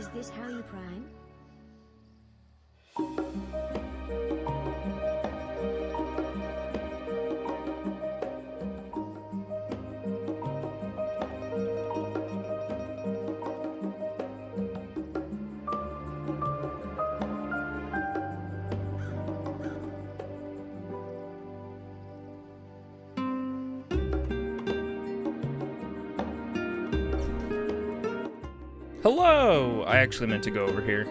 Is this how you prime? Hello! I actually meant to go over here.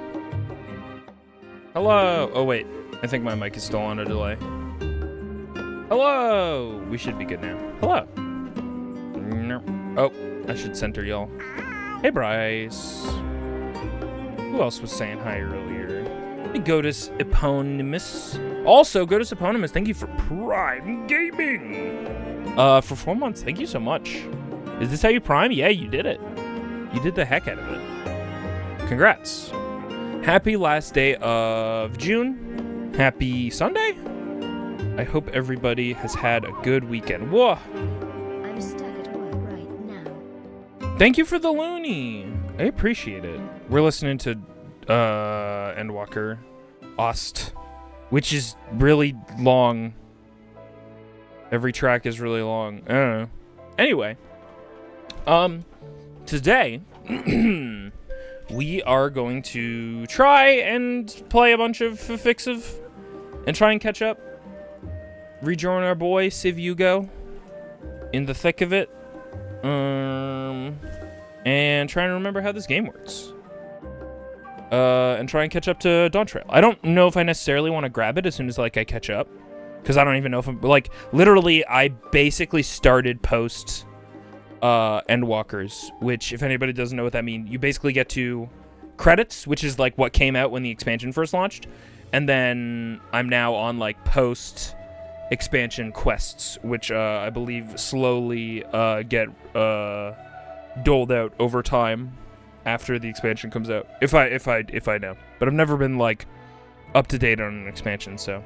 Hello! Oh wait, I think my mic is still on a delay. Hello! We should be good now. Hello! Nope. Oh, I should center y'all. Hey Bryce. Who else was saying hi earlier? Hey Godus Eponymous. Also, Godus Eponymous, thank you for Prime Gaming! For 4 months, thank you so much. Is this how you prime? Yeah, you did it. You did the heck out of it. Congrats. Happy last day of June. Happy Sunday. I hope everybody has had a good weekend. Whoa. I'm stuck at work right now. Thank you for the loony. I appreciate it. We're listening to Endwalker Ost, which is really long. Every track is really long. I don't know. Anyway. Today, we are going to try and play a bunch of FFXIV and try and catch up. Rejoin our boy, Civ in the thick of it. And try and remember how this game works. And try and catch up to Dawn Trail. I don't know if I necessarily want to grab it as soon as, I catch up. Because I don't even know if I'm, literally, I basically started post Endwalkers, which, if anybody doesn't know what that means, you basically get to credits, which is what came out when the expansion first launched, and then I'm now on post expansion quests, which I believe slowly get doled out over time after the expansion comes out, if I know. But I've never been up to date on an expansion, so.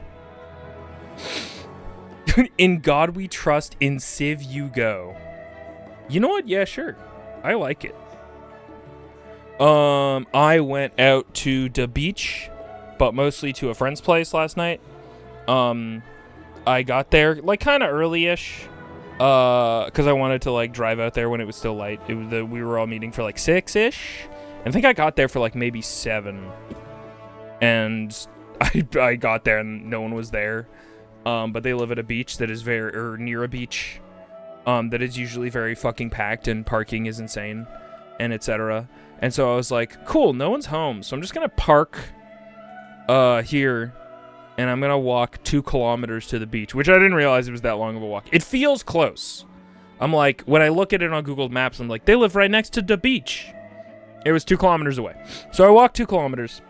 In God we trust, in Civ you go. You know what? Yeah, sure. I like it. I went out to the beach, but mostly to a friend's place last night. I got there kind of early-ish, because I wanted to drive out there when it was still light. We were all meeting for 6-ish. I think I got there for maybe 7, and I got there and no one was there. But they live at a beach that is near a beach. That is usually very fucking packed and parking is insane and etc. And so I was like, cool, no one's home. So I'm just going to park here and I'm going to walk 2 kilometers to the beach, which I didn't realize it was that long of a walk. It feels close. I'm when I look at it on Google Maps, I'm they live right next to the beach. It was 2 kilometers away. So I walked 2 kilometers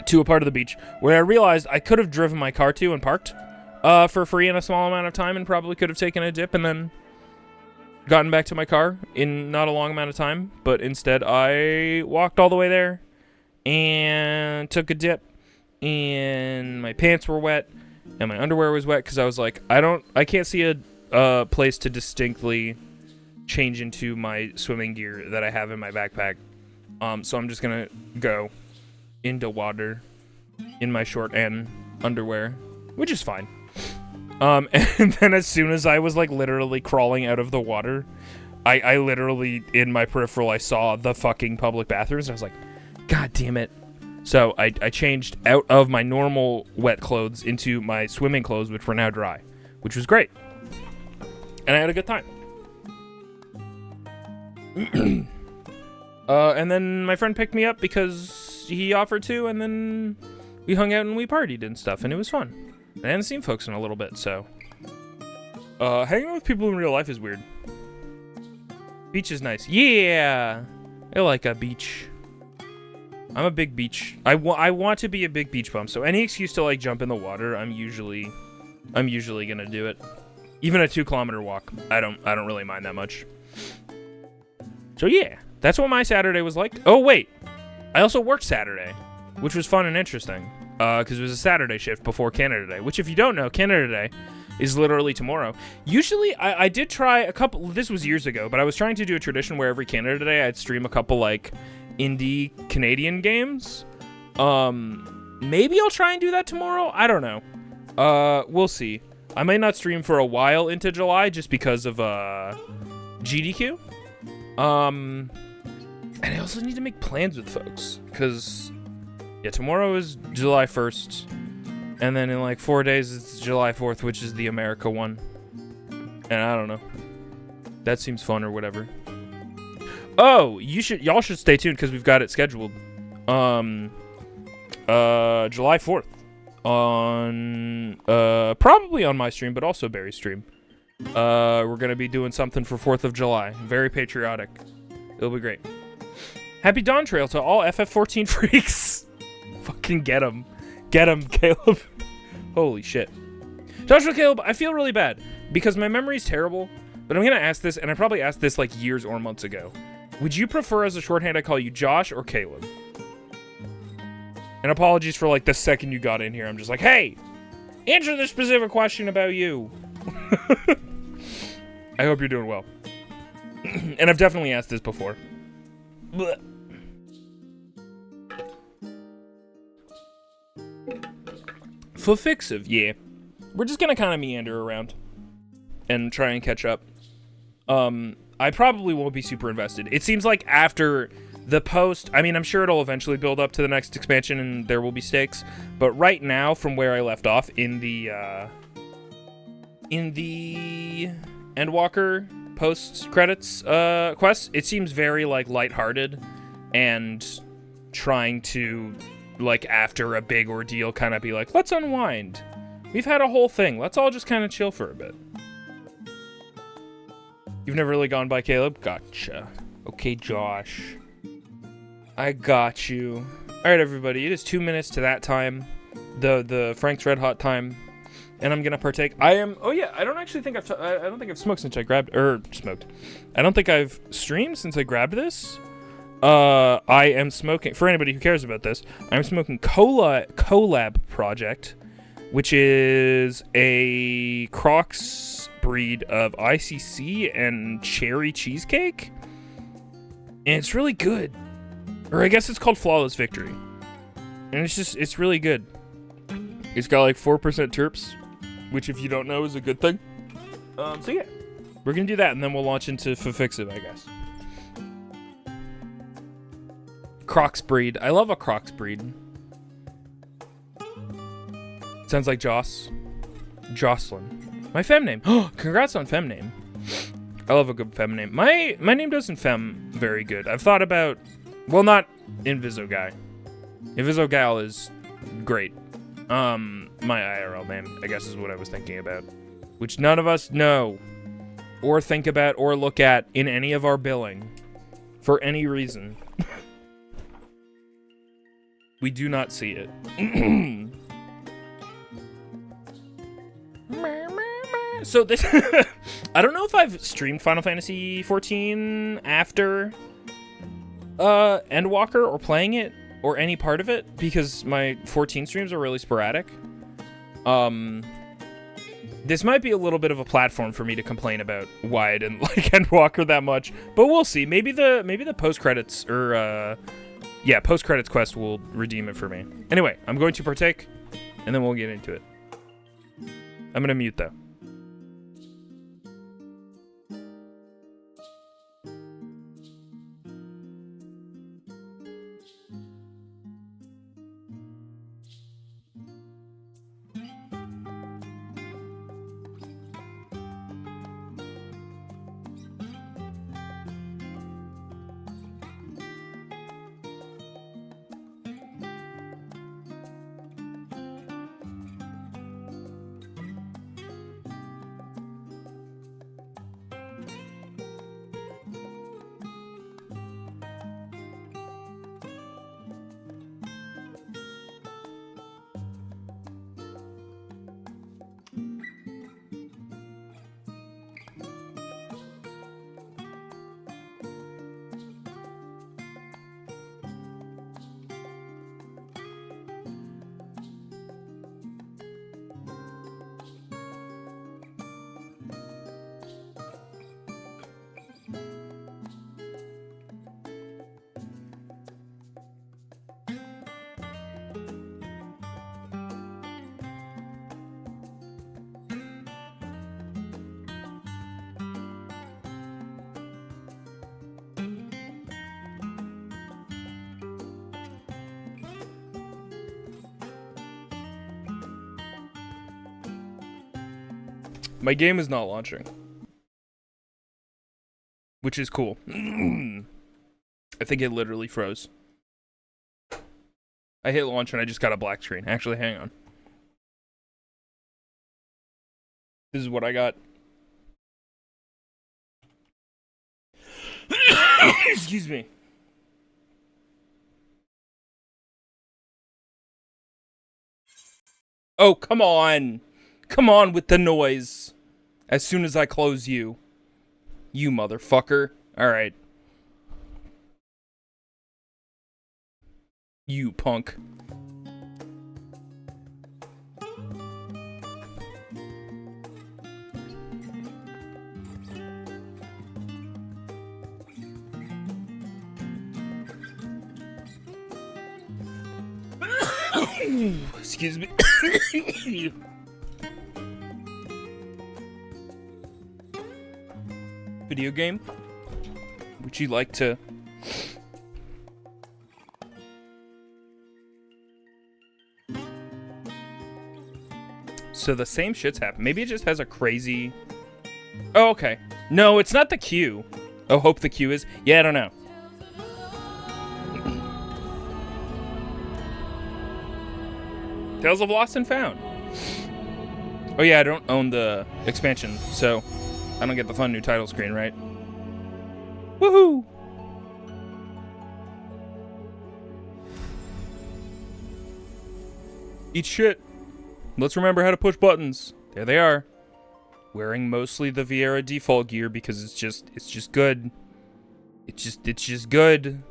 to a part of the beach where I realized I could have driven my car to and parked for free in a small amount of time and probably could have taken a dip and then gotten back to my car in not a long amount of time, but instead I walked all the way there and took a dip, and my pants were wet and my underwear was wet because I was I can't see a place to distinctly change into my swimming gear that I have in my backpack. So I'm just gonna go into water in my short and underwear, which is fine. And then as soon as I was literally crawling out of the water, I literally, in my peripheral, I saw the fucking public bathrooms, and I was like, God damn it. So I changed out of my normal wet clothes into my swimming clothes, which were now dry, which was great. And I had a good time. And then my friend picked me up because he offered to, and then we hung out and we partied and stuff, and it was fun. I hadn't seen folks in a little bit, so. Hanging out with people in real life is weird. Beach is nice. Yeah! I like a beach. I'm a big beach. I want to be a big beach bum, so any excuse to jump in the water, I'm usually gonna do it. Even a 2-kilometer walk, I don't really mind that much. So yeah, that's what my Saturday was like. Oh wait, I also worked Saturday, which was fun and interesting. Because it was a Saturday shift before Canada Day, which if you don't know, Canada Day is literally tomorrow. Usually, I did try a couple, this was years ago, but I was trying to do a tradition where every Canada Day I'd stream a couple indie Canadian games. Maybe I'll try and do that tomorrow. I don't know. We'll see. I might not stream for a while into July just because of GDQ. And I also need to make plans with folks because yeah, tomorrow is July 1st, and then in like 4 days it's July 4th, which is the America one. And I don't know. That seems fun or whatever. Oh, y'all should stay tuned because we've got it scheduled. July 4th on probably on my stream, but also Barry's stream. We're gonna be doing something for 4th of July. Very patriotic. It'll be great. Happy Dawn Trail to all FF14 freaks. Fucking get him, Caleb. Holy shit. Joshua, Caleb, I feel really bad because my memory's terrible. But I'm gonna ask this, and I probably asked this like years or months ago. Would you prefer as a shorthand I call you Josh or Caleb? And apologies for like the second you got in here. I'm just like, hey, answer this specific question about you. I hope you're doing well. And I've definitely asked this before. Blech. FFXIV, yeah. We're just gonna kind of meander around and try and catch up. I probably won't be super invested. It seems like after the post, I mean, I'm sure it'll eventually build up to the next expansion and there will be stakes. But right now, from where I left off in the Endwalker post-credits quest, it seems very like lighthearted and trying to, like, after a big ordeal, kind of be like, let's unwind. We've had a whole thing. Let's all just kind of chill for a bit. You've never really gone by Caleb? Gotcha. Okay, Josh. I got you. All right, everybody. It is 2 minutes to that time. The Frank's Red Hot time. And I'm going to partake. Oh, yeah. I don't actually think I don't think I've smoked since I grabbed... smoked. I don't think I've streamed since I grabbed this. I am smoking... For anybody who cares about this, I'm smoking Collab Project, which is a Crocs breed of ICC and cherry cheesecake, and it's really good. Or I guess it's called Flawless Victory, and it's really good. It's got like 4% terps, which if you don't know is a good thing. So yeah, we're gonna do that, and then we'll launch into FFXIV, I guess. Crocs breed. I love a Crocs breed. Sounds like Jocelyn. My fem name. Oh, congrats on fem name. I love a good fem name. My name doesn't fem very good. I've thought about, well, not Invisoguy. Invisogal is great. My IRL name, I guess, is what I was thinking about, which none of us know or think about or look at in any of our billing for any reason. We do not see it. So this, I don't know if I've streamed Final Fantasy XIV after Endwalker or playing it or any part of it because my 14 streams are really sporadic. This might be a little bit of a platform for me to complain about why I didn't like Endwalker that much, but we'll see. Maybe the post credits or post credits quest will redeem it for me. Anyway, I'm going to partake, and then we'll get into it. I'm gonna mute though. My game is not launching. Which is cool. I think it literally froze. I hit launch and I just got a black screen. Actually, hang on. This is what I got. Excuse me. Oh, come on. Come on with the noise. As soon as I close you. You motherfucker. Alright. You punk. Excuse me. Video game? Would you like to... So the same shit's happened. Maybe it just has a crazy... Oh, okay. No, it's not the queue. Oh, hope the queue is... Yeah, I don't know. Tales of Lost and Found. Oh yeah, I don't own the expansion, so I don't get the fun new title screen, right? Woohoo! Eat shit. Let's remember how to push buttons. There they are. Wearing mostly the Vieira default gear because it's just good. It's just good.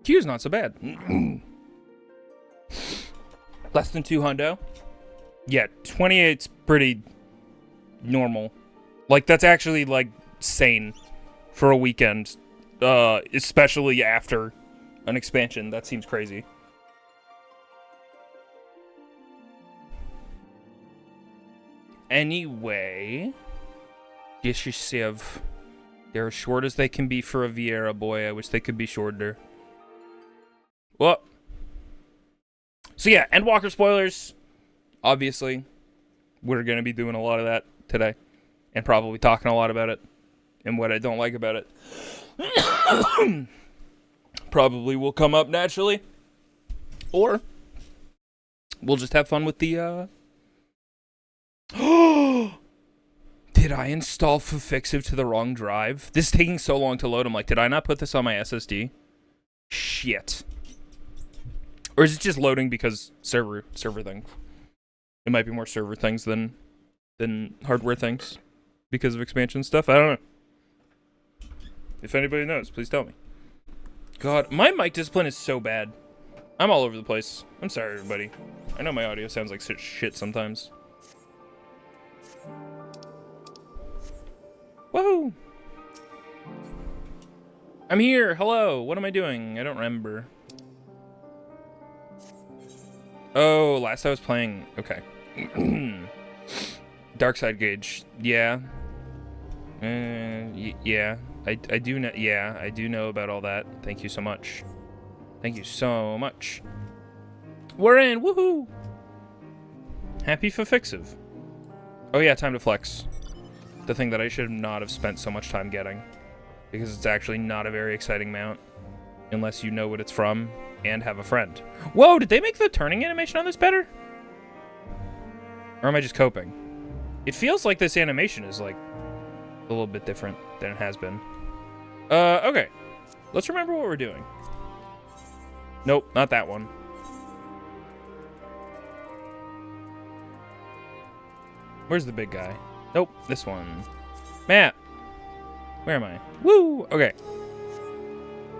Q's not so bad. Less than 2 hundo. Yeah, 28's pretty normal. Like, that's actually, like, sane for a weekend. Especially after an expansion. That seems crazy. Anyway. Yeshiv. They're as short as they can be for a Vieira boy. I wish they could be shorter. Well, so yeah, Endwalker spoilers. Obviously, we're going to be doing a lot of that today. And probably talking a lot about it. And what I don't like about it. Probably will come up naturally. Or, we'll just have fun with the, Did I install FFXIV to the wrong drive? This is taking so long to load. I'm like, did I not put this on my SSD? Shit. Or is it just loading because server thing? It might be more server things than hardware things because of expansion stuff. I don't know. If anybody knows, please tell me. God, my mic discipline is so bad. I'm all over the place. I'm sorry, everybody. I know my audio sounds like shit sometimes. Woohoo! I'm here. Hello. What am I doing? I don't remember. Oh, last I was playing... Okay. Dark Side Gauge. Yeah. Yeah. I do know... Yeah, I do know about all that. Thank you so much. Thank you so much. We're in! Woohoo! Happy FFXIV. Oh yeah, time to flex. The thing that I should not have spent so much time getting. Because it's actually not a very exciting mount. Unless you know what it's from. And have a friend. Whoa, did they make the turning animation on this better? Or am I just coping? It feels like this animation is like a little bit different than it has been. Okay. Let's remember what we're doing. Nope, not that one. Where's the big guy? Nope, this one. Matt! Where am I? Woo! Okay.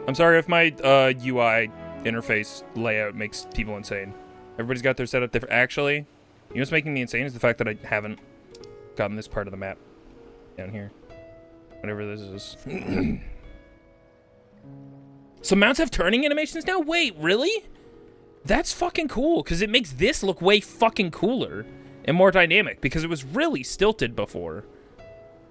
I'm sorry if my UI interface layout makes people insane. Everybody's got their setup different. Actually, you know what's making me insane is the fact that I haven't gotten this part of the map down here. Whatever this is. So mounts have turning animations now? Wait, really? That's fucking cool, because it makes this look way fucking cooler and more dynamic, because it was really stilted before.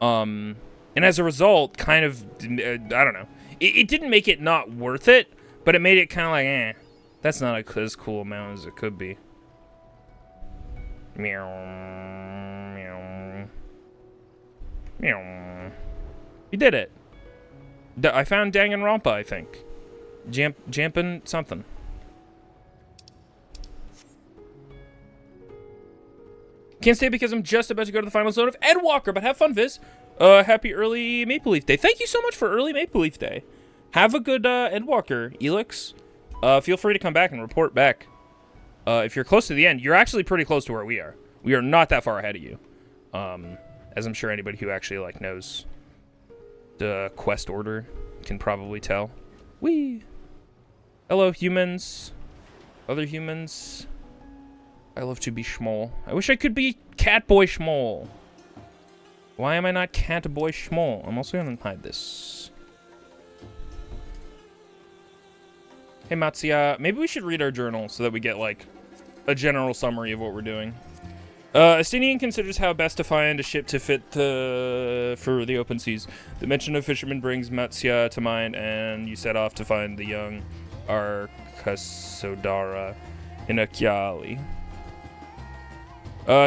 And as a result, kind of, I don't know. It didn't make it not worth it, but it made it kind of like, that's not as cool a mount as it could be. Meow. Meow. Meow. We did it. I found Danganronpa, I think. Jampin' something. Can't stay because I'm just about to go to the final zone of Endwalker, but have fun, Viz. Happy early Maple Leaf Day. Thank you so much for early Maple Leaf Day. Have a good Endwalker, Elix. Feel free to come back and report back. If you're close to the end, you're actually pretty close to where we are. We are not that far ahead of you. As I'm sure anybody who actually like knows the quest order can probably tell. Whee! Hello, humans. Other humans. I love to be Schmoll. I wish I could be Catboy Schmoll. Why am I not Catboy Schmoll? I'm also gonna hide this. Hey, Matsuya. Maybe we should read our journal so that we get, like, a general summary of what we're doing. Estinien considers how best to find a ship to fit for the open seas. The mention of fishermen brings Matsuya to mind, and you set off to find the young Arkasodara in Akyali.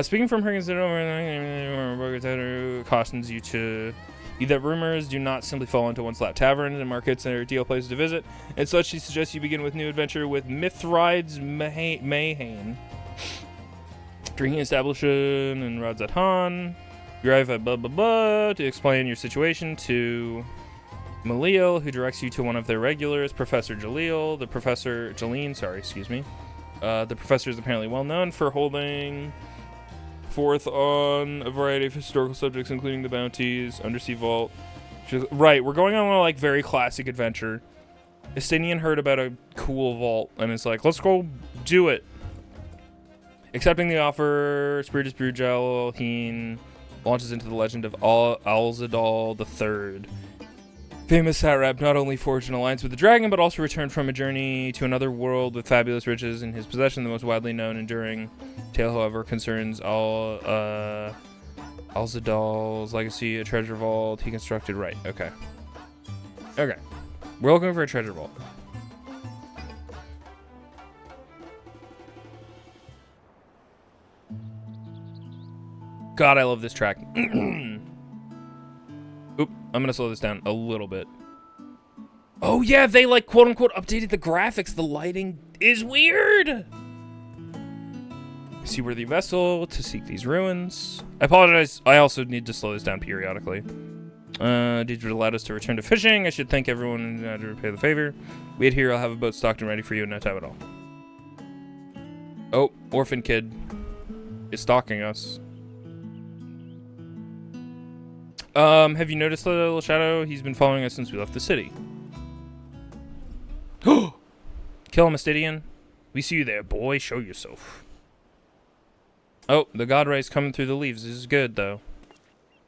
Speaking from her consider cautions you to that rumors do not simply fall into one's lap. Taverns and markets are ideal places to visit. And such, she suggests you begin with new adventure with Mithride's Mayhane. Drinking establishment in Radzatan. Drive a blah blah blah to explain your situation to Malil, who directs you to one of their regulars, Professor Jaleel. The professor is apparently well known for holding forth on a variety of historical subjects, including the bounties, undersea vault. Right, we're going on a like very classic adventure. Estinien heard about a cool vault and it's like, let's go do it. Accepting the offer, Spiritus Brujel launches into the legend of Alzadal III. Famous satrap not only forged an alliance with the dragon, but also returned from a journey to another world with fabulous riches in his possession. The most widely known enduring tale, however, concerns Alzadal's legacy, a treasure vault he constructed. Right, okay. Okay. We're looking for a treasure vault. God, I love this track. Oop, I'm gonna slow this down a little bit. Oh yeah, they like quote unquote updated the graphics. The lighting is weird. Seaworthy vessel to seek these ruins. I apologize. I also need to slow this down periodically. Deeds would allowed us to return to fishing. I should thank everyone to repay the favor. Wait here. I'll have a boat stocked and ready for you in no time at all. Oh, orphan kid is stalking us. Have you noticed the little shadow? He's been following us since we left the city. Kill him, Estinien. We see you there, boy. Show yourself. Oh, the god ray's coming through the leaves. This is good, though.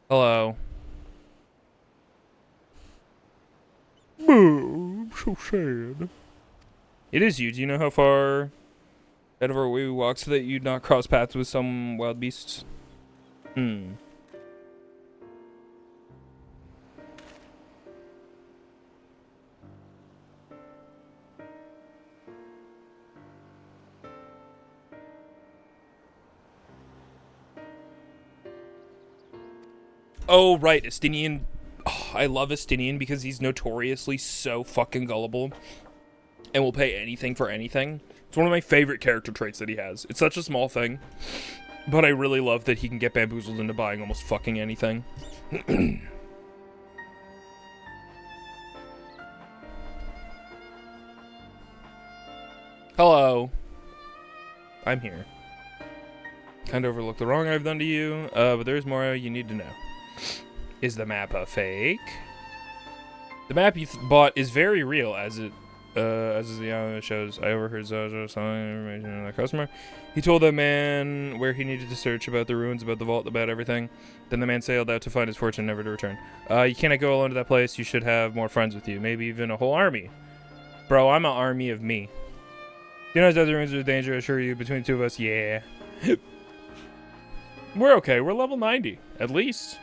Hello. I'm so sad. It is you. Do you know how far out of our way we walk so that you'd not cross paths with some wild beasts? Oh, right, Estinien. Oh, I love Estinien because he's notoriously so fucking gullible and will pay anything for anything. It's one of my favorite character traits that he has. It's such a small thing, but I really love that he can get bamboozled into buying almost fucking anything. Hello. I'm here. Kind of overlooked the wrong I've done to you, but there's more you need to know. Is the map a fake? The map you bought is very real, as the shows. I overheard Zaja selling information to the customer. He told that man where he needed to search about the ruins, about the vault, about everything. Then the man sailed out to find his fortune, never to return. You cannot go alone to that place. You should have more friends with you, maybe even a whole army. Bro, I'm an army of me. You know that the ruins are danger, I assure you. Between the two of us, yeah. We're okay. We're level 90, at least.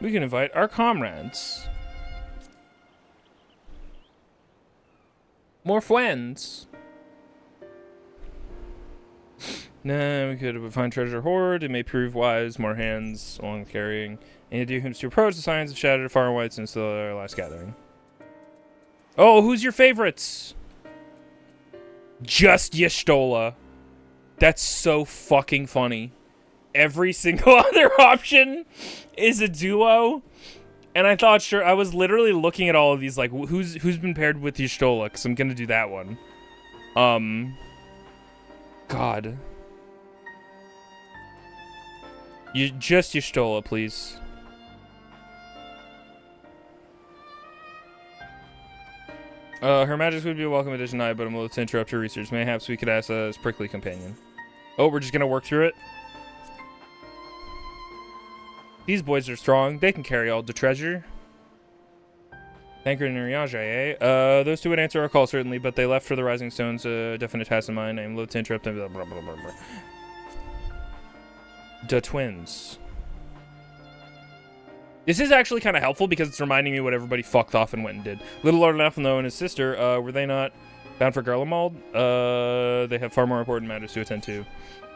We can invite our comrades. More friends. Nah, we could find treasure hoard. It may prove wise. More hands along the carrying. And do him to approach the signs of shattered far and wide since the last gathering. Oh, who's your favorites? Just Y'shtola. That's so fucking funny. Every single other option is a duo. And I thought, sure, I was literally looking at all of these, like, who's been paired with Y'shtola, because I'm gonna do that one. God. Just Y'shtola, please. Her Majesty would be a welcome addition tonight, but I'm loath to interrupt her research. Mayhaps we could ask a prickly companion. Oh, we're just gonna work through it? These boys are strong. They can carry all the treasure. Thancred and Uriage, eh? Those two would answer our call, certainly, but they left for the Rising Stones, a definite task in mind. I'm loath to interrupt them. Blah, blah, blah, blah, blah. The twins. This is actually kind of helpful because it's reminding me what everybody fucked off and went and did. Little Lord Athelno and his sister, were they not bound for Garlemald? They have far more important matters to attend to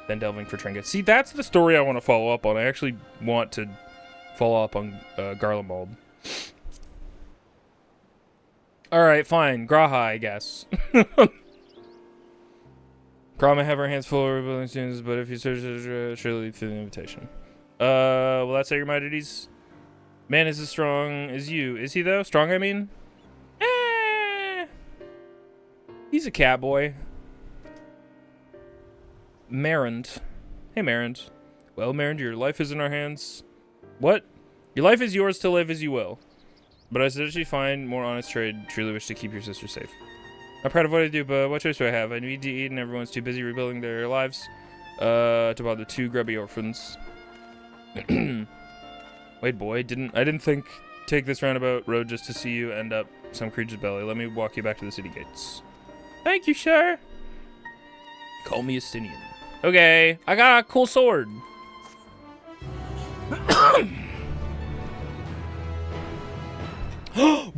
than delving for trinkets. See, that's the story I want to follow up on. I actually want to follow up on Garlemald. Alright, fine. Graha, I guess. Graha may have her hands full of rebuilding students, but if you search, surely lead through the invitation. Will that say your duties? Man is as strong as you. Is he, though? Strong, I mean? He's a cat boy. Marand. Hey, Marand. Well, Marand, your life is in our hands. What? Your life is yours to live as you will. But I suggest you find more honest trade. Truly wish to keep your sister safe. I'm proud of what I do, but what choice do I have? I need to eat, and everyone's too busy rebuilding their lives to bother two grubby orphans. Wait, boy, I didn't think take this roundabout road just to see you end up some creature's belly. Let me walk you back to the city gates. Thank you, sir. Call me Estinien. Okay, I got a cool sword.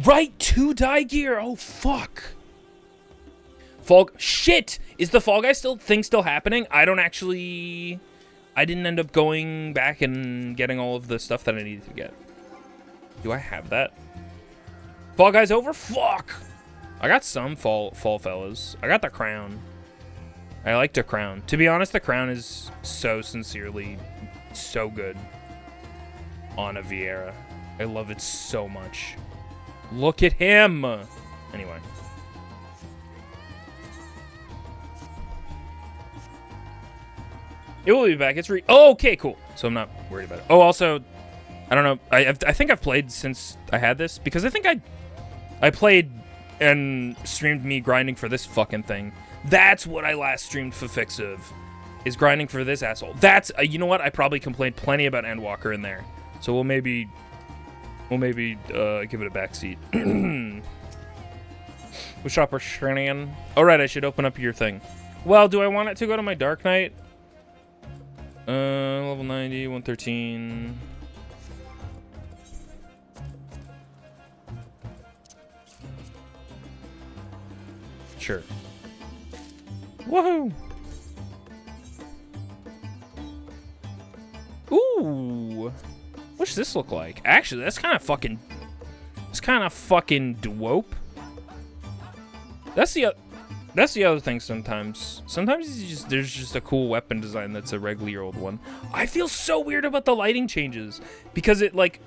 Right, 2 die gear. Oh fuck. Shit. Is the Fall Guy thing still happening? I didn't end up going back and getting all of the stuff that I needed to get. Do I have that? Fall Guy's over? Fuck. I got some fall fellas. I got the crown. I like the crown. To be honest, the crown is so sincerely so good on a Vieira. I love it so much. Look at him. Anyway. It will be back. It's oh, okay, cool. So I'm not worried about it. Oh, also, I don't know. I think I've played since I had this because I think I played and streamed me grinding for this fucking thing. That's what I last streamed FFXIV, is grinding for this asshole. That's you know what? I probably complained plenty about Endwalker in there. So we'll maybe give it a backseat. With Shopper Shrinian. All right, I should open up your thing. Well, do I want it to go to my Dark Knight? Level 90, 113. Sure. Woohoo! Ooh! What's this look like? Actually, that's kind of fucking... It's kind of fucking dope. That's the other thing sometimes. Sometimes there's just a cool weapon design that's a regular old one. I feel so weird about the lighting changes. Because it, like...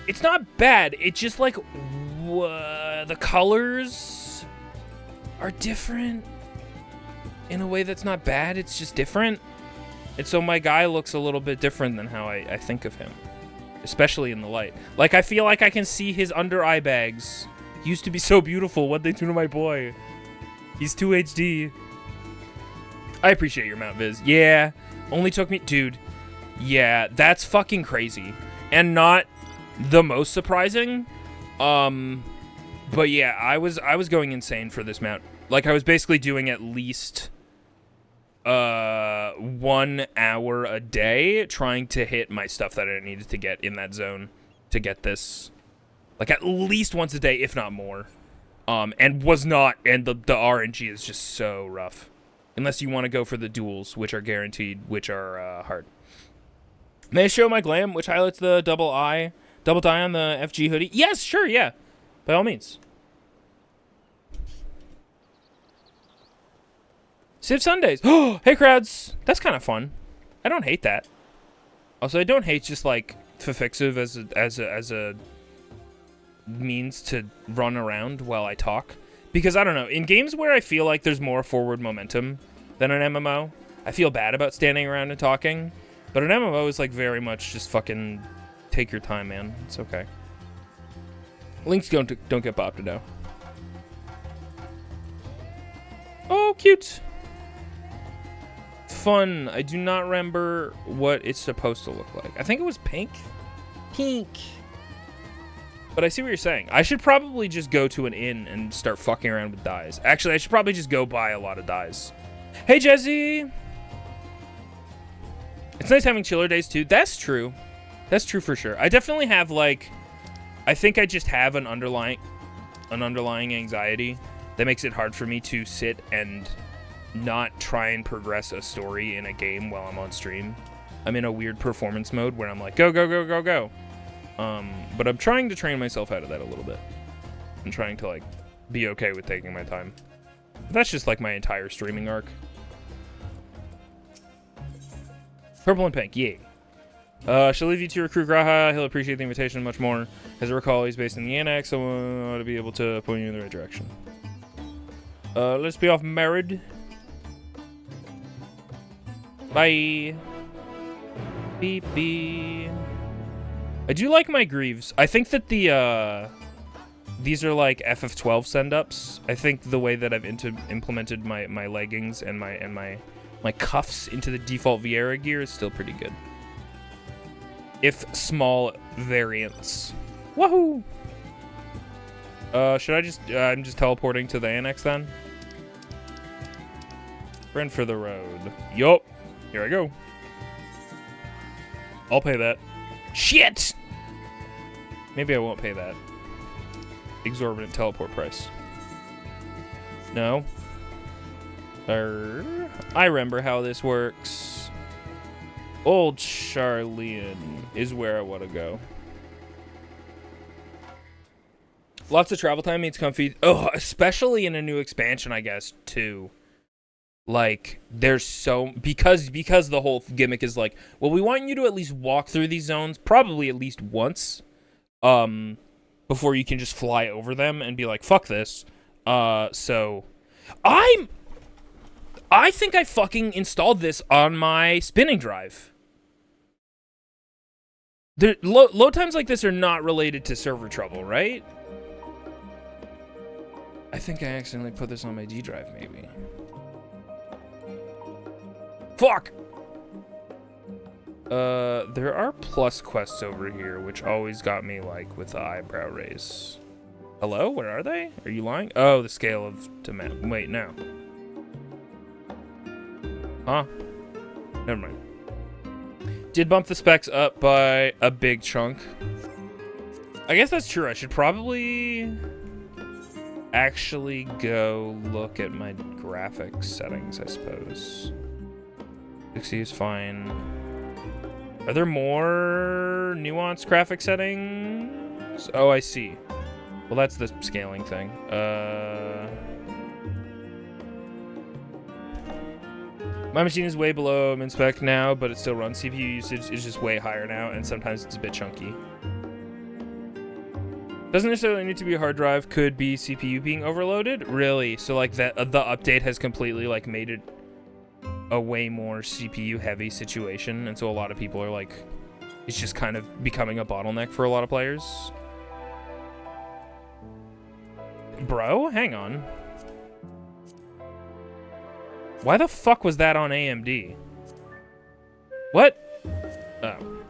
It's not bad. It's just, like... the colors are different in a way that's not bad. It's just different. And so my guy looks a little bit different than how I think of him. Especially in the light. Like, I feel like I can see his under eye bags. He used to be so beautiful. What'd they do to my boy? He's 2 HD. I appreciate your Mount Viz. Yeah. Only took me... Dude. Yeah, that's fucking crazy. And not the most surprising. But yeah, I was going insane for this mount. Like, I was basically doing at least 1 hour a day trying to hit my stuff that I needed to get in that zone to get this. Like, at least once a day, if not more. And was not, and the RNG is just so rough. Unless you want to go for the duels, which are guaranteed, which are hard. May I show my glam, which highlights the double die on the FG hoodie? Yes, sure, yeah. By all means. Civ Sundays. Oh, hey crowds. That's kind of fun. I don't hate that. Also, I don't hate just like FFXIV as a means to run around while I talk. Because I don't know, in games where I feel like there's more forward momentum than an MMO, I feel bad about standing around and talking. But an MMO is like very much just fucking take your time, man. It's okay. Links don't get bopped now. Oh, cute. Fun. I do not remember what it's supposed to look like. I think it was pink. Pink. But I see what you're saying. I should probably just go to an inn and start fucking around with dyes. Actually, I should probably just go buy a lot of dyes. Hey, Jesse. It's nice having chiller days, too. That's true. That's true for sure. I definitely have, like... I think I just have an underlying anxiety that makes it hard for me to sit and not try and progress a story in a game while I'm on stream. I'm in a weird performance mode where I'm like, go, go, go, go, go. But I'm trying to train myself out of that a little bit. I'm trying to, like, be okay with taking my time. But that's just, like, my entire streaming arc. Purple and pink, yay. She'll leave you to recruit Graha. He'll appreciate the invitation much more. As I recall, he's based in the annex, so I ought to be able to point you in the right direction. Let's be off married. Bye. Beep, beep. I do like my greaves. I think that the, these are like FF12 send-ups. I think the way that I've implemented my leggings and my cuffs into the default Vieira gear is still pretty good. If small variants. Woohoo! Should I just, I'm just teleporting to the annex then? Friend for the road. Yup. Here I go. I'll pay that. Shit! Maybe I won't pay that. Exorbitant teleport price. No. I remember how this works. Old Charlean is where I want to go. Lots of travel time means comfy. Oh, especially in a new expansion, I guess, too. Like, there's so... Because the whole gimmick is like, well, we want you to at least walk through these zones, probably at least once, before you can just fly over them and be like, fuck this. So... I think I fucking installed this on my spinning drive. Load times like this are not related to server trouble, right? I think I accidentally put this on my D drive, maybe. Fuck! There are plus quests over here, which always got me, like, with the eyebrow raise. Hello? Where are they? Are you lying? Oh, the scale of... Wait, no. Huh? Never mind. Did bump the specs up by a big chunk. I guess that's true. I should probably actually go look at my graphics settings, I suppose. 60 is fine. Are there more nuanced graphic settings? Oh, I see. Well, that's the scaling thing. My machine is way below min spec now, but it still runs. CPU usage is just way higher now, and sometimes it's a bit chunky. Doesn't necessarily need to be a hard drive. Could be CPU being overloaded. Really? So like that, the update has completely like made it a way more CPU heavy situation, and so a lot of people are like, it's just kind of becoming a bottleneck for a lot of players. Bro, hang on. Why the fuck was that on AMD? What? Oh.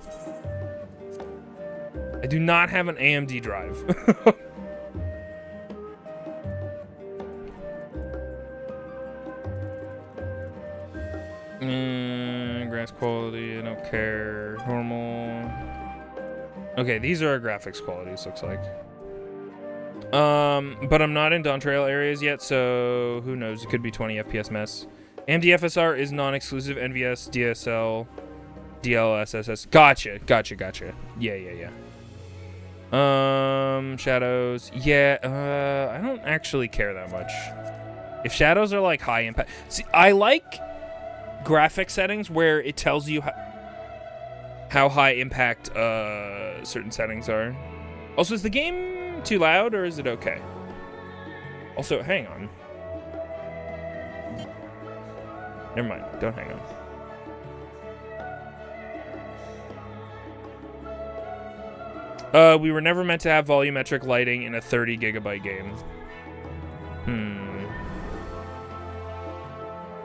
I do not have an AMD drive. Grass quality, I don't care. Normal. Okay, these are our graphics qualities, looks like. But I'm not in Dawn Trail areas yet, so who knows? It could be 20 FPS mess. AMD FSR is non-exclusive. NVS, DSL, DLSS. Gotcha. Yeah. Shadows. Yeah, I don't actually care that much. If shadows are like high impact. See, I like graphic settings where it tells you how high impact certain settings are. Also, is the game too loud or is it okay? Also, hang on. Never mind. Don't hang on. We were never meant to have volumetric lighting in a 30 gigabyte game.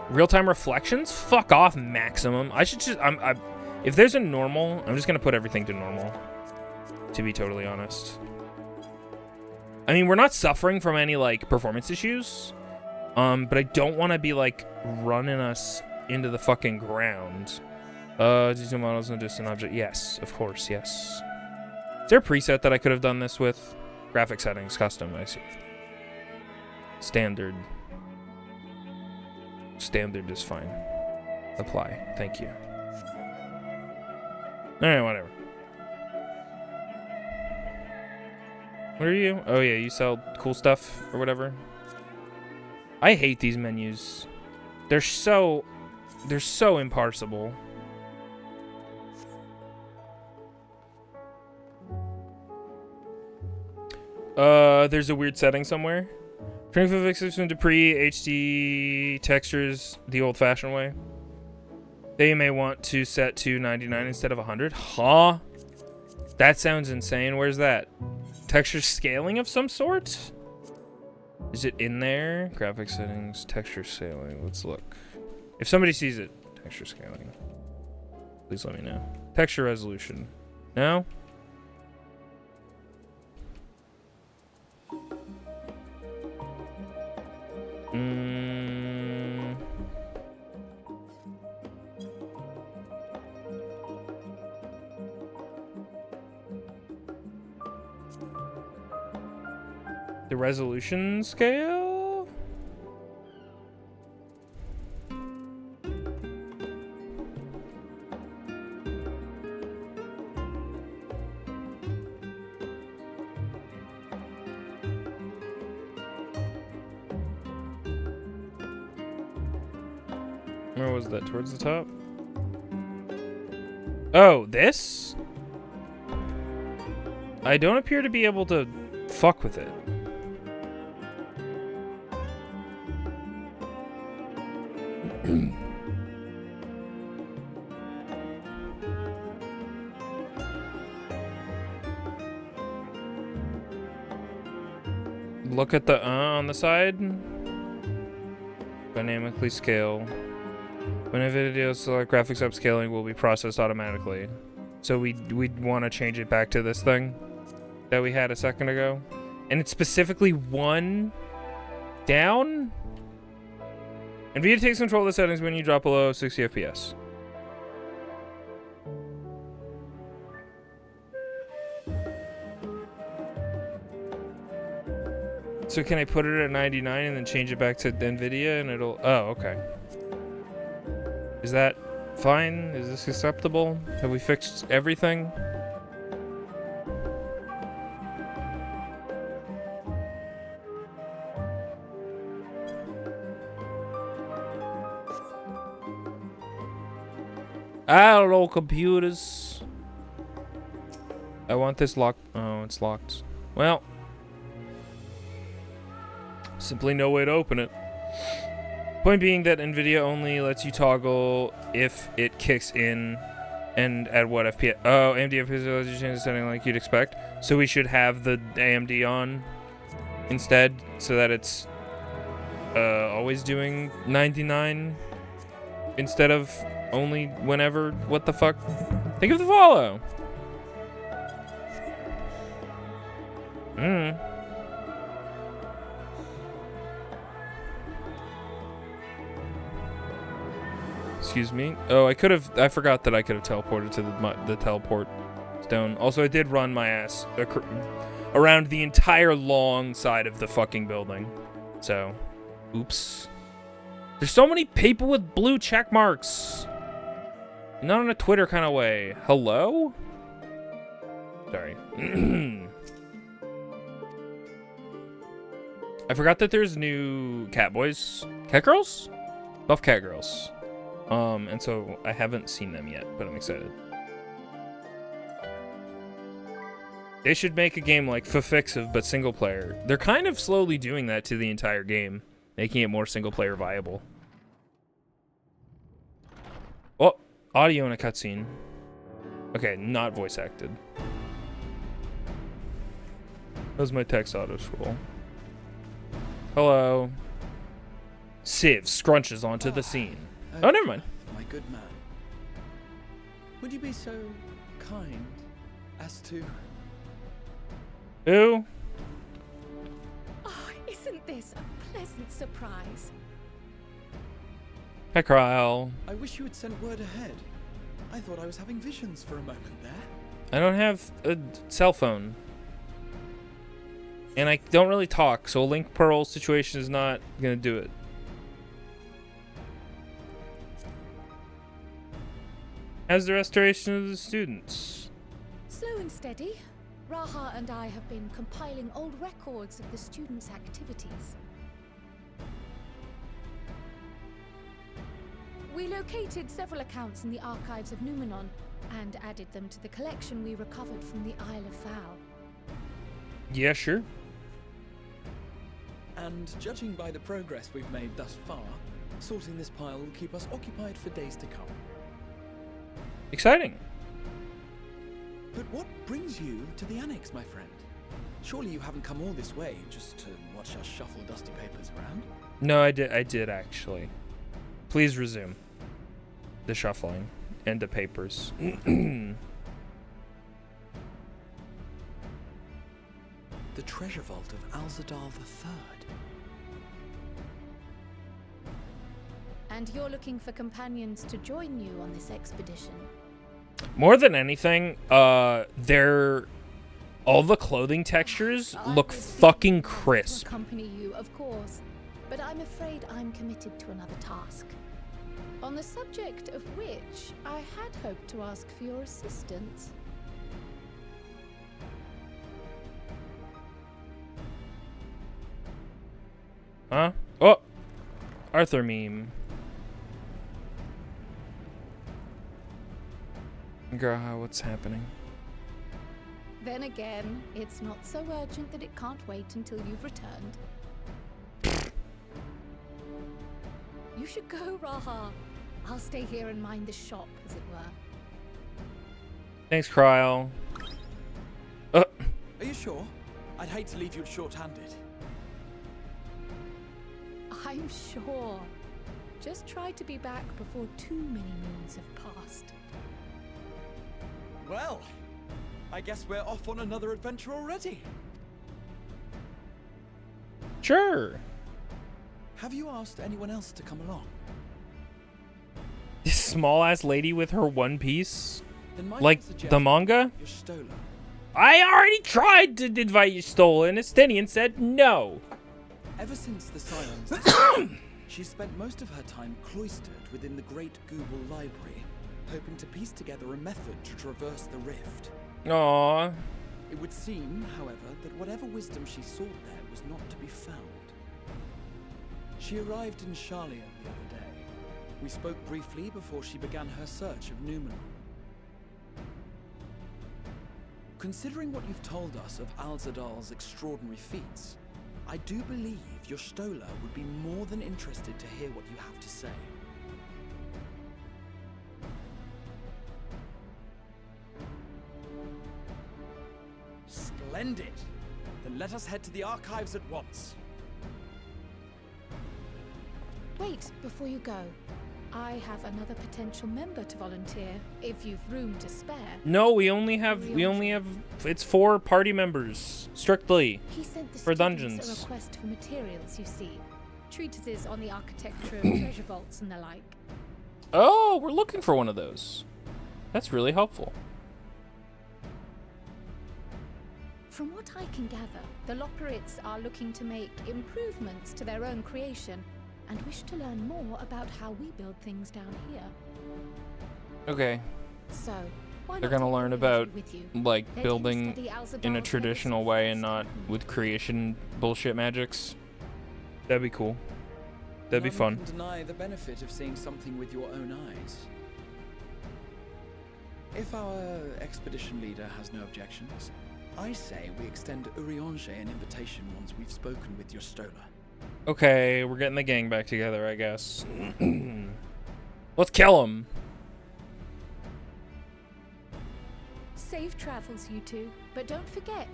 Real-time reflections? Fuck off, maximum. I should just... if there's a normal, I'm just gonna put everything to normal. To be totally honest. I mean, we're not suffering from any, like, performance issues. But I don't want to be, like, running us into the fucking ground. Digital models and distant object. Yes, of course, yes. Is there a preset that I could have done this with? Graphic settings, custom, I see. Standard. Standard is fine. Apply. Thank you. Alright, whatever. What are you? Oh yeah, you sell cool stuff or whatever. I hate these menus. They're so imparsable. There's a weird setting somewhere. Turning FFXIV into pre-HD textures the old-fashioned way. They may want to set to 99 instead of 100. Huh? That sounds insane. Where's that? Texture scaling of some sort? Is it in there? Graphic settings, texture scaling. Let's look. If somebody sees it, texture scaling. Please let me know. Texture resolution. No? The resolution scale? Where was that? Towards the top? Oh, this? I don't appear to be able to fuck with it. Look at the on the side. Dynamically scale. When a video select graphics upscaling will be processed automatically. So we'd want to change it back to this thing that we had a second ago. And it's specifically one down. NVIDIA takes control of the settings when you drop below 60 FPS. So can I put it at 99 and then change it back to NVIDIA and it'll... Oh, okay. Is that fine? Is this acceptable? Have we fixed everything? I don't know, computers. I want this locked. Oh, it's locked. Well, simply no way to open it. Point being that NVIDIA only lets you toggle if it kicks in and at what FPS. Oh, AMD FPS lets you change the setting like you'd expect. So we should have the AMD on instead so that it's always doing 99 instead of only whenever. What the fuck? Think of the follow. Excuse me. Oh, I forgot that I could have teleported to the teleport stone. Also, I did run my ass around the entire long side of the fucking building. So, oops. There's so many people with blue check marks. Not in a Twitter kind of way. Hello? Sorry. I forgot that there's new cat boys. Cat girls? Love cat girls. And so I haven't seen them yet, but I'm excited. They should make a game like FFXIV, but single player. They're kind of slowly doing that to the entire game, making it more single player viable. Oh, audio in a cutscene. Okay, not voice acted. That was my text auto scroll. Hello. Civ scrunches onto the scene. Oh, never mind. My good man. Would you be so kind as to... Who? Oh, isn't this a pleasant surprise? Hi, Kryle. I wish you had sent word ahead. I thought I was having visions for a moment there. I don't have a cell phone. And I don't really talk, so a link pearl situation is not gonna do it. How's the restoration of the students? Slow and steady. Raha and I have been compiling old records of the students' activities. We located several accounts in the archives of Numenon and added them to the collection we recovered from the Isle of Fowl. Yeah, sure. And judging by the progress we've made thus far, sorting this pile will keep us occupied for days to come. Exciting. But what brings you to the annex, my friend? Surely you haven't come all this way just to watch us shuffle dusty papers around? No, I did actually. Please resume the shuffling and the papers. The treasure vault of Alzadal III. And you're looking for companions to join you on this expedition. More than anything, all the clothing textures look fucking crisp. To accompany you, of course, but I'm afraid I'm committed to another task. On the subject of which I had hoped to ask for your assistance. Huh? Oh! Arthur meme. Girl, what's happening? Then again, it's not so urgent that it can't wait until you've returned. You should go, Raha. I'll stay here and mind the shop, as it were. Thanks, Kryle. Are you sure? I'd hate to leave you short-handed. I'm sure. Just try to be back before too many moons have passed. Well, I guess we're off on another adventure already. Sure. Have you asked anyone else to come along? This small-ass lady with her one piece? Then might Like I suggest the manga? your Stola. I already tried to invite you, Stola, and Estinien said no. Ever since the silence, she's spent most of her time cloistered within the great Google library, hoping to piece together a method to traverse the rift. Aww. It would seem, however, that whatever wisdom she sought there was not to be found. She arrived in Charlian the other day. We spoke briefly before she began her search of Numenon. Considering what you've told us of Alzadal's extraordinary feats, I do believe your Stola would be more than interested to hear what you have to say. Splendid! Then let us head to the archives at once. Wait, before you go. I have another potential member to volunteer, if you've room to spare. No, we only have, it's 4 party members, strictly. He sent the for students dungeons. a request for materials, you see. Treatises on the architecture of treasure vaults and the like. Oh, we're looking for one of those. That's really helpful. From what I can gather, the Loporrits are looking to make improvements to their own creation and wish to learn more about how we build things down here. Okay. So, why They're not gonna take learn Urianger about, with you? like, Let him building study in a Alzadal's traditional legacy way and not firsthand. with creation bullshit magics. That'd be cool. That'd be None fun. can deny the benefit of seeing something with your own eyes. If our expedition leader has no objections, I say we extend Urianger an invitation once we've spoken with your Stola. Okay, we're getting the gang back together, I guess. Let's kill him. Safe travels, you two. But don't forget,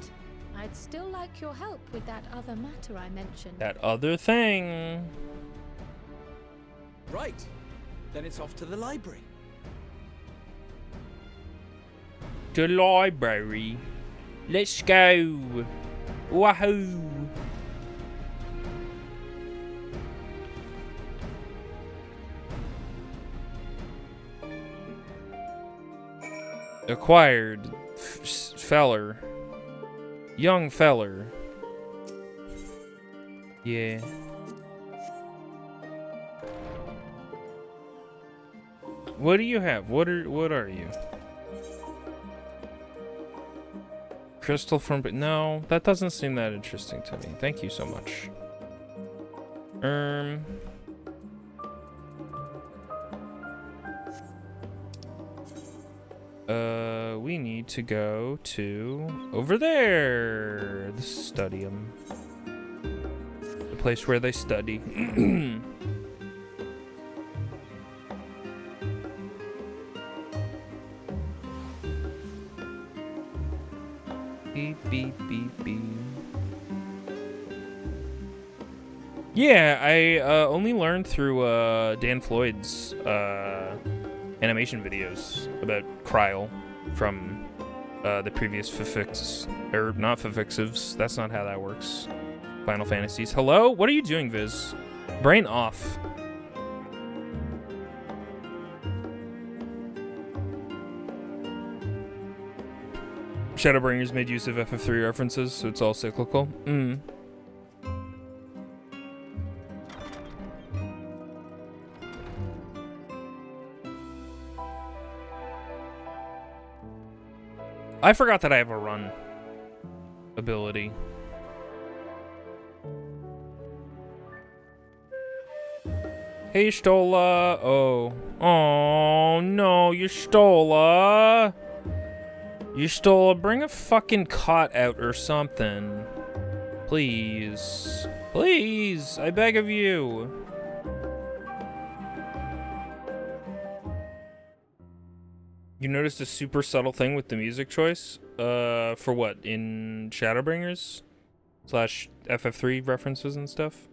I'd still like your help with that other matter I mentioned. That other thing. Right. Then it's off to the library. The library. Let's go. Wahoo. Acquired. Feller. Young feller. Yeah. What do you have? What are you? Crystal from... No, that doesn't seem that interesting to me. Thank you so much. We need to go to... over there! The studium. The place where they study. Beep, beep, beep, beep. Yeah, I only learned through Dan Floyd's animation videos about Kryl from the previous FFX, or not FFXIVs. That's not how that works. Final Fantasies. Hello? What are you doing, Viz? Brain off. Shadowbringers made use of FF3 references, so it's all cyclical. I forgot that I have a run ability. Hey, Stola. Oh. Oh, no, you Stola. You Stola, bring a fucking cot out or something. Please. Please, I beg of you. You noticed a super subtle thing with the music choice? For what? In Shadowbringers? / FF3 references and stuff?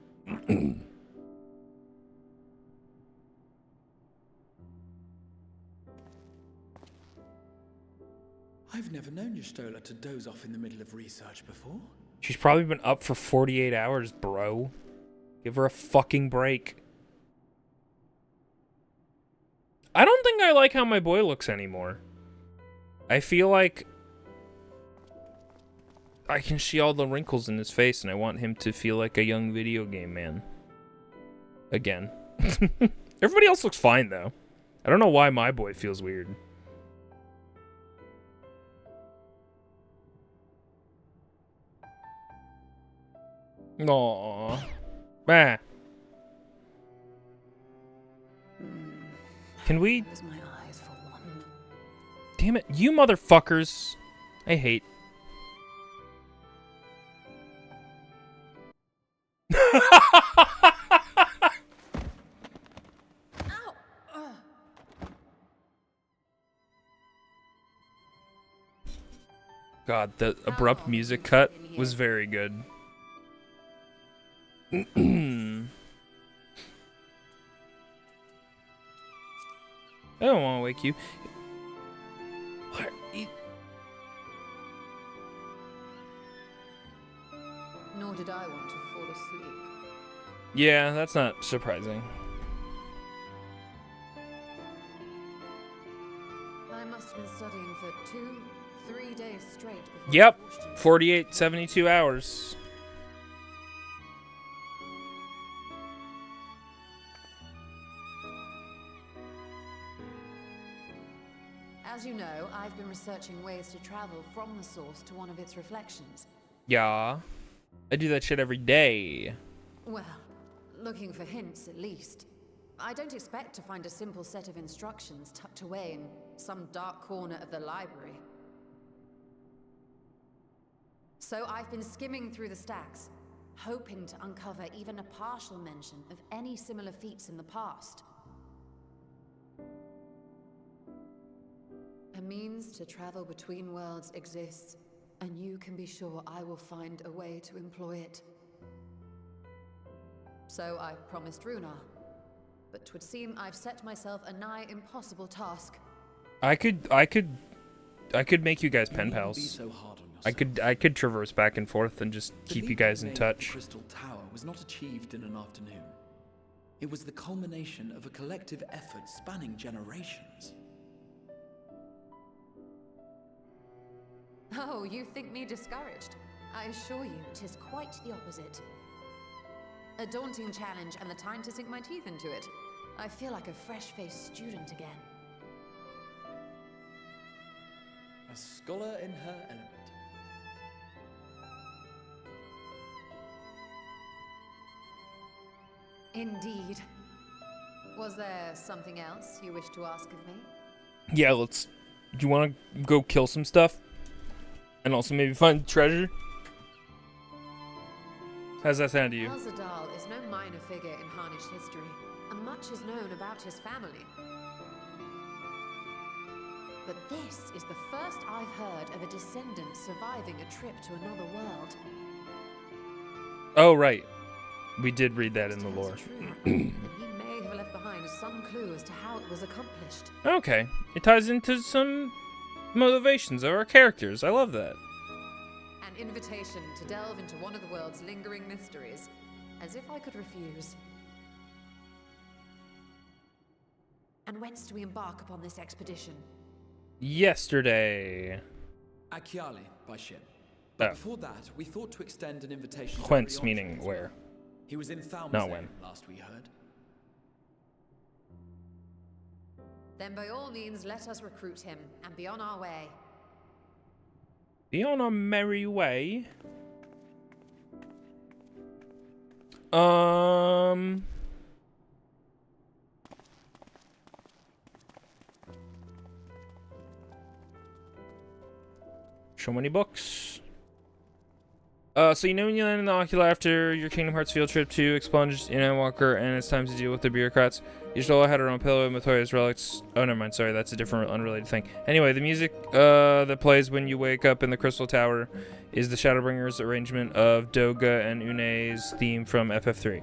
I've never known your Stola to doze off in the middle of research before. She's probably been up for 48 hours, bro. Give her a fucking break. I don't think I like how my boy looks anymore. I feel like I can see all the wrinkles in his face, and I want him to feel like a young video game man. Again. Everybody else looks fine, though. I don't know why my boy feels weird. Aww. Bah. Can we... Close my eyes for one. Damn it, you motherfuckers. I hate... God, the abrupt music cut was very good. I don't want to wake you. What? Nor did I want to fall asleep. Yeah, that's not surprising. I must have been studying for 2-3 days straight before Yep, exhaustion. 48, 72 hours. As you know, I've been researching ways to travel from the source to one of its reflections. Yeah. I do that shit every day. Well, looking for hints at least. I don't expect to find a simple set of instructions tucked away in some dark corner of the library. So I've been skimming through the stacks, hoping to uncover even a partial mention of any similar feats in the past. A means to travel between worlds exists, and you can be sure I will find a way to employ it. So I promised Runar, but 'twould seem I've set myself a nigh impossible task. I could make you guys pen Be pals. so hard on yourself. I could traverse back and forth and just The keep you leap guys we in made at the touch. Crystal Tower was not achieved in an afternoon. It was the culmination of a collective effort spanning generations. Oh, you think me discouraged? I assure you, 'tis quite the opposite. A daunting challenge and the time to sink my teeth into it. I feel like a fresh-faced student again. A scholar in her element. Indeed. Was there something else you wish to ask of me? Yeah, let's. Do you want to go kill some stuff? And also maybe find treasure? How's that sound to you? Al-Zadal is no minor figure in Harnish history, and much is known about his family. But this is the first I've heard of a descendant surviving a trip to another world. Oh, right. We did read that in the lore. He may have left behind some clue as to how it was accomplished. Okay. It ties into some motivations of our characters. I love that. An invitation to delve into one of the world's lingering mysteries. As if I could refuse. And whence do we embark upon this expedition? Yesterday. Achiali by ship. But Oh. before that, we thought to extend an invitation to Whence Brianna meaning as where? well. He was in Thalmazane Not when. last we heard. Then by all means, let us recruit him and be on our way. Be on a merry way. So many books. So you know when you land in the Ocula after your Kingdom Hearts field trip to expunge in Endwalker and it's time to deal with the bureaucrats, you should all had her on pillow with Matoya's relics. Oh, never mind. Sorry, that's a different unrelated thing. Anyway, the music that plays when you wake up in the Crystal Tower is the Shadowbringers arrangement of Doga and Une's theme from FF3.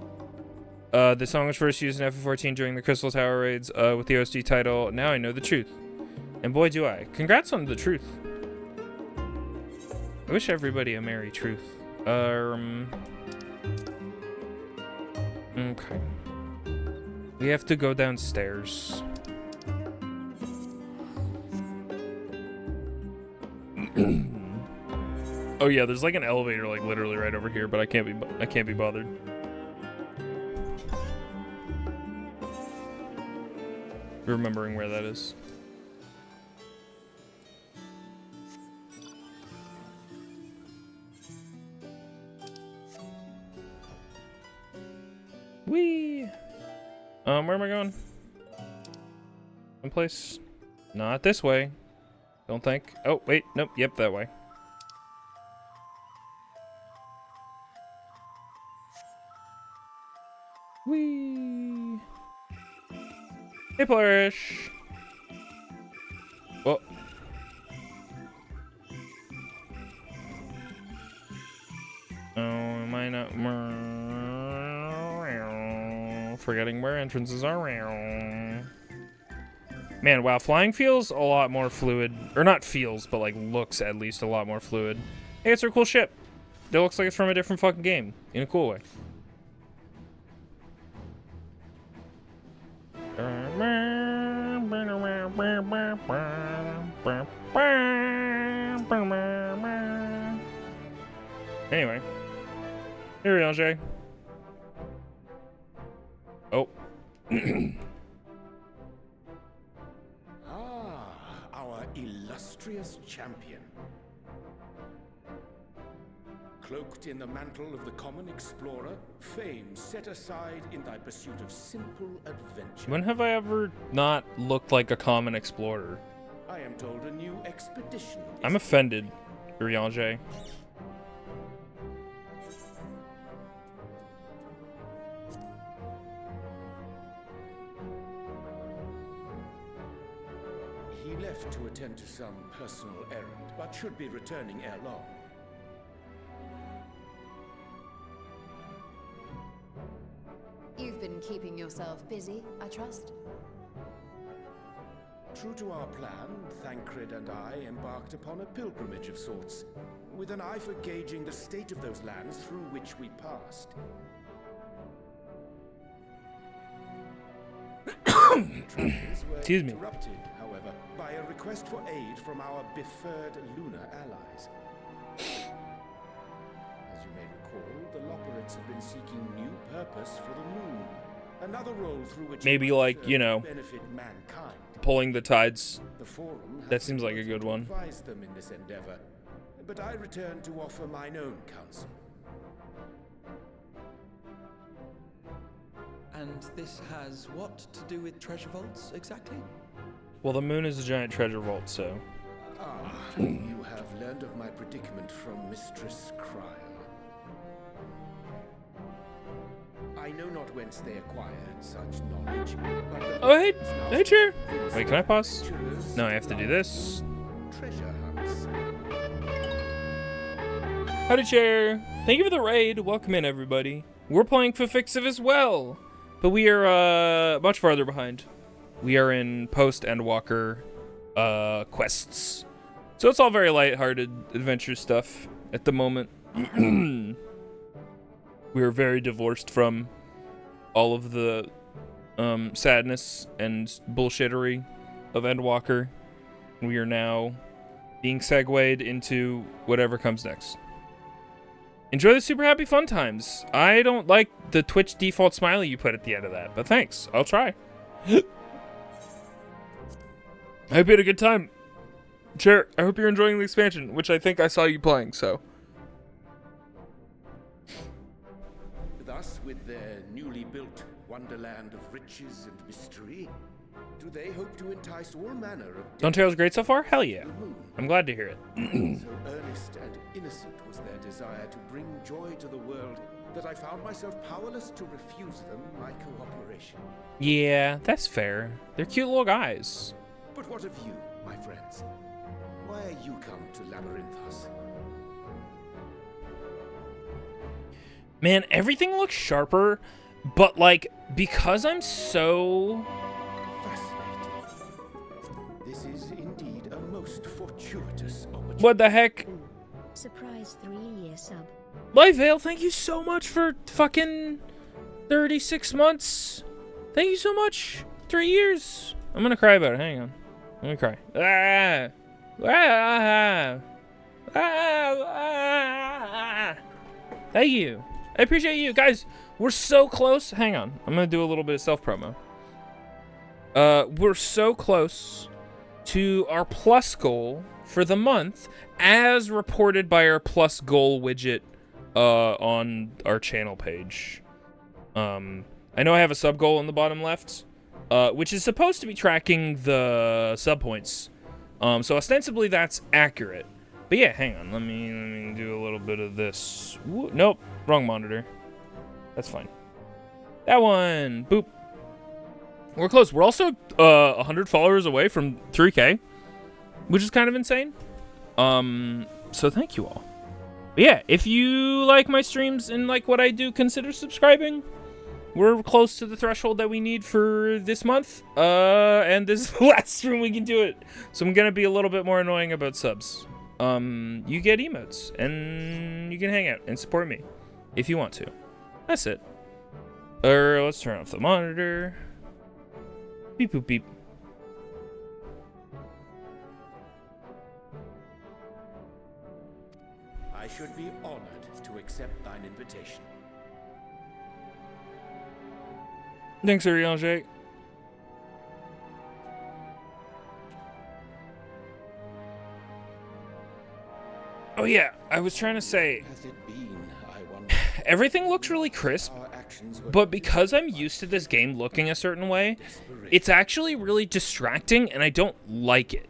The song was first used in FF14 during the Crystal Tower raids with the OST title, Now I Know the Truth. And boy, do I. Congrats on the truth. I wish everybody a merry truth. Okay. We have to go downstairs. Oh yeah, there's like an elevator like literally right over here, but I can't be bothered. Remembering where that is. Whee! Where am I going? Someplace? Not this way. Don't think. Oh, wait. Nope. Yep, that way. Whee! Hey, Flourish! Oh. Oh, am I not... Forgetting where entrances are. Man, wow, flying feels a lot more fluid. Or not feels, but like looks at least a lot more fluid. Hey, it's a cool ship. It looks like it's from a different fucking game. In a cool way. Anyway. Here we go, Jay. Oh. Our illustrious champion. Cloaked in the mantle of the common explorer, fame set aside in thy pursuit of simple adventure. When have I ever not looked like a common explorer? I am told a new expedition. I'm offended, Urianger. He left to attend to some personal errand, but should be returning ere long. You've been keeping yourself busy, I trust? True to our plan, Thancred and I embarked upon a pilgrimage of sorts, with an eye for gauging the state of those lands through which we passed. Excuse me. Interrupted, however, by a request for aid from our beferred lunar allies. As you may recall, the Loporits have been seeking new purpose for the moon. Another role through which Maybe, like, you know, benefit mankind. pulling the tides. The forum That seems like a good one. advised them in this endeavor, but I return to offer mine own counsel. And this has what to do with treasure vaults, exactly? Well, the moon is a giant treasure vault, so... Ah, you have learned of my predicament from Mistress Cryle. I know not whence they acquired such knowledge, but the Oh, hey, is now hey, chair. convinced Wait, can I pause? adventurers No, I have to do this. treasure hunts. Howdy, chair. Thank you for the raid. Welcome in, everybody. We're playing FFXIV as well, but we are much farther behind. We are in Post-Endwalker quests. So it's all very lighthearted adventure stuff at the moment. We are very divorced from all of the sadness and bullshittery of Endwalker. We are now being segued into whatever comes next. Enjoy the super happy fun times. I don't like the Twitch default smiley you put at the end of that, but thanks. I'll try. I hope you had a good time. Chair, I hope you're enjoying the expansion, which I think I saw you playing, so. Thus, with their newly built wonderland of riches and mystery, do they hope to entice all manner of Ontario's great so far? Hell yeah. the moon? I'm glad to hear it. So earnest and innocent was their desire to bring joy to the world that I found myself powerless to refuse them my cooperation. Yeah, that's fair. They're cute little guys. But what of you, my friends? Why are you come to Labyrinthos? Man, everything looks sharper, but like, because I'm so... Fascinating. This is indeed a most fortuitous opportunity. What the heck? Surprise 3-year sub. Livevale, thank you so much for fucking 36 months. Thank you so much. 3 years. I'm gonna cry about it. Hang on. Let me cry. Thank you. I appreciate you. Guys, we're so close. Hang on. I'm gonna do a little bit of self-promo. We're so close to our plus goal for the month, as reported by our plus goal widget on our channel page. I know I have a sub goal in the bottom left, which is supposed to be tracking the sub points. So ostensibly that's accurate. But yeah, hang on. Let me do a little bit of this. Nope, wrong monitor. That's fine. That one. Boop. We're close. We're also 100 followers away from 3K, which is kind of insane. So thank you all. But yeah, if you like my streams and like what I do, consider subscribing. We're close to the threshold that we need for this month. And this is the last stream we can do it. So I'm gonna be a little bit more annoying about subs. You get emotes and you can hang out and support me if you want to. That's it. Let's turn off the monitor. Beep boop beep. I should be honored to accept thine invitation. Thanks, Urianger. Oh yeah, I was trying to say, Has it been, I wonder? everything looks really crisp, Our actions were but because I'm used to this game looking a certain way, it's actually really distracting, and I don't like it.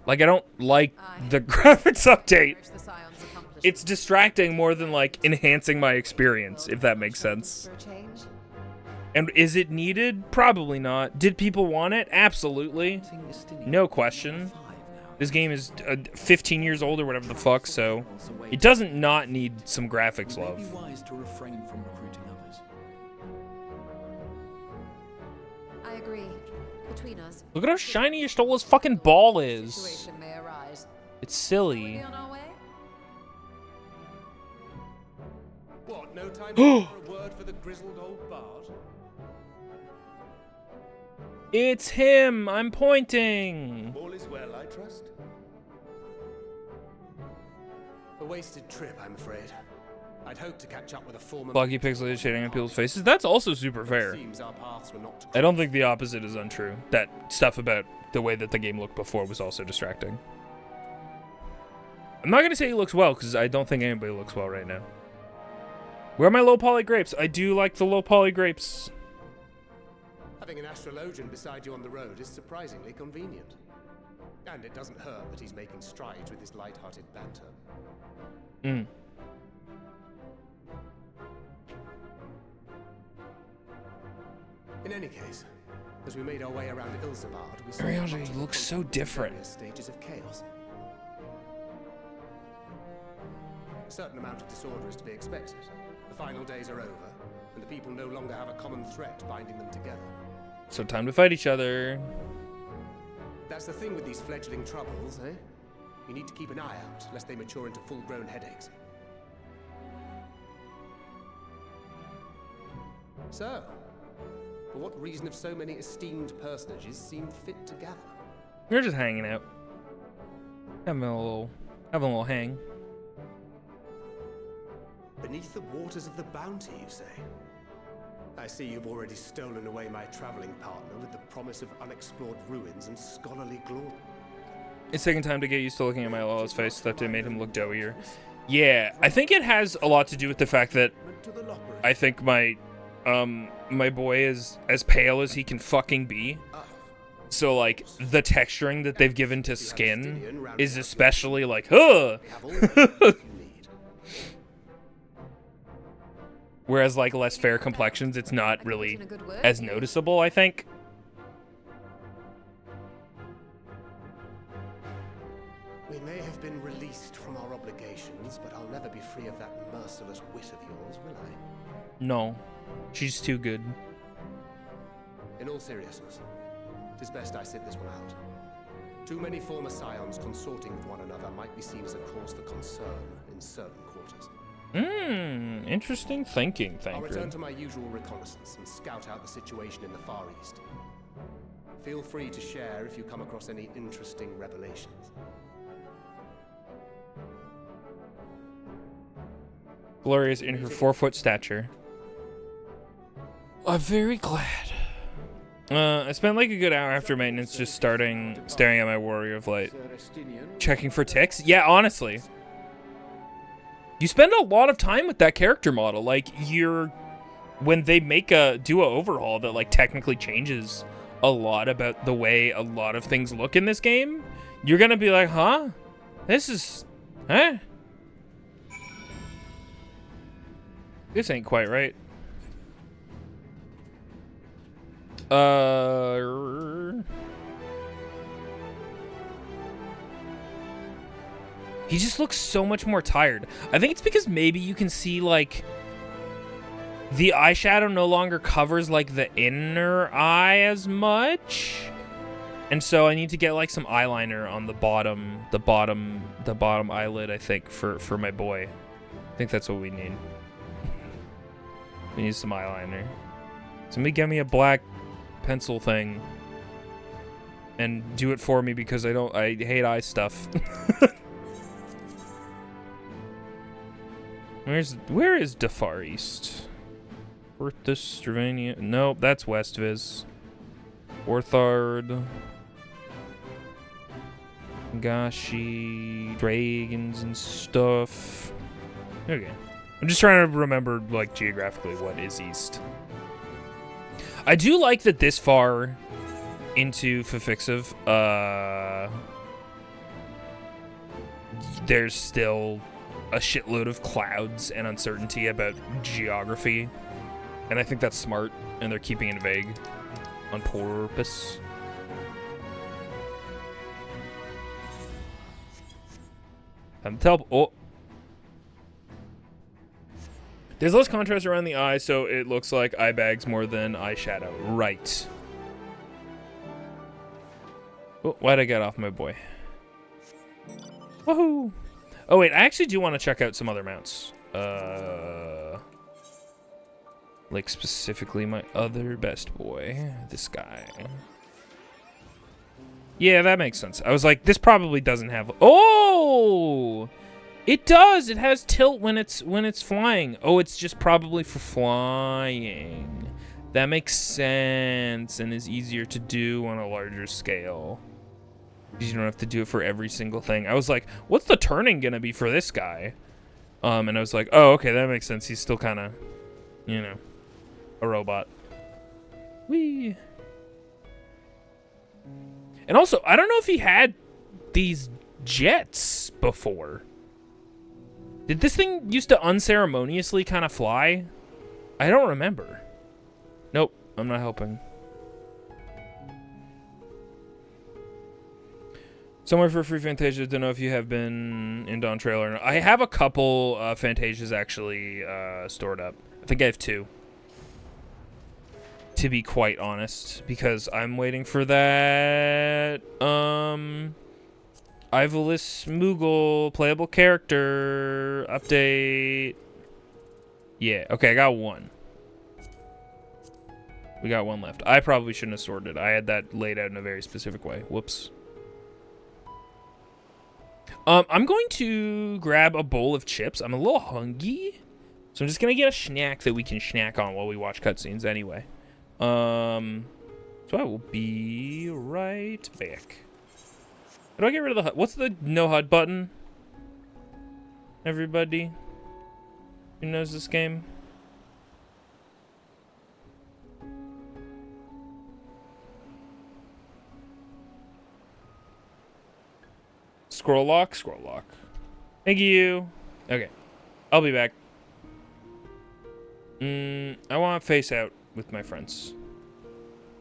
Like, I don't like the graphics update. Encourage the Scion's accomplishment. It's distracting more than, like, enhancing my experience, if that makes sense. For a change. And is it needed? Probably not. Did people want it? Absolutely. No question. This game is 15 years old or whatever the fuck, so it doesn't not need some graphics It may love. be wise to refrain from recruiting others. I agree. Between us, Look at how shiny Y'shtola's fucking ball is. situation may arise. It's Are we silly. on our way? What, no time for a word for the grizzled old bard? It's him! I'm pointing! All is well, I trust? A wasted trip, I'm afraid. I'd hoped to catch up with a former... Blocky pixelated shading on people's faces. That's also super fair. Seems our paths were not... I don't think the opposite is untrue. That stuff about the way that the game looked before was also distracting. I'm not going to say he looks well, because I don't think anybody looks well right now. Where are my low poly grapes? I do like the low poly grapes. Having an astrologian beside you on the road is surprisingly convenient. And it doesn't hurt that he's making strides with his light-hearted banter. Mm. In any case, as we made our way around Ilsabard, we saw Ariana, much he of the looks so conflict different. various stages of chaos. A certain amount of disorder is to be expected. The final days are over, and the people no longer have a common threat binding them together. So time to fight each other. That's the thing with these fledgling troubles, eh? You need to keep an eye out, lest they mature into full-grown headaches. So, for what reason have so many esteemed personages seemed fit to gather? We're just hanging out. Having a little hang. Beneath the waters of the bounty, you say? I see you've already stolen away my traveling partner with the promise of unexplored ruins and scholarly glory. It's taking time to get used to looking at my Lala's face. That made him look doughier. Yeah, I think it has a lot to do with the fact that To the loppery. I think my boy is as pale as he can fucking be. So like the texturing that they've given to skin is especially like, huh. They have all the things you need. Whereas like less fair complexions, it's not I could really put in a good word as for you. noticeable, I think. We may have been released from our obligations, but I'll never be free of that merciless wit of yours, will I? No, she's too good. In all seriousness, it is best I sit this one out. Too many former scions consorting with one another might be seen as a cause for concern in certain quarters. Interesting thinking, I'll return Thancred. to my usual reconnaissance and scout out the situation in the Far East. Feel free to share if you come across any interesting revelations. Gloria's in her 4-foot stature. I'm very glad. I spent like a good hour after maintenance just staring at my Warrior of Light. Sir Estinien, Checking for ticks? Yeah, honestly. You spend a lot of time with that character model. Like, when they do a overhaul that like technically changes a lot about the way a lot of things look in this game, you're gonna be like, huh? This ain't quite right. He just looks so much more tired. I think it's because maybe you can see, like, the eyeshadow no longer covers, like, the inner eye as much. And so I need to get, like, some eyeliner on the bottom eyelid, I think, for my boy. I think that's what we need. We need some eyeliner. Somebody get me a black pencil thing. And do it for me because I hate eye stuff. Where is the Far East? Orthus, Stravania. Nope, that's Westviz. Orthard. Gashi, dragons and stuff. Okay. I'm just trying to remember, like, geographically what is east. I do like that this far into FFXIV, there's still a shitload of clouds and uncertainty about geography. And I think that's smart, and they're keeping it vague on purpose. Oh. There's less contrast around the eye, so it looks like eye bags more than eyeshadow. Right. Oh, why'd I get off my boy? Woohoo! Oh, wait, I actually do want to check out some other mounts. Like, specifically my other best boy. This guy. Yeah, that makes sense. I was like, this probably doesn't have... Oh! It does! It has tilt when it's flying. Oh, it's just probably for flying. That makes sense and is easier to do on a larger scale. You don't have to do it for every single thing. I was like, what's the turning gonna be for this guy? And I was like, oh, okay, that makes sense. He's still kind of, you know, a robot. Whee! And also, I don't know if he had these jets before. Did this thing used to unceremoniously kind of fly? I don't remember. Nope, I'm not helping. Somewhere for free Fantasia. Don't know if you have been in Dawn Trail or not. I have a couple Fantasias actually stored up. I think I have 2. To be quite honest, because I'm waiting for that Ivolus Moogle playable character update. Yeah, okay, I got 1. We got 1 left. I probably shouldn't have sorted. I had that laid out in a very specific way. Whoops. I'm going to grab a bowl of chips. I'm a little hungry, so I'm just gonna get a snack that we can snack on while we watch cutscenes anyway. So I will be right back. How do I get rid of the HUD? What's the no HUD button? Everybody who knows this game? Scroll lock, scroll lock. Thank you. Okay, I'll be back. I want face out with my friends.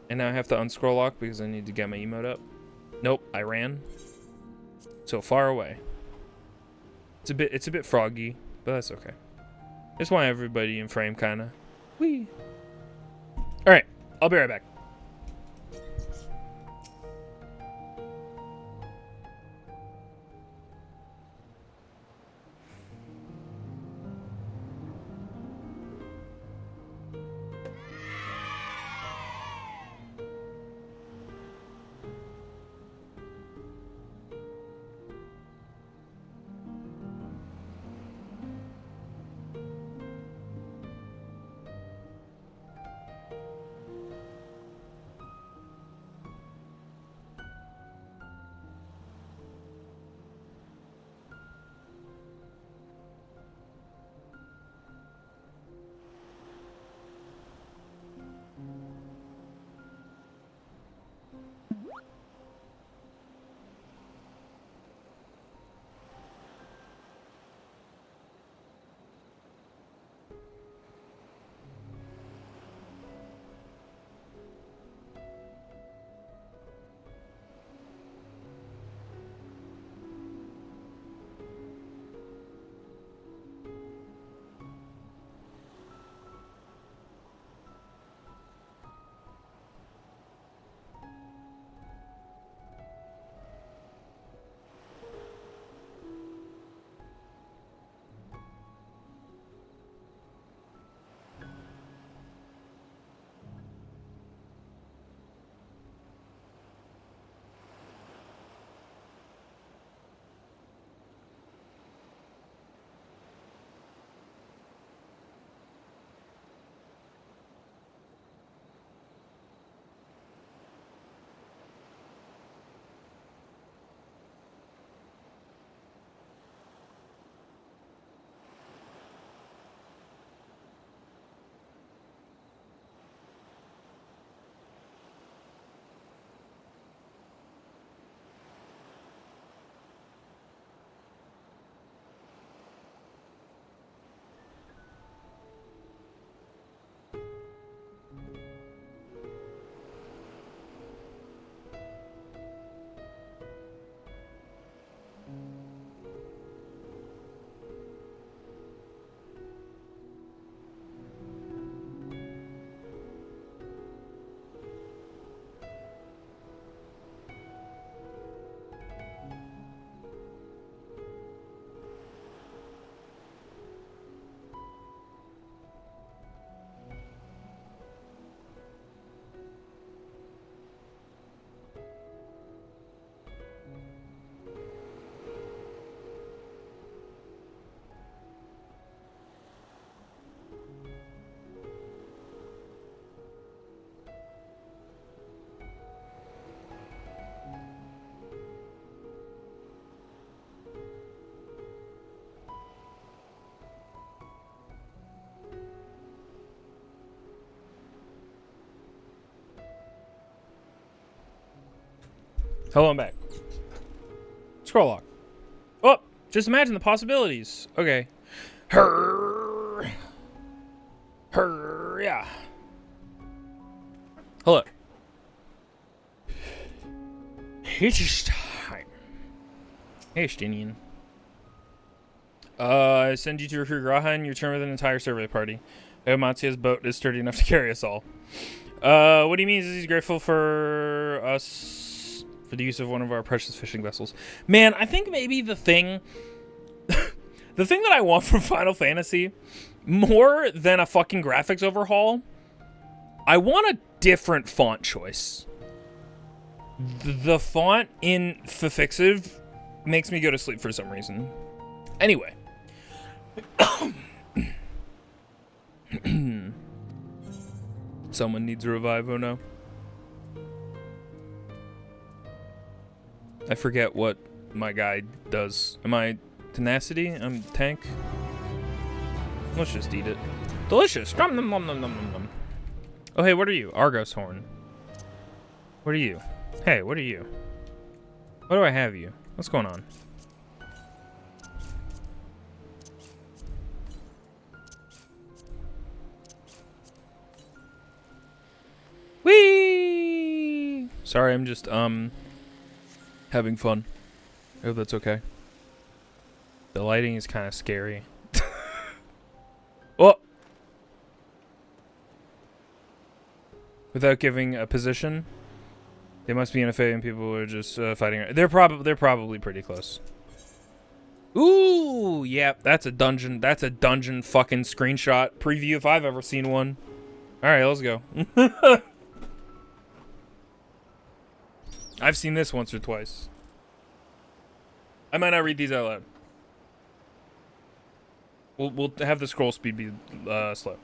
And now I have to unscroll lock because I need to get my emote up. Nope, I ran. So far away. It's a bit froggy, but that's okay. Just want everybody in frame kinda. Whee. Alright, I'll be right back. Hello, I'm back. Scroll log. Oh, just imagine the possibilities. Okay. Yeah. Hello. It's time. Hey, Estinien. I send you to recruit Graha and you return with an entire survey party. Matsuya's boat is sturdy enough to carry us all. What he means is he's grateful for us for the use of one of our precious fishing vessels. Man, I think maybe the thing the thing that I want from Final Fantasy, more than a fucking graphics overhaul, I want a different font choice. The font in FFXIV makes me go to sleep for some reason. Anyway. Someone needs a revive, oh no. I forget what my guy does. Am I tenacity? I'm tank? Let's just eat it. Delicious! Nom, nom, nom, nom, nom, nom. Oh hey, what are you? Argos horn. What are you? Hey, what are you? What do I have you? What's going on? Whee! Sorry, I'm just, having fun. I hope that's okay. The lighting is kind of scary. Oh! Without giving a position, they must be in a fight and people are just fighting. They're probably pretty close. Ooh, yeah, that's a dungeon. That's a dungeon fucking screenshot preview if I've ever seen one. All right, let's go. I've seen this once or twice. I might not read these out loud. We'll have the scroll speed be slow.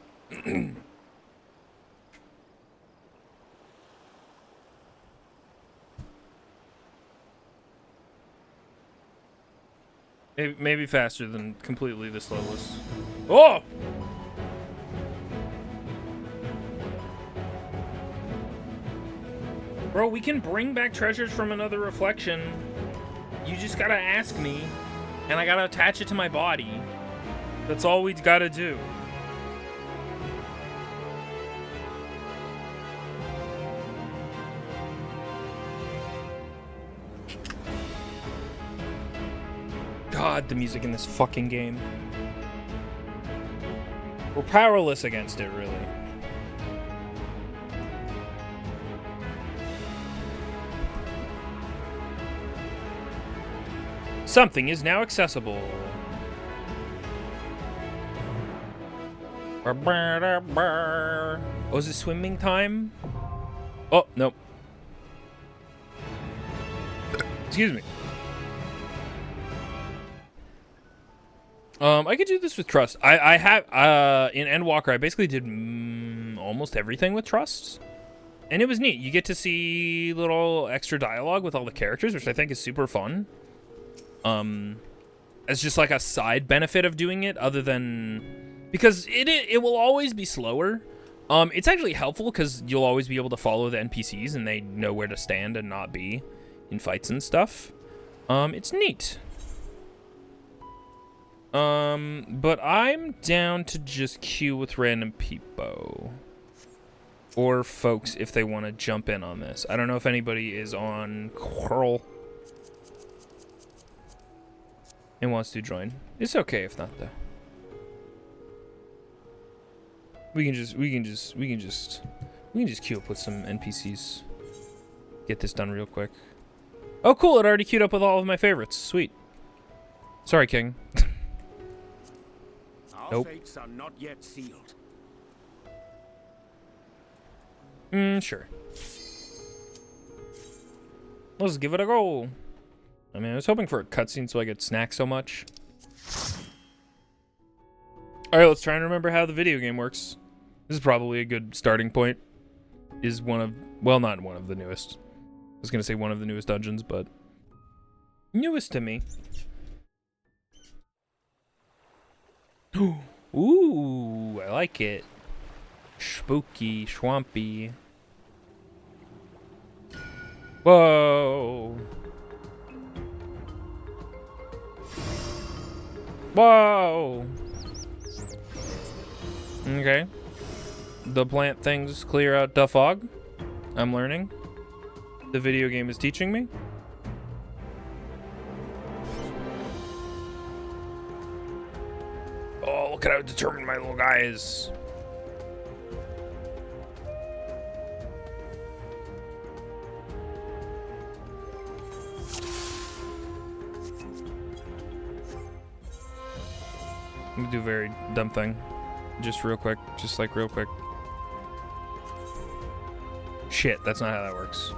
Maybe faster than completely this slowless. Oh! Bro, we can bring back treasures from another reflection. You just gotta ask me, and I gotta attach it to my body. That's all we gotta do. God, the music in this fucking game. We're powerless against it, really. Something is now accessible. Oh, is it swimming time? Oh, nope. Excuse me. I could do this with trust. I have, in Endwalker, I basically did almost everything with trust. And it was neat. You get to see little extra dialogue with all the characters, which I think is super fun. As just like a side benefit of doing it, other than because it will always be slower. It's actually helpful because you'll always be able to follow the NPCs and they know where to stand and not be in fights and stuff. It's neat. But I'm down to just queue with random people or folks if they want to jump in on this. I don't know if anybody is on Curl and wants to join. It's okay if not though. We can just queue up with some NPCs. Get this done real quick. Oh cool, it already queued up with all of my favorites. Sweet. Sorry, King. Nope. Our fates are not yet sealed. Sure. Let's give it a go. I mean, I was hoping for a cutscene so I could snack so much. Alright, let's try and remember how the video game works. This is probably a good starting point. Is one of, well, not one of the newest. I was gonna say one of the newest dungeons, but newest to me. Ooh, I like it. Spooky, swampy. Whoa. Whoa. Okay. The plant things clear out the fog. I'm learning. The video game is teaching me. Oh, look at how determined my little guy is. I'm gonna do a very dumb thing. Just real quick. Just like real quick. Shit, that's not how that works.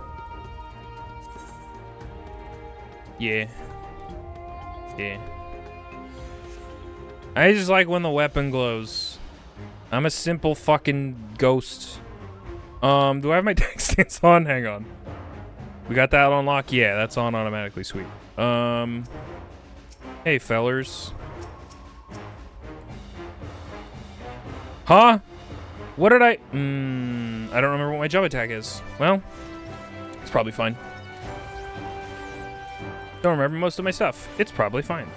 Yeah. Yeah. I just like when the weapon glows. I'm a simple fucking ghost. Do I have my deck stance on? Hang on. We got that on lock? Yeah, that's on automatically. Sweet. Hey, fellers. Huh? What did I... I don't remember what my jump attack is. Well, it's probably fine. Don't remember most of my stuff. It's probably fine.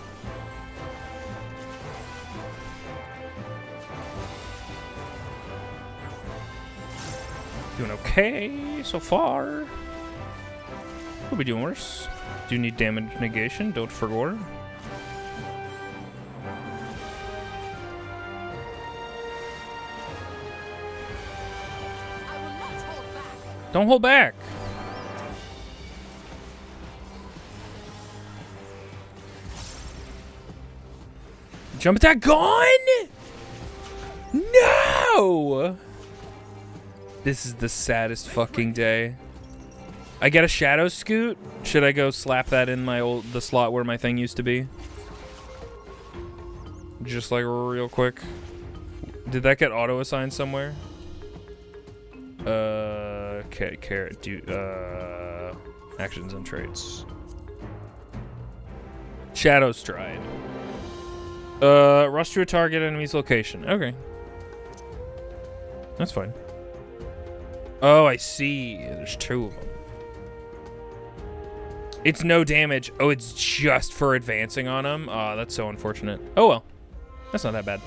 Doing okay so far. Could be doing worse. Do need damage negation. Don't forget. Don't hold back. Jump attack gone? No! This is the saddest fucking day. I get a shadow scoot? Should I go slap that in the slot where my thing used to be? Just like real quick. Did that get auto assigned somewhere? Carrot, actions and traits. Shadow Stride. Rush to a target enemy's location. Okay. That's fine. Oh, I see. There's two of them. It's no damage. Oh, it's just for advancing on them? Oh, that's so unfortunate. Oh, well. That's not that bad.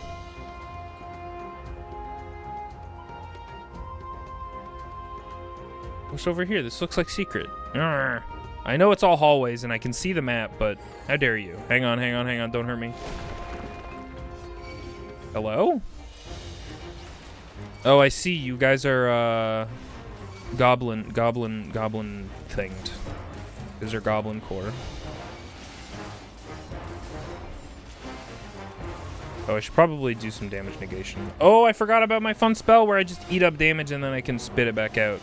What's over here? This looks like secret. Arrgh. I know it's all hallways and I can see the map, but how dare you? Hang on, hang on, hang on. Don't hurt me. Hello? Oh, I see. You guys are, goblin thinged. These are goblin core. Oh, I should probably do some damage negation. Oh, I forgot about my fun spell where I just eat up damage and then I can spit it back out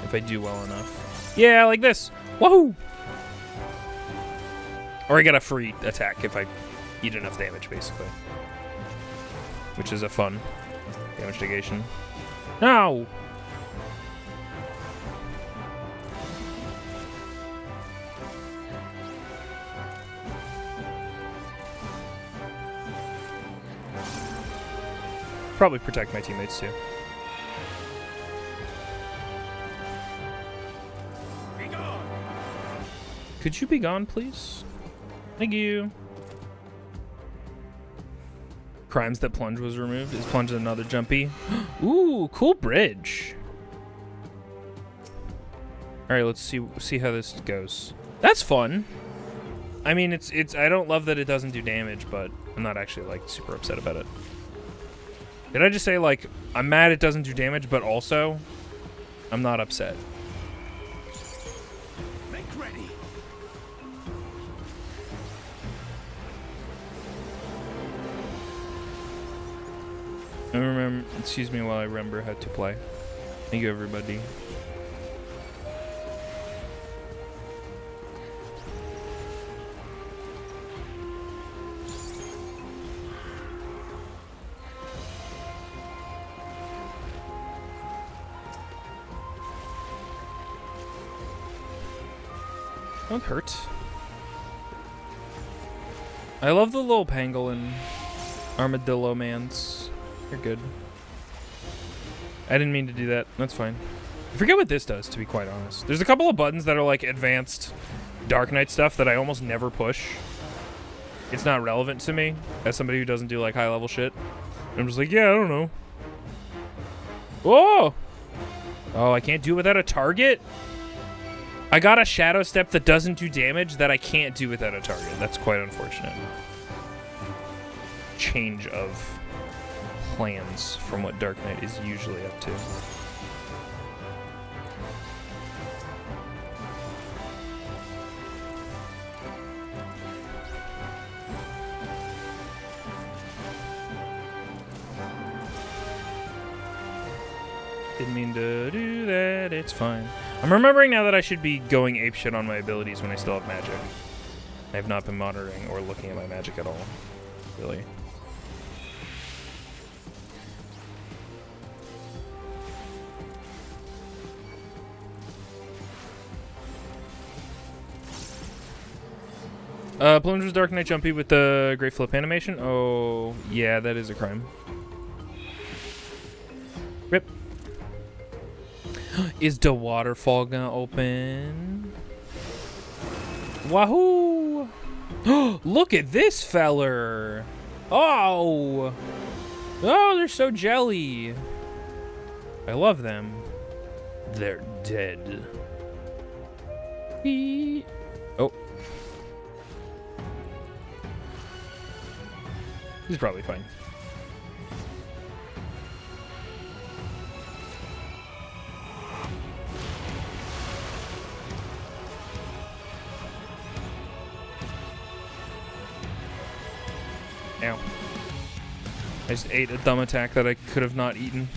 if I do well enough. Yeah, like this. Woohoo! Or I get a free attack if I eat enough damage, basically. Which is a fun damage negation. No! Probably protect my teammates too. Be gone. Could you be gone, please? Thank you. Crimes that plunge was removed. Is plunge another jumpy? Ooh, cool bridge. All right, let's see how this goes. That's fun. I mean, it's I don't love that it doesn't do damage, but I'm not actually like super upset about it. Did I just say like I'm mad it doesn't do damage, but also I'm not upset? Make ready. I remember. Excuse me while I remember how to play. Thank you, everybody. Don't hurt. I love the little pangolin armadillo mans. They're good. I didn't mean to do that. That's fine. I forget what this does, to be quite honest. There's a couple of buttons that are like advanced Dark Knight stuff that I almost never push. It's not relevant to me as somebody who doesn't do like high level shit. I'm just like, yeah, I don't know. Whoa! Oh, I can't do it without a target? I got a shadow step that doesn't do damage that I can't do without a target. That's quite unfortunate. Change of plans from what Dark Knight is usually up to. Didn't mean to do that, it's fine. I'm remembering now that I should be going apeshit on my abilities when I still have magic. I have not been monitoring or looking at my magic at all, really. Plunge was Dark Knight jumpy with the Great Flip animation? Oh, yeah, that is a crime. Rip. Is the waterfall gonna open? Wahoo! Look at this feller! Oh! Oh, they're so jelly. I love them. They're dead. Oh. He's probably fine. Ow. I just ate a dumb attack that I could have not eaten,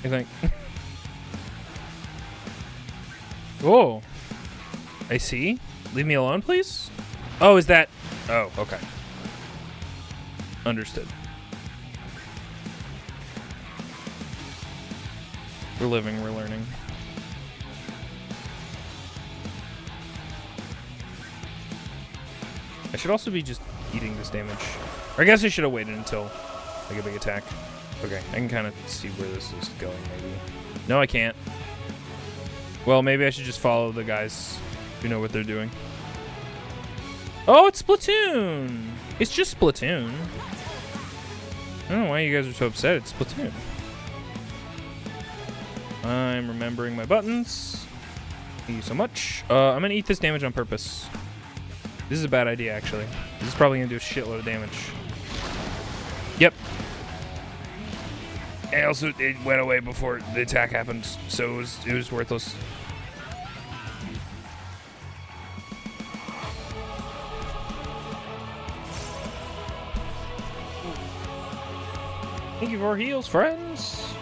I think. Whoa. I see. Leave me alone, please? Oh, is that... Oh, okay. Understood. We're living, we're learning. I should also be just eating this damage. Or I guess I should have waited until I get a big attack. Okay, I can kind of see where this is going, maybe. No, I can't. Well, maybe I should just follow the guys who know what they're doing. Oh, it's Splatoon! It's just Splatoon. I don't know why you guys are so upset. It's Splatoon. I'm remembering my buttons. Thank you so much. I'm gonna eat this damage on purpose. This is a bad idea, actually. This is probably gonna do a shitload of damage. Yep. And also, it went away before the attack happened, so it was worthless. Thank you for heals, friends.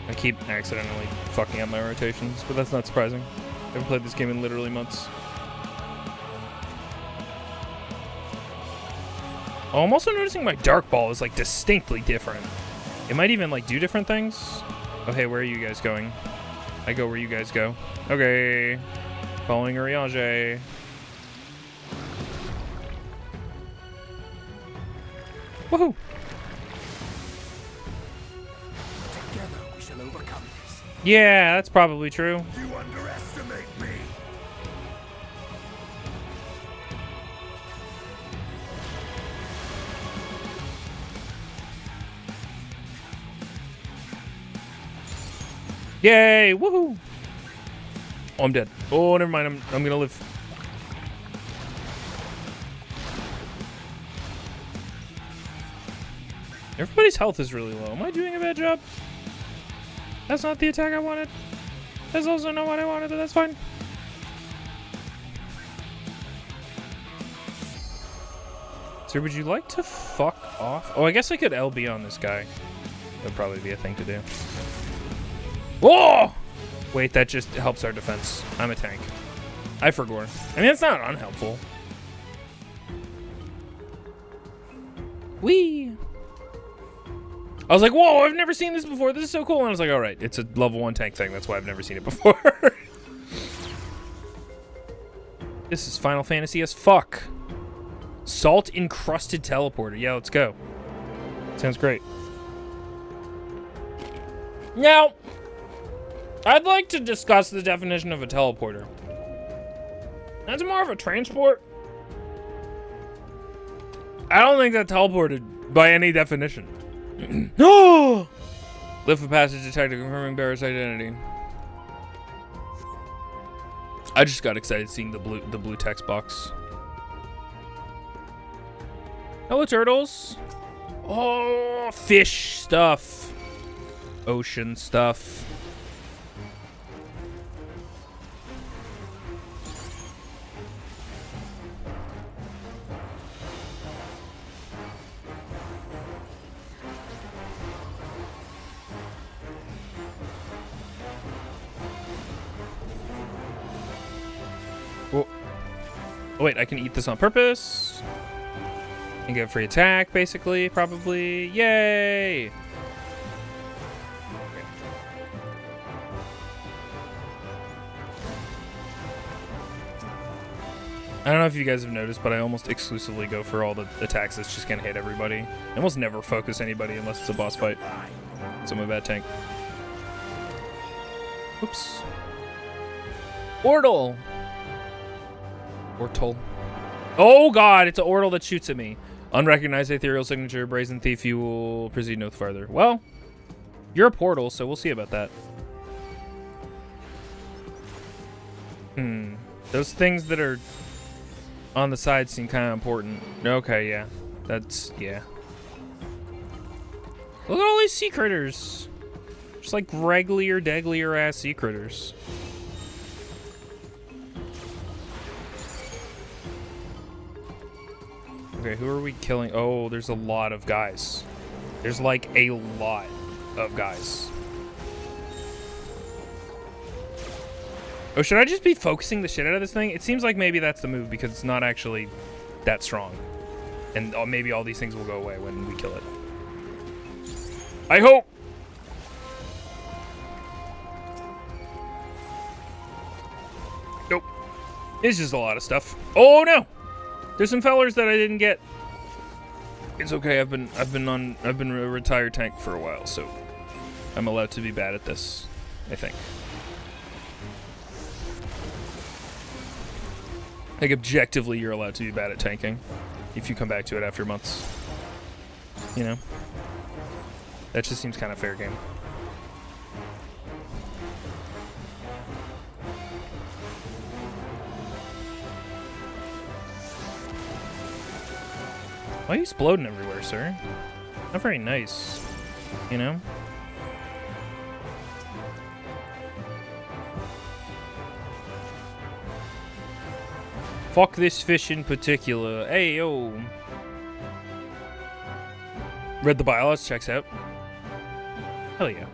I keep accidentally fucking up my rotations, but that's not surprising. I haven't played this game in literally months. Oh, I'm also noticing my dark ball is like distinctly different. It might even like do different things. Oh, hey, where are you guys going? I go where you guys go. Okay. Following Uriage. Woohoo! Together we shall overcome this. Yeah, that's probably true. You underestimate me. Yay! Woohoo! Oh, I'm dead. Oh, never mind. I'm gonna live. Everybody's health is really low. Am I doing a bad job? That's not the attack I wanted. That's also not what I wanted, but that's fine. Sir, would you like to fuck off? Oh, I guess I could LB on this guy. That would probably be a thing to do. Whoa! Wait, that just helps our defense. I'm a tank. I forgot. I mean, it's not unhelpful. Whee! I was like, whoa, I've never seen this before. This is so cool. And I was like, all right, it's a level 1 tank thing. That's why I've never seen it before. This is Final Fantasy as fuck. Salt encrusted teleporter. Yeah, let's go. Sounds great. Now, I'd like to discuss the definition of a teleporter. That's more of a transport. I don't think that teleported by any definition. No! Lift of passage detected, confirming bearer's identity. I just got excited seeing the blue text box. Hello, turtles. Oh, fish stuff. Ocean stuff. Oh, wait, I can eat this on purpose. And get a free attack, basically, probably. Yay! Okay. I don't know if you guys have noticed, but I almost exclusively go for all the attacks that's just gonna hit everybody. I almost never focus anybody unless it's a boss fight. So I'm a bad tank. Oops. Ortle! Ortle. Oh god, it's an Ortle that shoots at me. Unrecognized ethereal signature, brazen thief, you will proceed no farther. Well, you're a portal, so we'll see about that. Those things that are on the side seem kind of important. Okay, yeah. That's, yeah. Look at all these sea critters. Just like regular, deglier ass sea critters. Okay, who are we killing? Oh, there's a lot of guys. There's like a lot of guys. Oh, should I just be focusing the shit out of this thing? It seems like maybe that's the move because it's not actually that strong. And maybe all these things will go away when we kill it. I hope! Nope. It's just a lot of stuff. Oh no! There's some fellers that I didn't get. It's okay. I've been a retired tank for a while, so I'm allowed to be bad at this, I think. Like objectively, you're allowed to be bad at tanking if you come back to it after months. You know, that just seems kind of fair game. Why are you exploding everywhere, sir? Not very nice, you know? Fuck this fish in particular. Hey, yo. Read the bylaws, checks out. Hell yeah.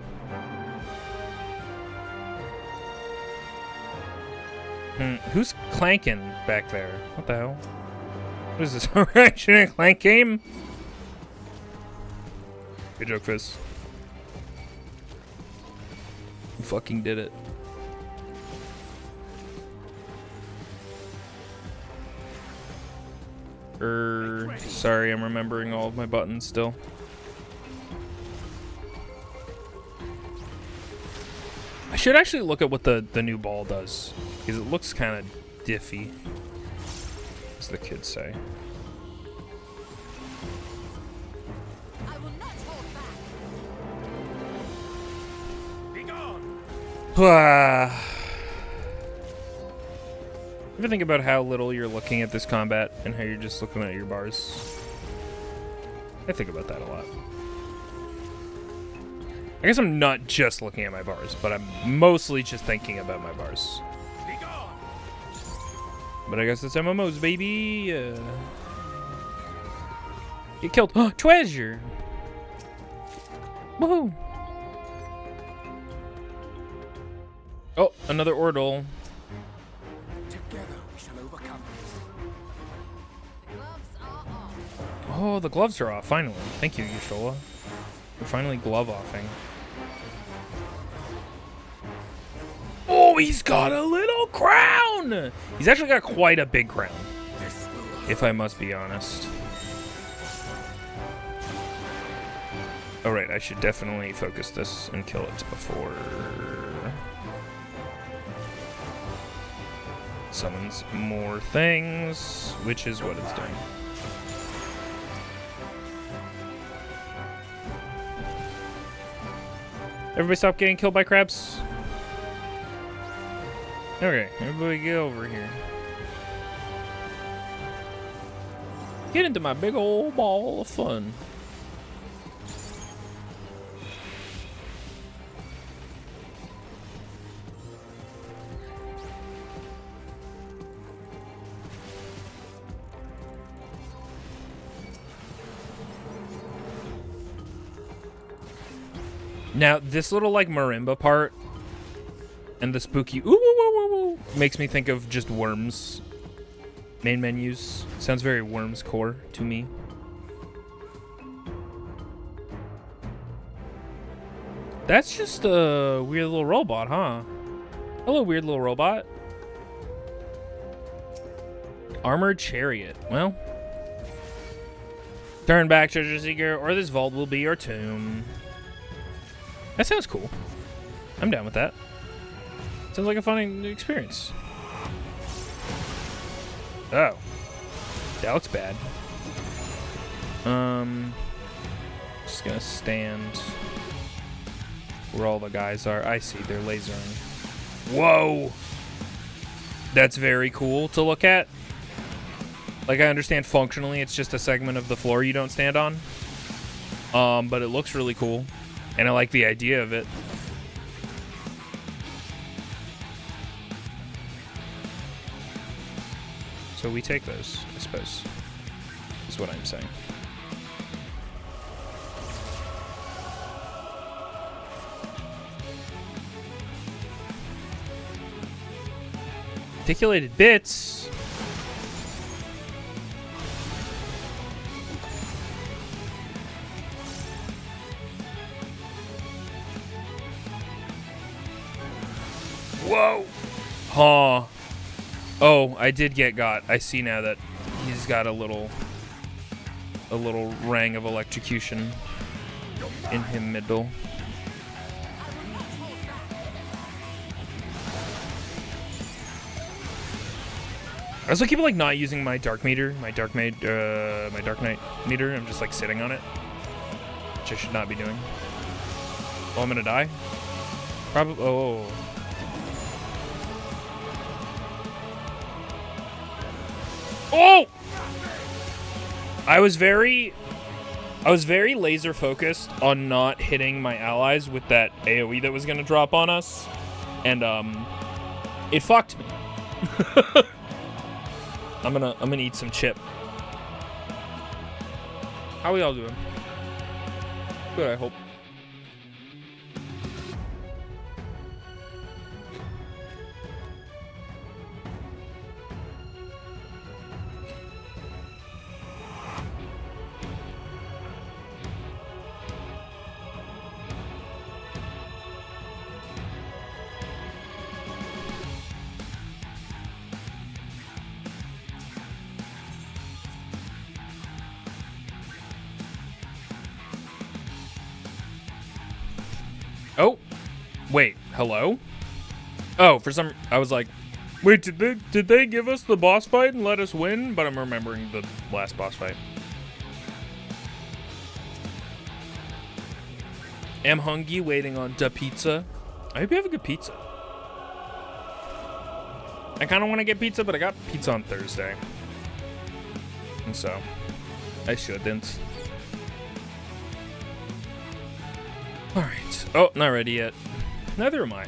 Who's clanking back there? What the hell? What is this? Action and clank game? Good joke, Fizz. You fucking did it. Sorry, I'm remembering all of my buttons still. I should actually look at what the new ball does, because it looks kind of diffy, as the kids say. I will not hold back. Be gone. Ever think about how little you're looking at this combat and how you're just looking at your bars? I think about that a lot. I guess I'm not just looking at my bars, but I'm mostly just thinking about my bars. Be gone. But I guess it's MMOs, baby. Get killed. Oh, treasure! Woohoo! Oh, another Ordle. Together we shall overcome this. Gloves are off. Oh, the gloves are off, finally. Thank you, Yushola. We're finally glove-offing. Oh, he's got a little crown! He's actually got quite a big crown, This will if I must be honest. Oh, right, I should definitely focus this and kill it before it summons more things, which is what it's doing. Everybody stop getting killed by crabs. Okay, everybody get over here. Get into my big old ball of fun. Now, this little, like, marimba part and the spooky ooh, woo, woo, woo, woo, makes me think of just Worms. Main menus. Sounds very Worms core to me. That's just a weird little robot, huh? Hello, weird little robot. Armored chariot. Well. Turn back, treasure seeker, or this vault will be your tomb. That sounds cool. I'm down with that. Sounds like a fun experience. Oh. That looks bad. Just gonna stand where all the guys are. I see, they're lasering. Whoa! That's very cool to look at. Like, I understand functionally it's just a segment of the floor you don't stand on. But it looks really cool. And I like the idea of it. So we take those, I suppose, is what I'm saying. Articulated bits. Whoa. Huh. Oh, I did get got. I see now that he's got a little rang of electrocution in him middle. I also keep like not using my dark meter, my dark knight meter. I'm just like sitting on it, which I should not be doing. Oh, I'm gonna die. Probably. Oh. Oh! I was very laser focused on not hitting my allies with that AoE that was gonna drop on us, and it fucked me. I'm gonna eat some chip. How we all doing? Good, I hope. Oh, wait, hello? Oh, for some, I was like, wait, did they give us the boss fight and let us win? But I'm remembering the last boss fight. Am hungry, waiting on da pizza. I hope you have a good pizza. I kind of want to get pizza, but I got pizza on Thursday. And so, I shouldn't. Alright. Oh, not ready yet. Neither am I.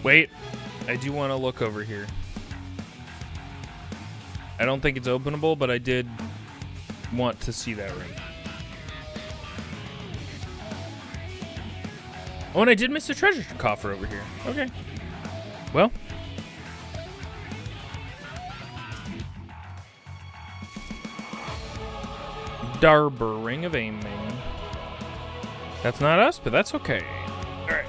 Wait. I do want to look over here. I don't think it's openable, but I did want to see that ring. Oh, and I did miss a treasure coffer over here. Okay. Well. Darber, Ring of Aiming. That's not us, but that's okay. Alright.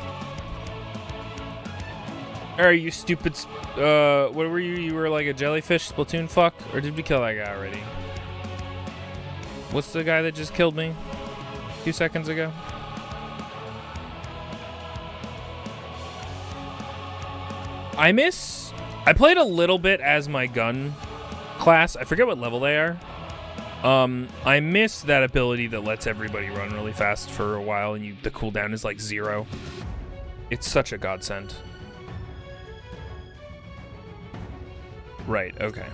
Are you stupid? What were you? You were like a jellyfish Splatoon fuck? Or did we kill that guy already? What's the guy that just killed me a few seconds ago? I played a little bit as my gun class. I forget what level they are. I miss that ability that lets everybody run really fast for a while and the cooldown is like 0. It's such a godsend. Right, okay.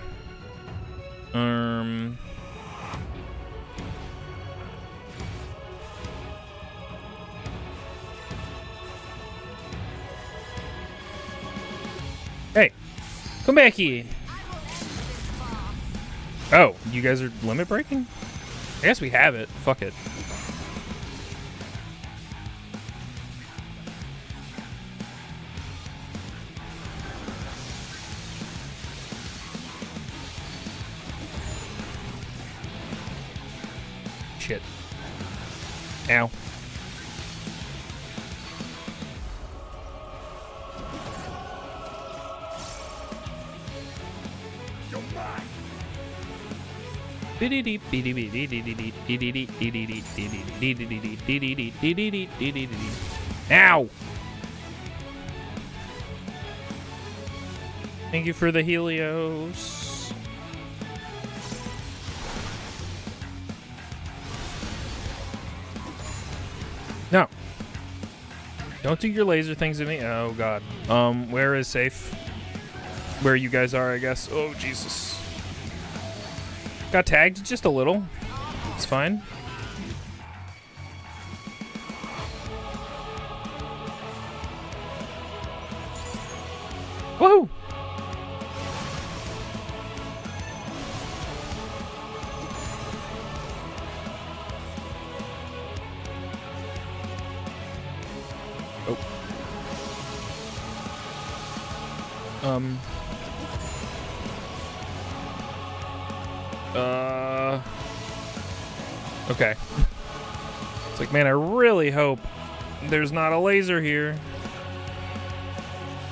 Hey, come back here. Oh, you guys are limit breaking? I guess we have it. Fuck it. Shit. Ow. Ow! Thank you for the Helios. No. Don't do your laser things to me. Oh god. Where is safe? Where you guys are, I guess. Oh Jesus. Got tagged just a little. It's fine. Woohoo! Okay. It's like, man, I really hope there's not a laser here.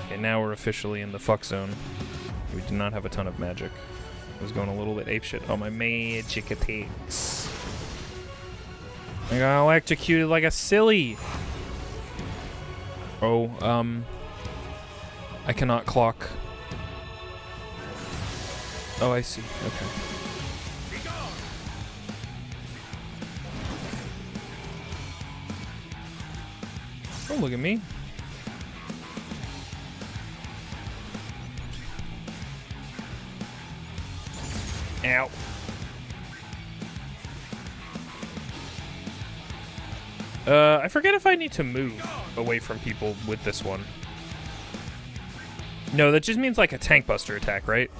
Okay, now we're officially in the fuck zone. We do not have a ton of magic. I was going a little bit apeshit on my magic attacks. I got electrocuted like a silly. Oh, I cannot clock. Oh, I see. Okay. Don't look at me. Ow. I forget if I need to move away from people with this one. No, that just means like a tank buster attack, right?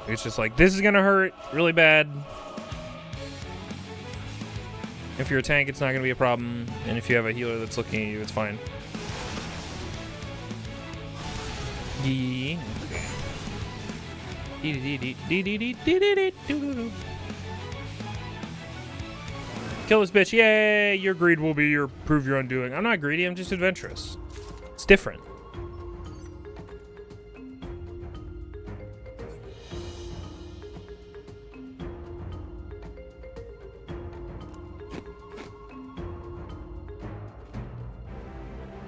It's just like, this is gonna hurt really bad. If you're a tank, it's not going to be a problem. And if you have a healer that's looking at you, it's fine. Yeah. Kill this bitch. Yay! Your greed will be your prove your undoing. I'm not greedy. I'm just adventurous. It's different.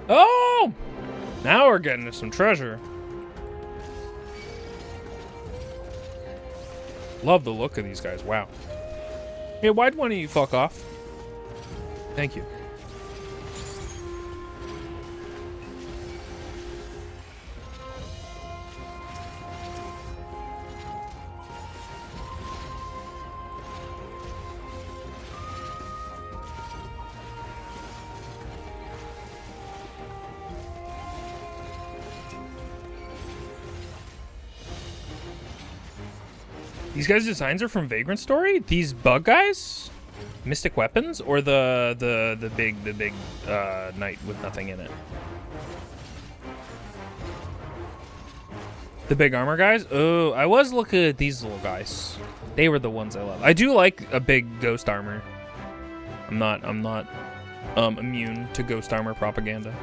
Oh! Now we're getting to some treasure. Love the look of these guys. Wow. Hey, why'd one of you fuck off? Thank you. These guys' designs are from Vagrant Story? These bug guys? Mystic Weapons? Or the big knight with nothing in it? The big armor guys? Oh, I was looking at these little guys. They were the ones I love. I do like a big ghost armor. I'm not immune to ghost armor propaganda.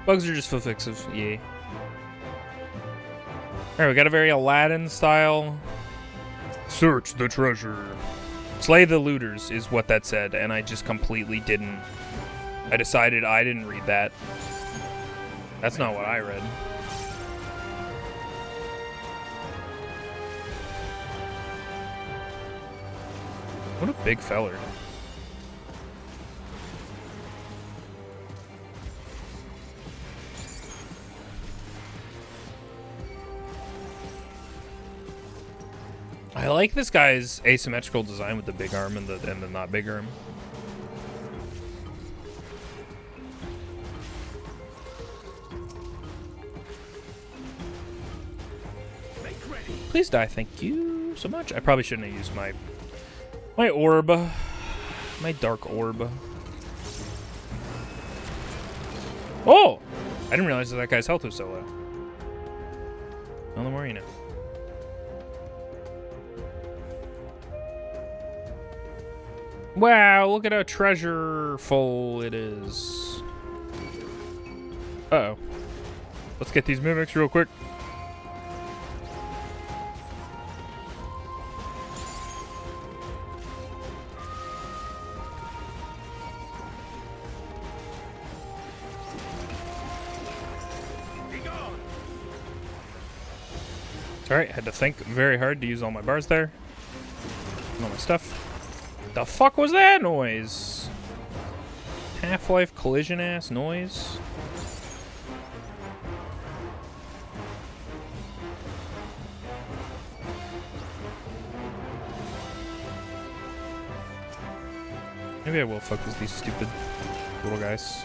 Bugs are just FFXIV, yeah. Alright, we got a very Aladdin style. Search the treasure. Slay the looters is what that said, and I just completely didn't. I decided I didn't read that. That's not what I read. What a big feller. I like this guy's asymmetrical design with the big arm and the not big arm. Please die, thank you so much. I probably shouldn't have used my orb, my dark orb. Oh, I didn't realize that guy's health was so low. Well, the more you know. Wow, look at how treasureful it is. Uh-oh. Let's get these mimics real quick. Alright, had to think very hard to use all my bars there. And all my stuff. The fuck was that noise? Half-Life collision ass noise. Maybe I will focus these stupid little guys.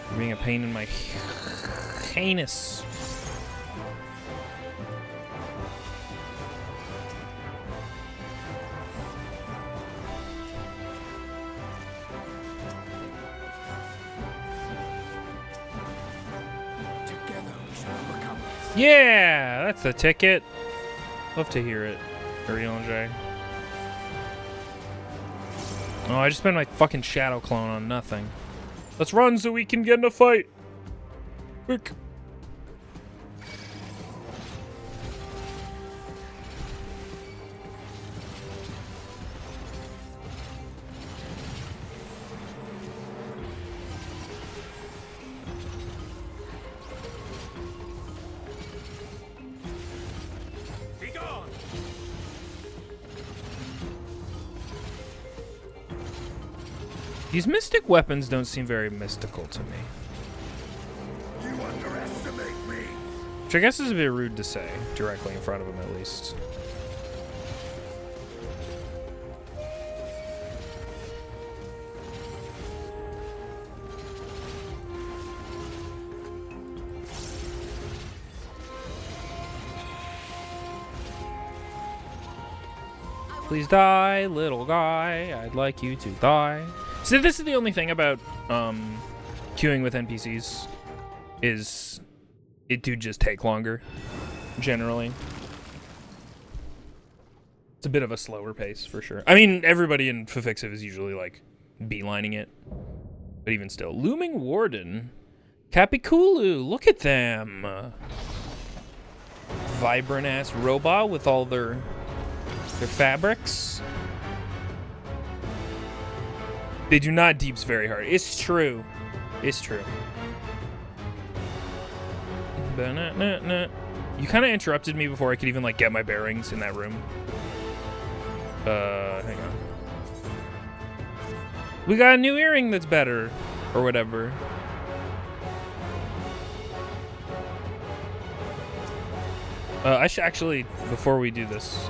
They're being a pain in my anus. Yeah, that's the ticket. Love to hear it, J. Oh, I just spent my fucking shadow clone on nothing. Let's run so we can get in a fight. Quick. These mystic weapons don't seem very mystical to me. You underestimate me. Which I guess is a bit rude to say, directly in front of him at least. Please die, little guy. I'd like you to die. So this is the only thing about queuing with NPCs is it do just take longer, generally. It's a bit of a slower pace for sure. I mean, everybody in FFXIV is usually like beelining it, but even still. Looming Warden, Capiculu, look at them. Vibrant ass robot with all their fabrics. They do not deeps very hard. It's true. It's true. You kind of interrupted me before I could even like get my bearings in that room. Hang on. We got a new earring that's better, or whatever. I should actually, before we do this.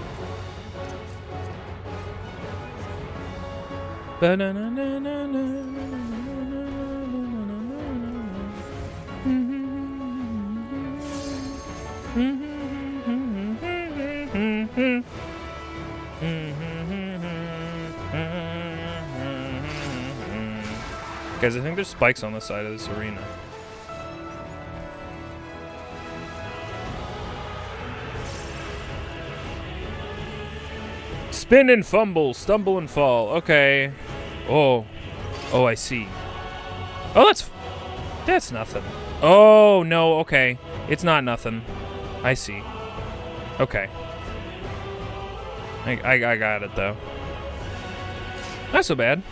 Guys, I think there's spikes on the side of this arena. Spin and fumble, stumble and fall. Okay. Oh. Oh, I see. Oh, that's... That's nothing. Oh, no, okay. It's not nothing. I see. Okay. I got it, though. Not so bad.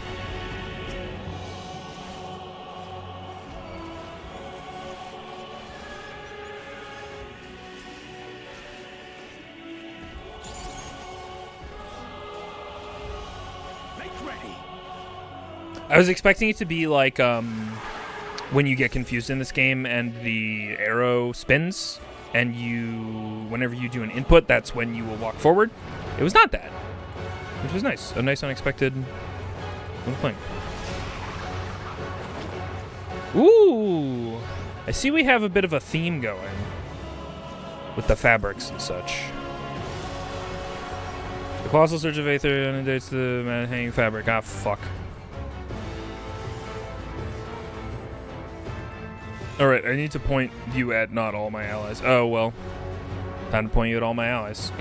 Make ready. I was expecting it to be like, when you get confused in this game and the arrow spins, and whenever you do an input, that's when you will walk forward. It was not that, which was nice. A nice unexpected little thing. Ooh, I see we have a bit of a theme going with the fabrics and such. The colossal surge of Aether inundates the hanging fabric. Ah, fuck. Alright, I need to point you at not all my allies. Oh, well. Time to point you at all my allies.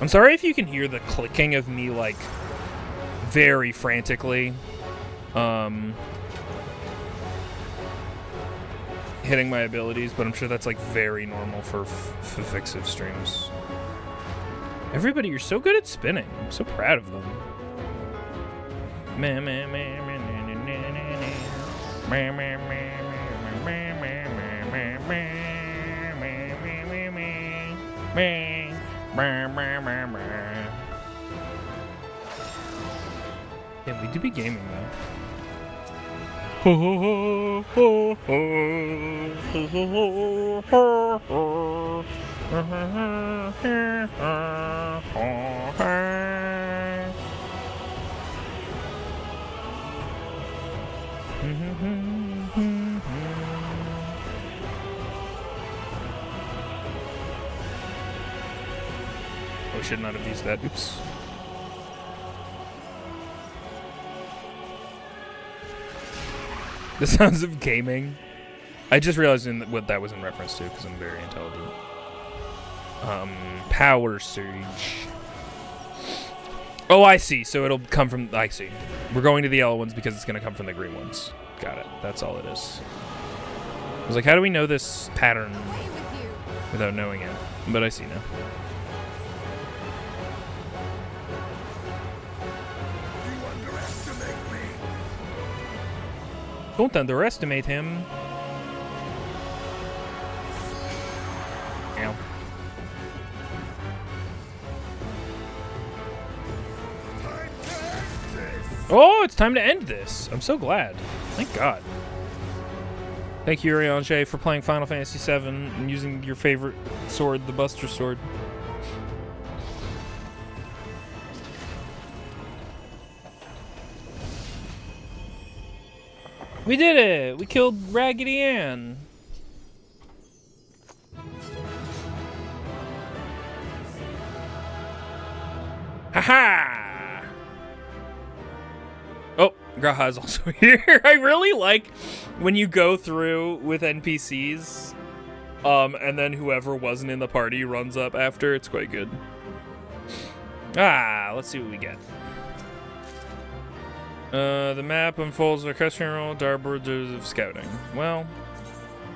I'm sorry if you can hear the clicking of me, like, very frantically. Hitting my abilities, but I'm sure that's, like, very normal for FFXIV streams. Everybody, you're so good at spinning. I'm so proud of them. Yeah, we do be gaming though. I should not have used that. Oops. The sounds of gaming. I just realized what that was in reference to because I'm very intelligent. Power surge. Oh, I see. So it'll come from... I see. We're going to the yellow ones because it's going to come from the green ones. Got it. That's all it is. I was like, how do we know this pattern without knowing it? But I see now. You underestimate me. Don't underestimate him. Ow. Oh, it's time to end this. I'm so glad. Thank God. Thank you, Ariane, for playing Final Fantasy VII and using your favorite sword, the Buster Sword. We did it! We killed Raggedy Ann. Haha! Oh, Graha's also here. I really like when you go through with NPCs, and then whoever wasn't in the party runs up after. It's quite good. Let's see what we get. The map unfolds the equestrian role, darboard of scouting. Well,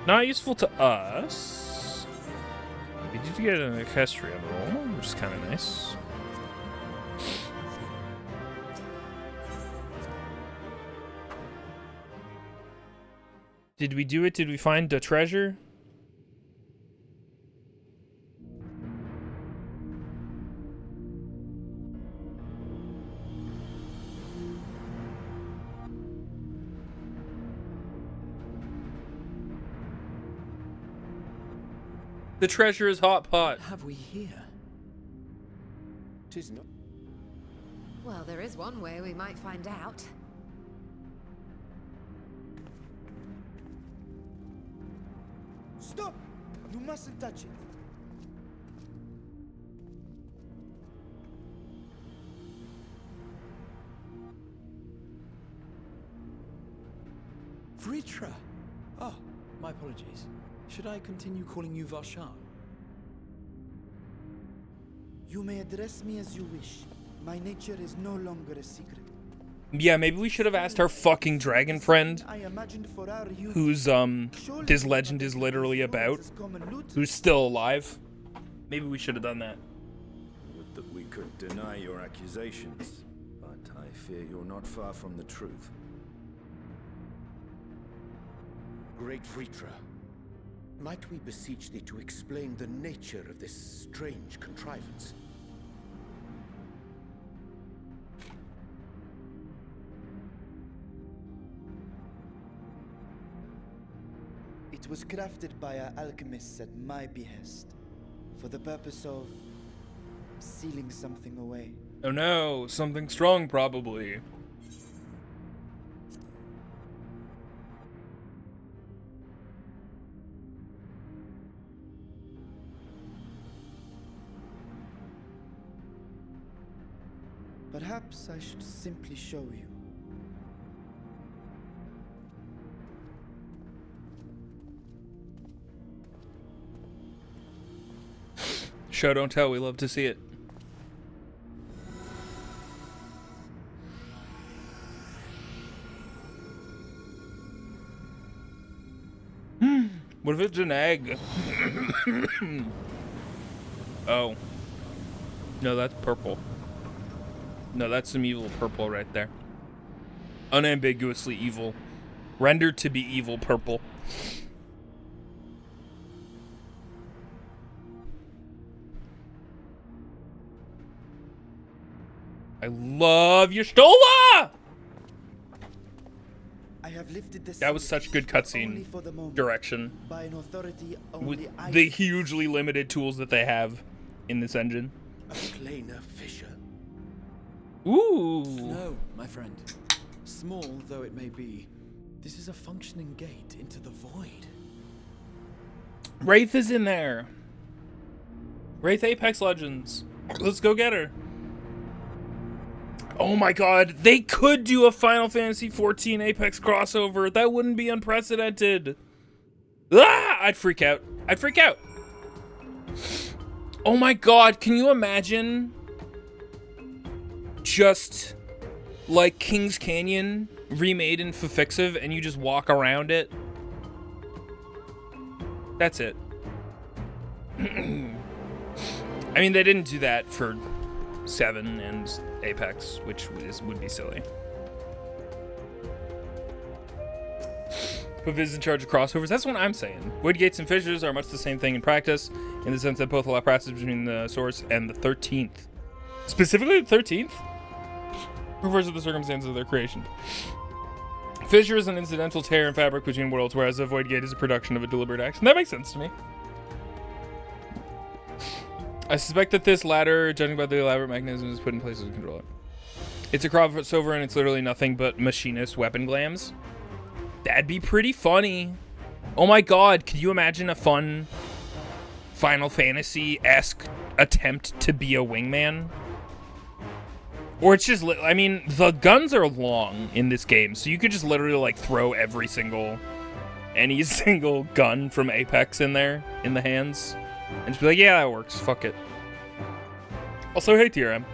not useful to us. We did get an equestrian role, which is kind of nice. Did we do it? Did we find the treasure? The treasure is hot pot. What have we here? 'Tis not. Well, there is one way we might find out. Stop! You mustn't touch it. Vritra! Oh, my apologies. Should I continue calling you Varshan? You may address me as you wish. My nature is no longer a secret. Yeah, maybe we should have asked our fucking dragon friend, I imagined for our youth. who's this legend is literally about, who's still alive. Maybe we should have done that. Would that we could deny your accusations, but I fear you're not far from the truth. Great Vritra, might we beseech thee to explain the nature of this strange contrivance? It was crafted by our alchemists at my behest, for the purpose of sealing something away. Oh no, something strong probably. Perhaps I should simply show you. Show don't tell, we love to see it. What if it's an egg? Oh. No, that's purple. No, that's some evil purple right there. Unambiguously evil. Rendered to be evil purple. I love your Stola! I have lifted the That was seal such good only cutscene for the moment, direction. by an authority With only I the hugely limited tools that they have in this engine. A planar fissure. Ooh. No, my friend. Small though it may be, this is a functioning gate into the void. Wraith is in there. Wraith Apex Legends. Let's go get her. Oh my god, they could do a Final Fantasy XIV Apex crossover. That wouldn't be unprecedented. Ah! I'd freak out. I'd freak out. Oh my god, can you imagine just like King's Canyon remade in FFXIV and you just walk around it? That's it. I mean, they didn't do that for 7 and Apex, which would be silly. But Viz in charge of crossovers. That's what I'm saying. Void gates and fissures are much the same thing in practice, in the sense that both allow passage between the source and the 13th. Specifically the 13th? Refers to the circumstances of their creation. Fissure is an incidental tear in fabric between worlds, whereas a void gate is a production of a deliberate action. That makes sense to me. I suspect that this latter, judging by the elaborate mechanism, is put in place to control it. It's a crossover and it's literally nothing but machinist weapon glams. That'd be pretty funny. Oh my god, could you imagine a fun Final Fantasy-esque attempt to be a wingman? Or it's just, I mean, the guns are long in this game, so you could just literally like throw any single gun from Apex in there, in the hands. And just be like, yeah, that works. Fuck it. Also, hey, TRM.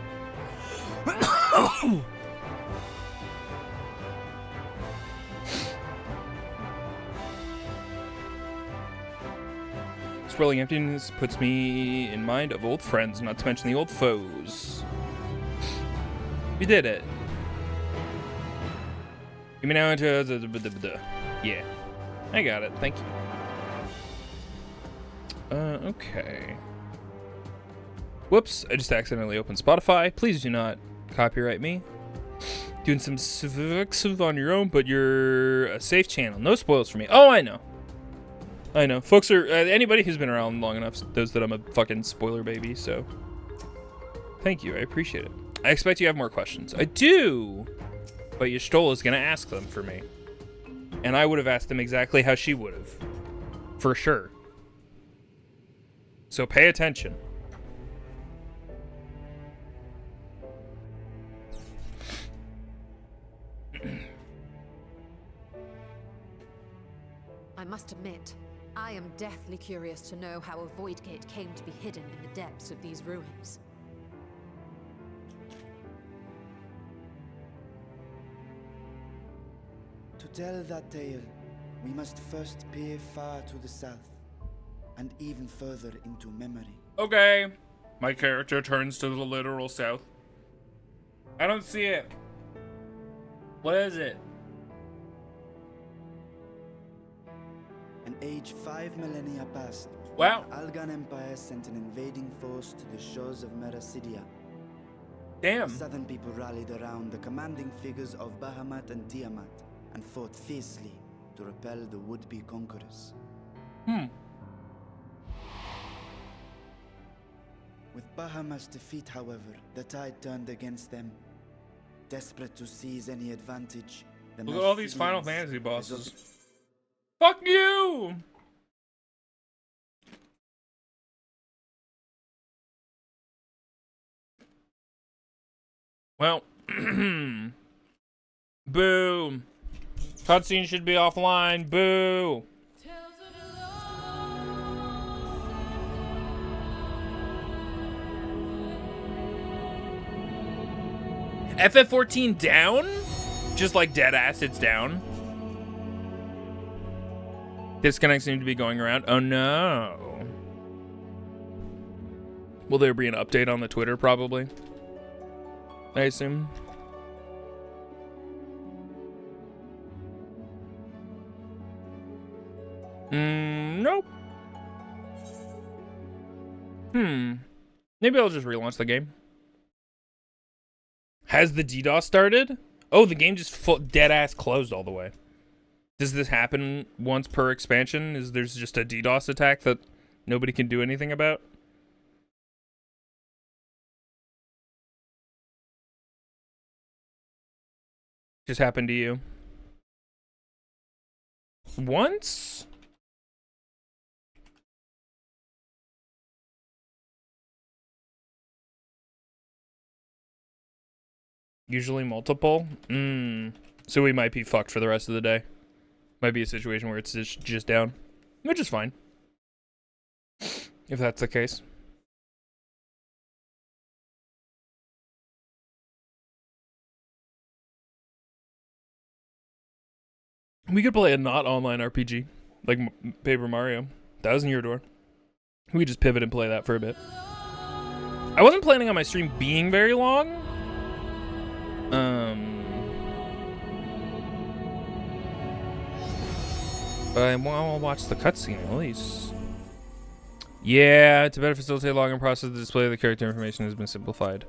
Swirling emptiness puts me in mind of old friends, not to mention the old foes. We did it. Give me now into yeah. I got it. Thank you. Okay. Whoops, I just accidentally opened Spotify. Please do not copyright me. Doing some FFXIV on your own, but you're a safe channel. No spoils for me. Oh, I know. I know. Folks are, anybody who's been around long enough knows that I'm a fucking spoiler baby, so. Thank you, I appreciate it. I expect you have more questions. I do! But Y'shtola is gonna ask them for me. And I would have asked them exactly how she would have. For sure. So pay attention. I must admit, I am deathly curious to know how a void gate came to be hidden in the depths of these ruins. tell that tale, we must first peer far to the south, and even further into memory. Okay. My character turns to the literal south. I don't see it. What is it? An age 5 millennia past, Wow. the Algan Empire sent an invading force to the shores of Merasidia. Damn. The southern people rallied around the commanding figures of Bahamut and Tiamat and fought fiercely to repel the would-be conquerors. With Bahamut's defeat, however, the tide turned against them. Desperate to seize any advantage, the Look at all these Final Mercians Fantasy bosses. resorted- Fuck you! Well, boo. Cutscene should be offline. Boo. FF14 down? Just like dead ass, it's down. Disconnect seemed to be going around. Oh no. Will there be an update on the Twitter? Probably. I assume. Nope. Maybe I'll just relaunch the game. Has the DDoS started? Oh, the game just dead ass closed all the way. Does this happen once per expansion? Is there's just a DDoS attack that nobody can do anything about? Just happened to you? Once? Usually multiple? So we might be fucked for the rest of the day. Might be a situation where it's just down. Which is fine. If that's the case. We could play a not online RPG. Like Paper Mario. 1,000 Year Door. We could just pivot and play that for a bit. I wasn't planning on my stream being very long. But I want to watch the cutscene at least. Yeah, to better facilitate login process, the display of the character information has been simplified.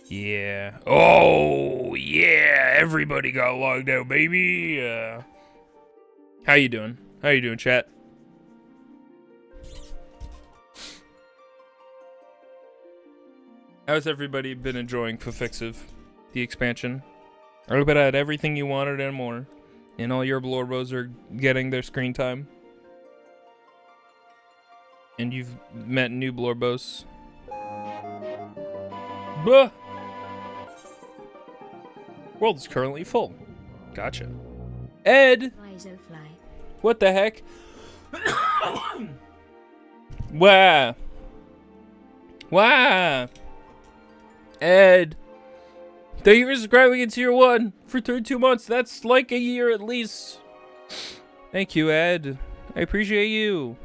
Yeah. Oh, yeah. Everybody got logged out, baby. How you doing? How you doing, chat? How's everybody been enjoying FFXIV, the expansion? I hope it had everything you wanted and more. And all your Blorbos are getting their screen time. And you've met new Blorbos. Bah! World is currently full. Gotcha. Ed! Isofly. What the heck? Wah! Wah! Ed! Thank you for subscribing in tier 1 for 32 months. That's like a year at least. Thank you, Ed. I appreciate you.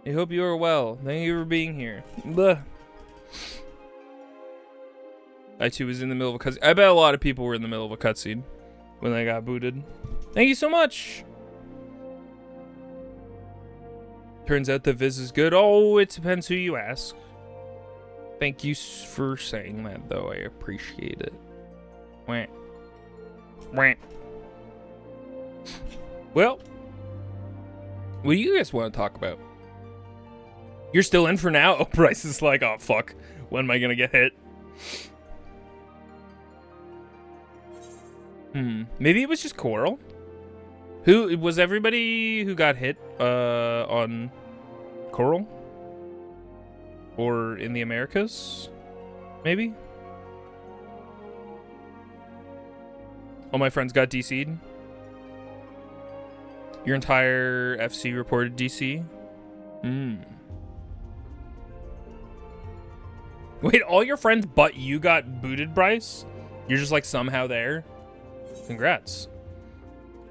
I hope you are well. Thank you for being here. Blah. I too was in the middle of a cutscene. I bet a lot of people were in the middle of a cutscene when they got booted. Thank you so much. Turns out the Viz is good. Oh, it depends who you ask. Thank you for saying that, though. I appreciate it. Wah. Wah. Well, what do you guys want to talk about? You're still in for now? Oh, Bryce is like, oh, fuck. When am I going to get hit? Maybe it was just Coral? Who was everybody who got hit on Coral? Or in the Americas? Maybe? All my friends got DC'd? Your entire FC reported DC? Wait, all your friends but you got booted, Bryce? You're just like somehow there? Congrats.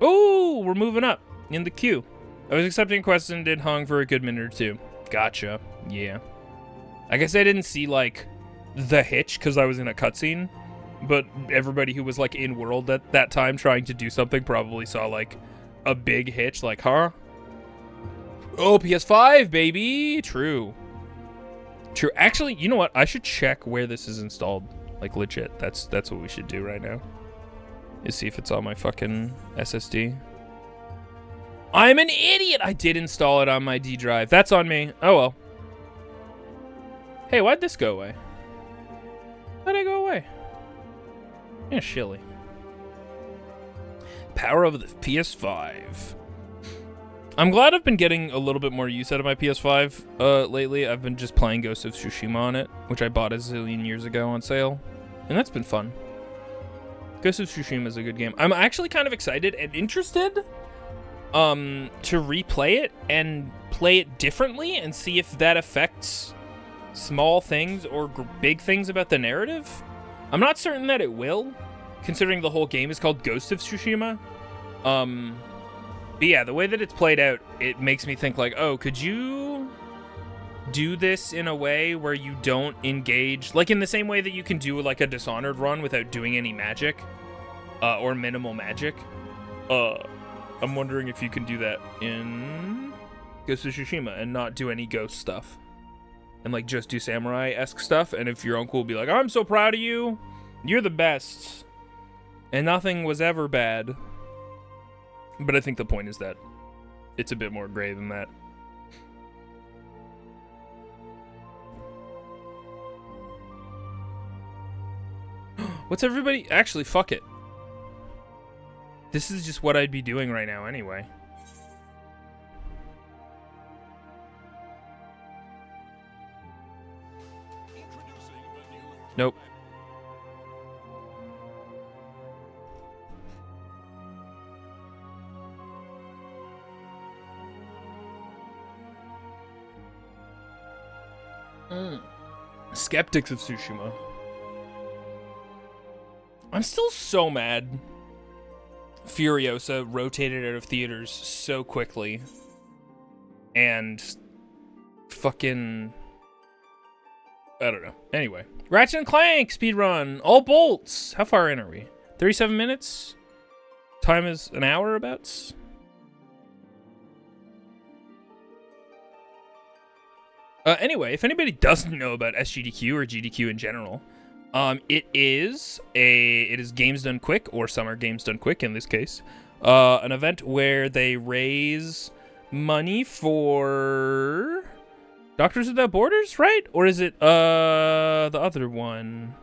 Oh, we're moving up in the queue. I was accepting quests and did hung for a good minute or two. Gotcha. Yeah. I guess I didn't see, like, the hitch because I was in a cutscene, but everybody who was, like, in world at that time trying to do something probably saw, like, a big hitch, like, huh? Oh, PS5, baby! True. True. Actually, you know what? I should check where this is installed. Like, legit. That's what we should do right now. Is see if it's on my fucking SSD. I'm an idiot! I did install it on my D drive. That's on me. Oh, well. Hey, why'd this go away? Why'd I go away? Yeah, shilly. Power of the PS5. I'm glad I've been getting a little bit more use out of my PS5 lately. I've been just playing Ghost of Tsushima on it, which I bought a zillion years ago on sale. And that's been fun. Ghost of Tsushima is a good game. I'm actually kind of excited and interested to replay it and play it differently and see if that affects small things or big things about the narrative. I'm not certain that it will, considering the whole game is called Ghost of Tsushima. But yeah, the way that it's played out, it makes me think like, oh, could you do this in a way where you don't engage, like in the same way that you can do like a Dishonored run without doing any magic, or minimal magic? I'm wondering if you can do that in Ghost of Tsushima and not do any ghost stuff. And like just do samurai-esque stuff, and if your uncle will be like, I'm so proud of you, you're the best, and nothing was ever bad. But I think the point is that it's a bit more gray than that. What's everybody... Actually, fuck it. This is just what I'd be doing right now anyway. Nope. Skeptics of Tsushima. I'm still so mad Furiosa rotated out of theaters so quickly. And fucking... I don't know. Anyway. Ratchet and Clank speedrun. All bolts. How far in are we? 37 minutes? Time is an hour abouts? Anyway, if anybody doesn't know about SGDQ or GDQ in general, it is Games Done Quick, or Summer Games Done Quick in this case, an event where they raise money for Doctors Without Borders, right? Or is it the other one?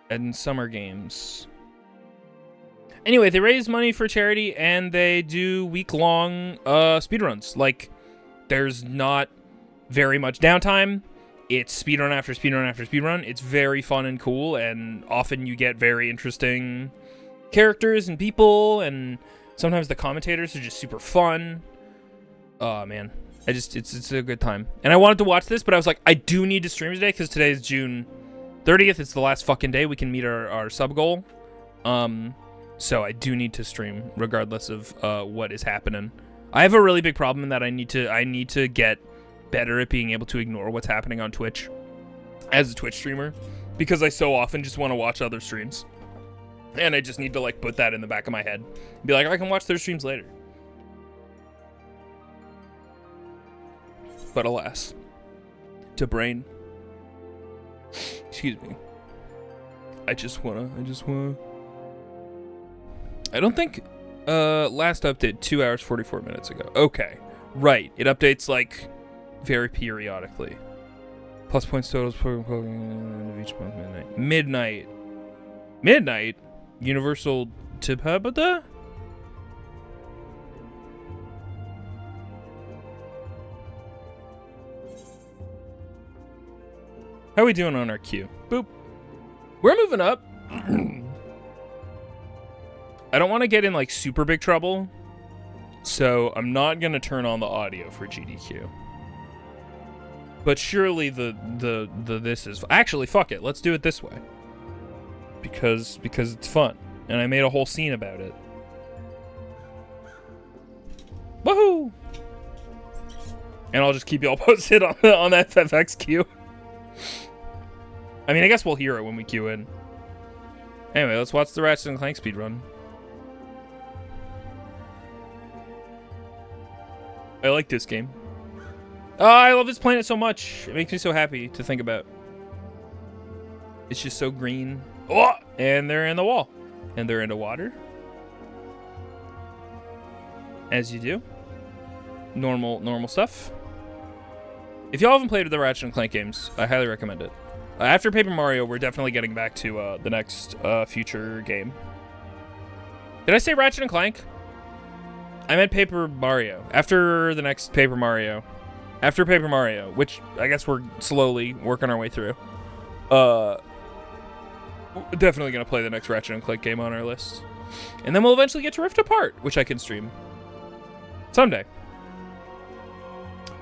And Summer Games. Anyway, they raise money for charity and they do week-long speedruns. Like, there's not very much downtime. It's speedrun after speedrun after speedrun. It's very fun and cool, and often you get very interesting characters and people, and sometimes the commentators are just super fun. Oh man, it's a good time. And I wanted to watch this, but I was like, I do need to stream today because today is June 30th. It's the last fucking day we can meet our sub goal. So I do need to stream regardless of what is happening. I have a really big problem in that I need to get better at being able to ignore what's happening on Twitch as a Twitch streamer, because I so often just want to watch other streams, and I just need to like put that in the back of my head and be like, I can watch their streams later. But alas, to brain, excuse me, I don't think last update 2 hours 44 minutes ago. Okay, right, it updates like very periodically. Plus points totals per each month. Midnight. Universal Tiphabada. How are we doing on our queue? Boop. We're moving up. I don't want to get in like super big trouble, so I'm not gonna turn on the audio for GDQ. But surely the this is actually, fuck it, let's do it this way. Because it's fun, and I made a whole scene about it. Woohoo! And I'll just keep y'all posted on FFXQ. I mean, I guess we'll hear it when we queue in. Anyway, let's watch the Ratchet and Clank speedrun. I like this game. Oh, I love this planet so much. It makes me so happy to think about. It's just so green. Oh! And they're in the wall. And they're into water. As you do. Normal stuff. If y'all haven't played the Ratchet and Clank games, I highly recommend it. After Paper Mario, we're definitely getting back to the next future game. Did I say Ratchet and Clank? I meant Paper Mario. After the next Paper Mario. After Paper Mario, which I guess we're slowly working our way through. Definitely going to play the next Ratchet and Clank game on our list. And then we'll eventually get to Rift Apart, which I can stream. Someday.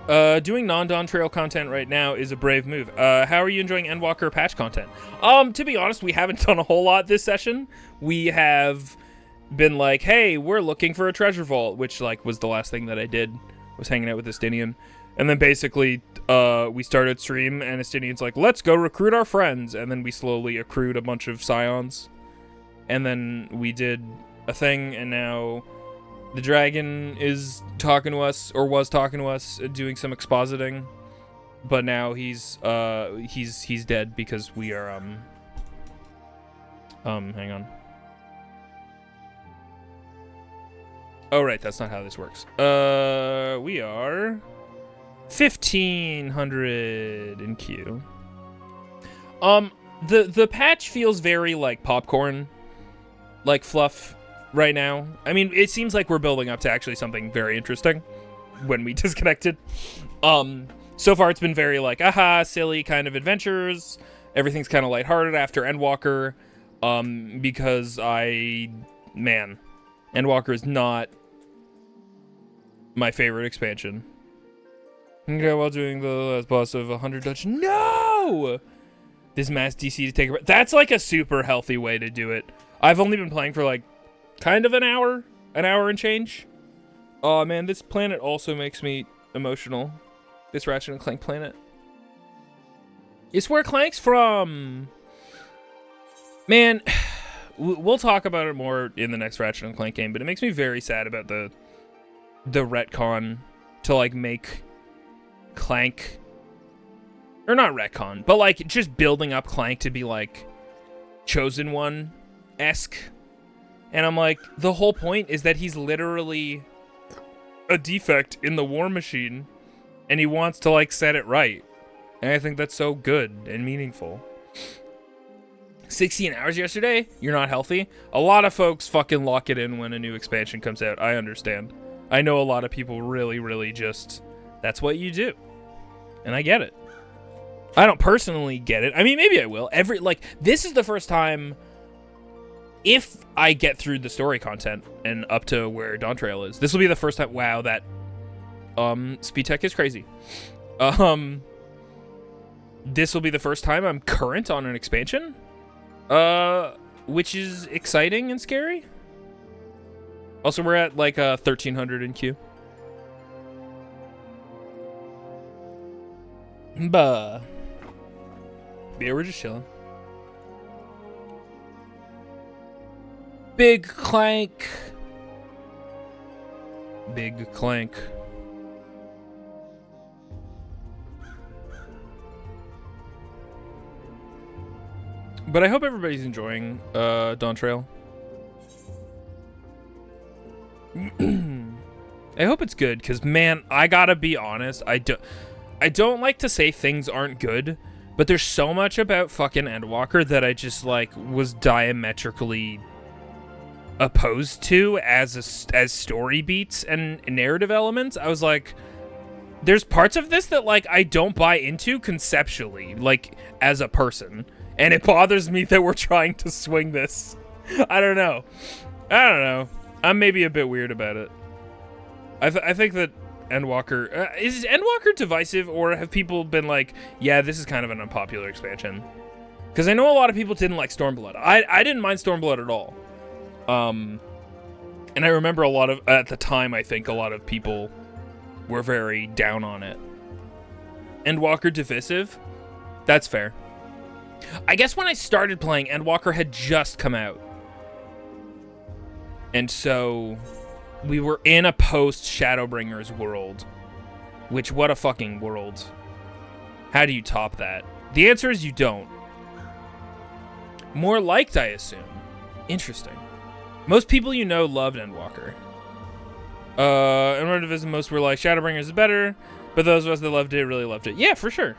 Doing non-Dawn Trail content right now is a brave move. How are you enjoying Endwalker patch content? To be honest, we haven't done a whole lot this session. We have been like, hey, we're looking for a treasure vault, which like was the last thing that I did, was hanging out with Estinien. And then basically, we started stream, and Estinien's like, let's go recruit our friends. And then we slowly accrued a bunch of scions. And then we did a thing, and now the dragon is talking to us, or was talking to us, doing some expositing. But now he's dead because we are, hang on. Oh, right, that's not how this works. We are 1,500 in queue. The patch feels very like popcorn, like fluff right now. I mean, it seems like we're building up to actually something very interesting when we disconnected. So far it's been very like, aha, silly kind of adventures. Everything's kind of lighthearted after Endwalker, because Endwalker is not my favorite expansion. Okay, while doing the last boss of 100 Dutch. No! This mass DC to take a breath. That's like a super healthy way to do it. I've only been playing for like kind of an hour and change. Oh man, this planet also makes me emotional. This Ratchet and Clank planet. It's where Clank's from. Man, we'll talk about it more in the next Ratchet and Clank game, but it makes me very sad about the retcon to like make Clank, or not retcon, but like just building up Clank to be like Chosen One-esque. And I'm like, the whole point is that he's literally a defect in the war machine, and he wants to like set it right. And I think that's so good and meaningful. 16 hours yesterday? You're not healthy? A lot of folks fucking lock it in when a new expansion comes out. I understand. I know a lot of people really just, that's what you do. And I get it. I don't personally get it. I mean, maybe I will. This is the first time, if I get through the story content and up to where Dawn Trail is, this will be the first time. Wow, that speed tech is crazy. This will be the first time I'm current on an expansion, which is exciting and scary. Also, we're at like 1,300 in queue. Yeah, we're just chilling. Big Clank. Big Clank. But I hope everybody's enjoying Dawn Trail. I hope it's good, because man, I gotta be honest, I don't like to say things aren't good, but there's so much about fucking Endwalker that I just like was diametrically opposed to as story beats and narrative elements. I was like, there's parts of this that like I don't buy into conceptually, like as a person, and it bothers me that we're trying to swing this. I don't know. I'm maybe a bit weird about it. I think that Endwalker... is Endwalker divisive, or have people been like, yeah, this is kind of an unpopular expansion? Because I know a lot of people didn't like Stormblood. I didn't mind Stormblood at all. And I remember at the time, I think a lot of people were very down on it. Endwalker divisive? That's fair. I guess when I started playing, Endwalker had just come out. And so we were in a post-Shadowbringers world. Which, what a fucking world. How do you top that? The answer is you don't. More liked, I assume. Interesting. Most people you know loved Endwalker. And Division, most were like, Shadowbringers is better, but those of us that loved it really loved it. Yeah, for sure.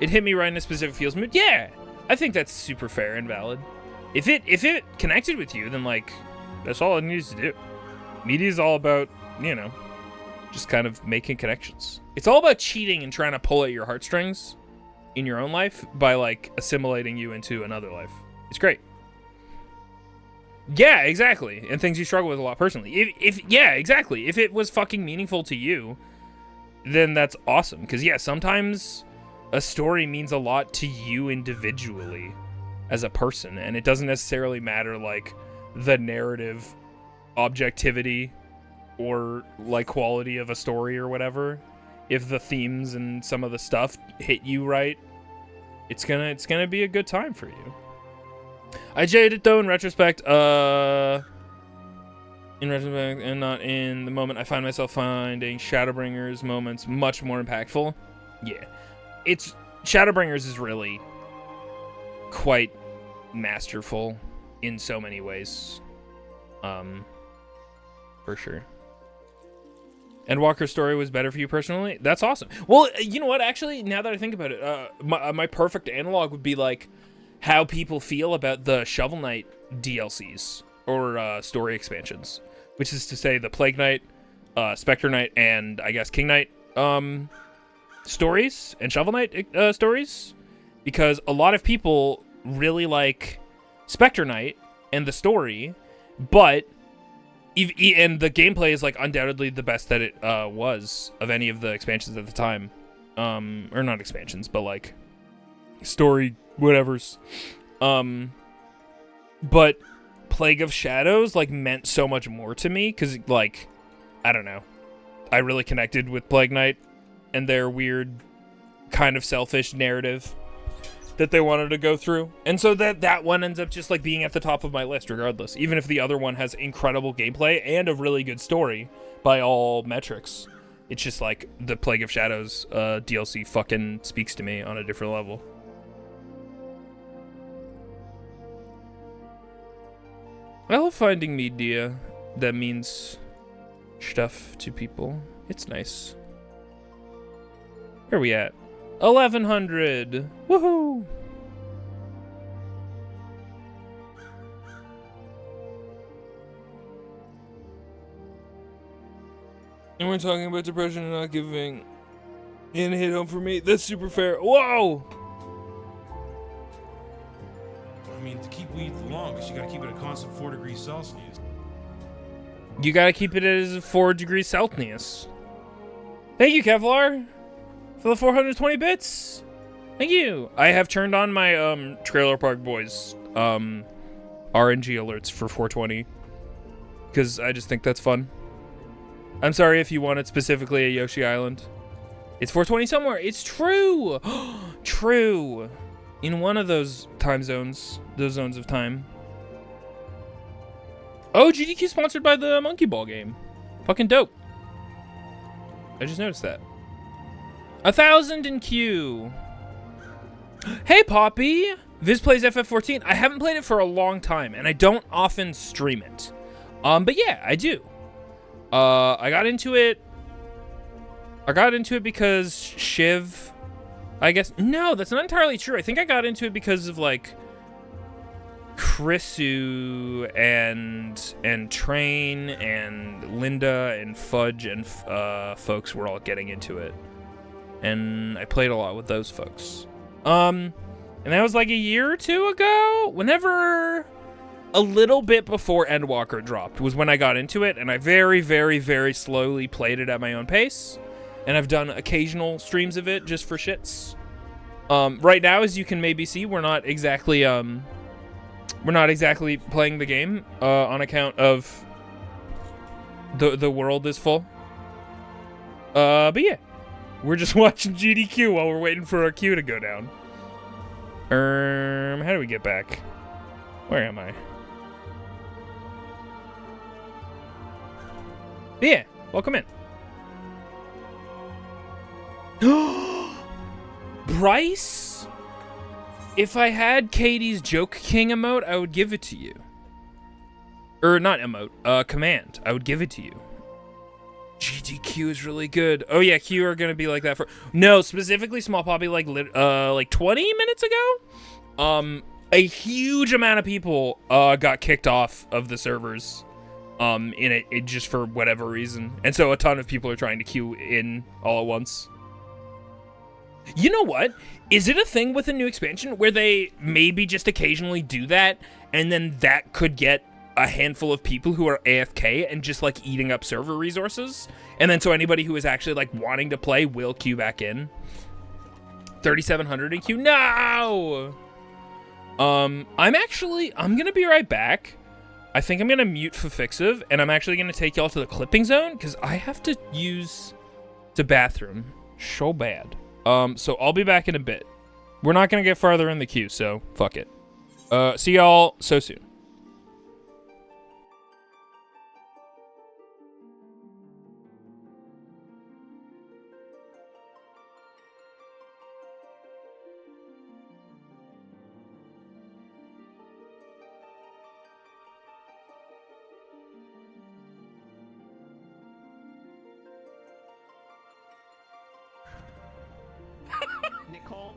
It hit me right in a specific feels mood. Yeah, I think that's super fair and valid. If it connected with you, then like, that's all it needs to do. Media is all about, you know, just kind of making connections. It's all about cheating and trying to pull at your heartstrings in your own life by like assimilating you into another life. It's great. Yeah, exactly. And things you struggle with a lot personally. Yeah, exactly. If it was fucking meaningful to you, then that's awesome. Because yeah, sometimes a story means a lot to you individually as a person, and it doesn't necessarily matter like the narrative objectivity or like quality of a story or whatever. If the themes and some of the stuff hit you right, it's gonna be a good time for you. I jaded it though in retrospect. And not in the moment. I find myself finding Shadowbringers moments much more impactful. Yeah, it's Shadowbringers is really quite masterful in so many ways. For sure. Endwalker's story was better for you personally? That's awesome. Well, you know what? Actually, now that I think about it, my perfect analog would be like how people feel about the Shovel Knight DLCs or story expansions, which is to say the Plague Knight, Spectre Knight, and I guess King Knight stories and Shovel Knight stories, because a lot of people really like Spectre Knight and the story, but and the gameplay is like undoubtedly the best that it was of any of the expansions at the time, or not expansions, but like story whatevers. But Plague of Shadows like meant so much more to me because like I don't know, I really connected with Plague Knight and their weird kind of selfish narrative that they wanted to go through. And so that one ends up just like being at the top of my list regardless, even if the other one has incredible gameplay and a really good story by all metrics. It's just like the Plague of Shadows DLC fucking speaks to me on a different level. I love finding media that means stuff to people. It's nice. Where are we at? 1100. Woohoo! And we're talking about depression and not giving in hit home for me. That's super fair. Whoa! I mean, to keep weed the longest, you gotta keep it a constant 4 degrees Celsius. You gotta keep it at 4 degrees Celsius. Thank you, Kevlar, for the 420 bits. Thank you. I have turned on my Trailer Park Boys RNG alerts for 420 because I just think that's fun. I'm sorry if you wanted specifically a Yoshi Island. It's 420 somewhere. It's true. True. In one of those time zones, those zones of time. Oh, GDQ sponsored by the Monkey Ball game. Fucking dope. I just noticed that. 1,000 in queue. Hey, Poppy. Viz plays FF14. I haven't played it for a long time, and I don't often stream it. But yeah, I do. I got into it because Shiv, I guess. No, that's not entirely true. I think I got into it because of like Chrisu and Train and Linda and Fudge and folks were all getting into it. And I played a lot with those folks. And that was like a year or two ago. Whenever a little bit before Endwalker dropped was when I got into it, and I very, very, very slowly played it at my own pace. And I've done occasional streams of it just for shits. Right now, as you can maybe see, we're not exactly playing the game on account of The world is full. But yeah, we're just watching GDQ while we're waiting for our queue to go down. How do we get back? Where am I? But yeah, welcome in. Bryce, if I had Katie's Joke King emote, I would give it to you. Or not emote, command. I would give it to you. GTQ is really good. Oh yeah, Q are gonna be like that for no, specifically Small Poppy like 20 minutes ago. A huge amount of people got kicked off of the servers in it just for whatever reason. And so a ton of people are trying to queue in all at once. You know what? Is it a thing with a new expansion where they maybe just occasionally do that and then that could get a handful of people who are AFK and just like eating up server resources, and then so anybody who is actually like wanting to play will queue back in? 3,700 in queue? No! I'm gonna be right back. I think I'm gonna mute FFXIV, and I'm actually gonna take y'all to the clipping zone because I have to use the bathroom so bad. So I'll be back in a bit. We're not gonna get farther in the queue, so fuck it. See y'all so soon.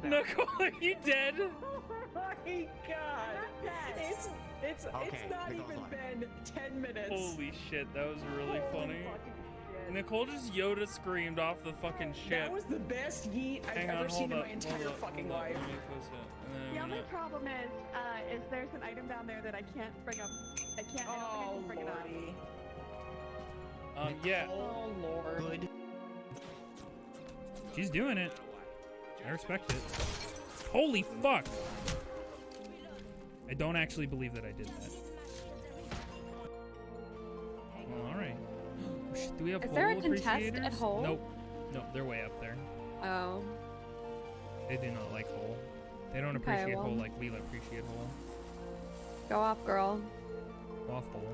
Nicole, are you dead? Oh my god! It's not even been 10 minutes. Holy shit, that was really funny. Nicole just Yoda screamed off the fucking ship. That was the best yeet I've ever seen in my entire fucking life. The only problem is there's an item down there that I can't bring up. I don't think I can bring it up. Yeah. Oh lord. Good. She's doing it. I respect it. Holy fuck! I don't actually believe that I did that. Well, alright. Do we have Is there a hole contest appreciators? at hole? Nope. Nope, they're way up there. Oh. They do not like hole. They don't Okay, appreciate well. hole like we appreciate hole. Go off, girl. Off hole.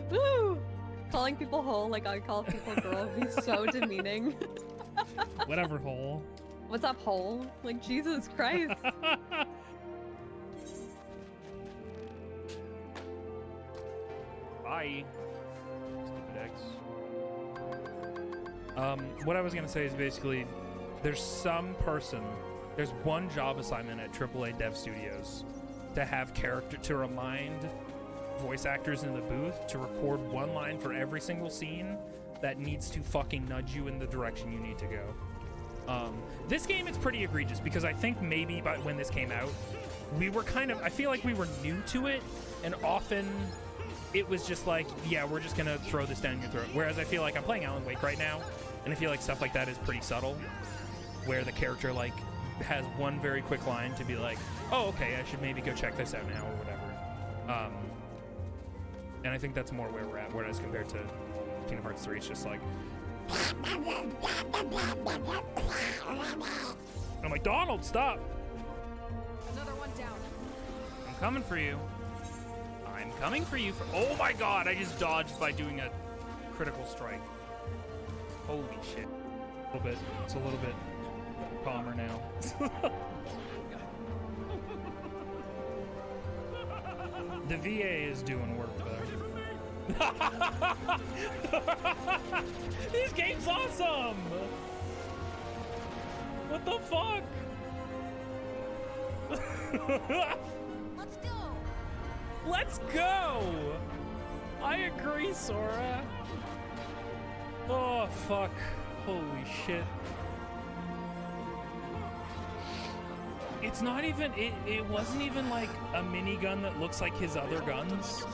Woo! Calling people hole like I call people girl would be so demeaning. Whatever, hole. What's up, hole? Like, Jesus Christ. Bye. Stupid X. What I was gonna say is basically, there's one job assignment at AAA Dev Studios to have to remind voice actors in the booth to record one line for every single scene that needs to fucking nudge you in the direction you need to go. This game, it's pretty egregious because I think maybe by when this came out, I feel like we were new to it, and often it was just like, yeah, we're just gonna throw this down your throat. Whereas I feel like I'm playing Alan Wake right now, and I feel like stuff like that is pretty subtle, where the character like has one very quick line to be like, oh, okay, I should maybe go check this out now or whatever. And I think that's more where we're at, whereas compared to Kingdom Hearts 3, it's just like... I'm like, Donald, stop! Another one down. I'm coming for you. I'm coming for you. Oh my god, I just dodged by doing a critical strike. Holy shit. It's a little bit calmer now. The VA is doing work though. This game's awesome! What the fuck? Let's go! Let's go! I agree, Sora. Oh, fuck. Holy shit. It's not even, it wasn't even like a minigun that looks like his other guns.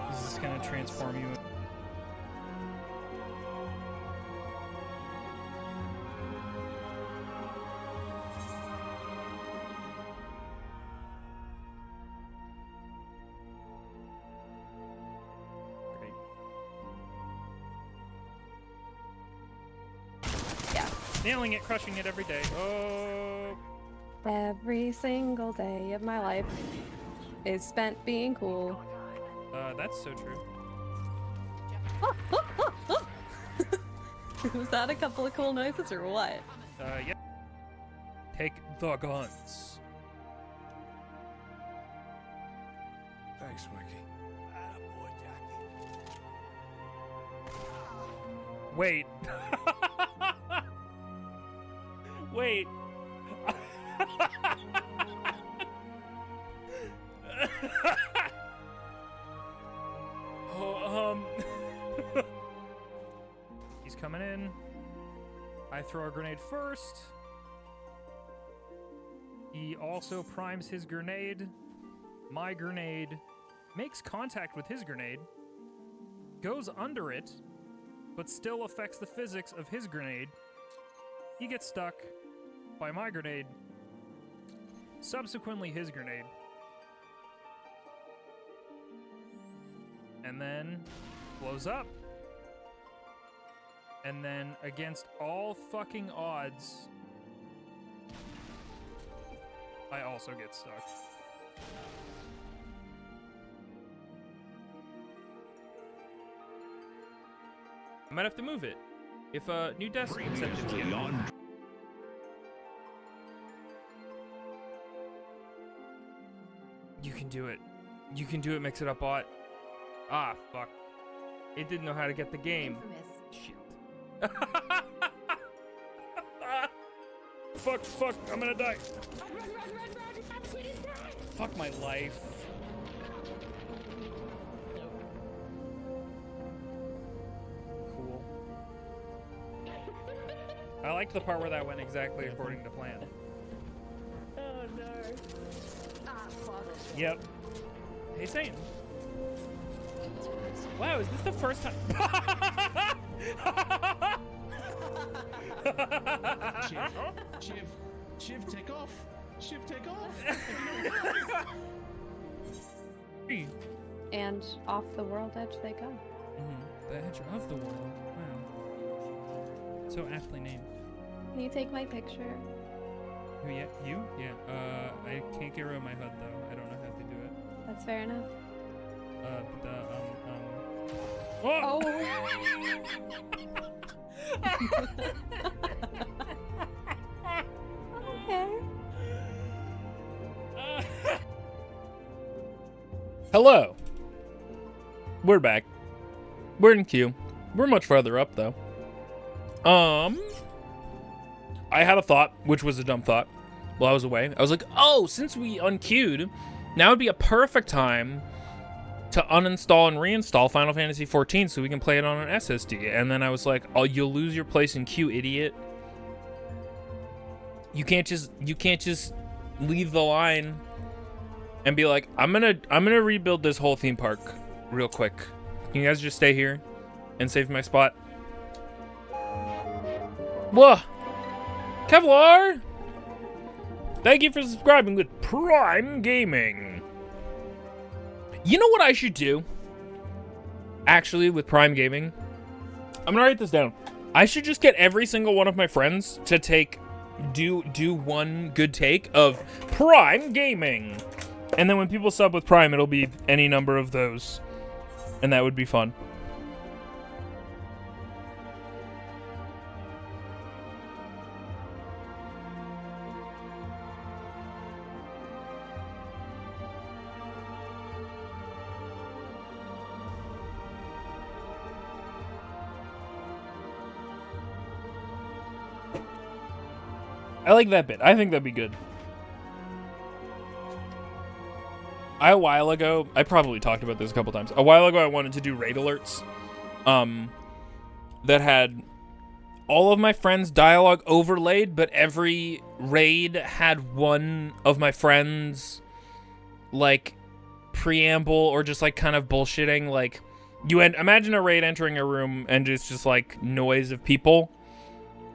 This is gonna transform you. Nailing it, crushing it every day. Oh. Every single day of my life is spent being cool. That's so true. Was that a couple of cool noises or what? Yep. Take the guns. Thanks, Wiki. Wait. Wait. Oh, he's coming in. I throw a grenade first. He also primes his grenade. My grenade makes contact with his grenade, goes under it, but still affects the physics of his grenade. He gets stuck by my grenade, subsequently his grenade. And then blows up. And then against all fucking odds, I also get stuck. I might have to move it. If a new desk incentives get on. You can do it. You can do it, Mix It Up Bot. Ah, fuck. It didn't know how to get the game. Shit. Fuck, I'm gonna die. Fuck my life. Cool. I liked the part where that went exactly according to plan. Oh no. Yep. Hey, Satan. Wow, is this the first time? Shiv, take off. Shiv, take off. And off the world edge they go. The edge of the world. Wow. So aptly named. Can you take my picture? Who, yeah, you? Yeah. I can't get around my HUD though. I don't know how to do it. That's fair enough. Oh! Okay. Hello. We're back. We're in queue. We're much farther up though. I had a thought, which was a dumb thought, while I was away. I was like, oh, since we unqueued, now would be a perfect time to uninstall and reinstall Final Fantasy XIV so we can play it on an SSD. And then I was like, oh, you'll lose your place in queue, idiot. You can't just leave the line and be like, I'm gonna rebuild this whole theme park real quick. Can you guys just stay here and save my spot? Whoa! Kevlar! Thank you for subscribing with Prime Gaming. You know what I should do? Actually, with Prime Gaming, I'm gonna write this down. I should just get every single one of my friends to do one good take of Prime Gaming. And then when people sub with Prime, it'll be any number of those. And that would be fun. I like that bit. I think that'd be good. A while ago, I probably talked about this a couple times. A while ago, I wanted to do raid alerts that had all of my friends' dialogue overlaid, but every raid had one of my friends, like, preamble or just, like, kind of bullshitting. Like, imagine a raid entering a room and just like, noise of people.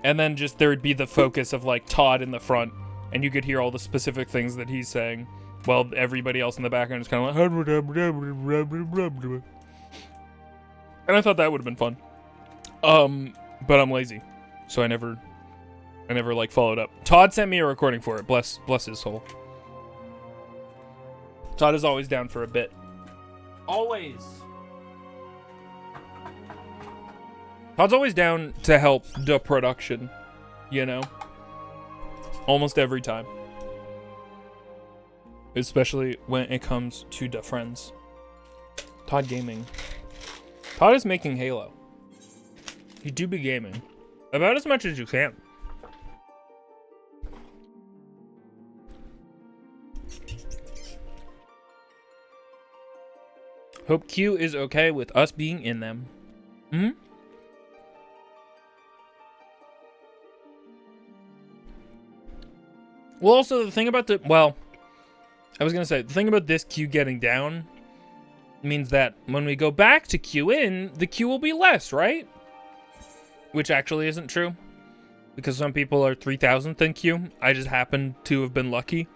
And then just there would be the focus of, like, Todd in the front, and you could hear all the specific things that he's saying. Well, everybody else in the background is kind of like... And I thought that would have been fun. But I'm lazy, so I never I never like followed up. Todd sent me a recording for it. Bless his soul. Todd is always down for a bit. Always. Todd's always down to help the production, you know? Almost every time. Especially when it comes to the friends. Todd Gaming. Todd is making Halo. You do be gaming. About as much as you can. Hope Q is okay with us being in them. Hmm? Well, also, the thing about the... Well, I was going to say, the thing about this Q getting down means that when we go back to Q in, the Q will be less, right? Which actually isn't true. Because some people are 3,000th in Q. I just happen to have been lucky.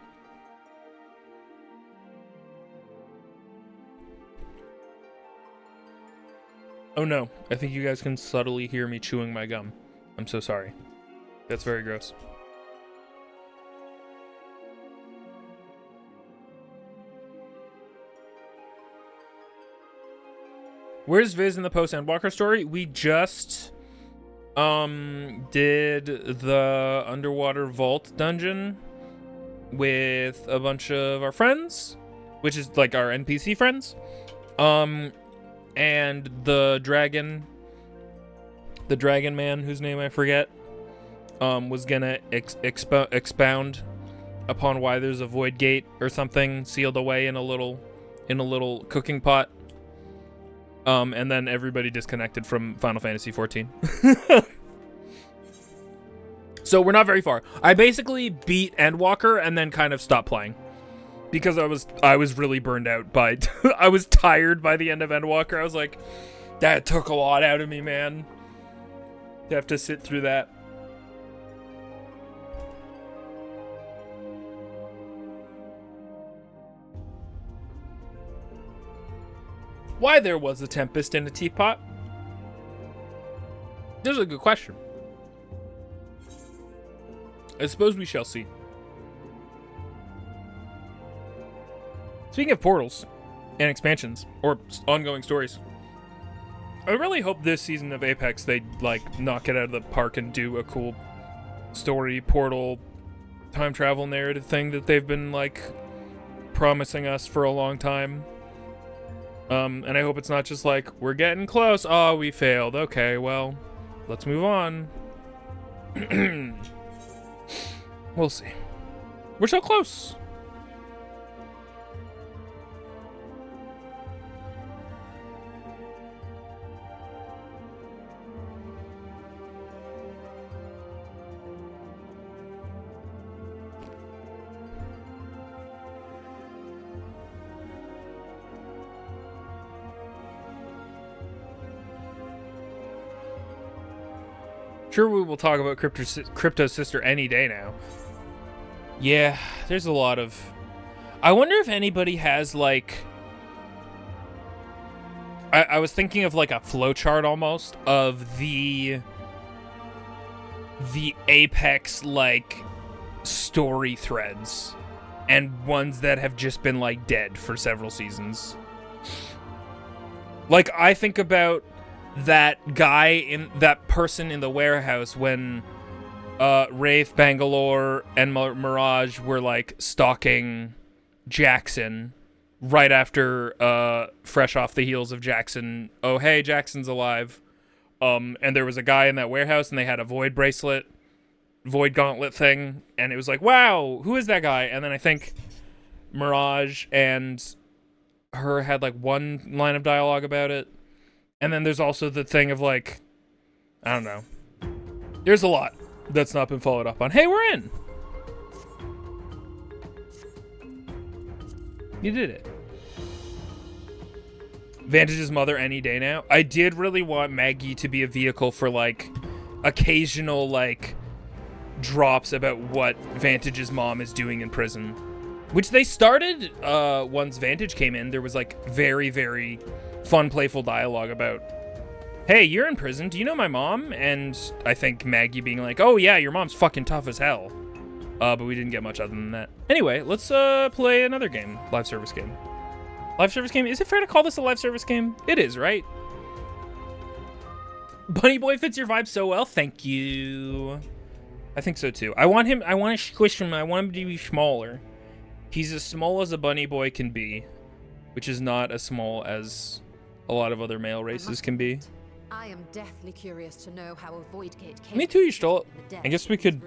Oh no, I think you guys can subtly hear me chewing my gum. I'm so sorry. That's very gross. Where's Viz in the Post-Endwalker story? We just did the underwater vault dungeon with a bunch of our friends, which is like our NPC friends. And the dragon man, whose name I forget, was gonna expound upon why there's a void gate or something sealed away in a little cooking pot. And then everybody disconnected from Final Fantasy XIV. So we're not very far. I basically beat Endwalker and then kind of stopped playing. Because I was really burned out by... I was tired by the end of Endwalker. I was like, that took a lot out of me, man. You have to sit through that. Why there was a tempest in a teapot? This is a good question. I suppose we shall see. Speaking of portals and expansions or ongoing stories, I really hope this season of Apex they like knock it out of the park and do a cool story portal time travel narrative thing that they've been like promising us for a long time. And I hope it's not just like we're getting close. Oh, we failed. Okay, well, let's move on. We'll see. We're so close. Sure, we will talk about Crypto's sister any day now. Yeah, there's a lot of... I wonder if anybody has, like... I was thinking of, like, a flowchart almost of the Apex, like, story threads. And ones that have just been, like, dead for several seasons. Like, I think about... that person in the warehouse when Wraith, Bangalore, and Mirage were like stalking Jackson right after fresh off the heels of Jackson. Oh, hey, Jackson's alive. And there was a guy in that warehouse and they had a void gauntlet thing. And it was like, wow, who is that guy? And then I think Mirage and her had like one line of dialogue about it. And then there's also the thing of, like, I don't know. There's a lot that's not been followed up on. Hey, we're in! You did it. Vantage's mother any day now. I did really want Maggie to be a vehicle for, like, occasional, like, drops about what Vantage's mom is doing in prison. Which they started once Vantage came in. There was, like, very, very... fun, playful dialogue about hey, you're in prison. Do you know my mom? And I think Maggie being like, oh yeah, your mom's fucking tough as hell. But we didn't get much other than that. Anyway, let's play another game. Live service game. Live service game? Is it fair to call this a live service game? It is, right? Bunny Boy fits your vibe so well. Thank you. I think so too. I want to squish him. I want him to be smaller. He's as small as a Bunny Boy can be, which is not as small as a lot of other male races can be. I am deathly curious to know how a void gate came. Me too, you stole it. I guess we could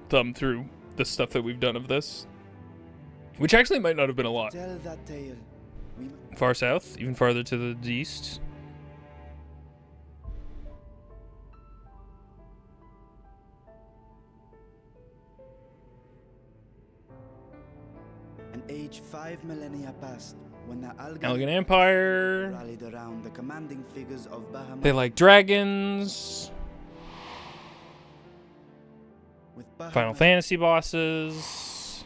thumb through the stuff that we've done of this, which actually might not have been a lot. Far south, even farther to the east. An age 5 millennia passed when the Algan Empire rallied around the commanding figures of Bahamut. They like dragons. Final Fantasy bosses.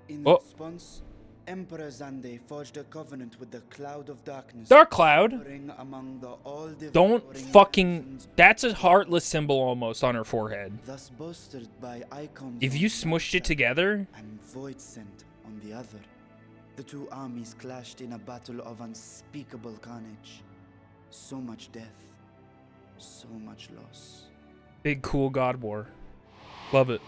In response, Emperor Zande forged a covenant with the Cloud of Darkness. Dark Cloud? Among the Don't fucking... That's a heartless symbol almost on her forehead. Thus bolstered by icons if you smushed it together... And Void Scent on the other. The two armies clashed in a battle of unspeakable carnage. So much death. So much loss. Big cool God War. Love it.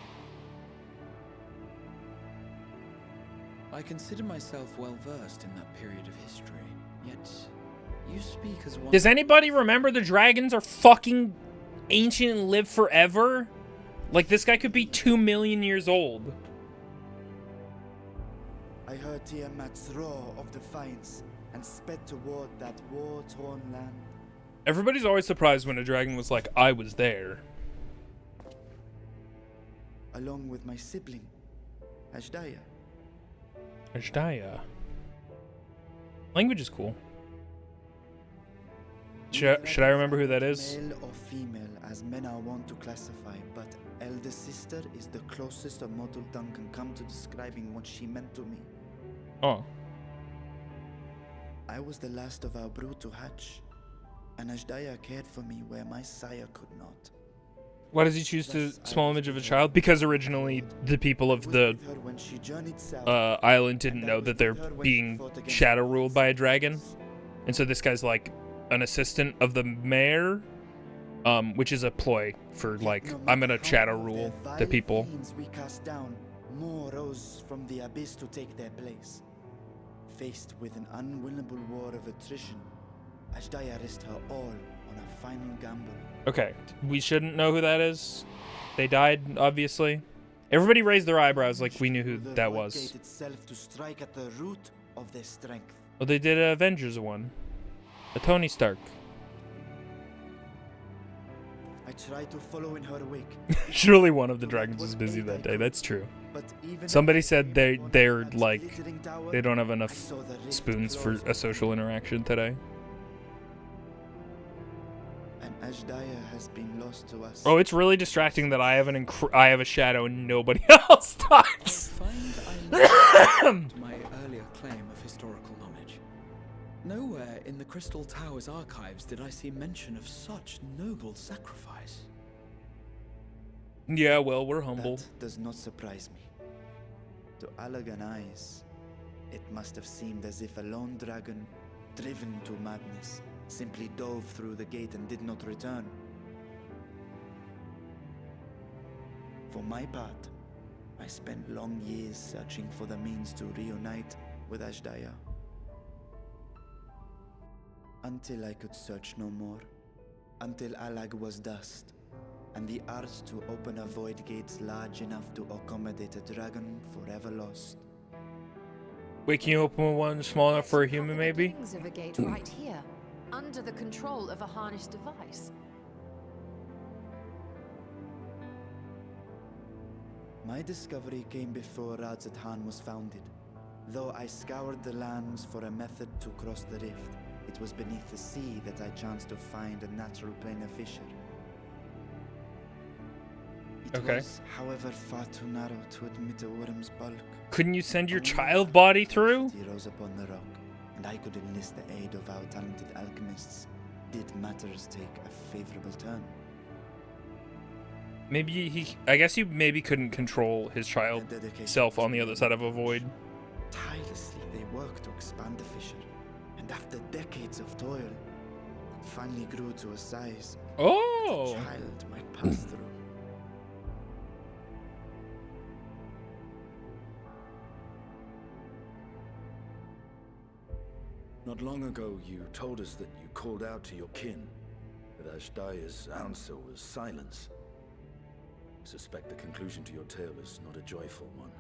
I consider myself well versed in that period of history, yet you speak as one. Does anybody remember the dragons are fucking ancient and live forever? Like, this guy could be 2 million years old. I heard Tiamat's roar of defiance and sped toward that war-torn land. Everybody's always surprised when a dragon was like, I was there. Along with my sibling, Ashdaya. Ashdaya. Language is cool. Should I remember who that is? Male or female, as men are wont to classify, but elder sister is the closest a mortal tongue can come to describing what she meant to me. Oh. I was the last of our brood to hatch, and Ashdaya cared for me where my sire could not. Why does he choose the small image of a child? Because originally the people of the island didn't know that they're being shadow ruled by a dragon. And so this guy's like an assistant of the mayor, which is a ploy for like, I'm gonna shadow rule the people. We cast down, more rose from the abyss to take their place. Faced with an unwinnable war of attrition, Ashdaya risked her all on a final gamble. Okay, we shouldn't know who that is. They died, obviously. Everybody raised their eyebrows like we knew who that was. Itself to strike at the root of their strength. Well, they did Avengers one. A Tony Stark. I tried to follow in her wake. Surely one of the dragons was busy that day. That's true. Somebody said they're like, they don't have enough spoons for a social interaction today. Ashdaya has been lost to us. Oh, it's really distracting that I have I have a shadow and nobody else does. My earlier claim of historical knowledge. Nowhere in the Crystal Tower's archives did I see mention of such noble sacrifice. Yeah, well, we're humble. That does not surprise me. To Allagan eyes, it must have seemed as if a lone dragon, driven to madness, simply dove through the gate and did not return. For my part, I spent long years searching for the means to reunite with Ashdaya. Until I could search no more. Until Allag was dust, and the arts to open a void gate large enough to accommodate a dragon forever lost. Wait, can you open one small enough for a human, maybe? Of a gate right here, under the control of a harnessed device. My discovery came before Radzat Han was founded. Though I scoured the lands for a method to cross the rift, it was beneath the sea that I chanced to find a natural planar fissure. It was, however, far too narrow to admit a worm's bulk. Couldn't you send your child body through? He rose upon the rock, and I could enlist the aid of our talented alchemists did matters take a favorable turn? Maybe I guess he maybe couldn't control his child self on the other side of a void. Tirelessly, they worked to expand the fissure, and after decades of toil, it finally grew to a size that a child might pass through. Not long ago, you told us that you called out to your kin, that Ashdaya's answer was silence. I suspect the conclusion to your tale is not a joyful one.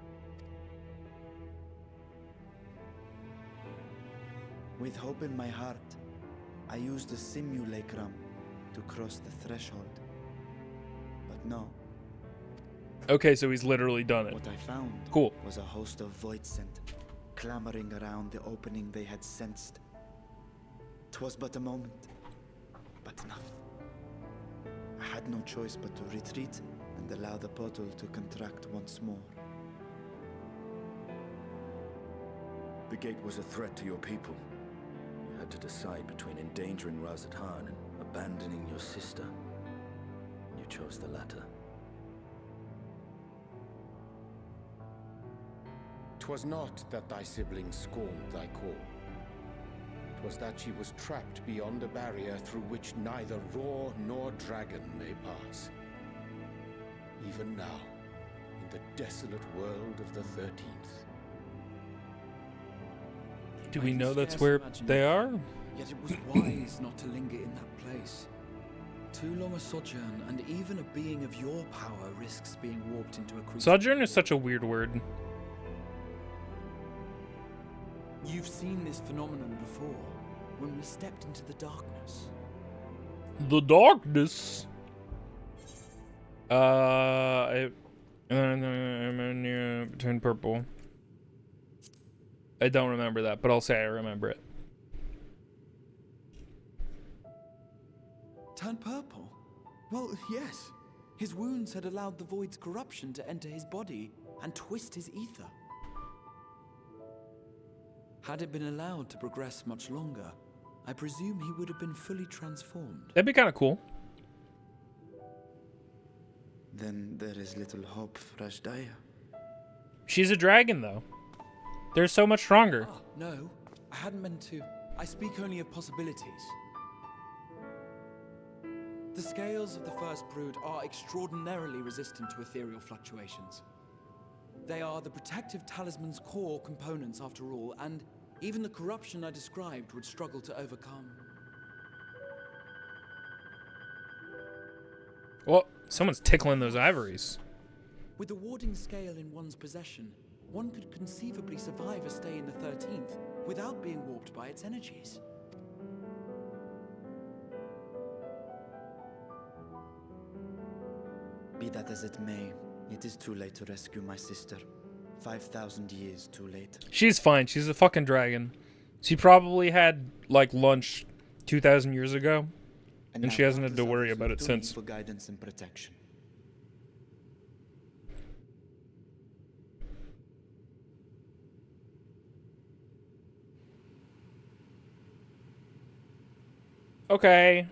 With hope in my heart, I used a simulacrum to cross the threshold. But no. Okay, so he's literally done it. What I found was a host of void scent, clamoring around the opening they had sensed. 'Twas but a moment, but enough. I had no choice but to retreat and allow the portal to contract once more. The gate was a threat to your people. You had to decide between endangering Razathan and abandoning your sister. You chose the latter. 'Twas not that thy siblings scorned thy call. 'Twas that she was trapped beyond a barrier through which neither roar nor dragon may pass. Even now, in the desolate world of the 13th. Do we know that's where they are? Yet it was wise not to linger in that place. Too long a sojourn, and even a being of your power risks being warped into a creature. Sojourn is such a weird word. You've seen this phenomenon before, when we stepped into the darkness. The darkness? Turn purple. I don't remember that, but I'll say I remember it. Turn purple? Well, yes. His wounds had allowed the void's corruption to enter his body and twist his ether. Had it been allowed to progress much longer, I presume he would have been fully transformed. That'd be kind of cool. Then there is little hope for Ashdaya. She's a dragon, though. They're so much stronger. Ah, no, I hadn't meant to. I speak only of possibilities. The scales of the first brood are extraordinarily resistant to ethereal fluctuations. They are the protective talisman's core components after all, and even the corruption I described would struggle to overcome. Well, someone's tickling those ivories. With the warding scale in one's possession, one could conceivably survive a stay in the 13th without being warped by its energies. Be that as it may, it is too late to rescue my sister. 5,000 years too late. She's fine. She's a fucking dragon. She probably had, like, lunch 2,000 years ago, and she hasn't had to worry about it since. For guidance and protection. Okay.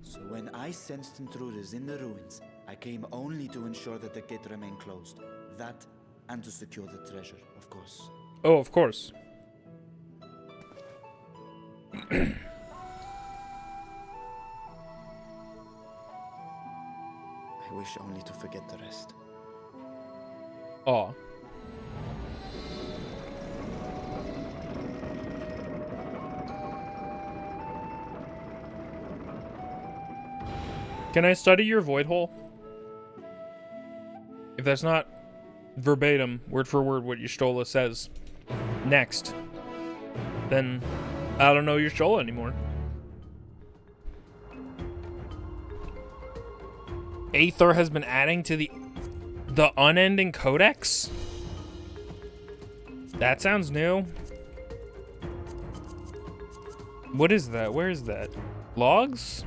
So when I sensed intruders in the ruins, I came only to ensure that the gate remained closed. That, and to secure the treasure, of course. Oh, of course. I wish only to forget the rest. Aw. Can I study your void hole? If that's not verbatim, word for word, what Y'shtola says next, then I don't know Y'shtola anymore. Aether has been adding to the unending codex? That sounds new. What is that? Where is that? Logs?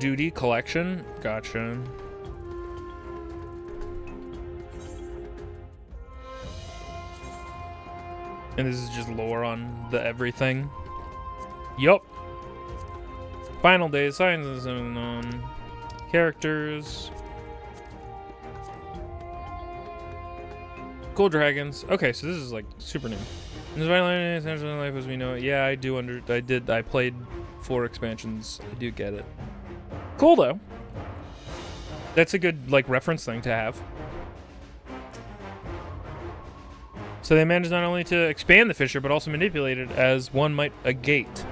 duty collection. Gotcha. And this is just lore on the everything. Yup. Final day, science and characters. Cool dragons. Okay, so this is like super new. This essentially life as we know it. Yeah, I played 4 expansions. I do get it. Cool though. That's a good like reference thing to have. So they managed not only to expand the fissure, but also manipulate it as one might a gate.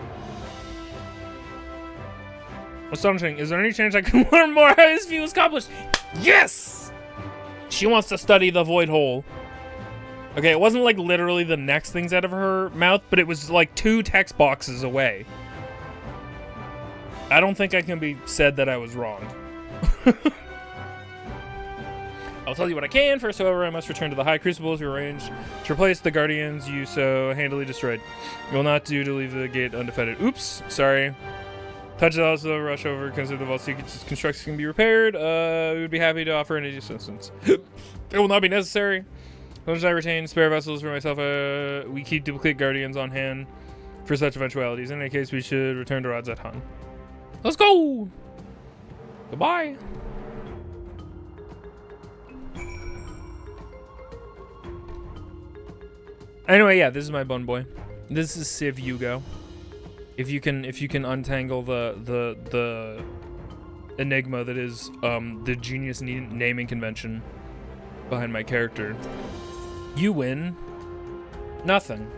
Astonishing. Is there any chance I can learn more how this view was accomplished? Yes! She wants to study the void hole. Okay, it wasn't like literally the next things out of her mouth, but it was like 2 text boxes away. I don't think I can be said that I was wrong. I'll tell you what I can. First, however, I must return to the High Crucibles you arranged to replace the Guardians you so handily destroyed. You will not do to leave the gate undefended. Oops, sorry. Touch it also, rush over, consider the vault secrets constructions can be repaired. We would be happy to offer any assistance. It will not be necessary. As long as I retain spare vessels for myself, we keep duplicate Guardians on hand for such eventualities. In any case, we should return to Radzat Han. Let's go! Goodbye! Anyway, yeah, this is my bun boy. This is Civ Hugo. If you can untangle the enigma that is the genius naming convention behind my character, you win nothing.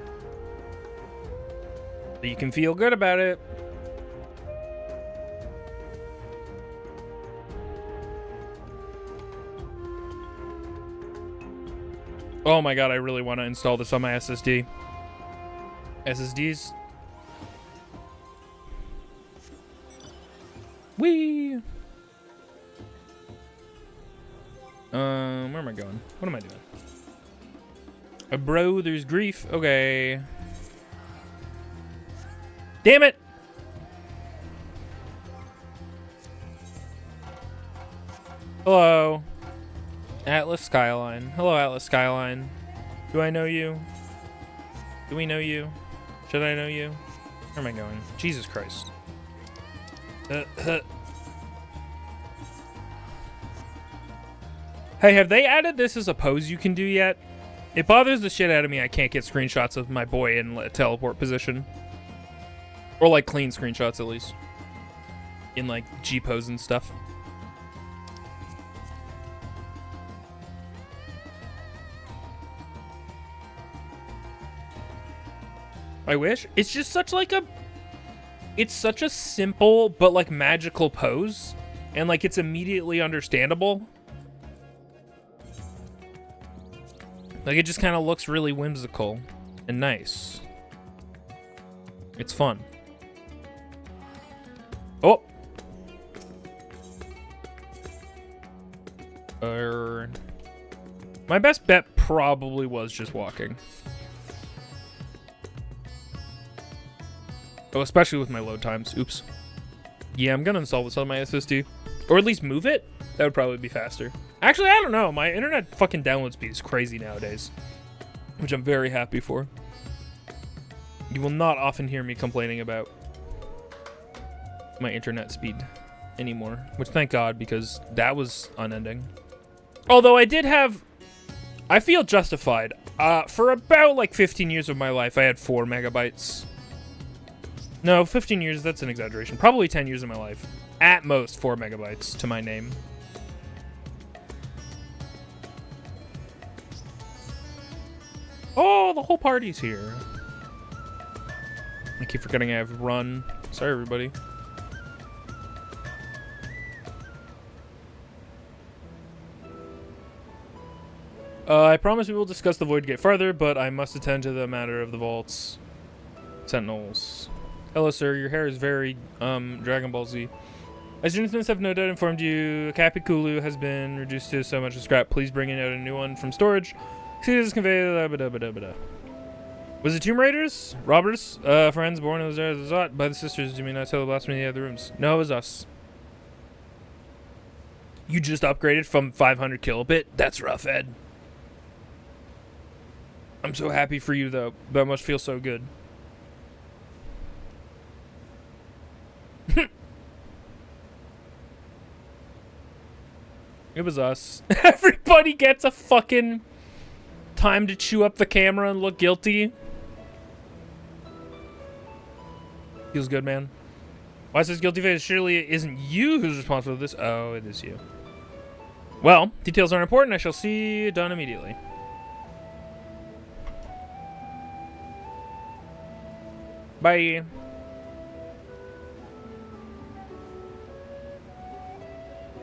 But you can feel good about it. Oh my god, I really want to install this on my SSD. SSDs. Whee! Where am I going? What am I doing? Bro, there's grief. Okay. Damn it! Hello. Atlas Skyline. Hello, Atlas Skyline. Do I know you? Do we know you? Should I know you? Where am I going? Jesus Christ. Hey, have they added this as a pose you can do yet? It bothers the shit out of me I can't get screenshots of my boy in a teleport position. Or like clean screenshots at least. In like G-pose and stuff. I wish. It's just such like a... It's such a simple but like magical pose. And like it's immediately understandable. Like it just kind of looks really whimsical and nice. It's fun. Oh! My best bet probably was just walking. Oh, especially with my load times. Oops. Yeah, I'm gonna install this on my SSD. Or at least move it. That would probably be faster. Actually, I don't know. My internet fucking download speed is crazy nowadays. Which I'm very happy for. You will not often hear me complaining about my internet speed anymore. Which, thank God, because that was unending. Although I did have... I feel justified. For about, like, 15 years of my life, I had 4 megabytes. No, 15 years, that's an exaggeration. Probably 10 years of my life. At most, 4 megabytes to my name. Oh, the whole party's here. I keep forgetting I have run. Sorry, everybody. I promise we will discuss the Void Gate further, but I must attend to the matter of the vaults. Sentinels. Hello, sir. Your hair is very, Dragon Ball Z. As your instruments have no doubt informed you, Capiculu has been reduced to so much scrap. Please bring out a new one from storage. See this convey. Was it Tomb Raiders? Robbers? Friends born in the by the sisters. Do you mean not tell the blasphemy in the other rooms? No, it was us. You just upgraded from 500 kilobit? That's rough, Ed. I'm so happy for you, though. That must feel so good. It was us. Everybody gets a fucking time to chew up the camera and look guilty. Feels good, man. Why is this guilty face? Surely it isn't you who's responsible for this. Oh, it is you. Well, details aren't important. I shall see it done immediately. Bye.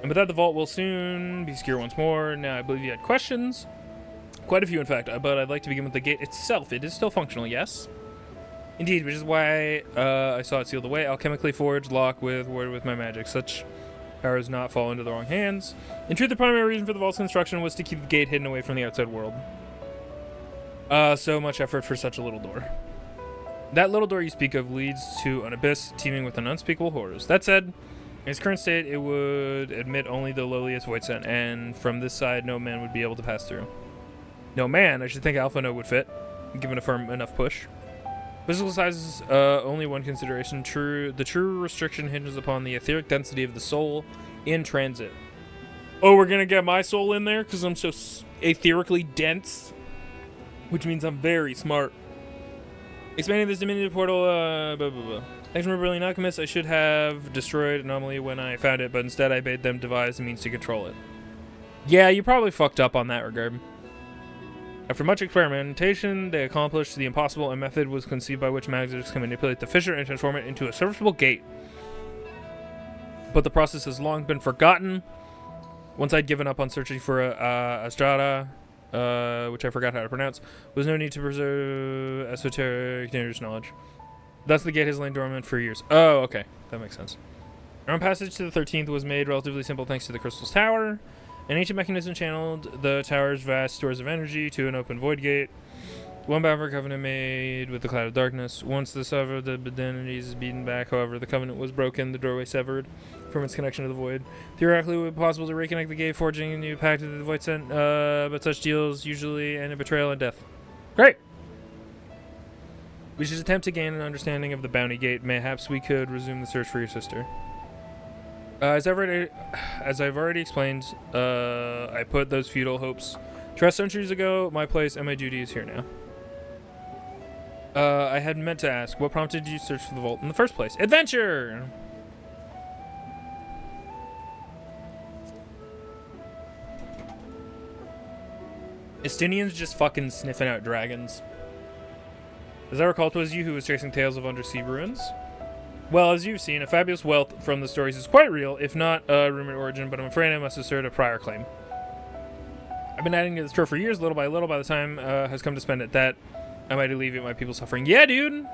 And with that, the vault will soon be secure once more. Now, I believe you had questions. Quite a few, in fact, but I'd like to begin with the gate itself. It is still functional, yes? Indeed, which is why I saw it sealed away. Alchemically forged, lock warded with my magic. Such powers not fall into the wrong hands. In truth, the primary reason for the vault's construction was to keep the gate hidden away from the outside world. So much effort for such a little door. That little door you speak of leads to an abyss teeming with an unspeakable horrors. That said, in its current state, it would admit only the lowliest void sent, and from this side, no man would be able to pass through. No man? I should think Alpha No would fit, given a firm enough push. Physical size is only one consideration. The true restriction hinges upon the etheric density of the soul in transit. Oh, we're gonna get my soul in there because I'm so etherically dense, which means I'm very smart. Expanding this diminutive portal, blah, blah, blah. Thanks for brilliant alchemist. I should have destroyed Anomaly when I found it, but instead I bade them devise a means to control it. Yeah, you probably fucked up on that regard. After much experimentation, they accomplished the impossible. A method was conceived by which magics can manipulate the fissure and transform it into a serviceable gate. But the process has long been forgotten. Once I'd given up on searching for a strata, which I forgot how to pronounce, was no need to preserve esoteric knowledge. Thus the gate has lain dormant for years. Oh, okay. That makes sense. Our own passage to the 13th was made relatively simple thanks to the Crystal's Tower. An ancient mechanism channeled the tower's vast stores of energy to an open void gate. One bound for covenant made with the cloud of darkness. Once the sever of the identities is beaten back, however, the covenant was broken, the doorway severed from its connection to the void. Theoretically, it would be possible to reconnect the gate, forging a new pact with the void sent, but such deals usually end in betrayal and death. Great! We should attempt to gain an understanding of the bounty gate. Mayhaps we could resume the search for your sister. As I've already explained, I put those futile hopes to rest centuries ago. My place and my duty is here now. I had meant to ask, what prompted you to search for the vault in the first place? Adventure! Estinien's just fucking sniffing out dragons. As I recall, it was you who was tracing tales of undersea ruins. Well, as you've seen, a fabulous wealth from the stories is quite real, if not a rumored origin, but I'm afraid I must assert a prior claim. I've been adding to this trove for years, little by little. By the time has come to spend it, that I might alleviate my people's suffering. Yeah, dude!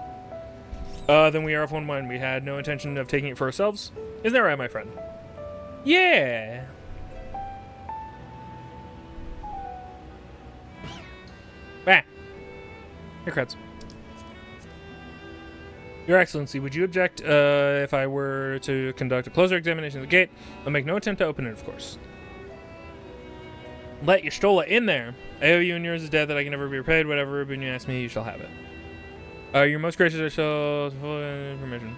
Then we are of one mind. We had no intention of taking it for ourselves. Isn't that right, my friend? Yeah! Ah! Here, creds. Your Excellency, would you object if I were to conduct a closer examination of the gate? I'll make no attempt to open it, of course. Let your Stola in there. I owe you and yours is debt that I can never be repaid. Whatever boon you ask me, you shall have it. Your most gracious, I shall full information.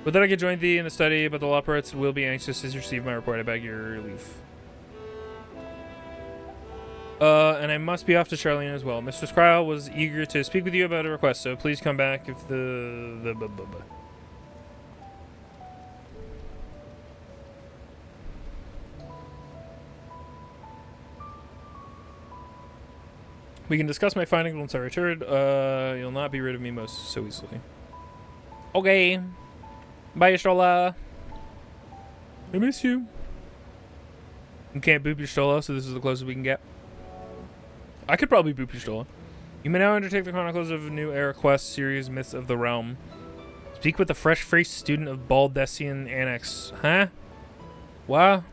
Would that I could join thee in the study, but the law poets will be anxious to receive my report. I beg your leave. And I must be off to Charlene as well. Mr. Skrile was eager to speak with you about a request, so please come back if the blah, blah, blah. We can discuss my findings once I return. You'll not be rid of me most so easily. Okay. Bye, Stola. I miss you. You can't boop your Stola, so this is the closest we can get. I could probably boop your Stola. You may now undertake the Chronicles of New Era Quest series Myths of the Realm. Speak with the fresh-faced student of Baldessian Annex. Huh? Wow.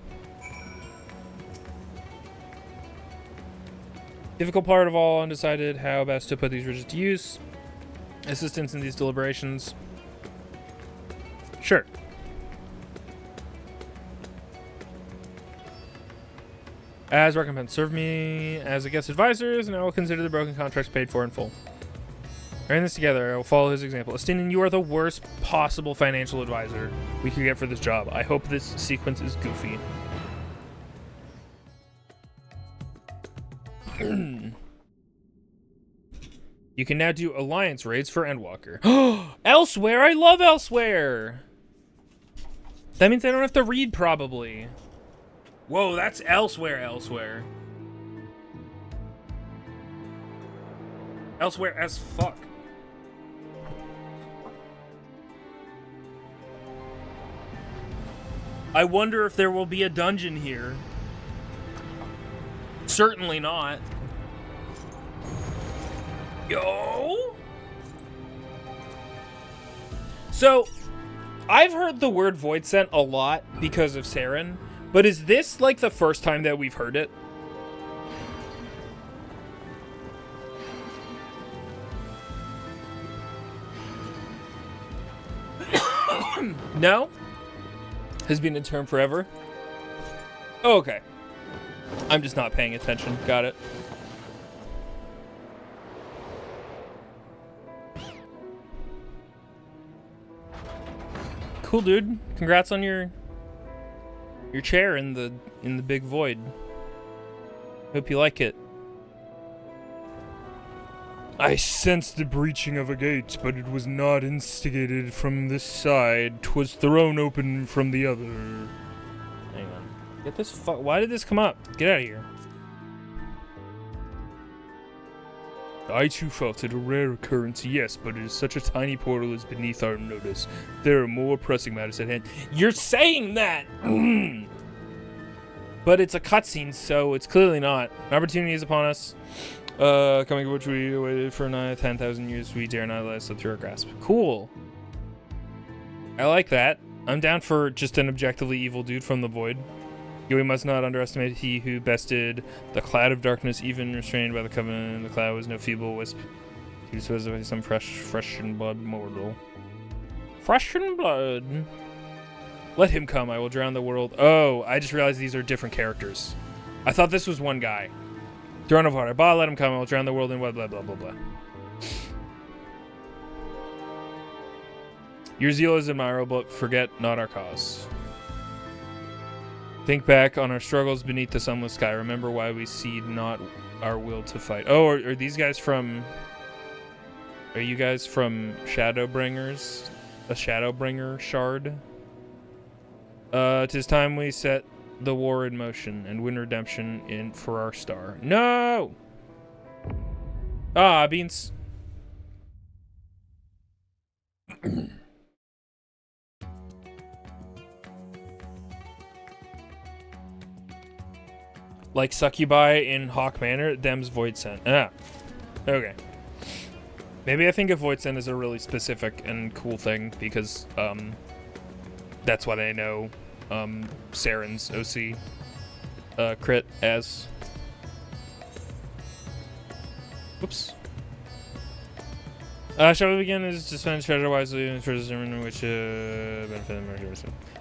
Difficult part of all, undecided how best to put these riches to use. Assistance in these deliberations. Sure. As recompense, serve me as a guest advisors, and I will consider the broken contracts paid for in full. We're in this together. I will follow his example. Estinien, you are the worst possible financial advisor we could get for this job. I hope this sequence is goofy. You can now do alliance raids for Endwalker. Elsewhere! I love Elsewhere! That means I don't have to read, probably. Whoa, that's Elsewhere. Elsewhere as fuck. I wonder if there will be a dungeon here. Certainly not. Yo! So, I've heard the word Void Scent a lot because of Saren, but is this like the first time that we've heard it? No? Has been a term forever? Oh, okay. I'm just not paying attention. Got it. Cool, dude. Congrats on your chair in the big void. Hope you like it. I sensed the breaching of a gate, but it was not instigated from this side. 'Twas thrown open from the other. Hang on. Get this why did this come up? Get out of here. I too felt it a rare occurrence, yes, but it is such a tiny portal is beneath our notice. There are more pressing matters at hand. You're saying that! But it's a cutscene, so it's clearly not. An opportunity is upon us. Coming of which we waited for 10,000 years, we dare not let it slip through our grasp. Cool. I like that. I'm down for just an objectively evil dude from the void. Yet we must not underestimate he who bested the cloud of darkness, even restrained by the covenant. The cloud was no feeble wisp. He was supposed to be some fresh in blood mortal. Fresh in blood. Let him come, I will drown the world. Oh, I just realized these are different characters. I thought this was one guy. Throne of water. Bah, let him come. I will drown the world in blah, blah, blah, blah, blah. Your zeal is admirable, but forget not our cause. Think back on our struggles beneath the sunless sky. Remember why we cede not our will to fight. Oh, are these guys from... Are you guys from Shadowbringers? A Shadowbringer shard? 'Tis time we set the war in motion and win redemption in for our star. No! Ah, beans. Like Succubi in Hawk Manor, them's Void Scent. Ah. Okay. Maybe I think of Void Scent as a really specific and cool thing because that's what I know Saren's OC crit as. Whoops. Shall we begin is to spend treasure wisely and for determining which benefit the merger.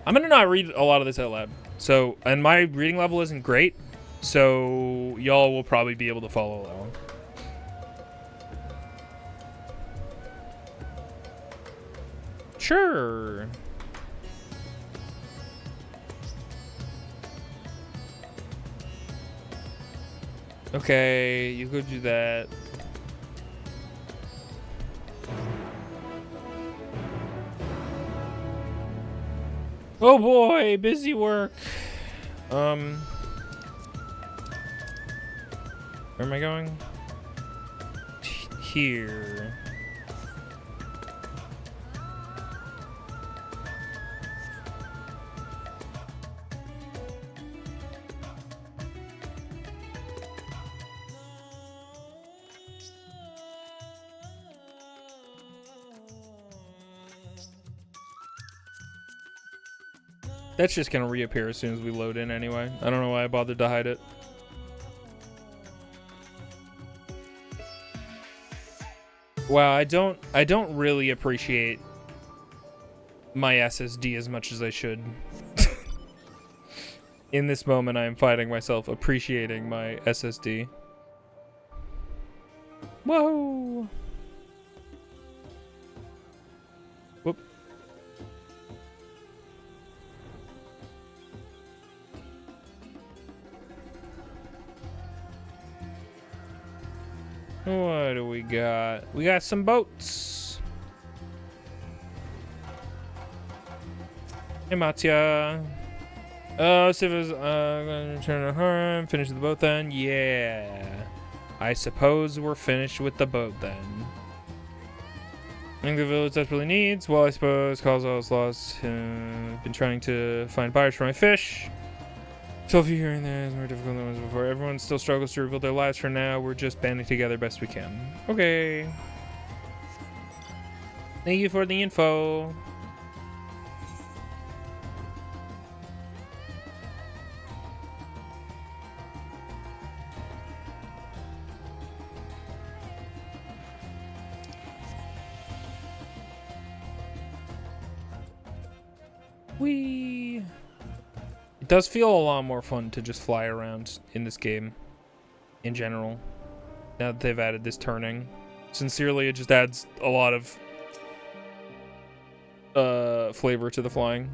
I'm gonna not read a lot of this out loud. So, and my reading level isn't great, so y'all will probably be able to follow along. Sure. Okay, you go do that. Oh boy, busy work. Where am I going? Here. That's just gonna reappear as soon as we load in anyway. I don't know why I bothered to hide it. Wow, I don't really appreciate my SSD as much as I should. in this moment, I am finding myself appreciating my SSD. Whoa! Whoop. What do we got? We got some boats. Hey, Matya. Oh, Civa's gonna return to home. Finish the boat then? Yeah. I suppose we're finished with the boat then. I think the village desperately needs. Well, I suppose calls all is lost. Been trying to find buyers for my fish. So if you're hearing that, it's more difficult than it was before. Everyone still struggles to rebuild their lives for now. We're just banding together best we can. Okay. Thank you for the info. Whee! It does feel a lot more fun to just fly around in this game, in general, now that they've added this turning. Sincerely, it just adds a lot of flavor to the flying.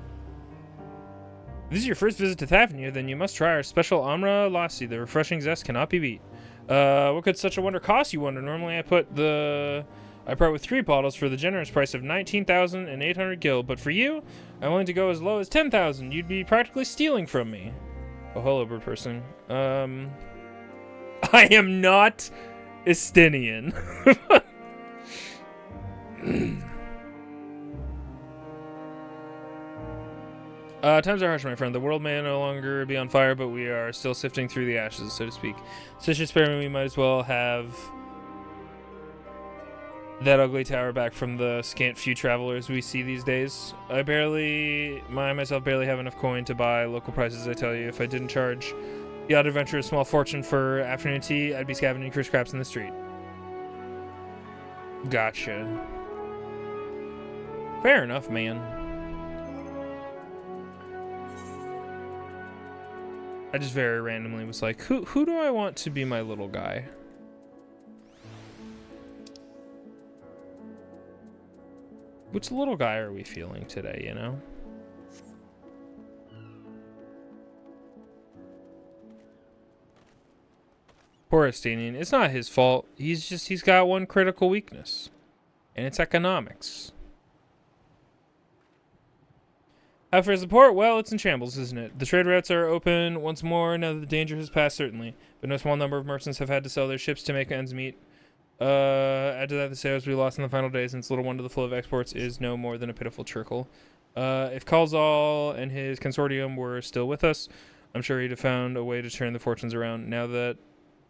If this is your first visit to Thavnir, then you must try our special Amra Lassi. The refreshing zest cannot be beat. What could such a wonder cost, you wonder? Normally I part with 3 bottles for the generous price of 19,800 gil, but for you, I'm willing to go as low as 10,000. You'd be practically stealing from me. Oh, hello, bird person. I am not Estinien. Times are harsh, my friend. The world may no longer be on fire, but we are still sifting through the ashes, so to speak. Since you're sparing me, we might as well have that ugly tower back from the scant few travelers we see these days. I myself barely have enough coin to buy local prices, I tell you. If I didn't charge the odd adventurer a small fortune for afternoon tea, I'd be scavenging for scraps in the street. Gotcha. Fair enough, man. I just very randomly was like, who do I want to be my little guy? Which little guy are we feeling today, you know? Poor Estinien. It's not his fault. He's got one critical weakness. And it's economics. How for support? Well, it's in shambles, isn't it? The trade routes are open once more now that the danger has passed, certainly. But no small number of merchants have had to sell their ships to make ends meet. Add to that the sales we lost in the final days, and it's little wonder the flow of exports is no more than a pitiful trickle. If Kalzal and his consortium were still with us, I'm sure he'd have found a way to turn the fortunes around. Now that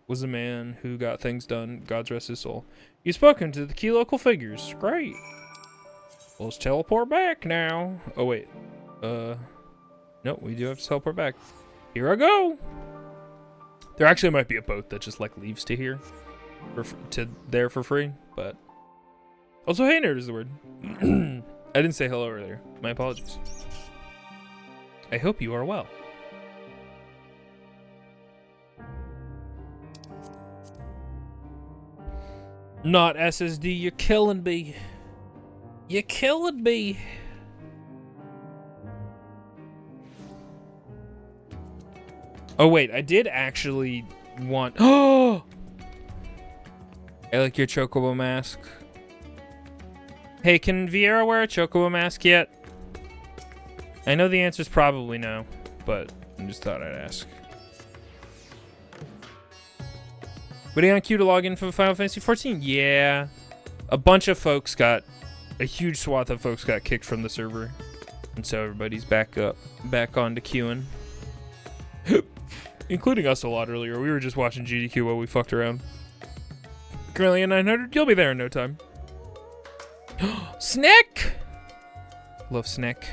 was a man who got things done, God's rest his soul. You've spoken to the key local figures. Great. Well, let's teleport back now. Oh, wait. No, we do have to teleport back. Here I go. There actually might be a boat that just, like, leaves to here. To there for free, but also hey nerd is the word. I didn't say hello earlier. My apologies. I hope you are well. Not SSD, you're killing me. You're killing me. Oh wait, I did actually want oh I like your chocobo mask. Hey, can Vieira wear a chocobo mask yet? I know the answer's probably no, but I just thought I'd ask. Waiting on queue to log in for Final Fantasy XIV? Yeah. A bunch of folks got, a huge swath of folks got kicked from the server. And so everybody's back on to queuing. Including us a lot earlier. We were just watching GDQ while we fucked around. Currently at 900, you'll be there in no time. Snick! Love Snick.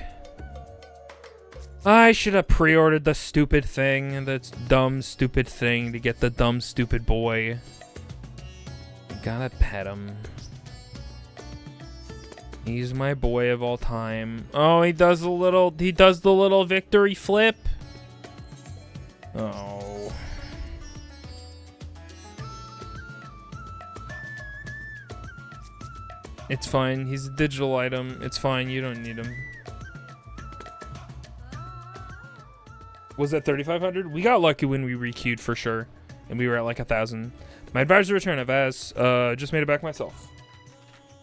I should have pre-ordered the stupid thing. That's dumb, stupid thing to get the dumb, stupid boy. Gotta pet him. He's my boy of all time. Oh, he does the little victory flip. Oh. It's fine. He's a digital item. It's fine. You don't need him. Was that 3,500? We got lucky when we requeued for sure. And we were at like 1,000. My advisor return. I've asked. Just made it back myself.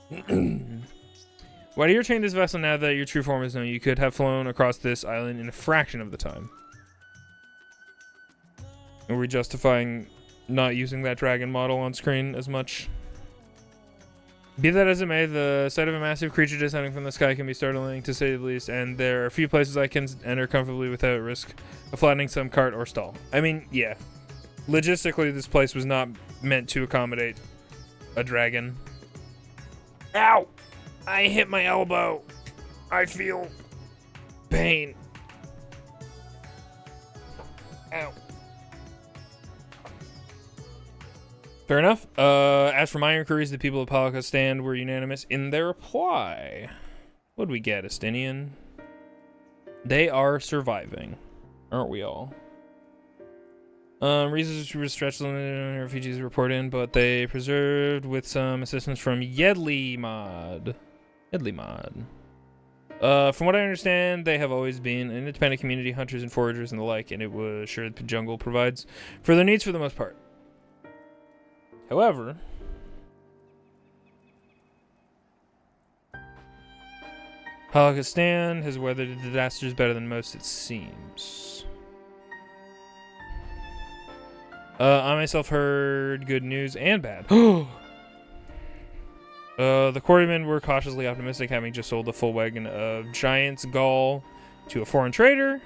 Why do you retain this vessel now that your true form is known? You could have flown across this island in a fraction of the time. Are we justifying not using that dragon model on screen as much? Be that as it may, the sight of a massive creature descending from the sky can be startling, to say the least, and there are few places I can enter comfortably without risk of flattening some cart or stall. I mean, yeah. Logistically, this place was not meant to accommodate a dragon. Ow! I hit my elbow. I feel pain. Ow. Fair enough. As for my inquiries, the people of Post-Endwalker were unanimous in their reply. What'd we get, Estinien? They are surviving. Aren't we all? Reasons were stretched limited refugees report in, but they preserved with some assistance from Yedley Mod. From what I understand, they have always been an independent community, hunters and foragers and the like, and it was sure the jungle provides for their needs for the most part. However, Pakistan has weathered the disasters better than most, it seems. I myself heard good news and bad. The quarrymen were cautiously optimistic, having just sold a full wagon of giant's gall to a foreign trader.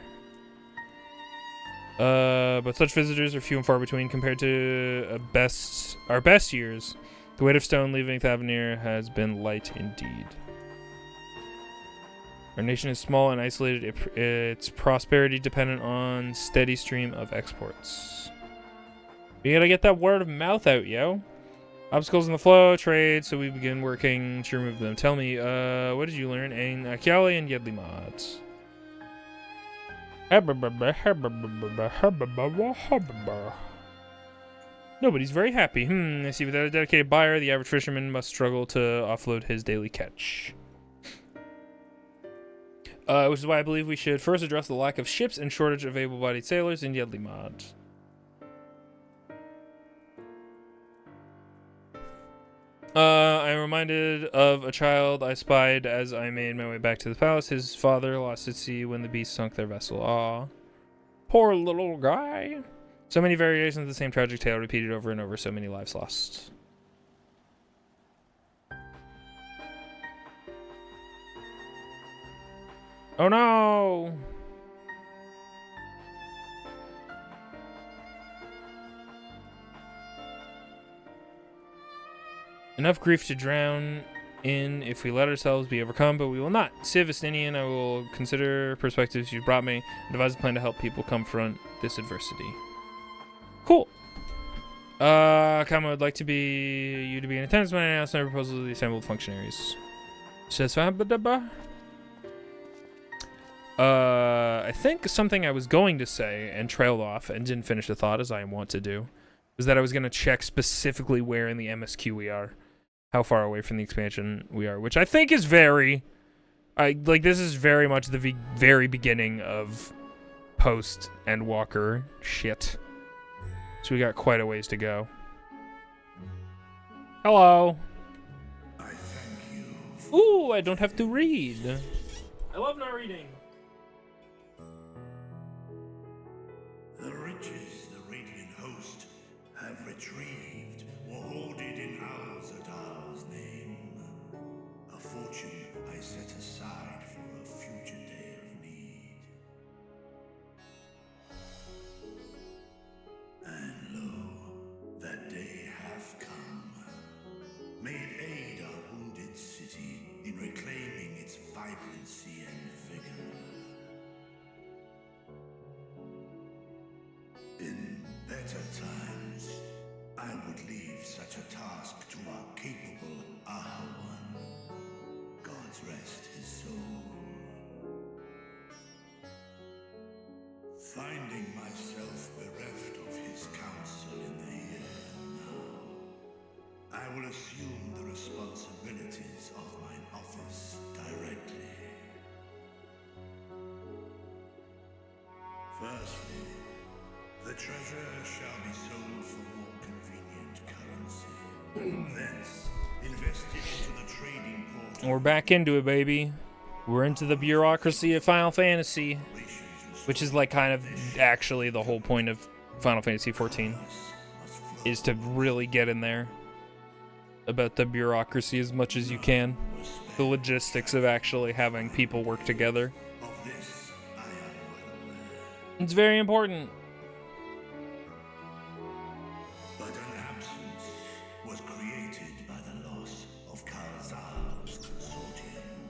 But such visitors are few and far between compared to our best years. The weight of stone leaving Thavenir has been light indeed. Our nation is small and isolated. Its prosperity dependent on steady stream of exports. We gotta get that word of mouth out, yo. Obstacles in the flow, trade, so we begin working to remove them. Tell me, what did you learn in Akiali and Yedley mods? Nobody's very happy. I see. Without a dedicated buyer, the average fisherman must struggle to offload his daily catch. Which is why I believe we should first address the lack of ships and shortage of able-bodied sailors in Yedley mod. I'm reminded of a child I spied as I made my way back to the palace. His father lost at sea when the beast sunk their vessel. Aw. Poor little guy. So many variations of the same tragic tale repeated over and over. So many lives lost. Oh no! Enough grief to drown in if we let ourselves be overcome, but we will not. Civ Estinien, I will consider perspectives you brought me and devise a plan to help people confront this adversity. Cool. Kama would like you to be in attendance when I announce my proposal to the assembled functionaries. I think something I was going to say and trailed off and didn't finish the thought, as I want to do, was that I was going to check specifically where in the MSQ we are. How far away from the expansion we are, which I think is this is very much the very beginning of Post-Endwalker shit. So we got quite a ways to go. Hello. I thank you. Ooh, I don't have to read. I love not reading. The riches the Radiant Host have retrieved were hoarded in Al-Zadar's name. A fortune I set aside for a future day of need. And lo, that day hath come. May it aid our wounded city in reclaiming its vibrancy and vigor. In better times, I would leave such a task to our capable Ahawan. God's rest his soul. Finding myself bereft of his counsel in the here and now, I will assume the responsibilities of mine office directly. Firstly, the treasure shall be sold for more convenient currency. Thence, invested into the trading port. We're back into it, baby. We're into the bureaucracy of Final Fantasy, which is like kind of actually the whole point of Final Fantasy XIV, is to really get in there about the bureaucracy as much as you can. The logistics of actually having people work together. It's very important. But an absence was created by the loss of Karzal's consortium.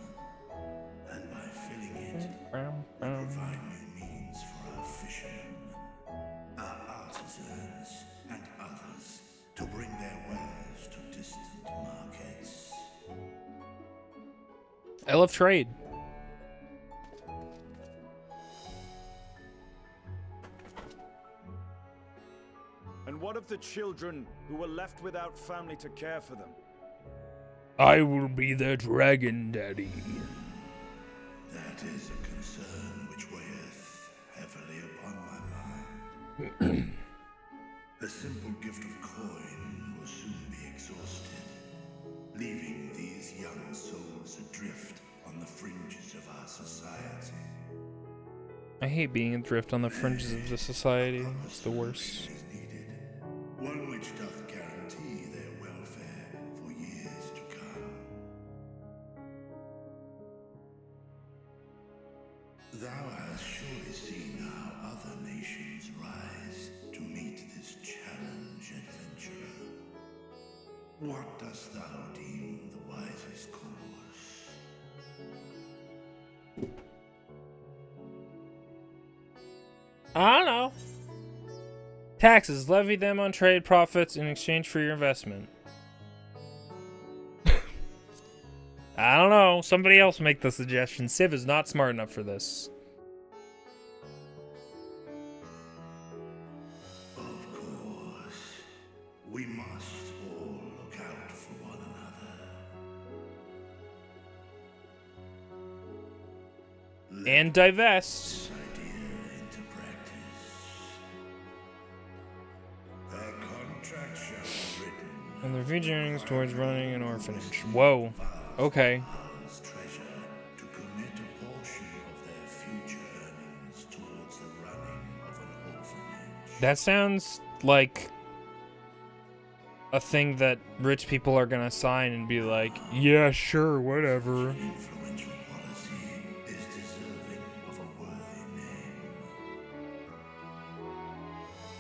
And by filling it, we provide new means for our fishermen, our artisans, and others to bring their wares to distant markets. I love trade. And what of the children who were left without family to care for them? I will be the dragon daddy. That is a concern which weigheth heavily upon my mind. A simple gift of coin will soon be exhausted, leaving these young souls adrift on the fringes of our society. I hate being adrift on the fringes of the society. It's the worst. One which doth guarantee their welfare for years to come. Thou hast surely seen how other nations rise to meet this challenge, adventurer. What dost thou deem the wisest course? I don't know. Taxes. Levy them on trade profits in exchange for your investment. I don't know. Somebody else make the suggestion. Civ is not smart enough for this. Of course, we must all look out for one another. And divest. And their future earnings towards running an orphanage. Whoa. Okay. That sounds like a thing that rich people are gonna sign and be like, yeah, sure, whatever.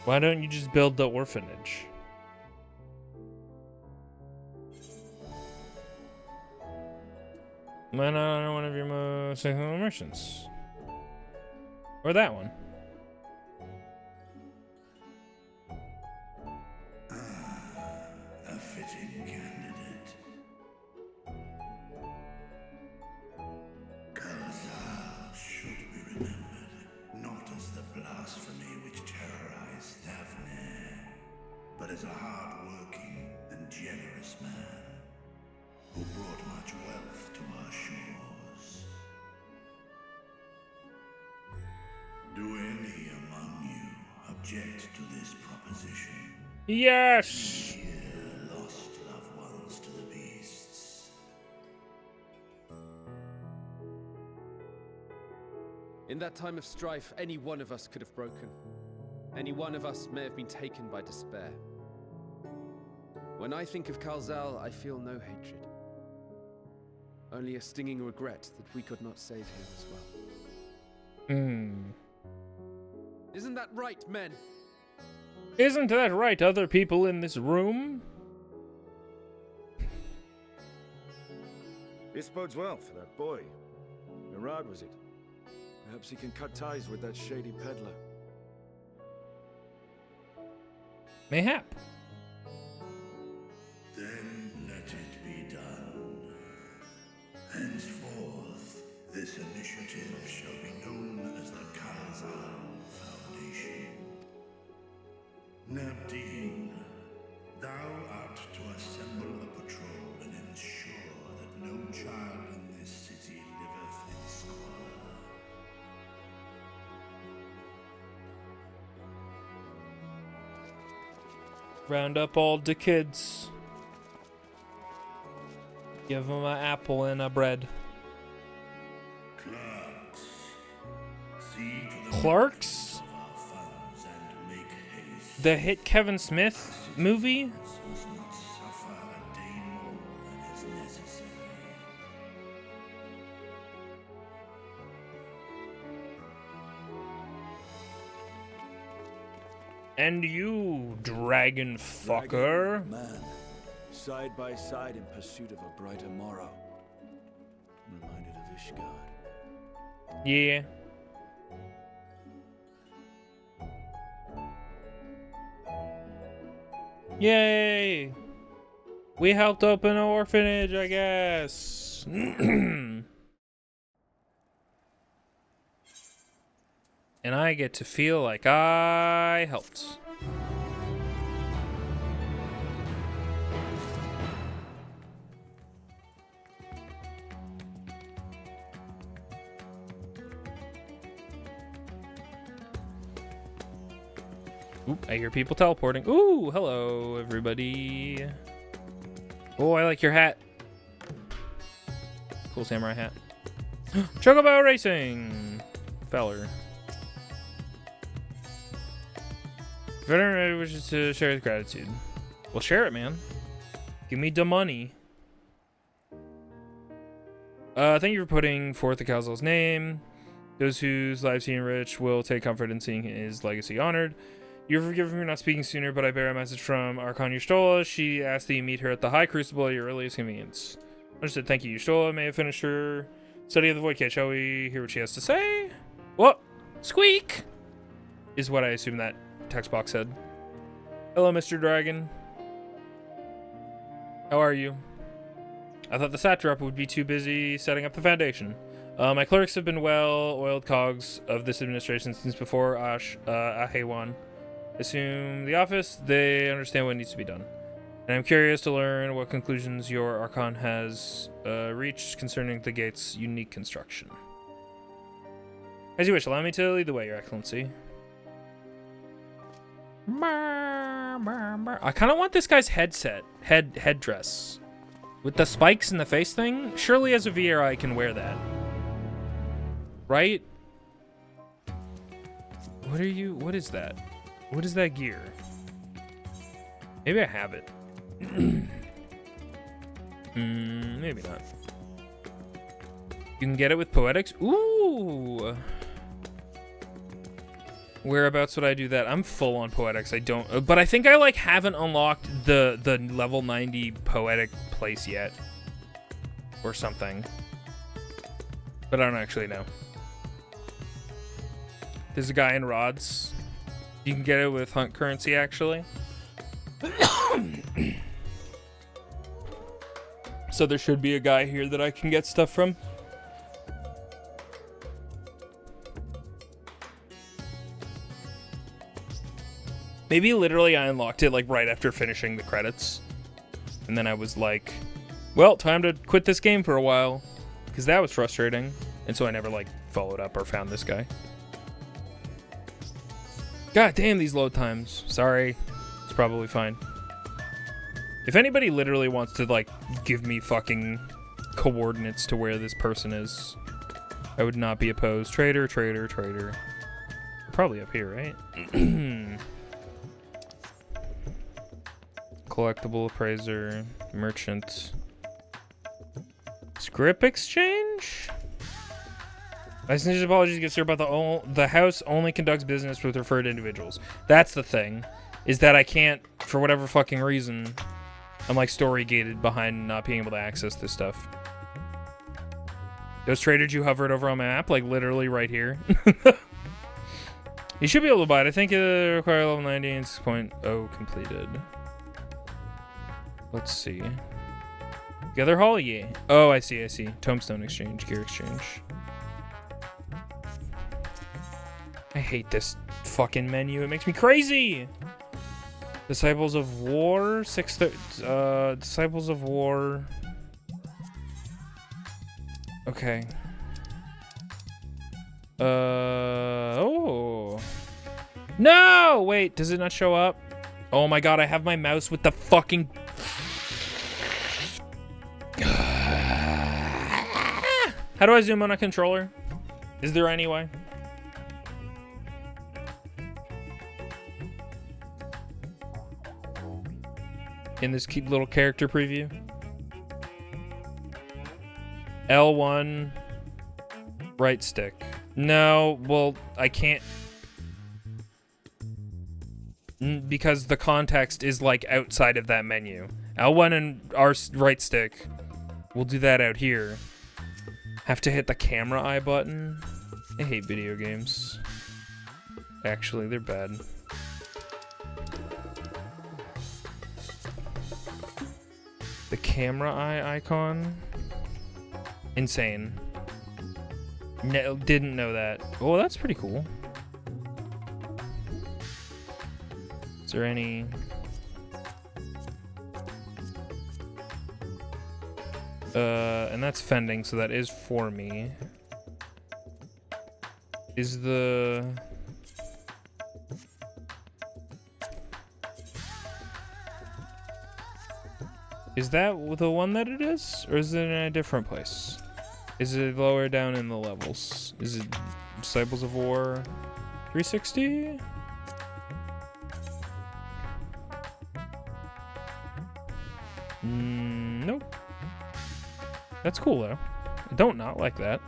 Why don't you just build the orphanage? Why not one of your most successful merchants? Or that one? A fitting candidate. Karzal should be remembered not as the blasphemy which terrorized Thavne, but as a hard-working and generous man who brought much wealth to our shores. Do any among you object to this proposition? Yes! Lost loved ones to the beasts. In that time of strife, any one of us could have broken. Any one of us may have been taken by despair. When I think of Karzal, I feel no hatred. Only a stinging regret that we could not save him as well. Isn't that right, men? Isn't that right, other people in this room? This bodes well for that boy. Mirad, was it? Perhaps he can cut ties with that shady peddler. Mayhap. Then let it be done. Henceforth, this initiative shall be known as the Karzal Foundation. Nabdeen, thou art to assemble a patrol and ensure that no child in this city liveth in squalor. Round up all the kids. Give them an apple and a bread. Clerks, see to the Clerks? of our funds and make haste. The hit Kevin Smith movie? This must not suffer a day more than is necessary. And you, dragon fucker. Man, side by side in pursuit of a brighter morrow. Reminded of Ishgard. Yeah. Yay! We helped open an orphanage, I guess. And I get to feel like I helped. Oop, I hear people teleporting. Ooh, hello, everybody. Oh, I like your hat. Cool samurai hat. Chocobo Racing! Feller. If anyone wishes to share his gratitude, well, share it, man. Give me the money. Thank you for putting forth the Calzal's name. Those whose lives he enriched will take comfort in seeing his legacy honored. You're forgiven for not speaking sooner, but I bear a message from Archon Yustola. She asked that you meet her at the High Crucible at your earliest convenience. Understood. Thank you, Yustola. May have finished her study of the Void Cage. Shall we hear what she has to say? What? Squeak! Is what I assume that text box said. Hello, Mr. Dragon. How are you? I thought the satrap would be too busy setting up the foundation. My clerks have been well-oiled cogs of this administration since before Ahewan assumed the office. They understand what needs to be done. And I'm curious to learn what conclusions your Archon has reached concerning the gate's unique construction. As you wish, allow me to lead the way, Your Excellency. I kind of want this guy's headdress. With the spikes in the face thing? Surely as a VR I can wear that. Right? What is that? What is that gear? Maybe I have it. Maybe not. You can get it with Poetics? Ooh! Whereabouts would I do that? I'm full on Poetics. I don't, but I think I like haven't unlocked the level 90 Poetic place yet, or something. But I don't actually know. There's a guy in Rods. You can get it with Hunt currency actually. So there should be a guy here that I can get stuff from. Maybe literally I unlocked it like right after finishing the credits. And then I was like, well, time to quit this game for a while. Because that was frustrating. And so I never like followed up or found this guy. God damn these load times. Sorry. It's probably fine. If anybody literally wants to like give me fucking coordinates to where this person is, I would not be opposed. Trader. Probably up here, right? Collectible appraiser, merchant, script exchange. License apologies get served about the house only conducts business with referred individuals. That's the thing, is that I can't, for whatever fucking reason, I'm like story gated behind not being able to access this stuff. Those traders you hovered over on my map, like literally right here. You should be able to buy it. I think it requires level 90 and 6.0 completed. Let's see. Gather Hall, yeah. Oh, I see. Tombstone exchange, gear exchange. I hate this fucking menu. It makes me crazy. Disciples of War, Disciples of War. Okay. Oh. No! Wait, does it not show up? Oh my god, I have my mouse with the fucking... How do I zoom on a controller? Is there any way? In this cute little character preview. L1 right stick. No, well, I can't because the context is like outside of that menu. L1 and our right stick. We'll do that out here. Have to hit the camera eye button. I hate video games. Actually, they're bad. The camera eye icon. Insane. No, didn't know that. Oh, that's pretty cool. Is there any... and that's fending, so that is for me. Is the... Is that the one that it is? Or is it in a different place? Is it lower down in the levels? Is it Disciples of War 360? Nope. That's cool though. I don't not like that.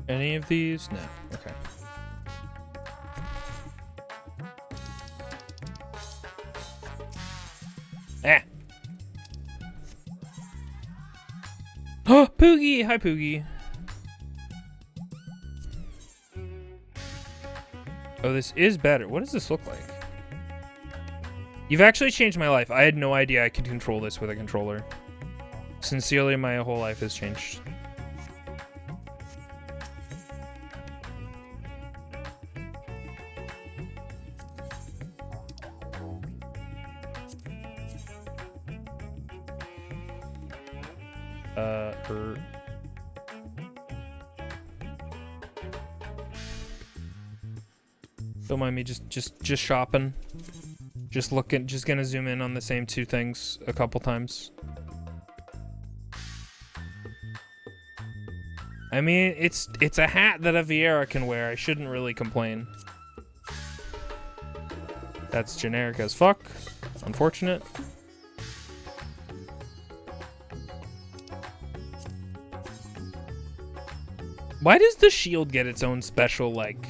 Any of these? No. Okay. Ah. Oh, Poogie! Hi, Poogie. Oh, this is better. What does this look like? You've actually changed my life. I had no idea I could control this with a controller. Sincerely, my whole life has changed. Don't mind me just shopping. Just looking, just gonna zoom in on the same two things a couple times. I mean, it's a hat that a Vieira can wear. I shouldn't really complain. That's generic as fuck. Unfortunate. Why does the shield get its own special, like,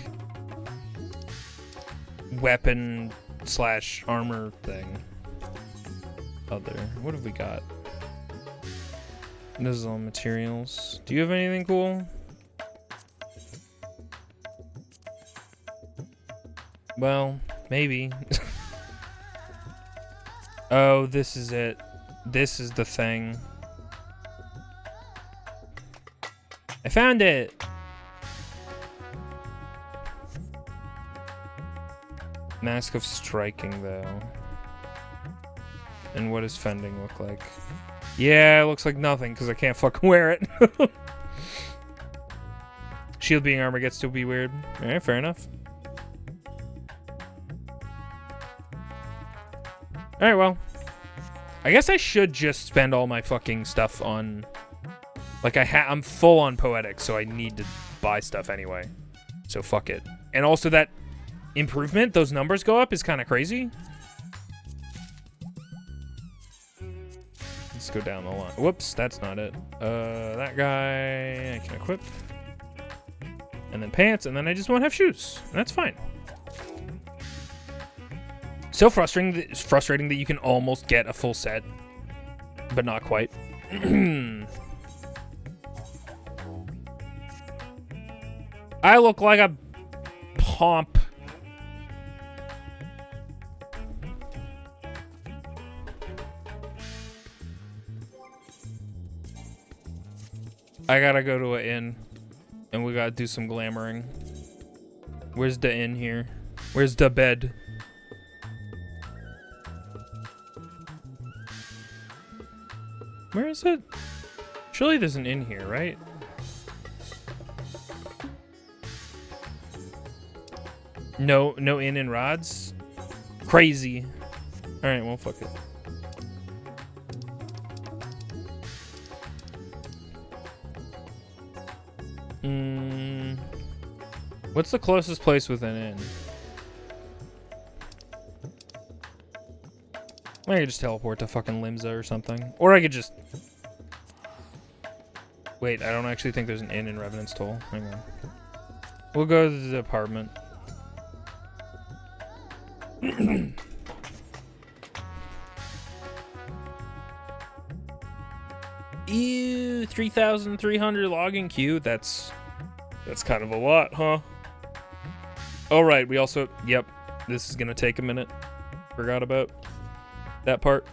weapon / armor thing? Other. What have we got? This is all materials. Do you have anything cool? Well, maybe. Oh, this is it. This is the thing. I found it! Mask of Striking, though. And what does fending look like? Yeah, it looks like nothing, because I can't fucking wear it. Shield being armor gets to be weird. Alright, fair enough. Alright, well. I guess I should just spend all my fucking stuff on... Like, I'm full on poetic, so I need to buy stuff anyway. So fuck it. And also that improvement, those numbers go up, is kind of crazy. Let's go down the line. Whoops, that's not it. That guy I can equip. And then pants, and then I just won't have shoes. And that's fine. So frustrating that you can almost get a full set, but not quite. I look like a pomp. I gotta go to an inn, and we gotta do some glamoring. Where's the inn here? Where's the bed? Where is it? Surely there's an inn here, right? No inn in Rods? Crazy. Alright, well, fuck it. What's the closest place with an inn? I could just teleport to fucking Limsa or something. Or I could just... Wait, I don't actually think there's an inn in Revenant's Toll. Hang on. We'll go to the apartment. Ew, 3,300 login queue. That's kind of a lot, huh? All right, we also... Yep, this is gonna take a minute. Forgot about that part.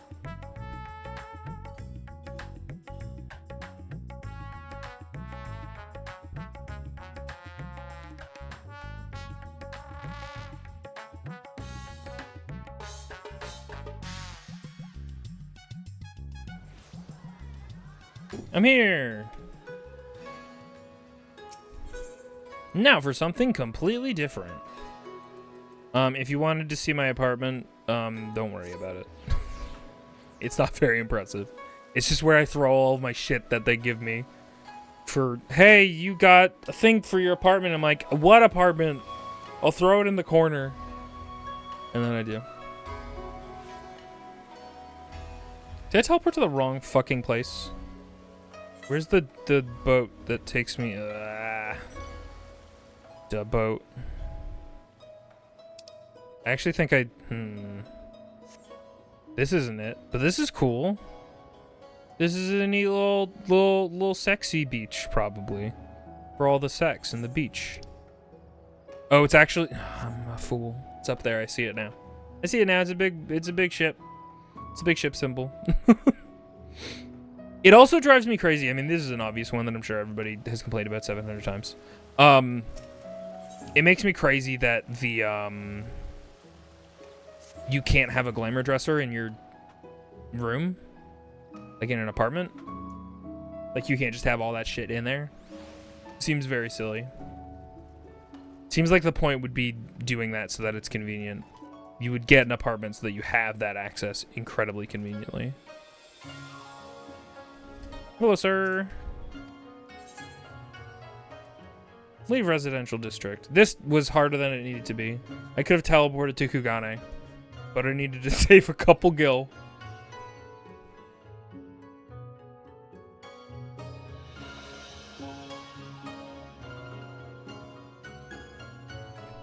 I'm here. Now for something completely different. If you wanted to see my apartment, don't worry about it. It's not very impressive. It's just where I throw all of my shit that they give me. For, hey, you got a thing for your apartment. I'm like, what apartment? I'll throw it in the corner. And then I do. Did I teleport to the wrong fucking place? Where's the boat that takes me? The boat. I actually think I... This isn't it, but this is cool. This is a neat little sexy beach, probably. For all the sex in the beach. Oh, it's actually... I'm a fool. It's up there. I see it now. I see it now. It's a big ship. It's a big ship symbol. It also drives me crazy. I mean, this is an obvious one that I'm sure everybody has complained about 700 times. It makes me crazy that the, you can't have a glamour dresser in your room. Like in an apartment. Like you can't just have all that shit in there. Seems very silly. Seems like the point would be doing that so that it's convenient. You would get an apartment so that you have that access incredibly conveniently. Hello, sir. Leave residential district. This was harder than it needed to be. I could have teleported to Kugane, but I needed to save a couple gil.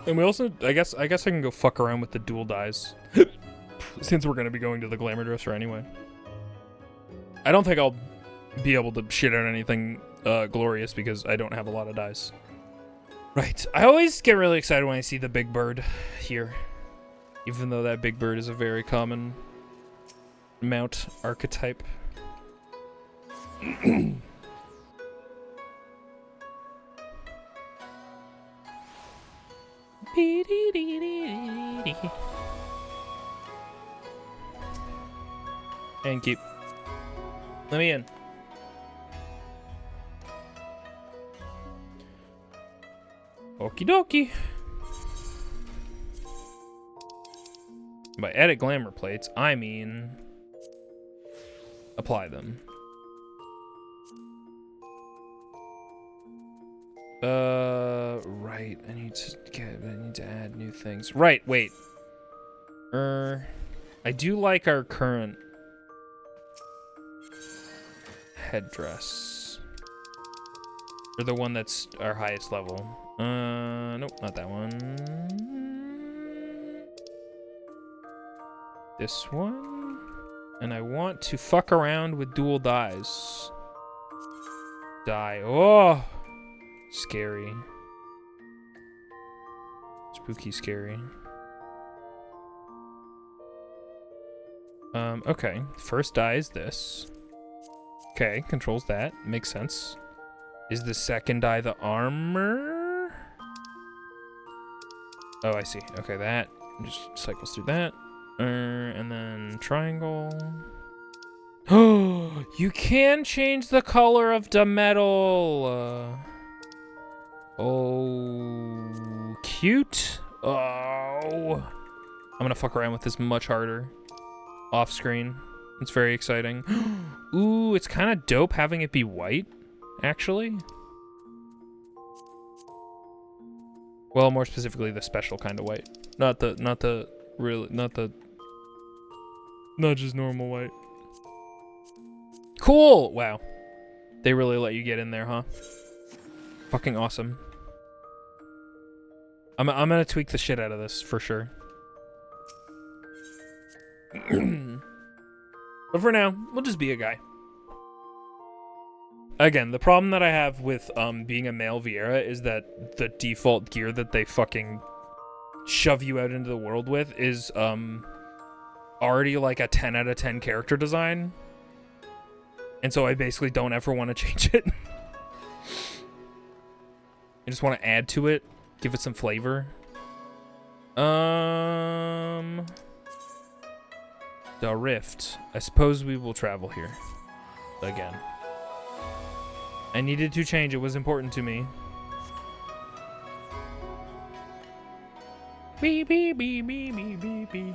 And we also, I guess I can go fuck around with the dual dyes. Since we're going to be going to the glamour dresser anyway. I don't think I'll be able to shit out anything glorious because I don't have a lot of dice. Right. I always get really excited when I see the big bird here. Even though that big bird is a very common mount archetype. And keep. Let me in. Okie dokie. By edit glamour plates, I mean apply them. Right. I need to add new things. Right, wait. I do like our current headdress. Or the one that's our highest level. Nope, not that one. This one. And I want to fuck around with dual dyes. Die. Oh! Scary. Spooky scary. Okay. First dye is this. Okay, controls that. Makes sense. Is the second die the armor? Oh, I see. Okay, that just cycles through that. And then triangle. Oh, you can change the color of the metal. Oh, cute. Oh, I'm gonna fuck around with this much harder off screen. It's very exciting. Ooh, it's kind of dope having it be white, actually. Well, more specifically, the special kind of white, not just normal white. Cool. Wow, they really let you get in there, huh? Fucking awesome. I'm gonna tweak the shit out of this for sure. But for now, we'll just be a guy. Again, the problem that I have with being a male Viera is that the default gear that they fucking shove you out into the world with is already like a 10 out of 10 character design. And so I basically don't ever want to change it. I just want to add to it, give it some flavor. The Rift. I suppose we will travel here again. I needed to change. It was important to me. Beep, beep, beep, beep, beep, beep, beep.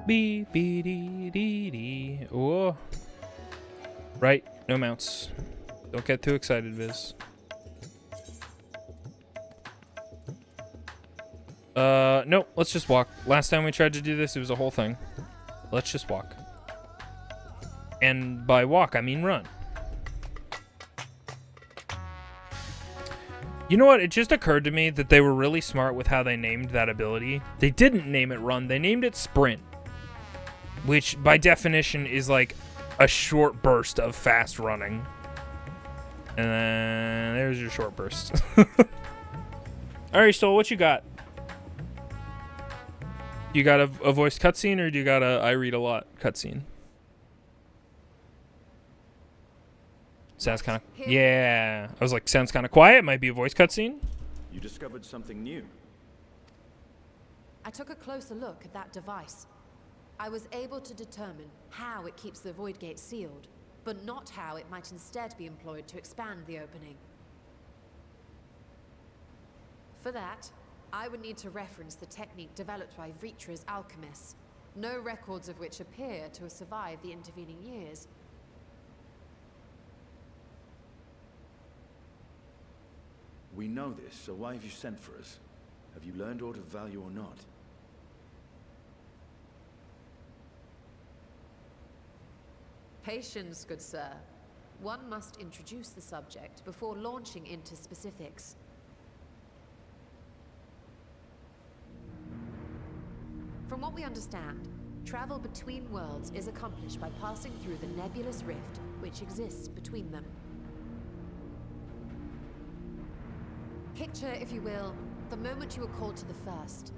Beep, beep, dee, dee, dee. Oh. Right, no mounts. Don't get too excited, Viz. No, let's just walk. Last time we tried to do this, it was a whole thing. Let's just walk. And by walk, I mean run. You know what? It just occurred to me that they were really smart with how they named that ability. They didn't name it run, they named it sprint. Which, by definition, is like a short burst of fast running. And then there's your short burst. Alright, Stoll, what you got? You got a voiced cutscene, or do you got a I read a lot cutscene? Sounds kind of... Yeah. I was like, sounds kind of quiet. Might be a voice cutscene. You discovered something new. I took a closer look at that device. I was able to determine how it keeps the void gate sealed, but not how it might instead be employed to expand the opening. For that, I would need to reference the technique developed by Vritra's alchemists, no records of which appear to have survived the intervening years. We know this, so why have you sent for us? Have you learned aught of value or not? Patience, good sir. One must introduce the subject before launching into specifics. From what we understand, travel between worlds is accomplished by passing through the nebulous rift which exists between them. Picture, if you will, the moment you were called to the first.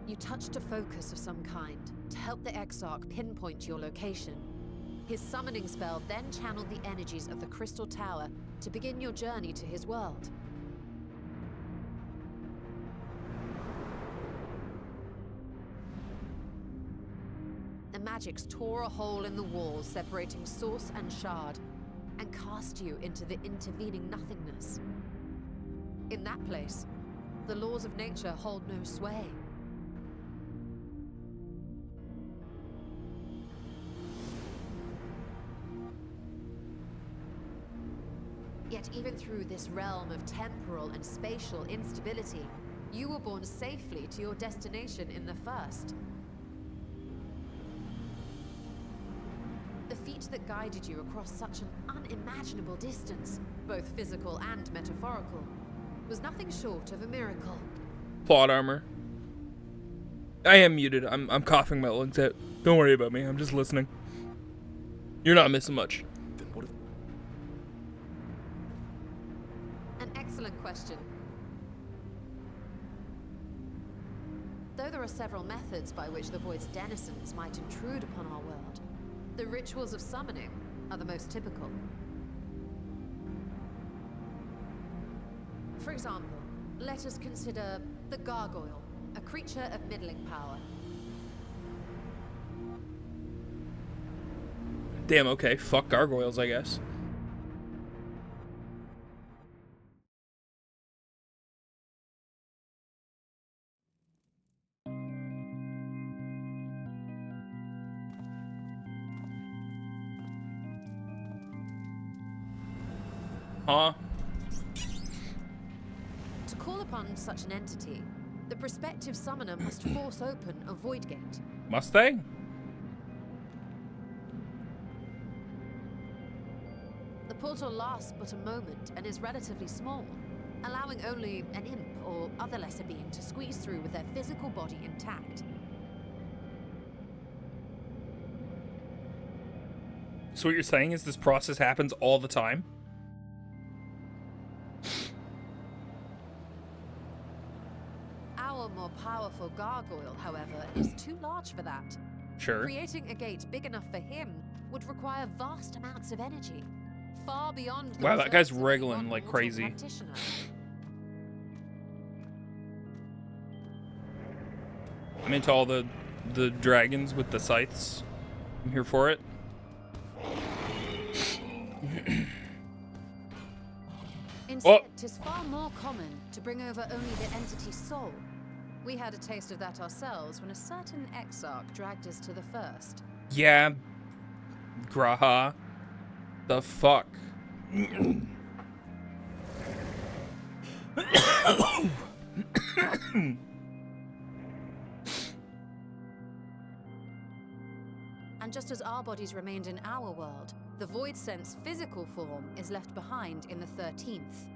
You touched a focus of some kind to help the Exarch pinpoint your location. His summoning spell then channeled the energies of the Crystal Tower to begin your journey to his world. The magics tore a hole in the wall separating source and shard, and cast you into the intervening nothingness. In that place, the laws of nature hold no sway. Yet even through this realm of temporal and spatial instability, you were borne safely to your destination in the first. The feat gift that guided you across such an unimaginable distance, both physical and metaphorical, was nothing short of a miracle. Plot armor. I am muted. I'm coughing my lungs out. Don't worry about me. I'm just listening. You're not missing much. Then what if... An excellent question. Though there are several methods by which the Void's denizens might intrude upon our world, the rituals of summoning are the most typical. For example, let us consider the Gargoyle, a creature of middling power. Damn, okay. Fuck gargoyles, I guess. Huh? To call upon such an entity, the prospective summoner must force open a void gate. Must they? The portal lasts but a moment and is relatively small, allowing only an imp or other lesser being to squeeze through with their physical body intact. So what you're saying is this process happens all the time? Our more powerful gargoyle, however, is too large for that. Sure. Creating a gate big enough for him would require vast amounts of energy, far beyond the Wow, that guy's reserves of wriggling one like mortal crazy. practitioner. I'm into all the dragons with the scythes. I'm here for it. Instead, 'tis far more common to bring over only the entity's soul. We had a taste of that ourselves when a certain exarch dragged us to the first. Yeah. Graha. The fuck? And just as our bodies remained in our world, the Void Sense physical form is left behind in the 13th.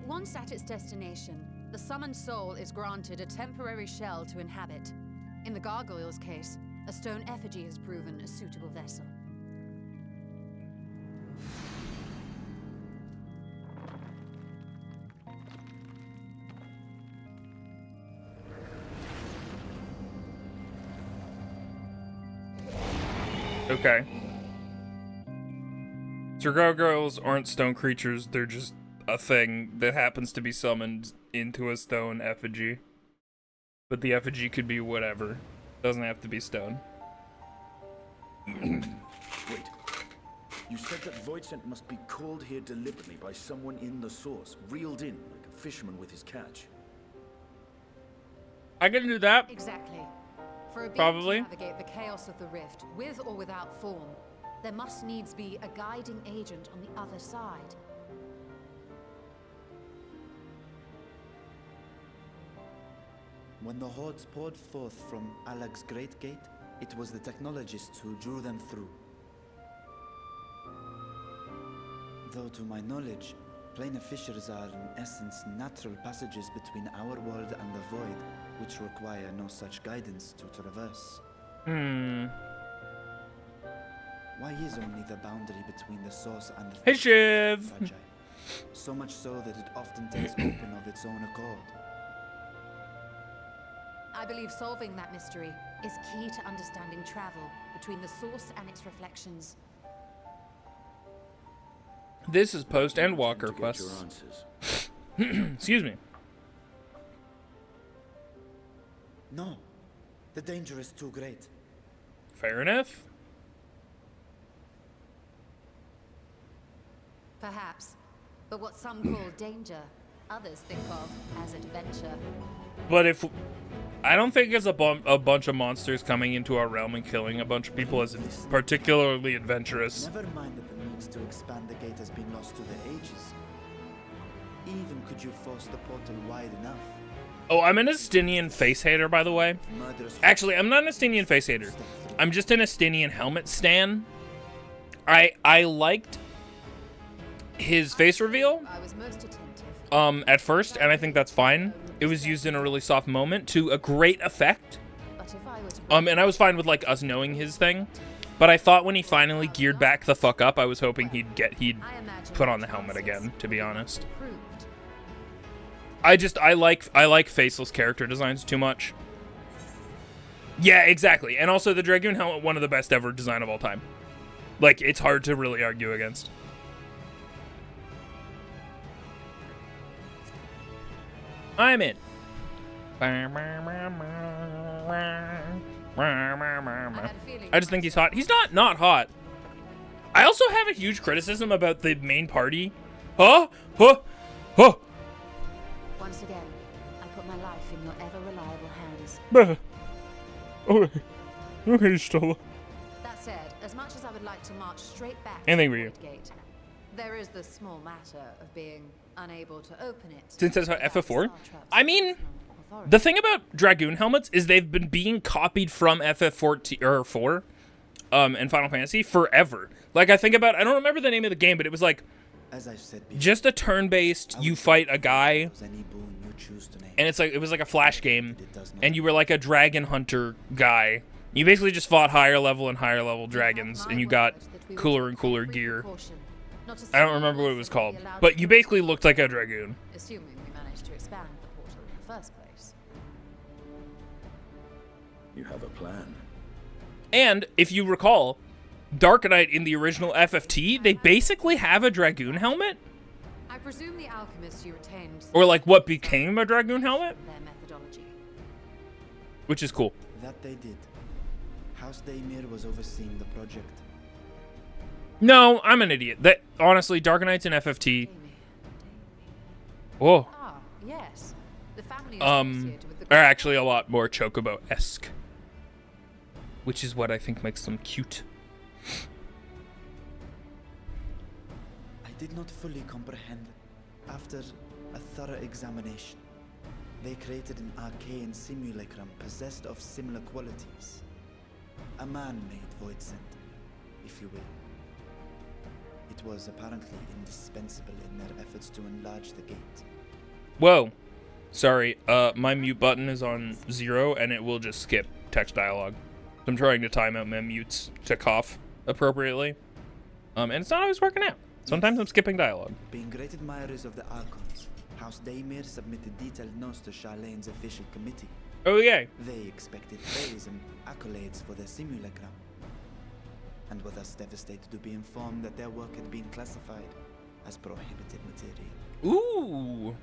Once at its destination, the summoned soul is granted a temporary shell to inhabit. In the gargoyle's case, a stone effigy has proven a suitable vessel. Okay. So gargoyles aren't stone creatures, they're just a thing that happens to be summoned into a stone effigy. But the effigy could be whatever. Doesn't have to be stone. Wait. You said that Voidsent must be called here deliberately by someone in the source, reeled in like a fisherman with his catch. I can do that. Exactly. For a being Probably. to navigate the chaos of the rift, with or without form, there must needs be a guiding agent on the other side. When the hordes poured forth from Alag's Great Gate, it was the technologists who drew them through. Though to my knowledge, planar fissures are in essence natural passages between our world and the void, which require no such guidance to traverse. Why is only the boundary between the source and the Hey, Shiv! fragile? So much so that it often takes open of its own accord. I believe solving that mystery is key to understanding travel between the source and its reflections. This is Post-Endwalker Get your quests. answers. Excuse me. No, the danger is too great. Fair enough. Perhaps. But what some call danger, others think of as adventure. But if I don't think it's a bunch of monsters coming into our realm and killing a bunch of people as particularly adventurous. Never mind that the means to expand the gate has been lost to the ages. Even could you force the portal wide enough? Oh, I'm an Estinien face hater, by the way. Actually, I'm not an Estinien face hater. I'm just an Estinien helmet stan. I liked his face reveal at first, and I think that's fine. It was used in a really soft moment to a great effect. And I was fine with like us knowing his thing. But I thought when he finally geared back the fuck up, I was hoping he'd put on the helmet again, to be honest. I like faceless character designs too much. Yeah, exactly. And also the Dragoon helmet, one of the best ever design of all time. Like, it's hard to really argue against. I'm in. I just think he's hot. He's not hot. I also have a huge criticism about the main party. Huh? Huh? Huh? Once again, I put my life in your ever-reliable hands. Okay, Stella. That said, as much as I would like to march straight back Anything to for the you. Void Gate, there is the small matter of being unable to open it. Since that's how FF4? I mean, the thing about Dragoon helmets is they've been being copied from FF14 or 4 and Final Fantasy forever. Like, I don't remember the name of the game, but it was like, as I said before, just a turn-based, you fight a guy, and it was like a flash game, and you were like a dragon hunter guy. You basically just fought higher level and higher level dragons, and you got cooler and cooler gear. I don't remember what it was called, but you basically looked like a Dragoon. Assuming we managed to expand the portal in the first place. You have a plan. And, if you recall, Dark Knight in the original FFT, they basically have a Dragoon helmet? I presume the alchemists you retained... Or like what became a Dragoon helmet? ...their methodology. Which is cool. That they did. House Daemir was overseeing the project. No, I'm an idiot. That honestly, Dark Knight's in FFT. Whoa. Ah, yes. The family are actually a lot more Chocobo-esque. Which is what I think makes them cute. I did not fully comprehend. After a thorough examination, they created an arcane simulacrum possessed of similar qualities. A man-made void center, if you will. It was apparently indispensable in their efforts to enlarge the gate. Whoa. Sorry, my mute button is on 0 and it will just skip text dialogue. I'm trying to time out my mutes to cough appropriately. And it's not always working out. Sometimes I'm skipping dialogue. Being great admirers of the Archons, House Daemir submitted detailed notes to Charlene's official committee. Oh, yeah. They expected praise and accolades for their simulacrum, and were thus devastated to be informed that their work had been classified as prohibited material. Ooh.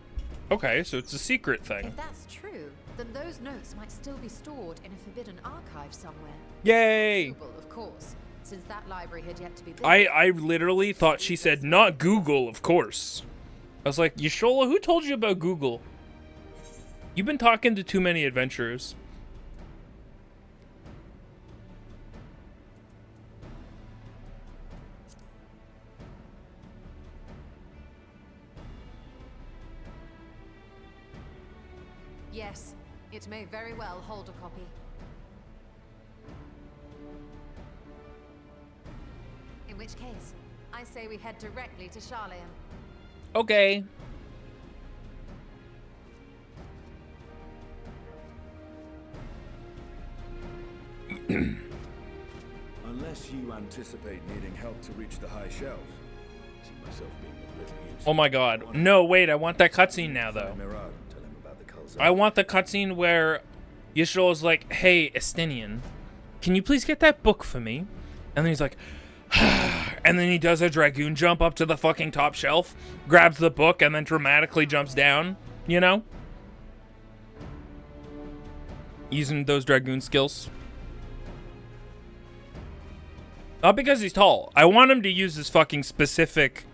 Okay, so it's a secret thing. If that's true, then those notes might still be stored in a forbidden archive somewhere. Yay! Google, of course, since that library had yet to be built. I literally thought she said, not Google, of course. I was like, Yashola, who told you about Google? You've been talking to too many adventurers. Yes, it may very well hold a copy. In which case, I say we head directly to Charlian. Okay. Unless you anticipate needing help to reach the high shelves. I see myself being a little used. Oh my god. No, wait, I want that cutscene now, though. I want the cutscene where Yisrael's like, hey, Estinien, can you please get that book for me? And then he's like, and then he does a Dragoon jump up to the fucking top shelf, grabs the book, and then dramatically jumps down, you know? Using those Dragoon skills. Not because he's tall. I want him to use his fucking specific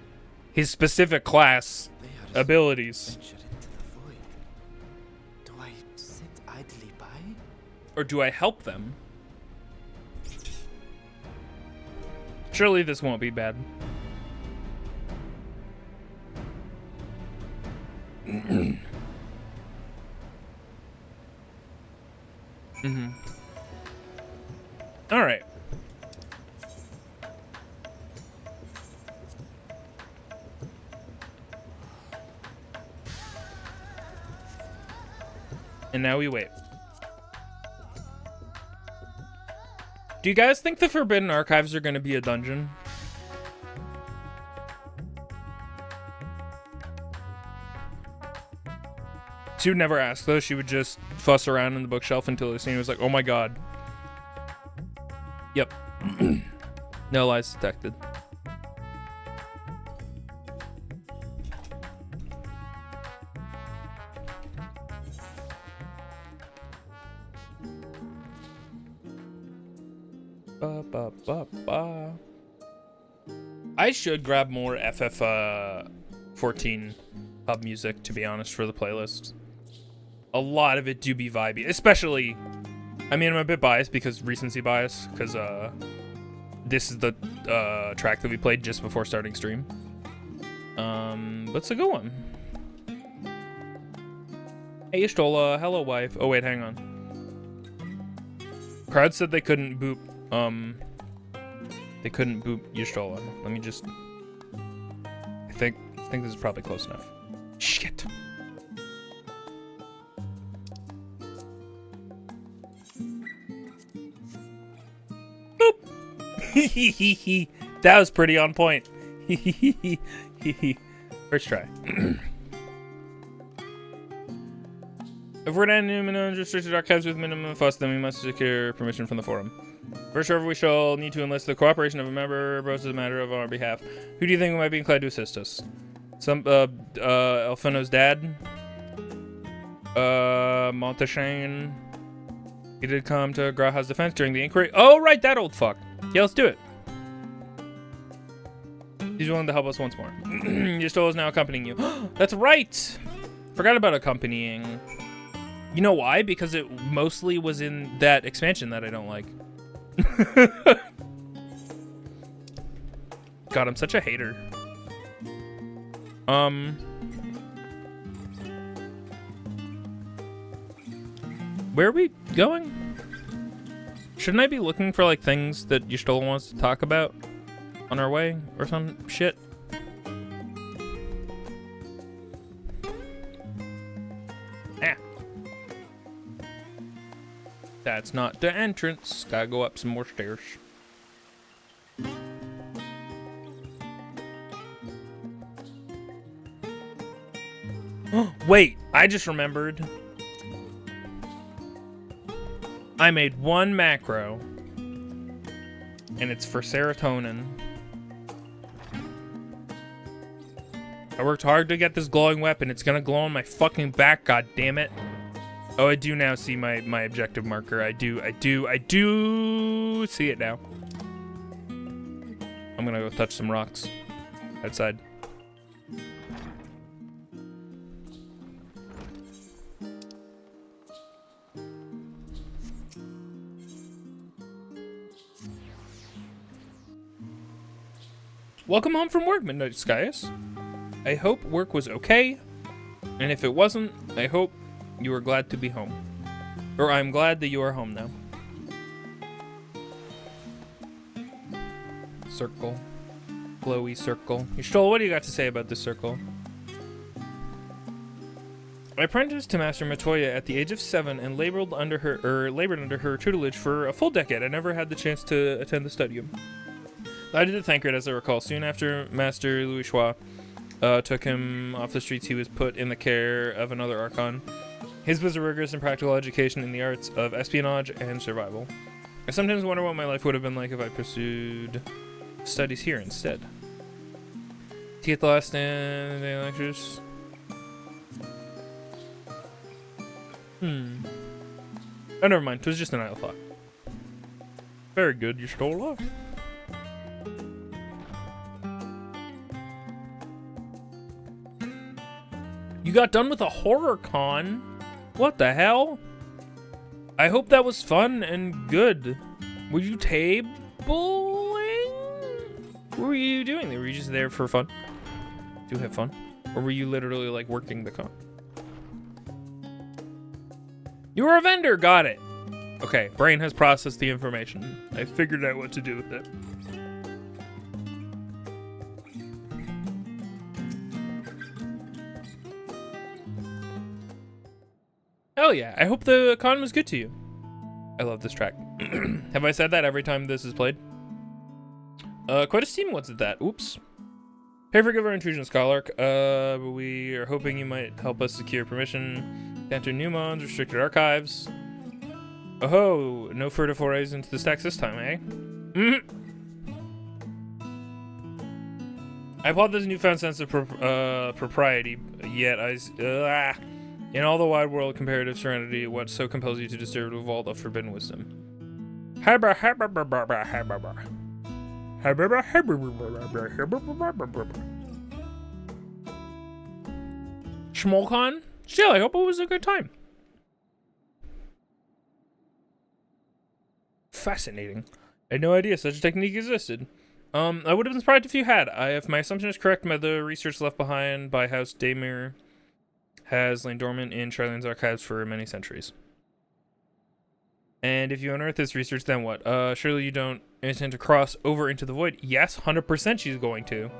class abilities. Do I sit idly by? Or do I help them? Surely this won't be bad. All right. And now we wait. Do you guys think the Forbidden Archives are going to be a dungeon? She would never ask, though. She would just fuss around in the bookshelf until Estinien was like, oh my god. Yep. No lies detected. I should grab more FF14 hub music, to be honest, for the playlist. A lot of it do be vibey, especially, I mean, I'm a bit biased because recency bias, because this is the track that we played just before starting stream. But it's a good one. Hey, Ishtola, hello, wife. Oh, wait, hang on. Crowd said they couldn't boop, Y'shtola. Let me just, I think this is probably close enough. Shit. Boop. That was pretty on point. First try. If we're to end unrestricted archives with minimum fuss, then we must secure permission from the forum. First, however, we shall need to enlist the cooperation of a member, bros as a matter of our behalf. Who do you think might be inclined to assist us? Some, Elfino's dad? Montashane. He did come to Graha's defense during the inquiry. Oh, right, that old fuck. Yeah, let's do it. He's willing to help us once more. Y'shtola is now accompanying you. That's right! Forgot about accompanying. You know why? Because it mostly was in that expansion that I don't like. God, I'm such a hater. Where are we going? Shouldn't I be looking for, like, things that Y'shtola wants to talk about on our way or some shit? That's not the entrance. Gotta go up some more stairs. Wait, I just remembered. I made one macro, and it's for serotonin. I worked hard to get this glowing weapon. It's gonna glow on my fucking back, god damn it. Oh, I do now see my objective marker. I do see it now. I'm gonna go touch some rocks outside. Welcome home from work, Midnight Skies. I hope work was okay, and if it wasn't, I hope you are glad to be home. Or I'm glad that you are home now. Circle. Glowy circle. Y'shtola, what do you got to say about this circle? I apprenticed to Master Matoya at the age of 7 and labored under her tutelage for a full decade. I never had the chance to attend the studium. I did the Thancred, as I recall. Soon after Master Louis Chua took him off the streets, he was put in the care of another Archon. His was a rigorous and practical education in the arts of espionage and survival. I sometimes wonder what my life would have been like if I pursued studies here instead. To get the last day lectures. Oh, never mind. It was just an idle thought. Very good, Y'shtola. You got done with a horror con? What the hell? I hope that was fun and good. Were you tabling? What were you doing there? Were you just there for fun? Do you have fun? Or were you literally like working the con? You were a vendor, got it. Okay, brain has processed the information. I figured out what to do with it. Hell yeah, I hope the con was good to you. I love this track. Have I said that every time this is played? Quite a steam what's it that? Oops. Hey, forgive our intrusion, Scholar. We are hoping you might help us secure permission to enter Newmon's restricted archives. Oh, no further forays into the stacks this time, eh? I applaud this newfound sense of propriety, yet in all the wide world of comparative serenity, what so compels you to disturb the vault of forbidden wisdom? Schmolcon? Still, I hope it was a good time. Fascinating. I had no idea such a technique existed. I would have been surprised if you had. If my assumption is correct, the research left behind by House Daymir has lain dormant in Charlene's archives for many centuries. And if you unearth this research, then what? Surely you don't intend to cross over into the void? Yes, 100% she's going to.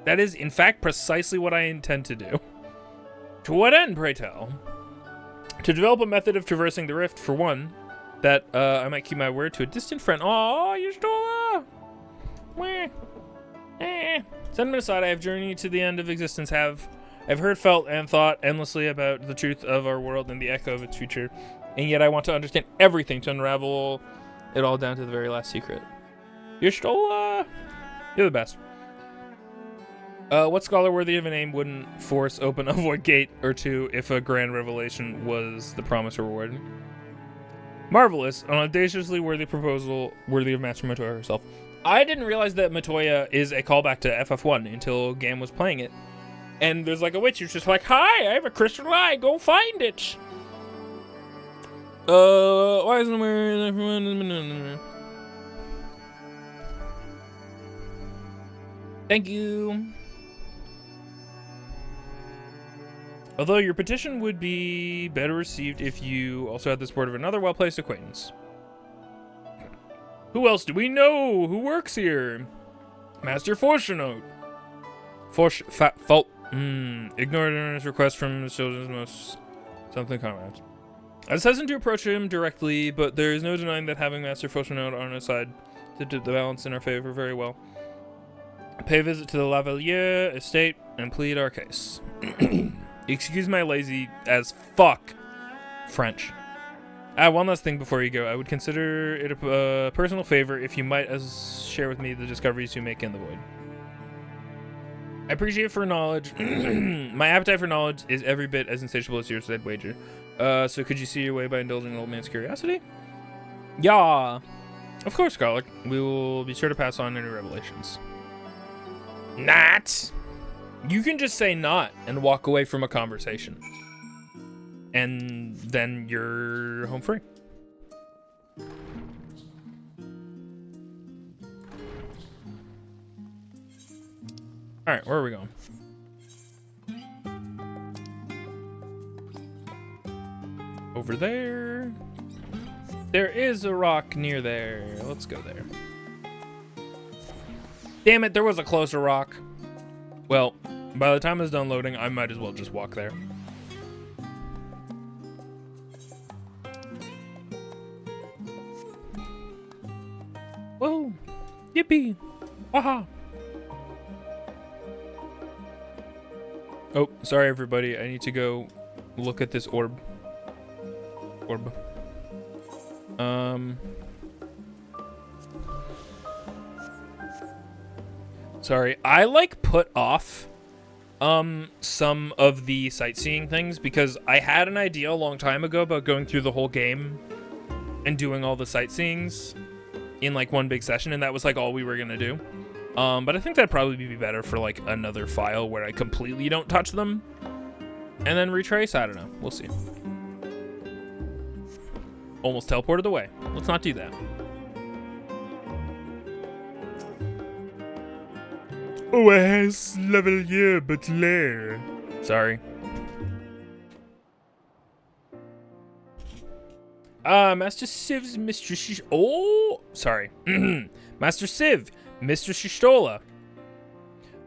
That is, in fact, precisely what I intend to do. To what end, pray tell? To develop a method of traversing the rift, for one, that I might keep my word to a distant friend. Oh, you stole Sentiment aside, I have journeyed to the end of existence, I've heard, felt, and thought endlessly about the truth of our world and the echo of its future, and yet I want to understand everything to unravel it all down to the very last secret. You're Stola! You're the best. What scholar worthy of a name wouldn't force open a void gate or two if a grand revelation was the promised reward? Marvelous, an audaciously worthy proposal worthy of Master Matoya herself. I didn't realize that Matoya is a callback to FF1 until Gam was playing it. And there's like a witch who's just like, hi, I have a crystal eye, go find it. Why isn't everyone? Thank you. Although your petition would be better received if you also had the support of another well-placed acquaintance. Who else do we know who works here? Master Fortunote. Ignored his request from the children's most something comrades. I was hesitant to approach him directly, but there is no denying that having Master Fortunote on our side did the balance in our favor very well. Pay a visit to the Lavalier estate and plead our case. Excuse my lazy as fuck French. One last thing before you go. I would consider it a personal favor if you might share with me the discoveries you make in the void. I appreciate for knowledge. My appetite for knowledge is every bit as insatiable as yours, I'd wager. So could you see your way by indulging an old man's curiosity? Yeah. Of course, Garlic. We will be sure to pass on any revelations. Not. You can just say not and walk away from a conversation. And then you're home free. Alright, where are we going? Over there. There is a rock near there. Let's go there. Damn it, there was a closer rock. Well, by the time it's done loading, I might as well just walk there. Whoa! Yippee! Aha! Oh, sorry everybody. I need to go look at this orb. Sorry. I like put off some of the sightseeing things because I had an idea a long time ago about going through the whole game and doing all the sightseeings in like one big session, and that was like all we were gonna do. But I think that'd probably be better for like another file where I completely don't touch them and then retrace. I don't know. We'll see. Almost teleported away. Let's not do that. Oh, I has level here, but lair. Sorry. Master Civ's Mistress sorry. Master Civ, Mistress Shistola.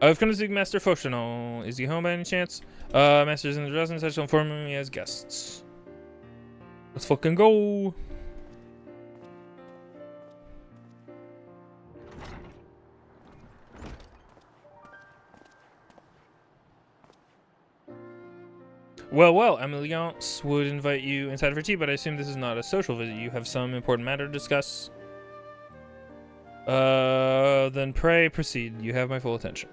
I've come to seek Master Foshanol. Is he home by any chance? Master's in the dressing session, informing me as guests. Let's fucking go. Well, Emiliance would invite you inside for tea, but I assume this is not a social visit. You have some important matter to discuss. Then pray proceed. You have my full attention.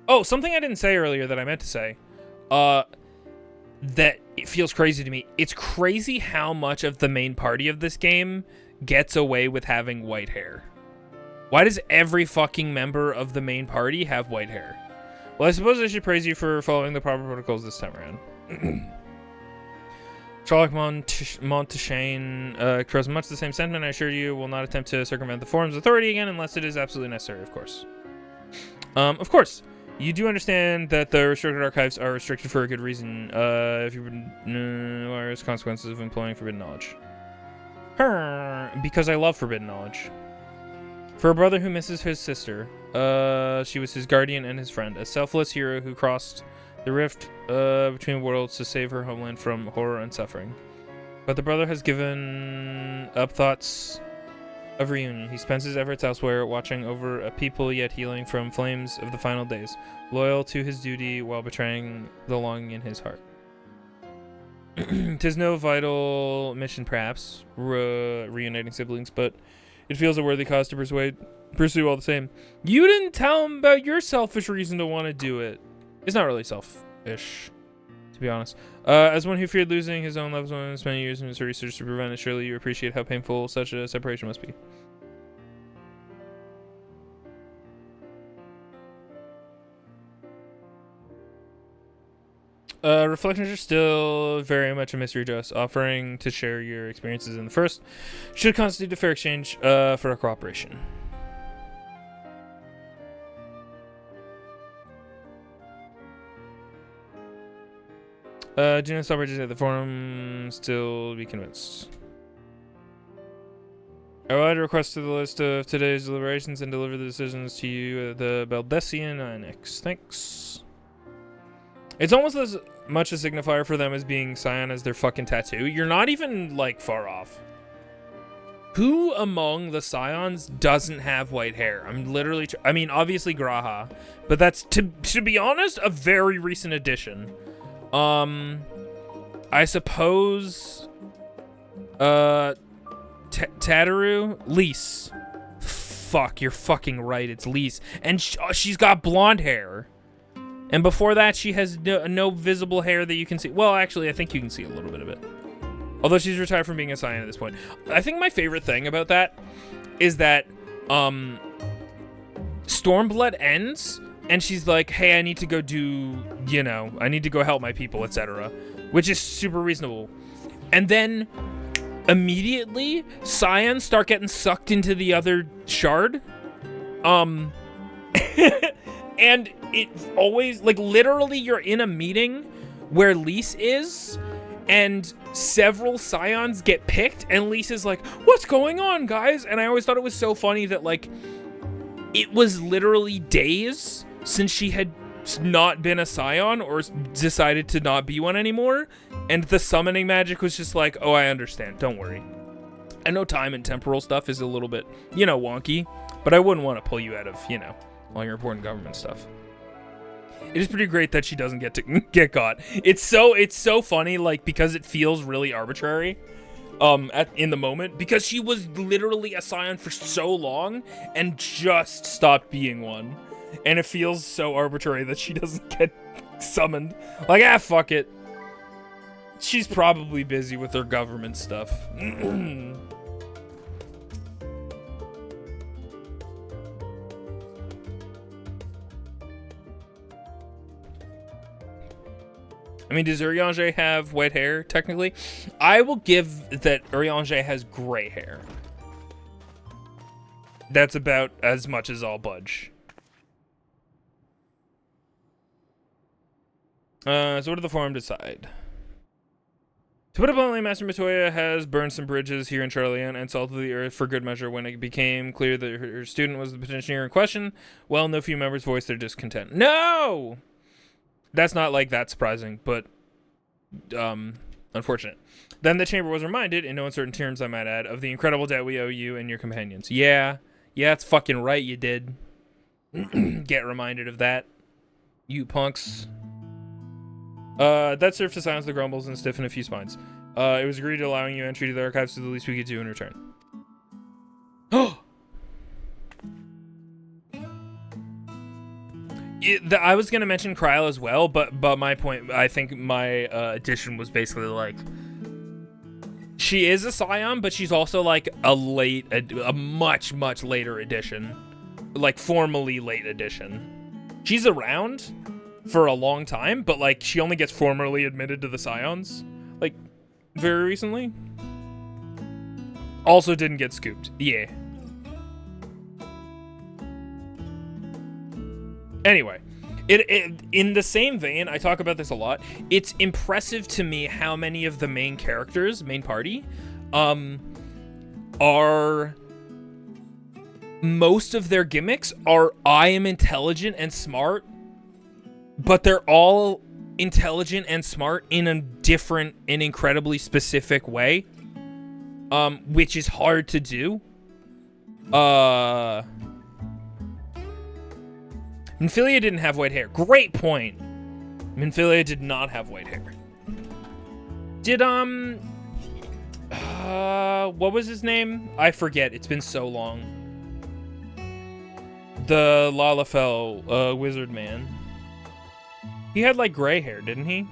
Oh, something I didn't say earlier that I meant to say. That it feels crazy to me. It's crazy how much of the main party of this game gets away with having white hair. Why does every fucking member of the main party have white hair? Well, I suppose I should praise you for following the proper protocols this time around. Sherlock Montaigne expressed much the same sentiment. I assure you will not attempt to circumvent the forum's authority again unless it is absolutely necessary, of course. Of course. You do understand that the restricted archives are restricted for a good reason. If you were consequences of employing forbidden knowledge. Because I love forbidden knowledge. For a brother who misses his sister, she was his guardian and his friend, a selfless hero who crossed the rift between worlds to save her homeland from horror and suffering. But the brother has given up thoughts of reunion. He spends his efforts elsewhere, watching over a people yet healing from flames of the final days, loyal to his duty while betraying the longing in his heart. 'Tis no vital mission, perhaps, reuniting siblings, but it feels a worthy cause to pursue all the same. You didn't tell him about your selfish reason to want to do it. It's not really selfish, to be honest. As one who feared losing his own loved one, spent years in his research to prevent it, surely you appreciate how painful such a separation must be. Reflections are still very much a mystery to us. Offering to share your experiences in the first should constitute a fair exchange for our cooperation. Do not stop registered at the forum. Still be convinced. I will add a request to the list of today's deliberations and deliver the decisions to you at the Baldessian Annex. Thanks. It's almost as much a signifier for them as being Scion as their fucking tattoo. You're not even, like, far off. Who among the Scions doesn't have white hair? I'm literally... I mean, obviously Graha. But that's, to be honest, a very recent addition. I suppose... Tataru? Lise. Fuck, you're fucking right. It's Lise. And she's got blonde hair. And before that, she has no visible hair that you can see. Well, actually, I think you can see a little bit of it. Although she's retired from being a Scion at this point. I think my favorite thing about that is that Stormblood ends, and she's like, hey, I need to go do, you know, I need to go help my people, etc. Which is super reasonable. And then immediately, Scions start getting sucked into the other shard. And it always, like, literally you're in a meeting where Lise is, and several Scions get picked, and Lise is like, what's going on, guys? And I always thought it was so funny that, like, it was literally days since she had not been a Scion or decided to not be one anymore, and the summoning magic was just like, oh, I understand, don't worry. I know time and temporal stuff is a little bit, you know, wonky, but I wouldn't want to pull you out of, you know, all your important government stuff. It is pretty great that she doesn't get to get caught. It's so funny, like, because it feels really arbitrary in the moment, because she was literally a Scion for so long and just stopped being one. And it feels so arbitrary that she doesn't get summoned. Like, fuck it. She's probably busy with her government stuff. I mean, does Urianger have white hair, technically? I will give that Urianger has gray hair. That's about as much as I'll budge. So what did the forum decide? To put it bluntly, Master Matoya has burned some bridges here in Charlian and salted the earth for good measure when it became clear that her student was the petitioner in question. Well, no few members voiced their discontent. No! That's not, like, that surprising, but, unfortunate. Then the chamber was reminded, in no uncertain terms I might add, of the incredible debt we owe you and your companions. Yeah, it's fucking right you did. Get reminded of that, you punks. That served to silence the grumbles and stiffen a few spines. It was agreed to allowing you entry to the archives to the least we could do in return. Oh! I was gonna mention Kryl as well, but my point, I think my addition was basically like, she is a Scion, but she's also like a much later edition, like formally late edition. She's around for a long time, but like she only gets formally admitted to the Scions like very recently. Also didn't get scooped. Yeah. Anyway, it in the same vein, I talk about this a lot. It's impressive to me how many of the main characters, main party, are, most of their gimmicks are I am intelligent and smart, but they're all intelligent and smart in a different and incredibly specific way, which is hard to do. Minfilia didn't have white hair. Great point. Minfilia did not have white hair. Did, what was his name? I forget. It's been so long. The Lalafell, wizard man. He had, like, gray hair, didn't he?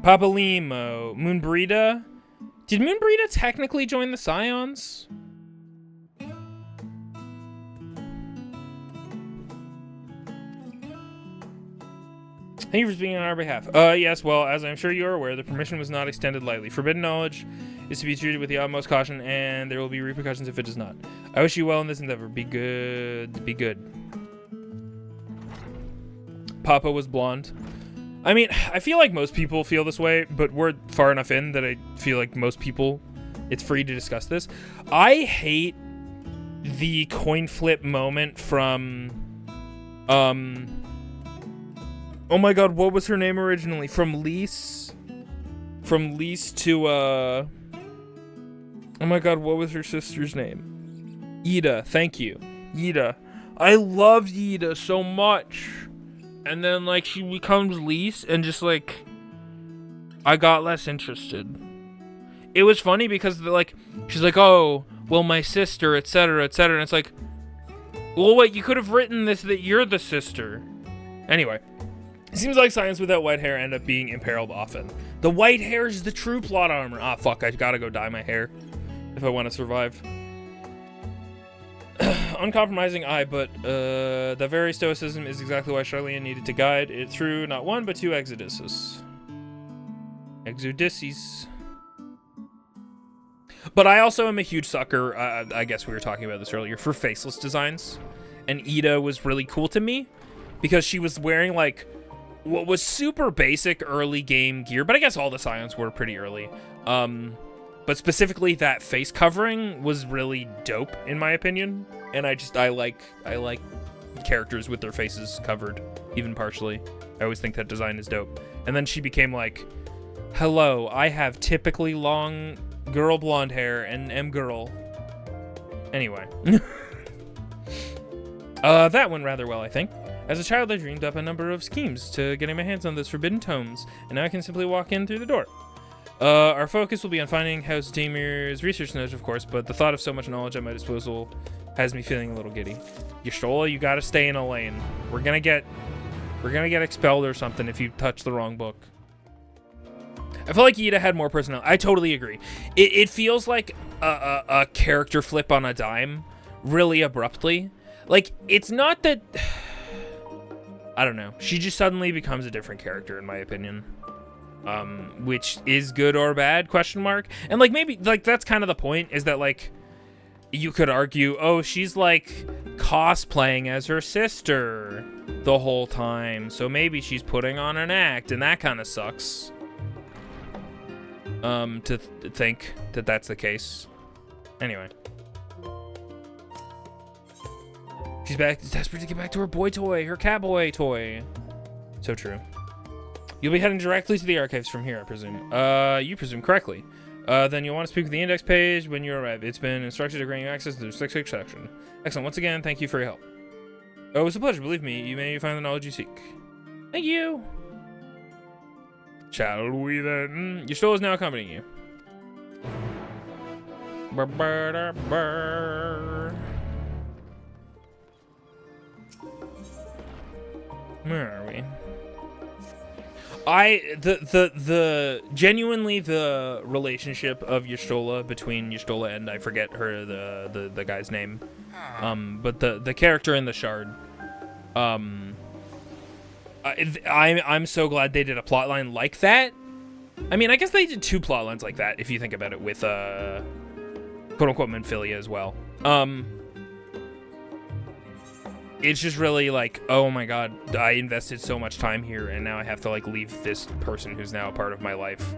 Papalimo. Moonbrita. Did Moonbrita technically join the Scions? Thank you for speaking on our behalf. Yes, well, as I'm sure you are aware, the permission was not extended lightly. Forbidden knowledge is to be treated with the utmost caution, and there will be repercussions if it does not. I wish you well in this endeavor. Be good. Be good. Papa was blonde. I mean, I feel like most people feel this way, but we're far enough in that I feel like most people, it's free to discuss this. I hate the coin flip moment from, oh my god, what was her name originally? From Lise to, oh my god, what was her sister's name? Ida, thank you. Ida. I loved Ida so much. And then, like, she becomes Lise, and just, like, I got less interested. It was funny because, like, she's like, oh, well, my sister, etc., etc., and it's like, well, wait, you could have written this that you're the sister. Anyway. It seems like Scions without white hair end up being imperiled often. The white hair is the true plot armor. Ah, fuck, I gotta go dye my hair if I want to survive. Uncompromising eye, but the very stoicism is exactly why Charlian needed to guide it through not one, but two exoduses. Exoduses. But I also am a huge sucker, I guess we were talking about this earlier, for faceless designs. And Ida was really cool to me because she was wearing, like, what was super basic early game gear, but I guess all the Scions were pretty early. But specifically that face covering was really dope in my opinion, and I like characters with their faces covered, even partially. I always think that design is dope. And then she became like, hello, I have typically long girl blonde hair and am girl. Anyway. That went rather well, I think. As a child, I dreamed up a number of schemes to getting my hands on those forbidden tomes, and now I can simply walk in through the door. Our focus will be on finding House Damir's research notes, of course, but the thought of so much knowledge at my disposal has me feeling a little giddy. Y'shtola, you gotta stay in a lane. We're gonna get expelled or something if you touch the wrong book. I feel like Ida had more personality. I totally agree. It feels like a character flip on a dime, really abruptly. Like, it's not that... I don't know. She just suddenly becomes a different character, in my opinion. Which is good or bad, question mark. And, like, maybe, like, that's kind of the point, is that, like, you could argue, oh, she's, like, cosplaying as her sister the whole time, so maybe she's putting on an act, and that kind of sucks. To think that that's the case. Anyway. She's back, desperate to get back to her boy toy, her catboy toy. So true. You'll be heading directly to the archives from here, I presume. You presume correctly. Then you'll want to speak with the index page when you arrive. It's been instructed to grant you access to the 6 section. Excellent. Once again, thank you for your help. Oh, it was a pleasure. Believe me, you may find the knowledge you seek. Thank you. Shall we then? Your soul is now accompanying you. Where are we? Genuinely the relationship of Y'shtola between Y'shtola and I forget her the guy's name, but the character in the Shard, I'm so glad they did a plotline like that. I mean, I guess they did 2 plotlines like that if you think about it, with quote unquote Menphilia as well. It's just really like, oh my god, I invested so much time here, and now I have to, like, leave this person who's now a part of my life,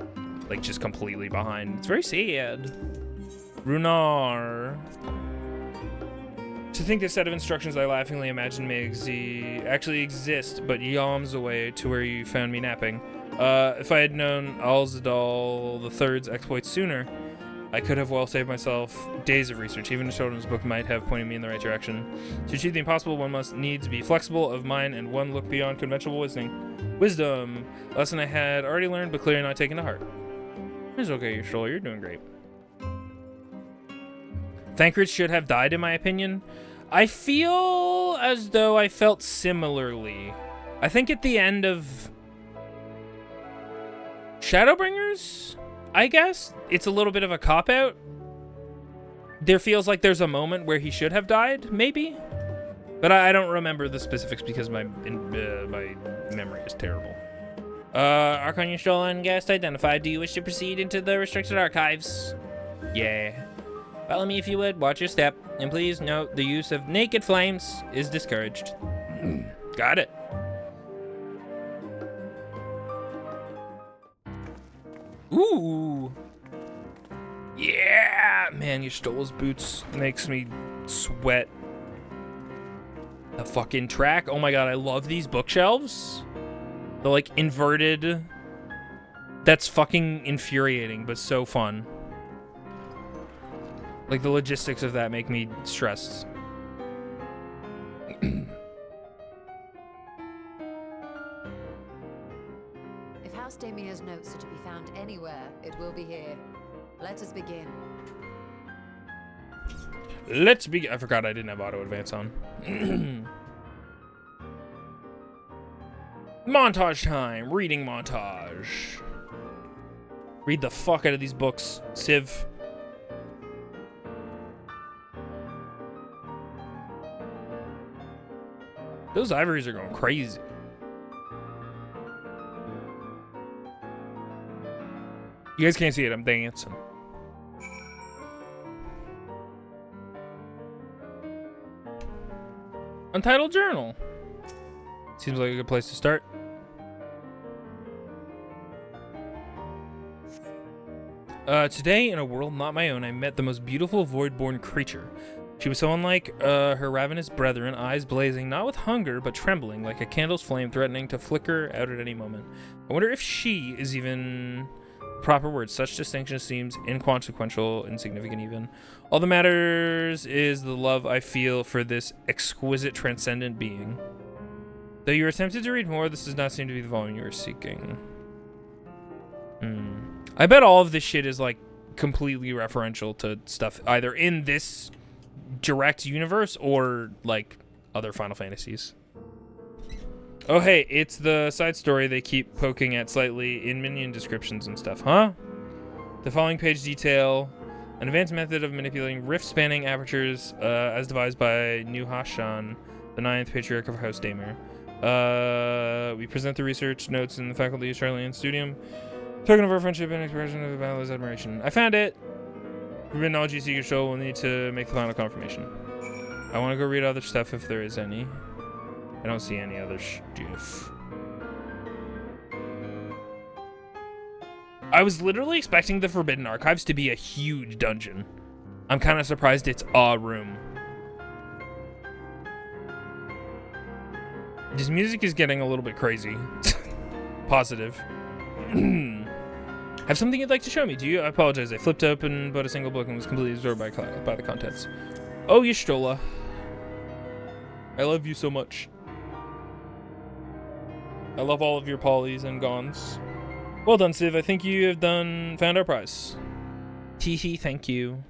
like, just completely behind. It's very sad. Runar. To think this set of instructions I laughingly imagined may actually exist, but yawns away to where you found me napping. If I had known Alzadal III's exploits sooner, I could have well saved myself days of research. Even a children's book might have pointed me in the right direction. To achieve the impossible, one must needs be flexible of mind and one look beyond conventional wisdom. A lesson I had already learned, but clearly not taken to heart. It's okay, Y'shtola. You're doing great. Thancred should have died, in my opinion. I feel as though I felt similarly. I think at the end of Shadowbringers, I guess it's a little bit of a cop-out. There feels like there's a moment where he should have died, maybe, but I don't remember the specifics because my memory is terrible. Archon Y'shtola and guest identified. Do you wish to proceed into the restricted archives? Yeah. Follow me if you would. Watch your step, and please note the use of naked flames is discouraged. Got it. Ooh. Yeah, man, Y'shtola's boots makes me sweat. The fucking track. Oh my god, I love these bookshelves. The, like, inverted. That's fucking infuriating, but so fun. Like, the logistics of that make me stressed. If House Damia's notes are to be found anywhere, it will be here. Let us begin. Let's begin. I forgot I didn't have auto advance on. Montage time. Reading montage. Read the fuck out of these books, Civ. Those ivories are going crazy. You guys can't see it, I'm dancing. Untitled Journal. Seems like a good place to start. Today, in a world not my own, I met the most beautiful void-born creature. She was so unlike her ravenous brethren, eyes blazing, not with hunger, but trembling, like a candle's flame threatening to flicker out at any moment. I wonder if she is even the proper word. Such distinction seems inconsequential, insignificant even. All that matters is the love I feel for this exquisite, transcendent being. Though you are tempted to read more, this does not seem to be the volume you are seeking. I bet all of this shit is, like, completely referential to stuff either in this direct universe or, like, other Final Fantasies. Oh, hey, it's the side story they keep poking at slightly in minion descriptions and stuff, huh? The following page detail an advanced method of manipulating rift-spanning apertures as devised by New Hashan, the 9th patriarch of House Damer. We present the research notes in the faculty Australian Studium. Token of our friendship and expression of boundless admiration. I found it. Criminology Secret Show will need to make the final confirmation. I want to go read other stuff if there is any. I don't see any other stuff. I was literally expecting the Forbidden Archives to be a huge dungeon. I'm kind of surprised it's a room. This music is getting a little bit crazy. Positive. Have something you'd like to show me? Do you? I apologize. I flipped open but a single book and was completely absorbed by the contents. Oh, Yashtola. I love you so much. I love all of your polys and gons. Well done, Civ. I think you have found our prize. Teehee, thank you.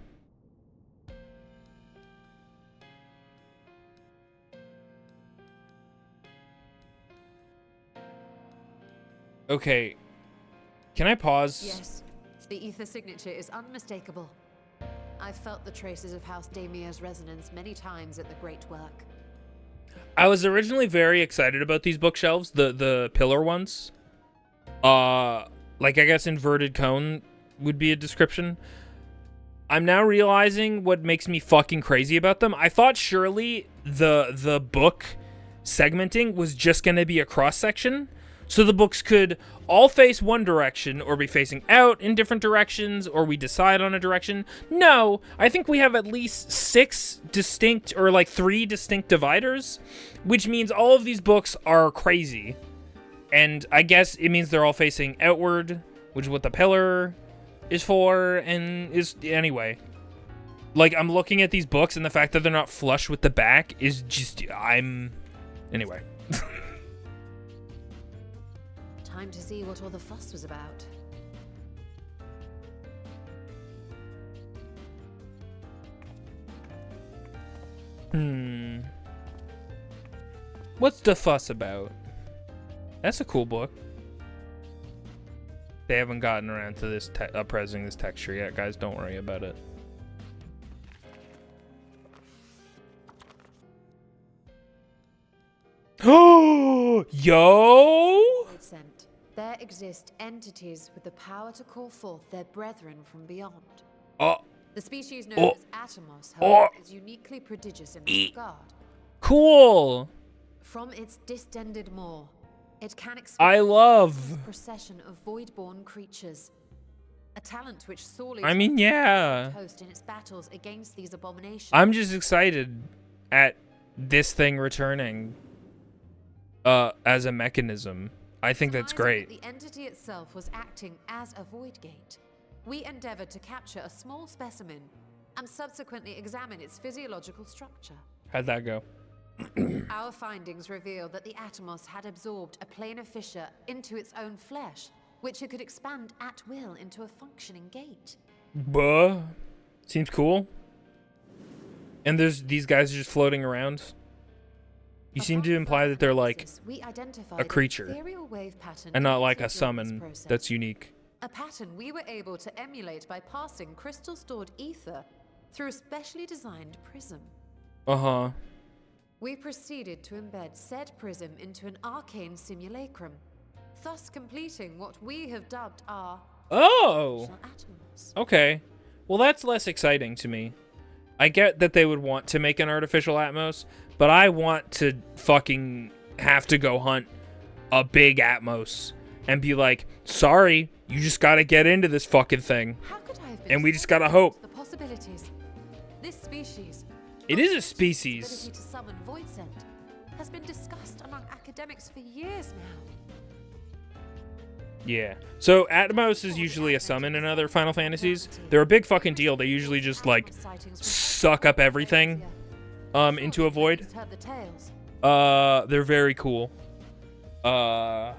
Okay. Can I pause? Yes, the ether signature is unmistakable. I've felt the traces of House Damia's resonance many times at the Great Work. I was originally very excited about these bookshelves, the pillar ones. Like I guess inverted cone would be a description. I'm now realizing what makes me fucking crazy about them. I thought surely the book segmenting was just gonna be a cross section. So the books could all face one direction or be facing out in different directions, or we decide on a direction. No, I think we have at least 6 distinct, or like 3 distinct dividers, which means all of these books are crazy. And I guess it means they're all facing outward, which is what the pillar is for, and is, anyway. Like, I'm looking at these books, and the fact that they're not flush with the back is just, anyway. Time to see what all the fuss was about. What's the fuss about? That's a cool book. They haven't gotten around to this uprising this texture yet, guys. Don't worry about it. Oh, yo! There exist entities with the power to call forth their brethren from beyond. The species known as Atomos, however, is uniquely prodigious in this regard. Cool! From its distended maw, it can I love a procession of void-born creatures. A talent which sorely host in its battles against these abominations. I'm just excited at this thing returning as a mechanism. I think that's great. The entity itself was acting as a void gate. We endeavored to capture a small specimen and subsequently examine its physiological structure. How'd that go? Our findings revealed that the Atomos had absorbed a planar fissure into its own flesh, which it could expand at will into a functioning gate. Buh. Seems cool. And these guys are just floating around. You seem to imply that they're like a creature and not like a summon that's unique. A pattern we were able to emulate by passing crystal stored ether through a specially designed prism. Uh-huh. We proceeded to embed said prism into an arcane simulacrum, thus completing what we have dubbed our Atomos. Okay. Well, that's less exciting to me. I get that they would want to make an artificial Atmos, but I want to fucking have to go hunt a big Atmos and be like, sorry, you just gotta get into this fucking thing. How could I have been and we just gotta hope. The possibilities. This species. It is a species. Ability to summon void scent has been discussed among academics for years now. Yeah. So Atmos is usually a summon in other Final Fantasies. They're a big fucking deal. They usually just like suck up everything into a void. They're very cool. And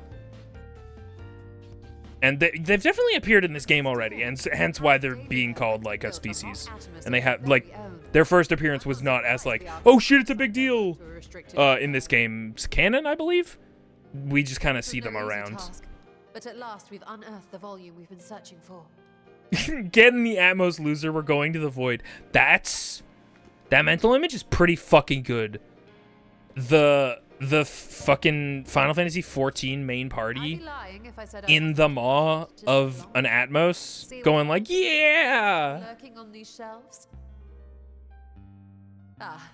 they've definitely appeared in this game already, and hence why they're being called like a species. And they have like their first appearance was not as like, oh shit, it's a big deal. In this game's canon, I believe. We just kind of see them around. But at last we've unearthed the volume we've been searching for. Getting the Atmos loser, we're going to the void. That mental image is pretty fucking good. The the fucking Final Fantasy XIV main party lying if I said I in the maw of an Atmos, going like, yeah! lurking on these shelves? Ah,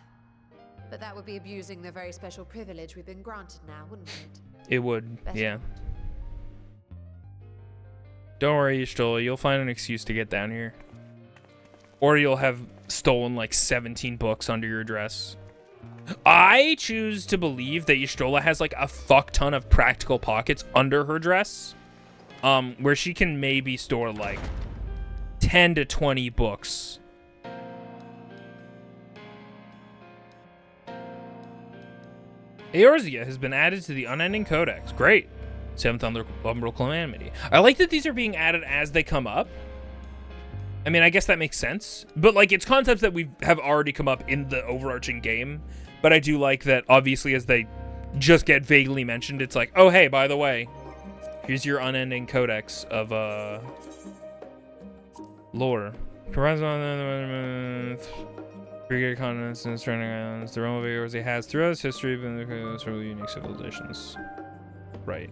but that would be abusing the very special privilege we've been granted now, wouldn't it? It would, Better yeah. not. Don't worry, Y'shtola, you'll find an excuse to get down here. Or you'll have stolen like 17 books under your dress. I choose to believe that Y'shtola has like a fuck ton of practical pockets under her dress, where she can maybe store like 10 to 20 books. Eorzea has been added to the Unending Codex. Great. 7th Umbral Calamity. I like that these are being added as they come up. I mean, I guess that makes sense. But, like, it's concepts that we have already come up in the overarching game. But I do like that, obviously, as they just get vaguely mentioned, it's like, oh, hey, by the way, here's your Unending Codex of, lore. Brigade continents and surrounding islands. The realm of Eorzea has, throughout its history, been several unique civilizations. Right.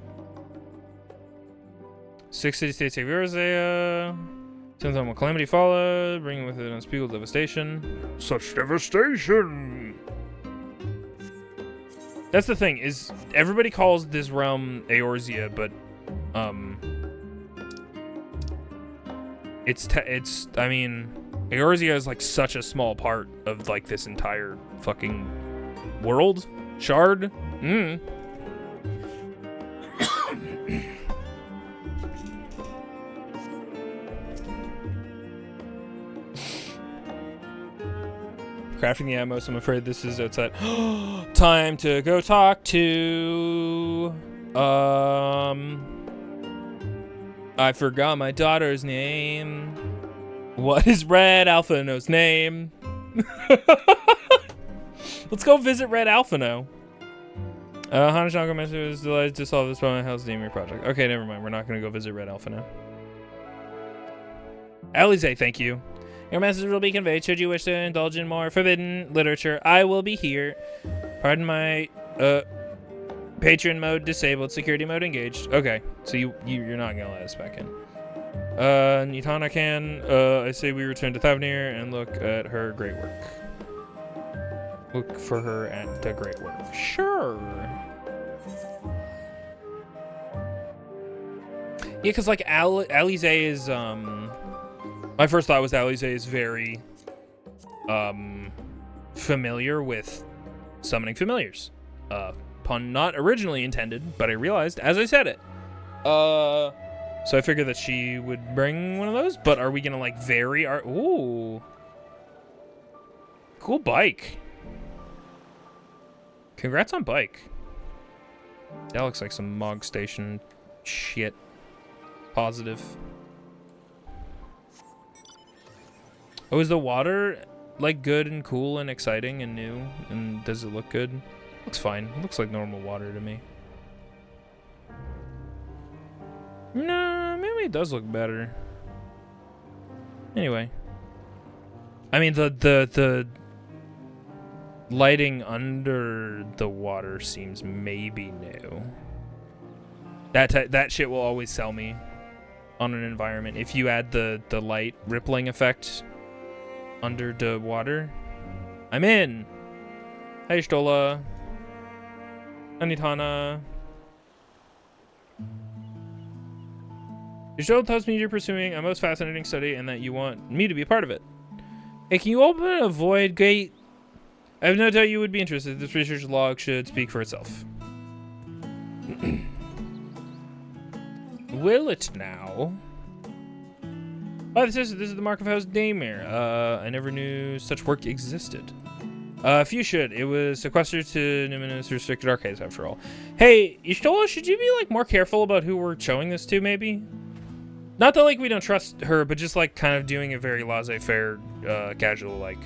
6 city-states of Eorzea. 10th Umbral Calamity followed, bringing with it unspeakable devastation. Such devastation! That's the thing, is everybody calls this realm Eorzea, but, I mean, Eorzea is, like, such a small part of, like, this entire fucking world. Shard? Crafting the Atmos, I'm afraid this is outside. Time to go talk to... I forgot my daughter's name. What is Red Alphino's name? Let's go visit Red Alphino. Hanashanko was delighted to solve this problem at Hell's Demir project. Okay, never mind. We're not going to go visit Red Alphino. Alize, thank you. Your message will be conveyed should you wish to indulge in more forbidden literature. I will be here. Pardon my patron mode disabled, security mode engaged. Okay, so you're not gonna let us back in. Nitana can. I say we return to Thavnir and look at her great work. Look for her at the great work. Sure. Yeah, because like Alize is my first thought was Alize is very familiar with summoning familiars. Pun not originally intended, but I realized as I said it. So I figured that she would bring one of those, but are we gonna like vary our... Ooh. Cool bike. Congrats on bike. That looks like some Mog Station shit. Positive. Oh, is the water like good and cool and exciting and new? And does it look good? Looks fine. It looks like normal water to me. No, maybe it does look better. Anyway. I mean, the lighting under the water seems maybe new. That shit will always sell me on an environment. If you add the light rippling effect under the water, I'm in. Hey, Stola. Anitana. Your show tells me you're pursuing a most fascinating study and that you want me to be a part of it. Hey, can you open a void gate? I have no doubt you would be interested. This research log should speak for itself. Will it now? Oh, this is the Mark of House Daymare. I never knew such work existed. If you should, it was sequestered to Numinous Restricted Archives after all. Hey, Y'shtola, should you be like more careful about who we're showing this to, maybe? Not that like we don't trust her, but just like kind of doing a very laissez-faire, casual, like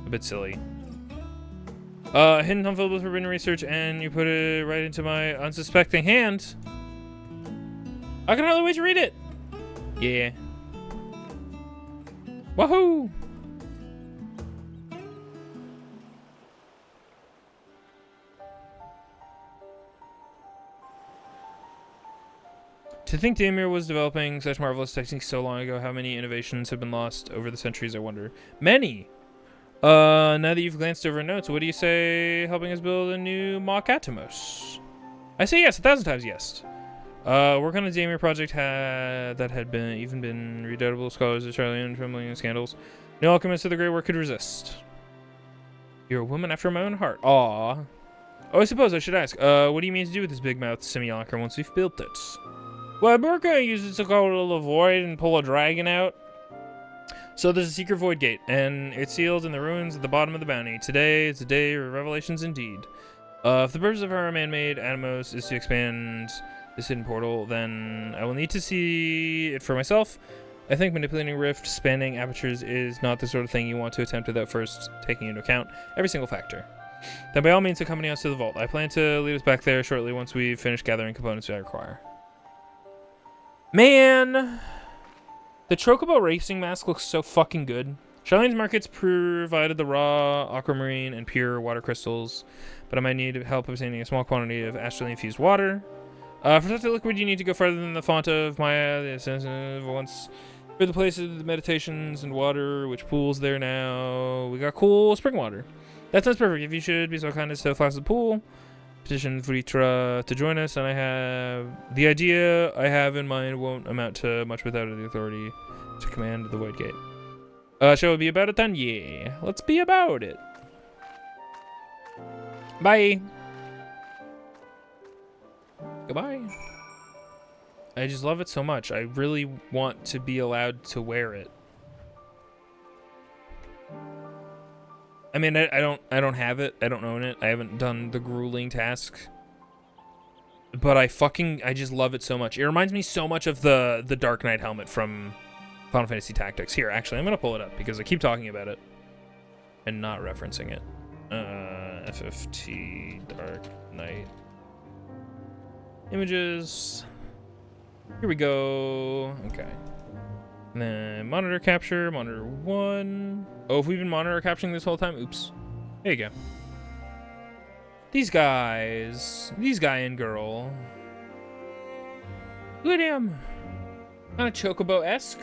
a bit silly. Hidden tome filled with forbidden research, and you put it right into my unsuspecting hand. I can hardly wait to read it. Yeah. Wahoo! To think Daimir was developing such marvelous techniques so long ago, how many innovations have been lost over the centuries, I wonder. Many! Now that you've glanced over notes, what do you say helping us build a new mock Atomos? I say yes, 1,000 times yes. Work on a Daimir project that had been redoubtable scholars of Charlian, trembling and scandals. No alchemist of the great work could resist. You're a woman after my own heart. Aw. Oh, I suppose I should ask, what do you mean to do with this big mouth simulacrum once we've built it? Well, we're gonna use it to go to the void and pull a dragon out. So there's a secret void gate, and it's sealed in the ruins at the bottom of the bounty. Today is a day of revelations indeed. If the purpose of our man-made Atomos is to expand this hidden portal, then I will need to see it for myself. I think manipulating rift, spanning apertures is not the sort of thing you want to attempt without first taking into account every single factor. Then by all means accompany us to the vault. I plan to lead us back there shortly once we've finished gathering components I require. Man! The Chocobo racing mask looks so fucking good. Charlene's markets provided the raw aquamarine and pure water crystals, but I might need help obtaining a small quantity of astrally infused water. For such a liquid, you need to go further than the font of Maya, the essence of once. For the place of the meditations and water, which pools there now. We got cool spring water. That sounds perfect. If you should be so kind as to flash the pool, petition Vritra to join us, and the idea I have in mind won't amount to much without the authority to command the Void Gate. Shall we be about it then? Yeah, let's be about it. Bye. Goodbye. I just love it so much. I really want to be allowed to wear it. I mean, I don't have it. I don't own it. I haven't done the grueling task. But I just love it so much. It reminds me so much of the Dark Knight helmet from Final Fantasy Tactics. Here, actually, I'm going to pull it up because I keep talking about it and not referencing it. FFT Dark Knight. Images. Here we go. Okay. And then monitor capture, monitor 1. Oh, have we been monitor capturing this whole time? Oops. There you go. These guy and girl. Look at him. Kind of Chocobo-esque,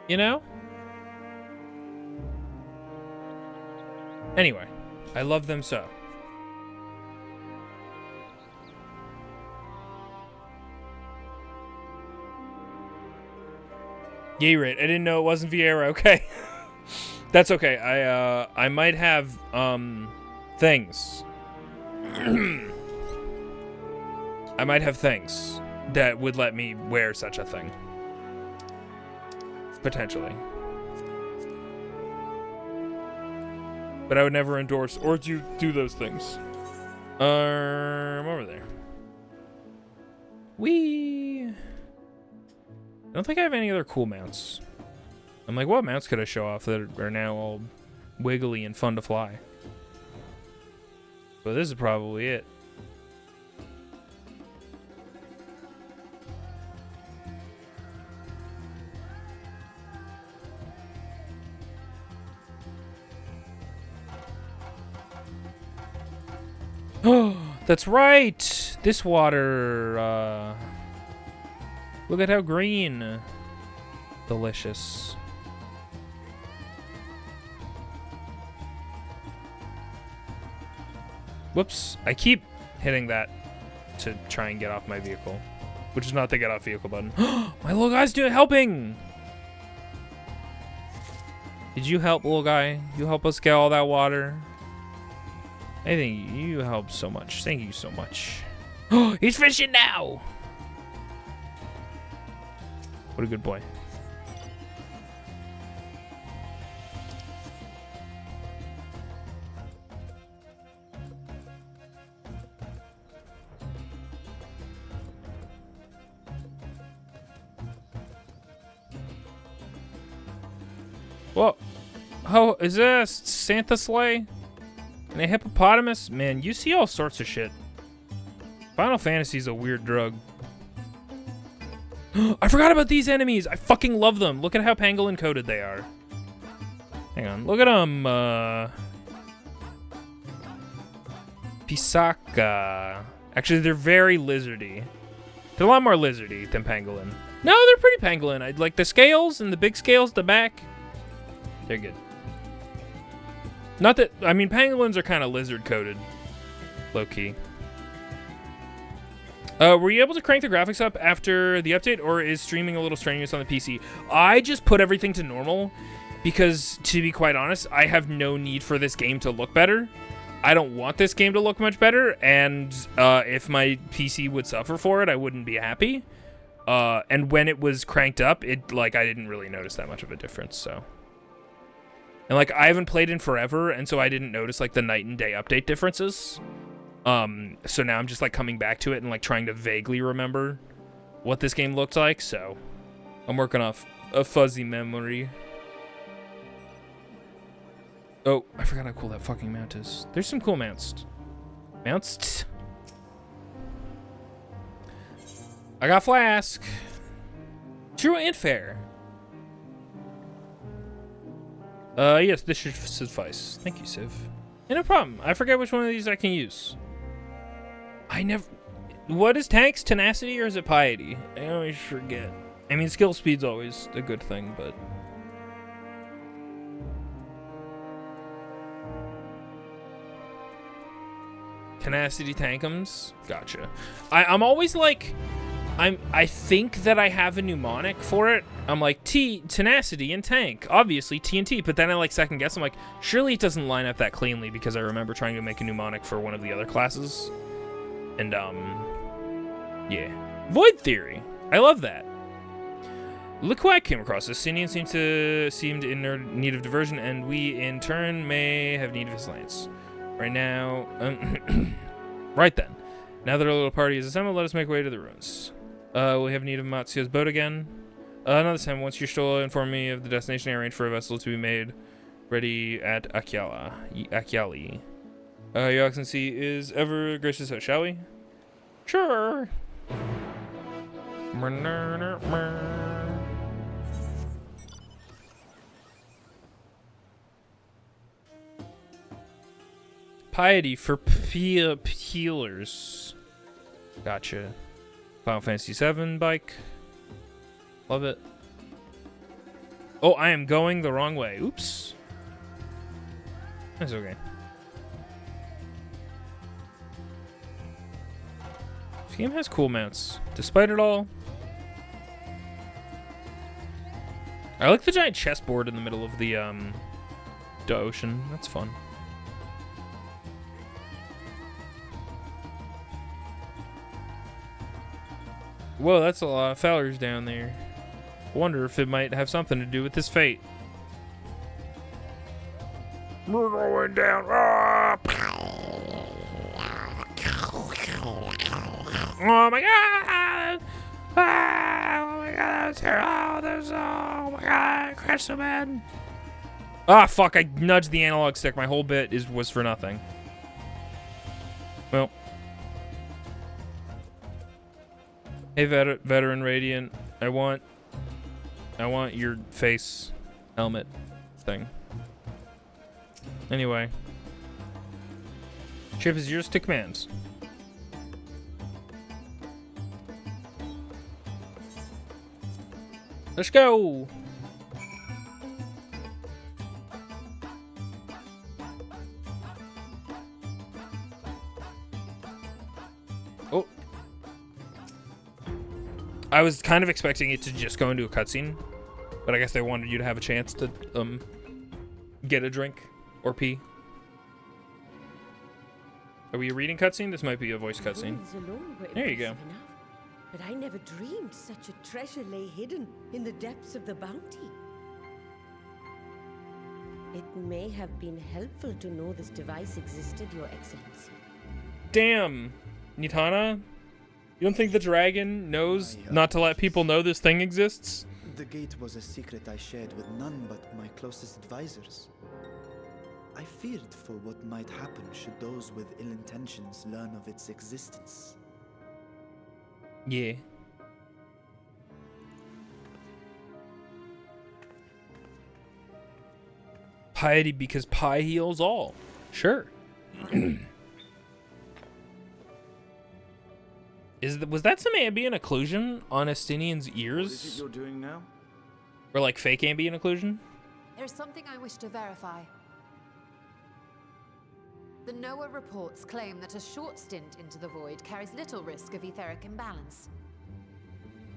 you know? Anyway, I love them so. Yay, right. I didn't know it wasn't Vieira. Okay. That's okay. I might have things. I might have things that would let me wear such a thing. Potentially. But I would never endorse or do those things. Over there. Whee! I don't think I have any other cool mounts. I'm like, what mounts could I show off that are now all wiggly and fun to fly? But this is probably it. Oh, that's right! This water, look at how green. Delicious. Whoops. I keep hitting that to try and get off my vehicle, which is not the get off vehicle button. My little guy's helping! Did you help, little guy? You help us get all that water? I think you helped so much. Thank you so much. He's fishing now! What a good boy. Whoa. Oh, is this Santa sleigh? And a hippopotamus? Man, you see all sorts of shit. Final Fantasy's a weird drug. I forgot about these enemies. I fucking love them. Look at how pangolin coated they are. Hang on. Look at them. Pisaka. Actually, they're very lizardy. They're a lot more lizardy than pangolin. No, they're pretty pangolin. I'd like the scales and the big scales at the back. They're good. Not that, I mean, pangolins are kind of lizard coated, low key. Were you able to crank the graphics up after the update, or is streaming a little strenuous on the PC? I just put everything to normal because, to be quite honest, I have no need for this game to look better. I don't want this game to look much better, and if my PC would suffer for it, I wouldn't be happy. And when it was cranked up, I didn't really notice that much of a difference, so. And, like, I haven't played in forever, and so I didn't notice, like, the night and day update differences. So now I'm just, like, coming back to it and, like, trying to vaguely remember what this game looked like, so I'm working off a fuzzy memory. Oh, I forgot how cool that fucking mount is. There's some cool mounts. Mounts? I got Flask. True and fair. Yes, this should suffice. Thank you, Civ. Yeah, no problem. I forget which one of these I can use. What is tanks? Tenacity or is it piety? I always forget. I mean, skill speed's always a good thing, but... Tenacity tankums? Gotcha. I'm always like... I think that I have a mnemonic for it. I'm like, tenacity and tank. Obviously, TNT. But then I like second guess. I'm like, surely it doesn't line up that cleanly because I remember trying to make a mnemonic for one of the other classes. And, yeah. Void Theory. I love that. Look who I came across. Estinien seemed in need of diversion, and we, in turn, may have need of his lance. Right now, right then. Now that our little party is assembled, let us make way to the ruins. We have need of Matsuo's boat again. Another time, once you're still inform me of the destination, I arrange for a vessel to be made ready at Akyali. Your Excellency is ever gracious, so shall we? Sure. Piety for healers. Gotcha. Final Fantasy VII bike. Love it. Oh, I am going the wrong way. Oops. That's okay. This game has cool mounts. Despite it all. I like the giant chessboard in the middle of the ocean. That's fun. Whoa, that's a lot of fellers down there. Wonder if it might have something to do with his fate. We're going down. Oh my god! Oh my god, that was terrible. Oh my god, crash so bad. Ah, fuck, I nudged the analog stick. My whole bit was for nothing. Well. Hey, veteran Radiant, I want your face helmet thing. Anyway. Ship is yours to command. Let's go! Oh. I was kind of expecting it to just go into a cutscene, but I guess they wanted you to have a chance to get a drink or pee. Are we a reading cutscene? This might be a voice cutscene. There you go. But I never dreamed such a treasure lay hidden in the depths of the bounty. It may have been helpful to know this device existed, Your Excellency. Damn, Nitana? You don't think the dragon knows not to let people know this thing exists? The gate was a secret I shared with none but my closest advisors. I feared for what might happen should those with ill intentions learn of its existence. Yeah. Piety because pie heals all. Sure. Was that some ambient occlusion on Estinien's What is it ears? you're doing now? Or like fake ambient occlusion? There's something I wish to verify. The NOAA reports claim that a short stint into the void carries little risk of etheric imbalance.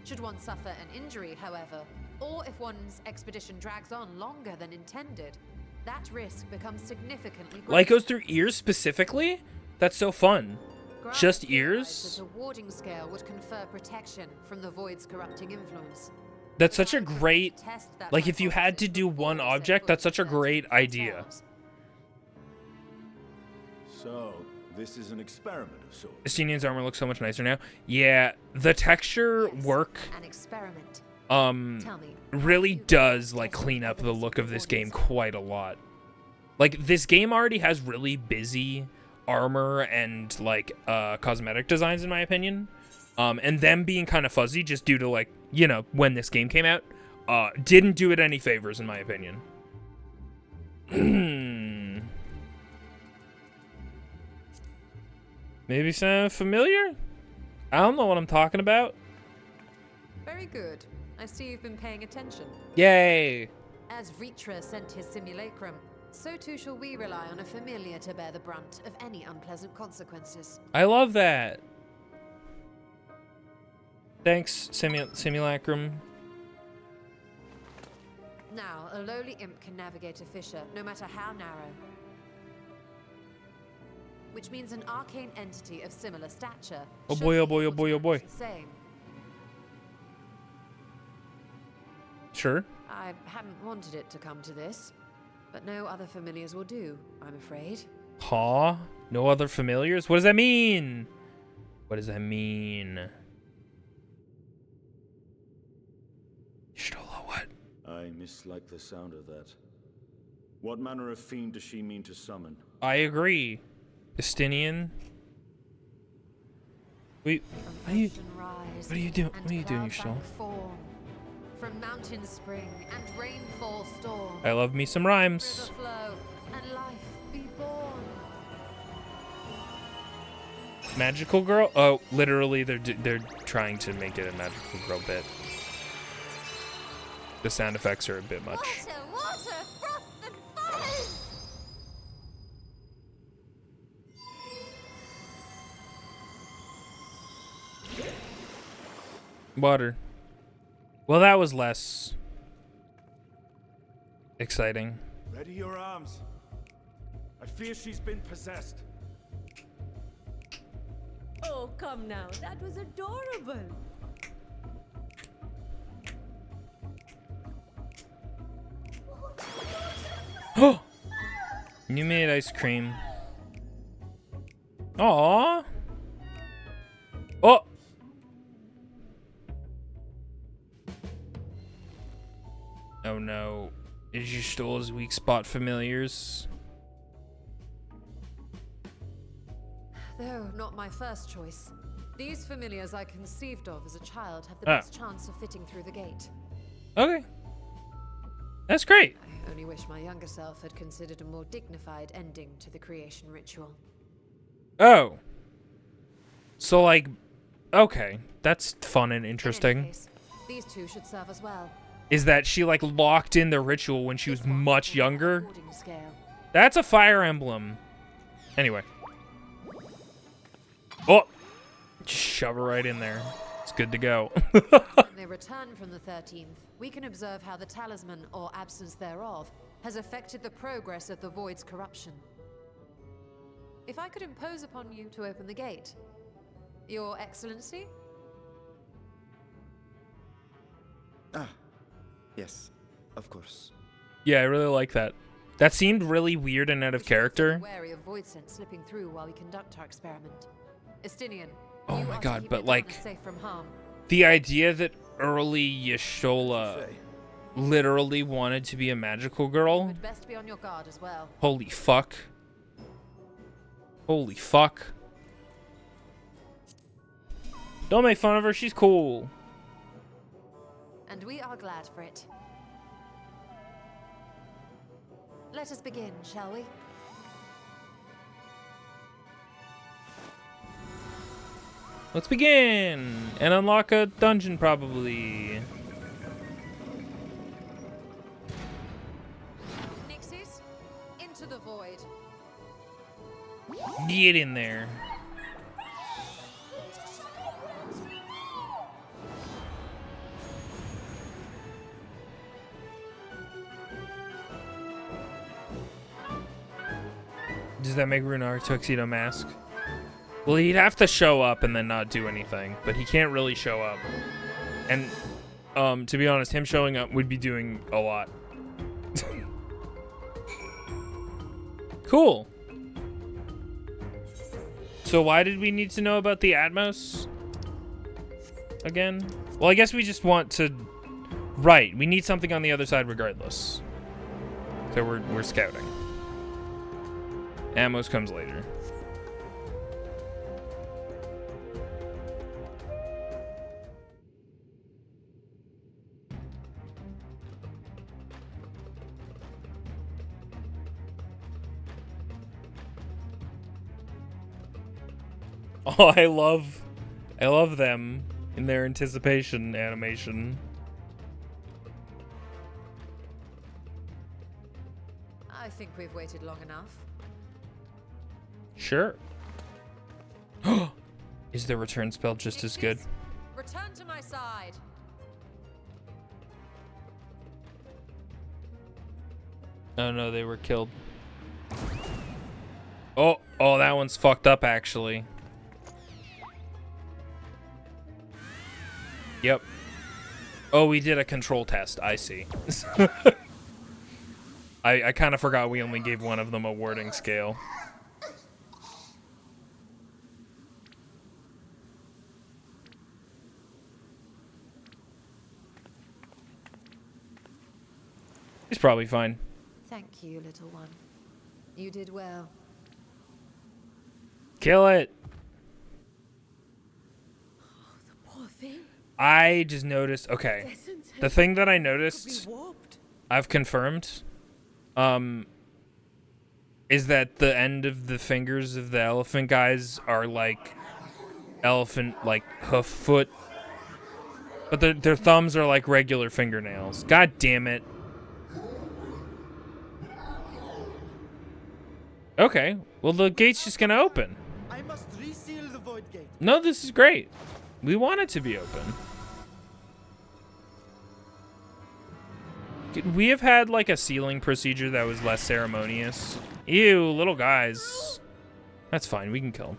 Should one suffer an injury, however, or if one's expedition drags on longer than intended, that risk becomes significantly greater. Like goes through ears specifically? That's so fun. Grant Just theorized ears? that a warding scale would confer protection from the void's corrupting influence. That's such a great, like if you had to do one object, that's such a great idea. So, this is an experiment of sorts. Estinien's armor looks so much nicer now. Yeah, the texture work An experiment. really does like clean up the look of this game quite a lot. Like this game already has really busy armor and like cosmetic designs in my opinion. And them being kind of fuzzy just due to like, you know, when this game came out, didn't do it any favors in my opinion. Maybe sound familiar? I don't know what I'm talking about. Very good. I see you've been paying attention. Yay! As Vritra sent his simulacrum, so too shall we rely on a familiar to bear the brunt of any unpleasant consequences. I love that. Thanks, Simulacrum. Now, a lowly imp can navigate a fissure, no matter how narrow. Which means an arcane entity of similar stature. Oh boy, oh boy, oh boy, oh boy. Same. Sure. I hadn't wanted it to come to this, but no other familiars will do, I'm afraid. Huh? No other familiars? What does that mean? What does that mean? Stola, what? I mislike the sound of that. What manner of fiend does she mean to summon? I agree. Estinien? Wait, what are you doing? What are you doing, Stola? From mountain spring and rainfall storm. I love me some rhymes. River flow and life be born. Magical girl? Oh, literally, they're trying to make it a magical girl bit. The sound effects are a bit much. Water, froth and fire. Water. Well, that was less exciting. Ready your arms. I fear she's been possessed. Oh, come now. That was adorable. Oh! You made ice cream. Aww. Oh! Oh no. Is your Stola's weak spot familiars? Though not my first choice. These familiars I conceived of as a child have the best chance of fitting through the gate. Okay. That's great. I only wish my younger self had considered a more dignified ending to the creation ritual. Oh. So, like, okay. That's fun and interesting. In any case, these two should serve as well. Is that she, like, locked in the ritual when she was much younger? That's a fire emblem. Anyway. Oh! Shove her right in there. It's good to go. When they return from the 13th, we can observe how the talisman, or absence thereof, has affected the progress of the Void's corruption. If I could impose upon you to open the gate. Your Excellency? Ah, yes, of course. Yeah, I really like that. That seemed really weird and out of character. Wary of void scent slipping through while we conduct our experiment. Estinian, Oh my god, but like, safe from harm. the idea that early Y'shtola literally wanted to be a magical girl. Would best be on your guard as well. Holy fuck. Holy fuck. Don't make fun of her, she's cool. And we are glad for it. Let us begin, shall we? Let's begin and unlock a dungeon, probably. Nixies, into the void. Get in there. Does that make Runar a tuxedo mask? Well, he'd have to show up and then not do anything, but he can't really show up. And to be honest, him showing up would be doing a lot. Cool. So why did we need to know about the Atmos again? Well, I guess we just want to... Right, we need something on the other side regardless. So we're scouting. Atmos comes later. Oh, I love them in their anticipation animation. I think we've waited long enough. Sure. Is the return spell just as good? Return to my side. Oh no, they were killed. Oh, that one's fucked up actually. Yep. Oh, we did a control test. I see. I kind of forgot we only gave one of them a wording scale. He's probably fine. Thank you, little one. You did well. Kill it. Poor thing. I just noticed. Okay, the thing that I noticed, I've confirmed, is that the end of the fingers of the elephant guys are like elephant, like hoof foot, but their thumbs are like regular fingernails. God damn it. Okay, well the gate's just gonna open. I must reseal the void gate. No, this is great. We want it to be open. Could we have had like a sealing procedure that was less ceremonious? Ew, little guys. That's fine, we can kill them.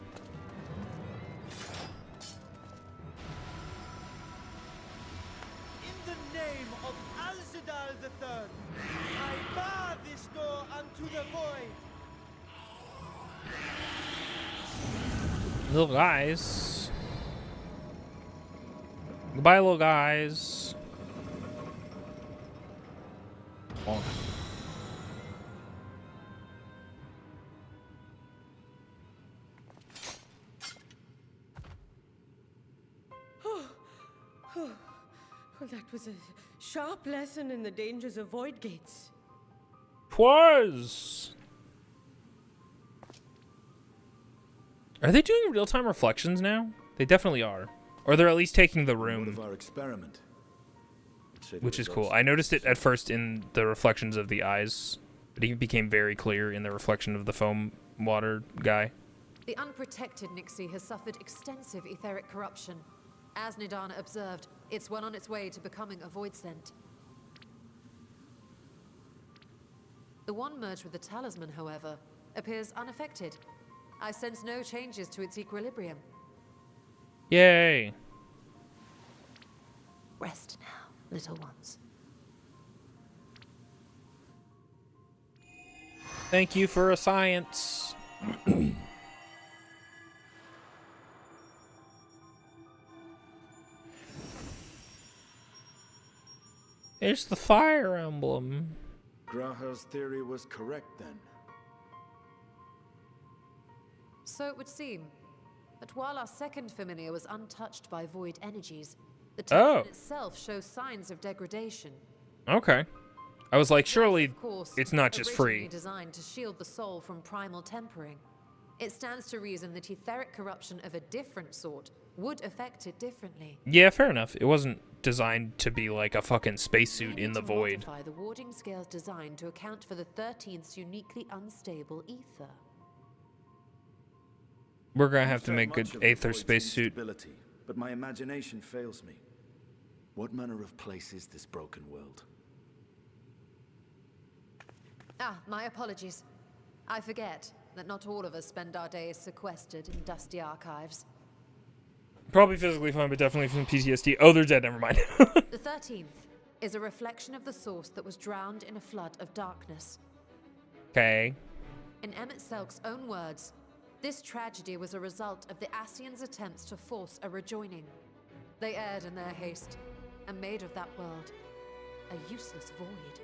In the name of Alzadal III, I bar this door unto the void. Little guys. Goodbye, little guys. Oh. Well, that was a sharp lesson in the dangers of void gates. 'Twas. Are they doing real-time reflections now? They definitely are. Or they're at least taking the room. Of our experiment. Which is cool. I noticed it at first in the reflections of the eyes, but it became very clear in the reflection of the foam water guy. The unprotected Nixie has suffered extensive etheric corruption. As Nidana observed, it's well on its way to becoming a void scent. The one merged with the talisman, however, appears unaffected. I sense no changes to its equilibrium. Yay! Rest now, little ones. Thank you for a science. It's the fire emblem. Graha's theory was correct then. So it would seem. But while our second familiar was untouched by void energies, the talisman itself shows signs of degradation. Okay. I was like, surely Of course, it's not just free. originally designed to shield the soul from primal tempering. It stands to reason that etheric corruption of a different sort would affect it differently. Yeah, fair enough. It wasn't designed to be like a fucking spacesuit in the void. Modify the warding scale's design to account for the 13th's uniquely unstable ether. We're gonna have to I've make much good of the Aether void's spacesuit. instability, but my imagination fails me. What manner of place is this broken world? Ah, my apologies. I forget that not all of us spend our days sequestered in dusty archives. Probably physically fine, but definitely from PTSD. Oh, they're dead. Never mind. The 13th is a reflection of the source that was drowned in a flood of darkness. Okay. In Emmett Selk's own words, this tragedy was a result of the Ascians' attempts to force a rejoining. They erred in their haste and made of that world a useless void.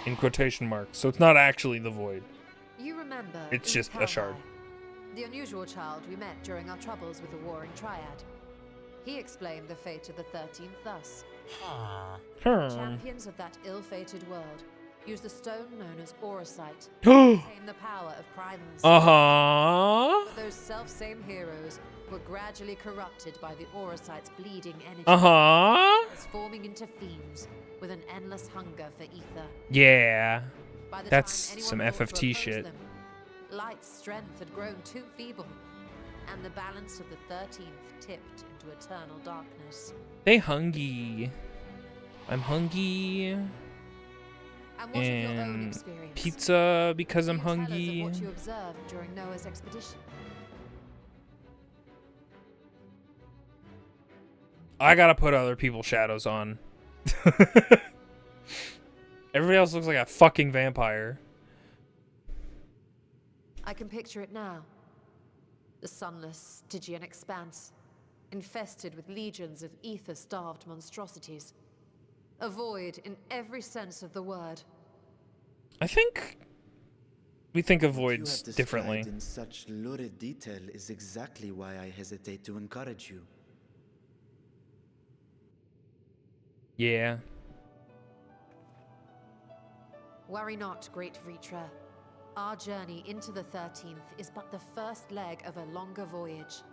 In quotation marks. So it's not actually the void. You remember... It's just a shard. The unusual child we met during our troubles with the Warring Triad. He explained the fate of the 13th thus. Champions of that ill-fated world use the stone known as Auracite to obtain the power of primers. But those self-same heroes were gradually corrupted by the Auracite's bleeding energy, transforming into fiends with an endless hunger for ether. Yeah. By the That's time some anyone thought to FFT oppose shit. them, Light's strength had grown too feeble, and the balance of the 13th tipped into eternal darkness. They hungry. I'm hungry. And what of your own experience? Pizza because I'm Can you tell us hungry. of what you observed during Noah's expedition? I gotta put other people's shadows on. Everybody else looks like a fucking vampire. I can picture it now. The sunless, Stygian expanse, infested with legions of ether-starved monstrosities. A void in every sense of the word. I think we think of What you voids have differently. described in such lurid detail is exactly why I hesitate to encourage you. Yeah. Worry not, great Vritra. Our journey into the 13th is but the first leg of a longer voyage.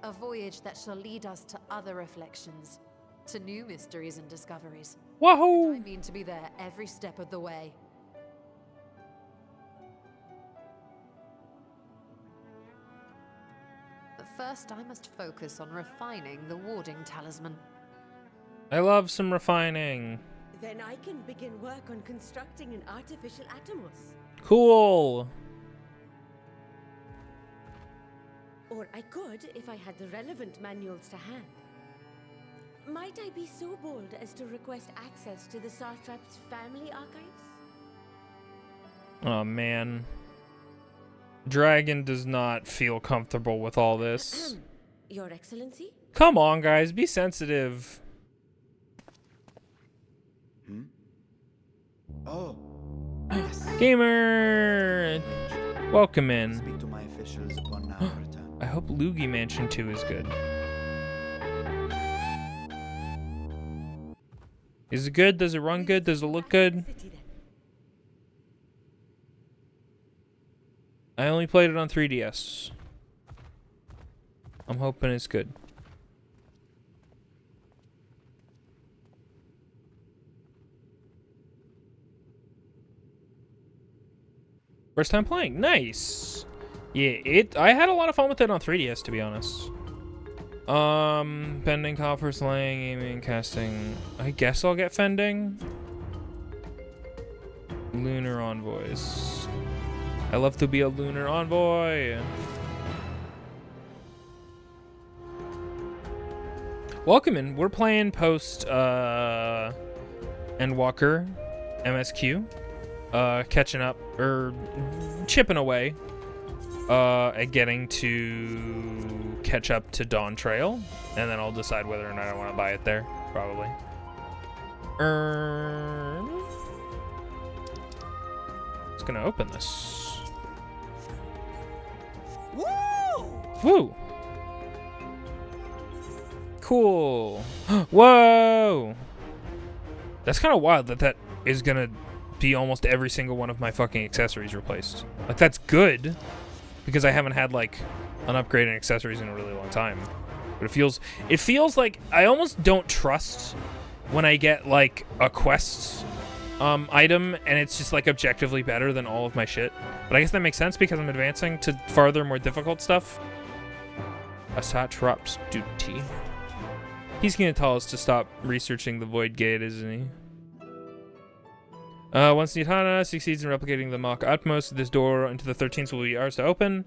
A voyage that shall lead us to other reflections, to new mysteries and discoveries. Wahoo! And I mean to be there every step of the way. But first, I must focus on refining the warding talisman. I love some refining. Then I can begin work on constructing an artificial Atomos. Cool. Or I could if I had the relevant manuals to hand. Might I be so bold as to request access to the Satrap's family archives? Oh man. Dragon does not feel comfortable with all this. Your Excellency? Come on, guys, be sensitive. Oh. Gamer! Welcome in. Speak to my officials upon our return. I hope Luigi Mansion 2 is good. Is it good? Does it run good? Does it look good? I only played it on 3DS. I'm hoping it's good. First time playing. Nice. Yeah, I had a lot of fun with it on 3DS, to be honest. Bending, copper, slaying, aiming, casting. I guess I'll get fending. Lunar envoys. I love to be a lunar envoy. Welcome in. We're playing Post-Endwalker MSQ. Catching up, or chipping away at getting to catch up to Dawn Trail, and then I'll decide whether or not I want to buy it there, probably. Just gonna open this. Woo! Woo! Cool. Whoa! That's kind of wild that is gonna be almost every single one of my fucking accessories replaced. Like, that's good. because I haven't had like an upgrade in accessories in a really long time. But it feels like I almost don't trust when I get like a quest item and it's just like objectively better than all of my shit. But I guess that makes sense because I'm advancing to farther, more difficult stuff. A satrap's duty. He's gonna tell us to stop researching the Void Gate, isn't he? Once Nitana succeeds in replicating the Mach Utmost, this door into the 13th will be ours to open.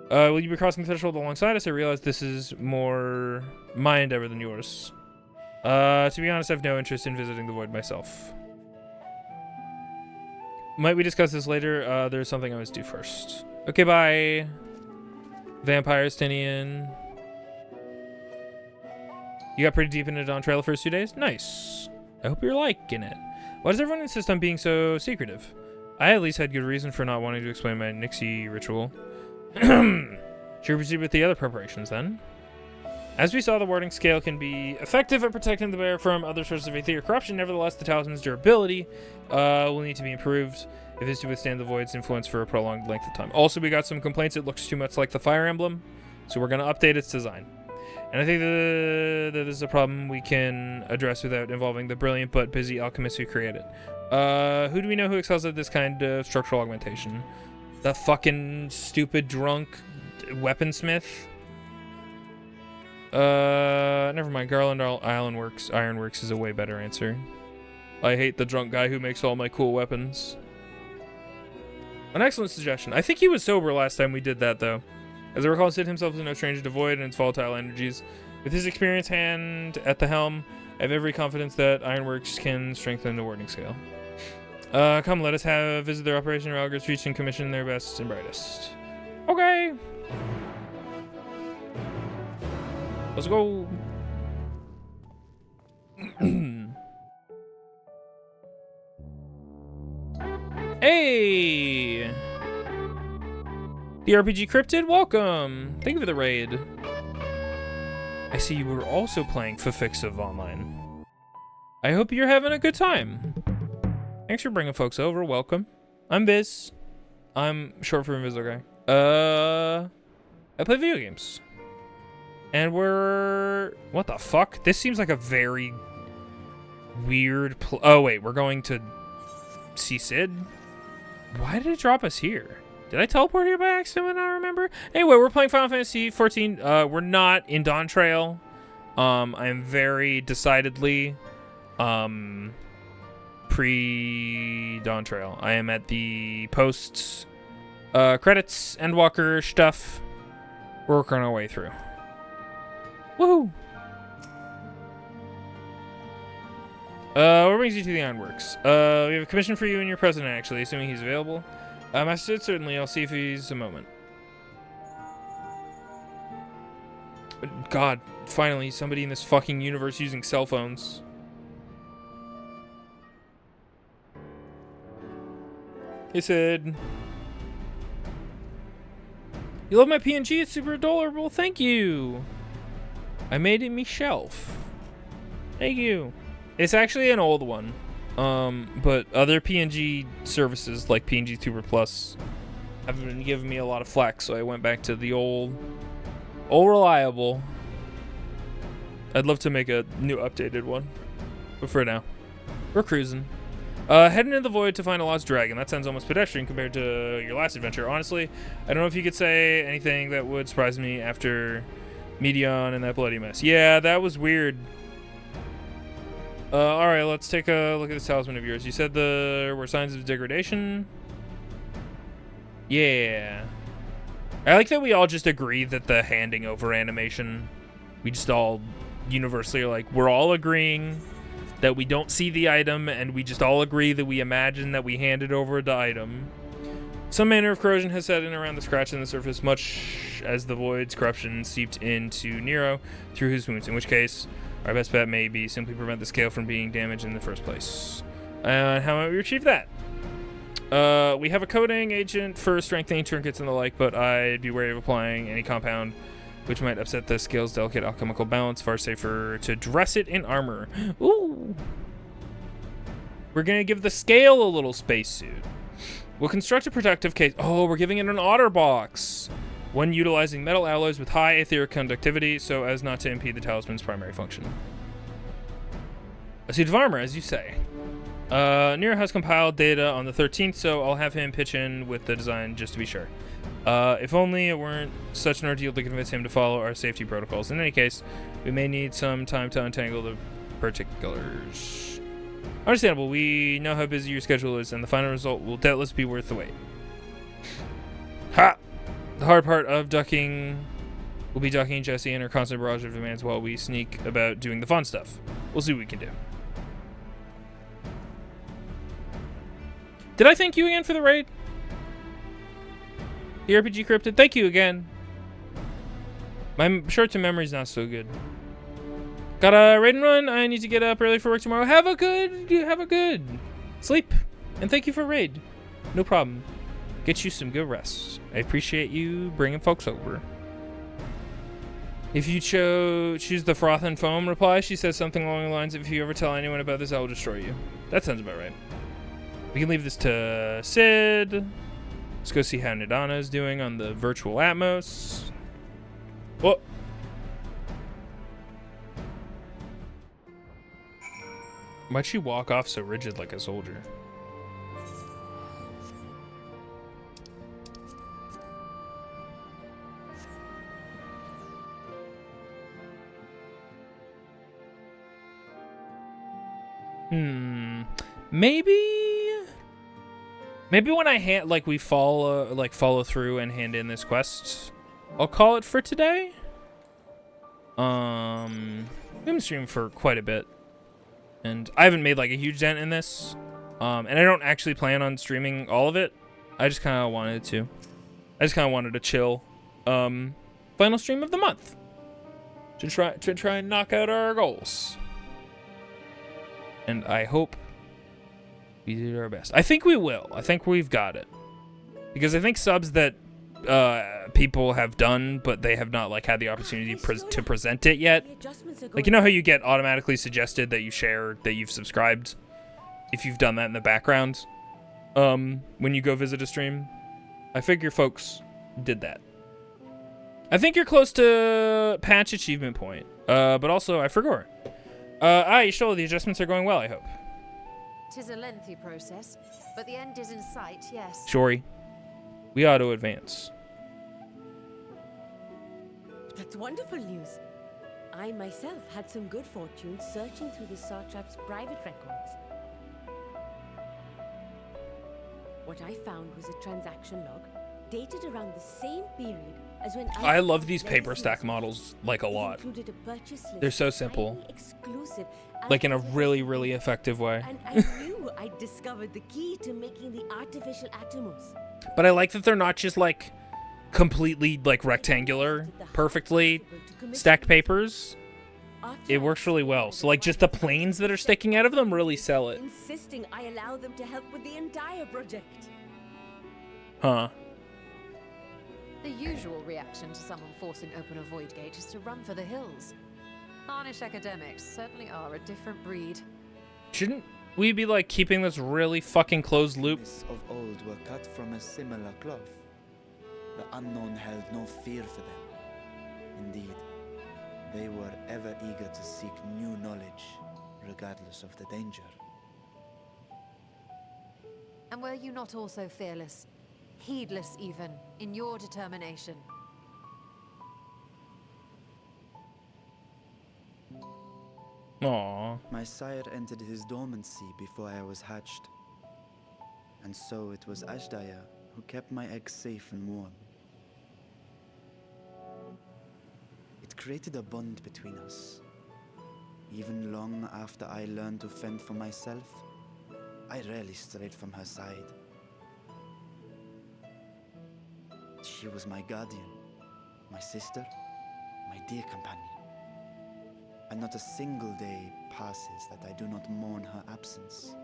Will you be crossing the threshold alongside us? I realize this is more my endeavor than yours. To be honest, I have no interest in visiting the Void myself. Might we discuss this later? There's something I must do first. Okay, bye. Vampire Estinien. You got pretty deep into Dawn Trail the first 2 days? Nice. I hope you're liking it. Why does everyone insist on being so secretive? I at least had good reason for not wanting to explain my Nixie ritual. Should we proceed with the other preparations then? As we saw, the warding scale can be effective at protecting the bear from other sources of aether corruption. Nevertheless, the talisman's durability will need to be improved if it's to withstand the void's influence for a prolonged length of time. Also, we got some complaints it looks too much like the Fire Emblem, so we're going to update its design. And I think that this is a problem we can address without involving the brilliant but busy alchemists who create it. Who do we know who excels at this kind of structural augmentation? The fucking stupid drunk weaponsmith? Never mind. Garland Ironworks is a way better answer. I hate the drunk guy who makes all my cool weapons. An excellent suggestion. I think he was sober last time we did that, though. As I recall, Sid himself is no stranger to Void and its volatile energies. With his experienced hand at the helm, I have every confidence that Ironworks can strengthen the warding scale. Come, let us visit their operation where Algers reach and commission their best and brightest. Okay. Let's go. Hey! The RPG Cryptid, welcome! Thank you for the raid. I see you were also playing FFXIV online. I hope you're having a good time. Thanks for bringing folks over, welcome. I'm Biz. I'm short for Invisoguy. I play video games. And what the fuck? This seems like a very weird oh wait, we're going to see Sid? Why did it drop us here? Did I teleport here by accident when I remember? Anyway, we're playing Final Fantasy XIV. We're not in Dawn Trail. I am very decidedly pre-Dawn Trail. I am at the post credits Endwalker stuff. We're working our way through. Woohoo! What brings you to the Ironworks? We have a commission for you and your president, actually, assuming he's available. I said certainly. I'll see if he's a moment. God, finally, somebody in this fucking universe using cell phones. He said, "You love my PNG? It's super adorable. Thank you. I made it me shelf. Thank you." It's actually an old one. But other PNG services like PNG Tuber Plus have been giving me a lot of flack, so I went back to the old reliable. I'd love to make a new updated one, but for now, we're cruising. Heading into the Void to find a lost dragon. That sounds almost pedestrian compared to your last adventure. Honestly, I don't know if you could say anything that would surprise me after Medion and that bloody mess. Yeah, that was weird. Alright, let's take a look at this talisman of yours. You said there were signs of degradation? Yeah. I like that we all just agree that the handing over animation, we just all universally are like, we're all agreeing that we don't see the item, and we just all agree that we imagine that we handed over the item. Some manner of corrosion has set in around the scratch in the surface, much as the Void's corruption seeped into Nero through his wounds, in which case our best bet may be simply prevent the scale from being damaged in the first place. How might we achieve that? We have a coating agent for strengthening trinkets and the like, but I'd be wary of applying any compound which might upset the scale's delicate alchemical balance. Far safer to dress it in armor. Ooh! We're gonna give the scale a little spacesuit. We'll construct a protective case. Oh, we're giving it an otter box. One utilizing metal alloys with high etheric conductivity so as not to impede the talisman's primary function. A suit of armor, as you say. Nero has compiled data on the 13th, so I'll have him pitch in with the design just to be sure. If only it weren't such an ordeal to convince him to follow our safety protocols. In any case, we may need some time to untangle the particulars. Understandable. We know how busy your schedule is, and the final result will doubtless be worth the wait. Ha! The hard part of ducking will be ducking Jessie and her constant barrage of demands while we sneak about doing the fun stuff. We'll see what we can do. Did I thank you again for the raid? The RPG Cryptid, thank you again. My short-term memory's not so good. Got a raid and run. I need to get up early for work tomorrow. Have a good sleep. And thank you for raid. No problem. Get you some good rest. I appreciate you bringing folks over. If you choose the froth and foam reply, she says something along the lines of, if you ever tell anyone about this, I will destroy you. That sounds about right. We can leave this to Sid. Let's go see how Nidana is doing on the virtual Atmos. Whoa. Why'd she walk off so rigid like a soldier? Maybe when I we follow through and hand in this quest, I'll call it for today. We've been streaming for quite a bit, and I haven't made like a huge dent in this. And I don't actually plan on streaming all of it. I just kind of wanted to. I just kind of wanted to chill. Final stream of the month to try and knock out our goals. And I hope we did our best. I think we will. I think we've got it. Because I think subs that people have done, but they have not like had the opportunity to present it yet. Like, you know how you get automatically suggested that you share that you've subscribed if you've done that in the background when you go visit a stream? I figure folks did that. I think you're close to patch achievement point. But also, I forgot. Ishol, the adjustments are going well, I hope. 'Tis a lengthy process, but the end is in sight, yes. Shori, we ought to advance. That's wonderful news. I myself had some good fortune searching through the Satrap's private records. What I found was a transaction log dated around the same period as when I love these paper stack models like a lot. They're so simple. Like in a really, really effective way. And I knew I'd discovered the key to making the artificial Atomos. But I like that they're not just like completely like rectangular, perfectly stacked papers. It works really well. So like just the planes that are sticking out of them really sell it. Insisting I allow them to help with the entire project. Huh. The usual reaction to someone forcing open a void gate is to run for the hills. Harnish academics certainly are a different breed. Shouldn't we be like keeping this really fucking closed loop? Of old were cut from a similar cloth. The unknown held no fear for them. Indeed, they were ever eager to seek new knowledge, regardless of the danger. And were you not also fearless, heedless even, in your determination? Aww. My sire entered his dormancy before I was hatched. And so it was Ashdaya who kept my eggs safe and warm. It created a bond between us. Even long after I learned to fend for myself, I rarely strayed from her side. She was my guardian, my sister, my dear companion. And not a single day passes that I do not mourn her absence.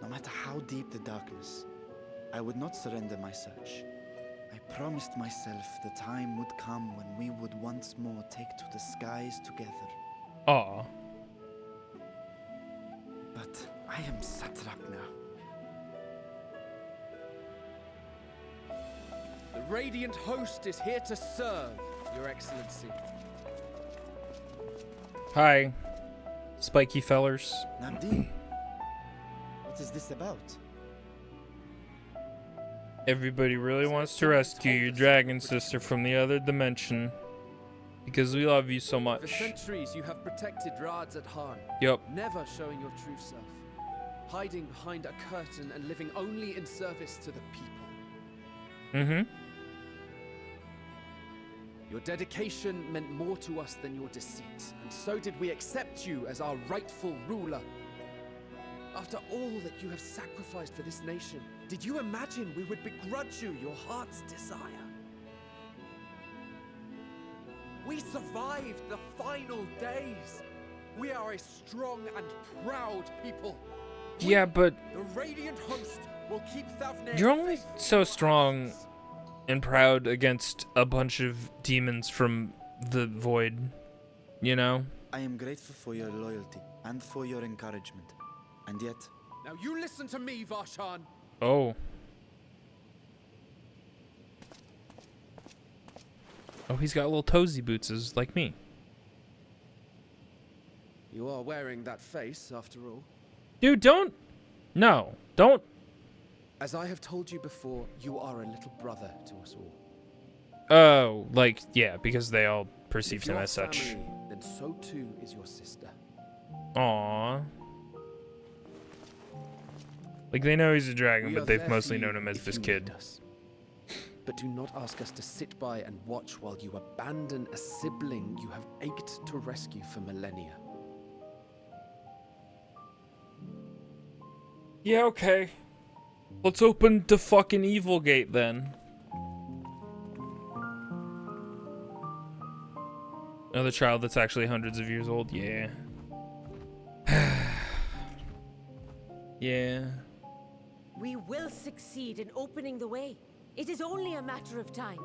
No matter how deep the darkness, I would not surrender my search. I promised myself the time would come when we would once more take to the skies together. Aw. But I am satrap now. Radiant host is here to serve, Your Excellency. Hi, spiky fellers. Nabdi, what is this about? Everybody really wants to rescue your dragon sister from the other dimension. Because we love you so For much. centuries, you have protected Rads at Han. Yep. Never showing your true self. Hiding behind a curtain and living only in service to the people. Mm-hmm. Your dedication meant more to us than your deceit, and so did we accept you as our rightful ruler. After all that you have sacrificed for this nation, did you imagine we would begrudge you your heart's desire? We survived the final days. We are a strong and proud people. Yeah, but The Radiant Host will keep Thavnair you're only safe. so strong and proud against a bunch of demons from the void, you know? I am grateful for your loyalty and for your encouragement. And yet, Now you listen to me, Varshan. Oh. Oh, he's got little toesy bootses like me. You are wearing that face, after all. Dude, don't. No, don't. As I have told you before, you are a little brother to us all. Oh, like, yeah, because they all perceived If him you are as such. family, then so too is your sister. Aww. Like, they know he's a dragon, We but are they've there mostly for you known him as if this you kid. need us. But do not ask us to sit by and watch while you abandon a sibling you have ached to rescue for millennia. Yeah, okay. Let's open the fucking evil gate then. Another child that's actually hundreds of years old, yeah. Yeah. We will succeed in opening the way. It is only a matter of time.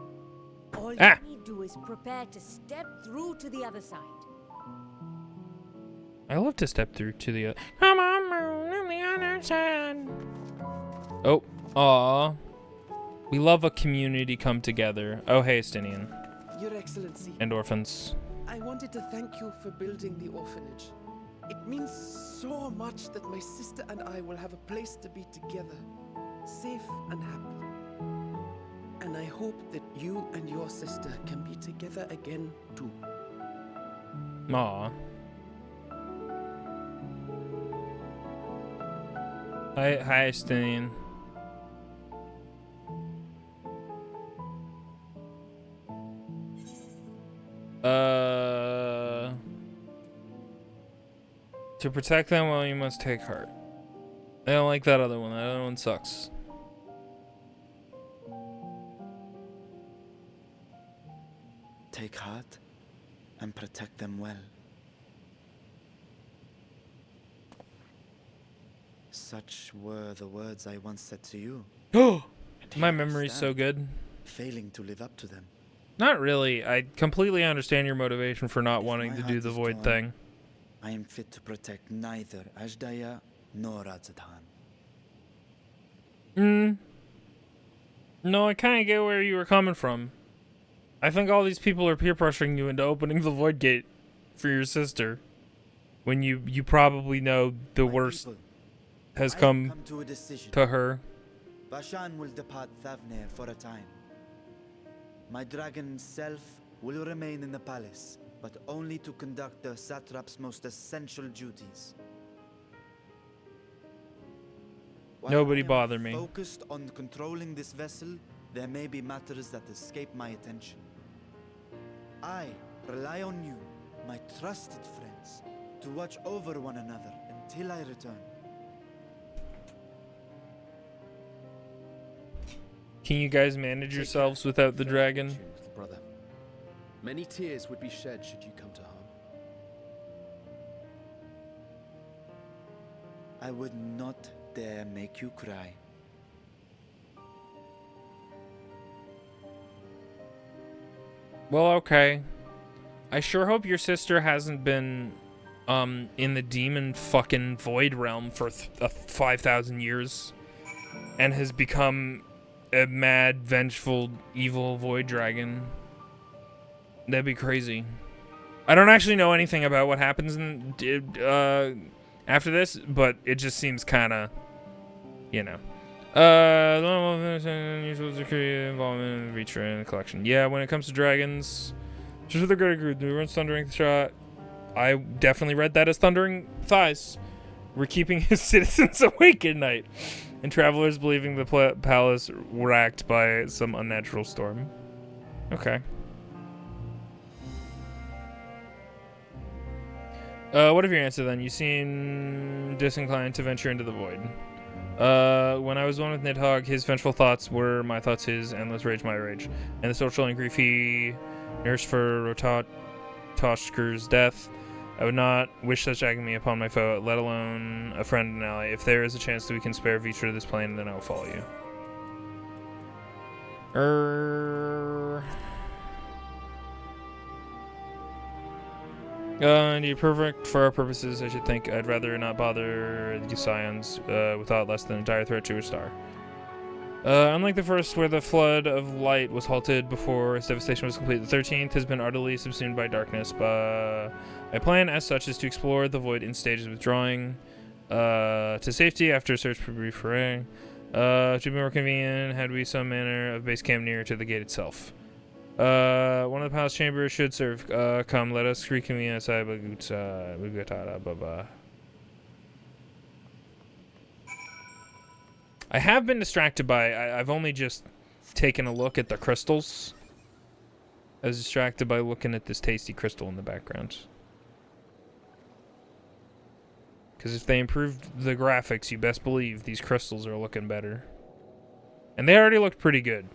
All you need do is prepare to step through to the other side. I love to step through to the other. Come on, moon, on the other side. Oh, aw. We love a community come together. Oh, hey, Estinien. Your Excellency. And orphans. I wanted to thank you for building the orphanage. It means so much that my sister and I will have a place to be together, safe and happy. And I hope that you and your sister can be together again too. Aw. Hi, Estinien. To protect them, well, you must take heart. I don't like that other one. That other one sucks. take heart and protect them well. Such were the words I once said to you. Oh, my memory's so good. Failing to live up to them. Not really. I completely understand your motivation for not wanting to do the void thing. I am fit to protect neither Ashdaya nor Radzatan. No, I kind of get where you were coming from. I think all these people are peer pressuring you into opening the void gate for your sister. When you probably know the worst has come to her. Vashan will depart Thavnair for a time. My dragon self will remain in the palace, but only to conduct the satrap's most essential duties. While Nobody I am bother me. Focused on controlling this vessel, there may be matters that escape my attention. I rely on you, my trusted friends, to watch over one another until I return. Can you guys manage yourselves without the dragon? Little brother. Many tears would be shed should you come to harm. I would not dare make you cry. Well, okay. I sure hope your sister hasn't been in the demon fucking void realm for 5,000 years and has become a mad, vengeful, evil void dragon. That'd be crazy. I don't actually know anything about what happens in, after this, but it just seems kind of, you know. Usual security involvement in the Vitra and the collection. Yeah, when it comes to dragons, just with the greater group, the runs thundering shot. I definitely read that as thundering thighs. We're keeping his citizens awake at night, and travelers believing the palace racked by some unnatural storm. Okay. What if your answer then? You seem disinclined to venture into the void. When I was one with Nidhogg, his vengeful thoughts were my thoughts, his endless rage my rage, and the social and grief he nursed for Toshker's death. I would not wish such agony upon my foe, let alone a friend and ally. If there is a chance that we can spare Vitra to this plane, then I will follow you. Indeed, perfect for our purposes. I should think I'd rather not bother the Scions without less than a dire threat to a star. Unlike the first, where the flood of light was halted before its devastation was complete, the 13th has been utterly subsumed by darkness. My plan, as such, is to explore the void in stages of withdrawing to safety after a search for brief foray. To be more convenient, had we some manner of base camp nearer to the gate itself. One of the palace chambers should serve. Come, let us reconvene outside Bugatara. I have been distracted by... I've only just taken a look at the crystals. I was distracted by looking at this tasty crystal in the background. Because if they improved the graphics, you best believe these crystals are looking better. And they already looked pretty good.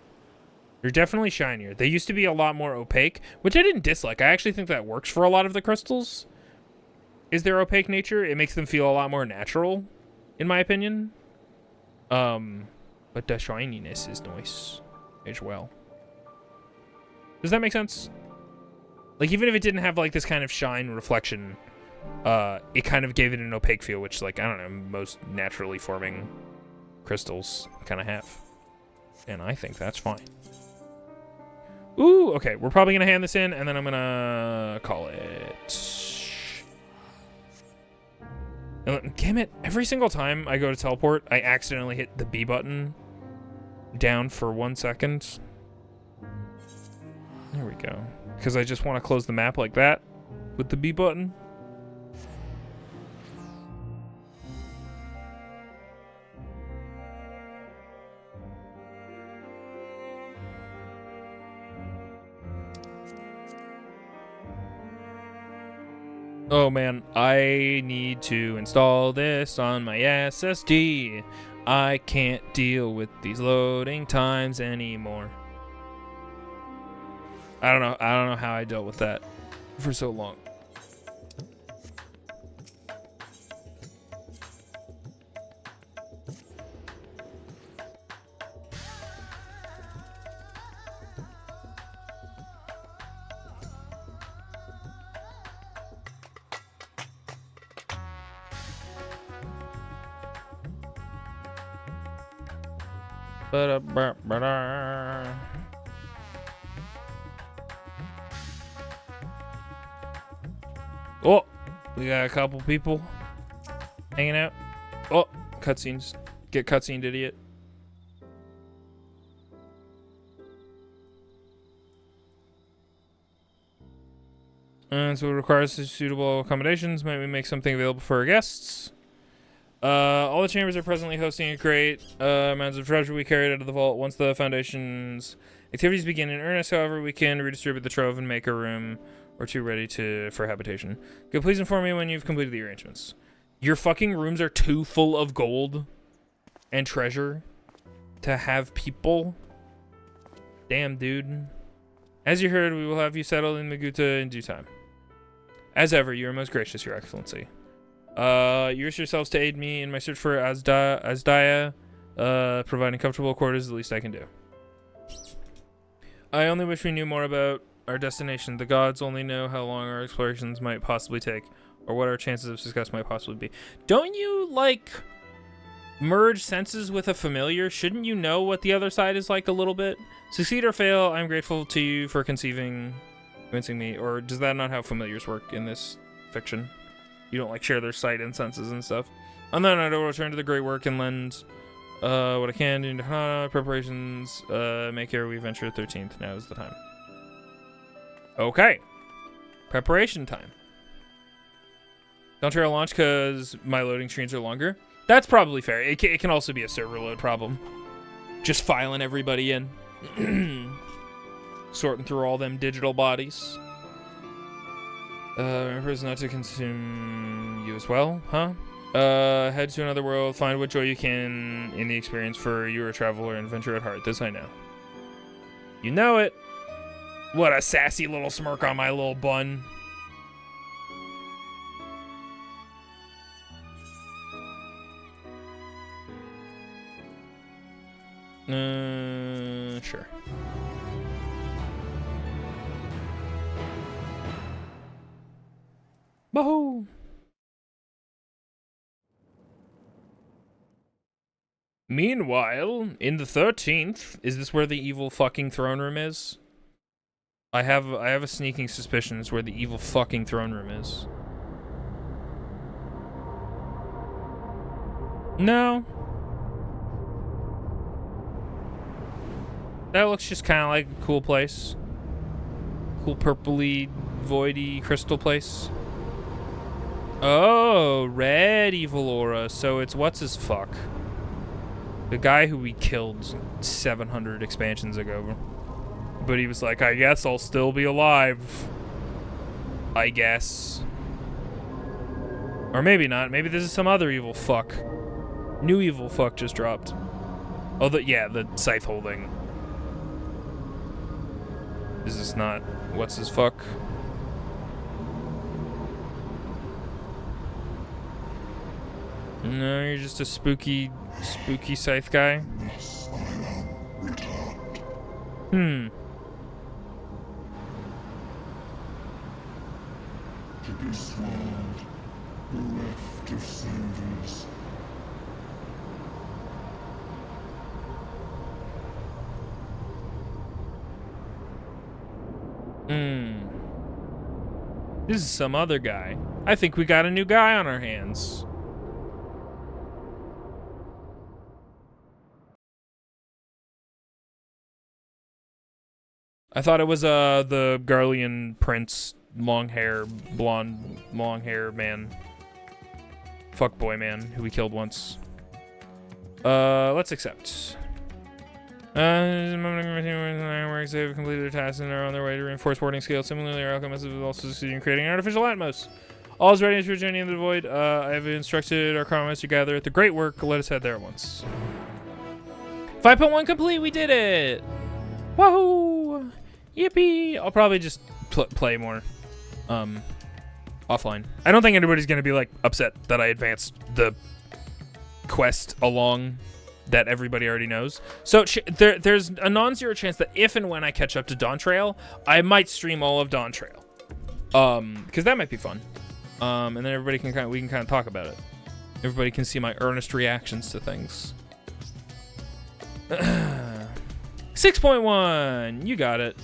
They're definitely shinier. They used to be a lot more opaque, which I didn't dislike. I actually think that works for a lot of the crystals. Is their opaque nature? It makes them feel a lot more natural, in my opinion. But the shininess is nice as well. Does that make sense? Like, even if it didn't have, like, this kind of shine reflection, it kind of gave it an opaque feel, which, like, I don't know, most naturally forming crystals kind of have. And I think that's fine. Ooh, okay. We're probably going to hand this in, and then I'm going to call it. And, damn it. Every single time I go to teleport, I accidentally hit the B button down for 1 second. There we go. Because I just want to close the map like that with the B button. Oh man, I need to install this on my SSD. I can't deal with these loading times anymore. I don't know how I dealt with that for so long. Oh, we got a couple people hanging out. Oh, cutscenes. Get cutscened, idiot. And so it requires suitable accommodations. Might we make something available for our guests? All the chambers are presently hosting a great amounts of treasure we carried out of the vault. Once the Foundation's activities begin in earnest, however, we can redistribute the trove and make a room or two ready for habitation. Good, please inform me when you've completed the arrangements. Your fucking rooms are too full of gold and treasure to have people? Damn, dude. As you heard, we will have you settled in Maguta in due time. As ever, you are most gracious, Your Excellency. You risk yourselves to aid me in my search for Asdaya, providing comfortable quarters is the least I can do. I only wish we knew more about our destination. The gods only know how long our explorations might possibly take, or what our chances of success might possibly be. Don't you, like, merge senses with a familiar, shouldn't you know what the other side is like a little bit? Succeed or fail, I'm grateful to you for convincing me. Or does that not how familiars work in this fiction? You don't like share their sight and senses and stuff. On that note, I will return to the great work and lend what I can into preparations. Make care we venture 13th. Now is the time. Okay. Preparation time. Don't try to launch because my loading screens are longer. That's probably fair. It can also be a server load problem. Just filing everybody in. Sorting through all them digital bodies. Remember not to consume you as well, huh? Head to another world, find what joy you can in the experience, for you are a traveler and adventurer at heart. This I know. You know it. What a sassy little smirk on my little bun. Sure. Wahoo! Meanwhile, in the 13th, is this where the evil fucking throne room is? I have a sneaking suspicion it's where the evil fucking throne room is. No. That looks just kind of like a cool place. Cool purpley, voidy crystal place. Oh, red evil aura. So it's what's his fuck? The guy who we killed 700 expansions ago. But he was like, I guess I'll still be alive. I guess. Or maybe not. Maybe this is some other evil fuck. New evil fuck just dropped. Oh, yeah, the scythe holding. Is this not what's his fuck? No, you're just a spooky scythe guy. Hmm. To be swallowed, bereft of senses. This is some other guy. I think we got a new guy on our hands. I thought it was the Garlean prince, long hair man. Fuckboy man who we killed once. Let's accept. Works, they've completed their tasks and are on their way to reinforce boarding scale. Similarly, our alchemists have also succeeded in creating an artificial Atmos. All is ready for a journey into the void. I have instructed our comrades to gather at the great work. Let us head there at once. 5.1 complete. We did it. Woohoo! Yippee! I'll probably just play more offline. I don't think anybody's gonna be like upset that I advanced the quest along that everybody already knows. So there's a non-zero chance that if and when I catch up to Dawn Trail, I might stream all of Dawn Trail, because that might be fun. And then everybody can we can kind of talk about it. Everybody can see my earnest reactions to things. 6.1, you got it.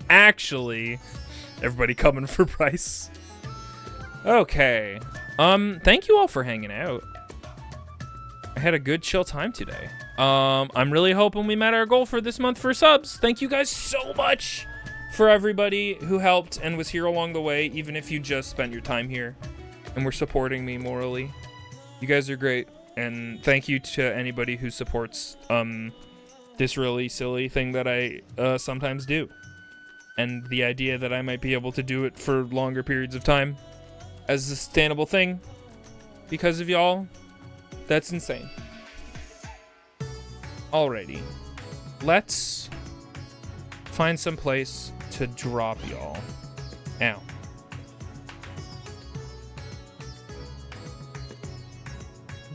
Actually, everybody coming for Bryce. Okay. Thank you all for hanging out. I had a good chill time today. I'm really hoping we met our goal for this month for subs. Thank you guys so much for everybody who helped and was here along the way, even if you just spent your time here and were supporting me morally. You guys are great, and thank you to anybody who supports this really silly thing that I sometimes do, and the idea that I might be able to do it for longer periods of time as a sustainable thing because of y'all. That's insane. Alrighty, let's find some place to drop y'all. Ow.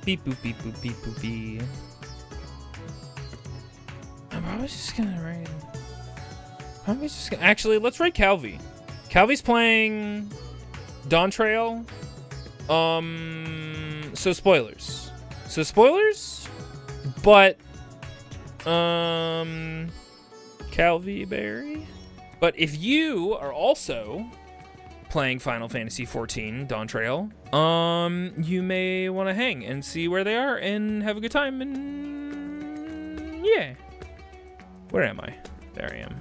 Beep boop beep boop beep boop beep. I'm probably just gonna raid. Actually, let's raid Calvi. Calvi's playing Dawn Trail, So spoilers. But Calvi Berry. But if you are also playing Final Fantasy XIV Dawn Trail, you may want to hang and see where they are and have a good time. And yeah, where am I? There I am.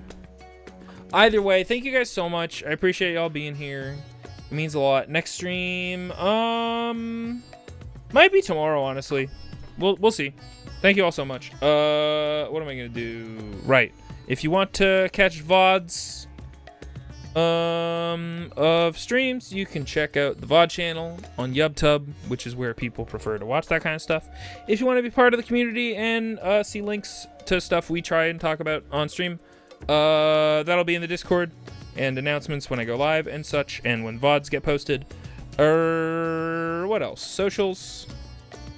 Either way, thank you guys so much. I appreciate y'all being here. It means a lot. Next stream, might be tomorrow, honestly. We'll see. Thank you all so much. What am I gonna do? Right. If you want to catch VODs of streams, you can check out the VOD channel on YubTub, which is where people prefer to watch that kind of stuff. If you want to be part of the community and see links to stuff we try and talk about on stream, that'll be in the Discord, and announcements when I go live and such, and when VODs get posted. What else? Socials.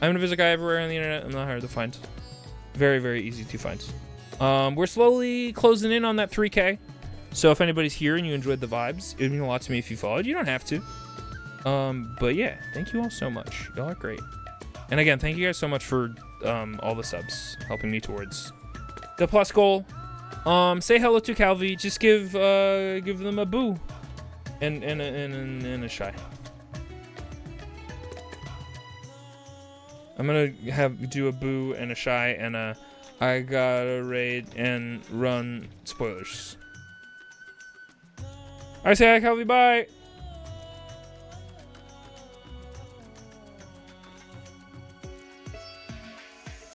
I'm Invisoguy everywhere on the internet. I'm not hard to find. Very, very easy to find. We're slowly closing in on that 3K. So if anybody's here and you enjoyed the vibes, it would mean a lot to me if you followed. You don't have to. But yeah, thank you all so much. Y'all are great. And again, thank you guys so much for all the subs, helping me towards the plus goal. Say hello to Calvi. Just give them a boo and a shy. I'm gonna do a boo and a shy and a I gotta raid and run spoilers. I say hi, Calvi. Bye.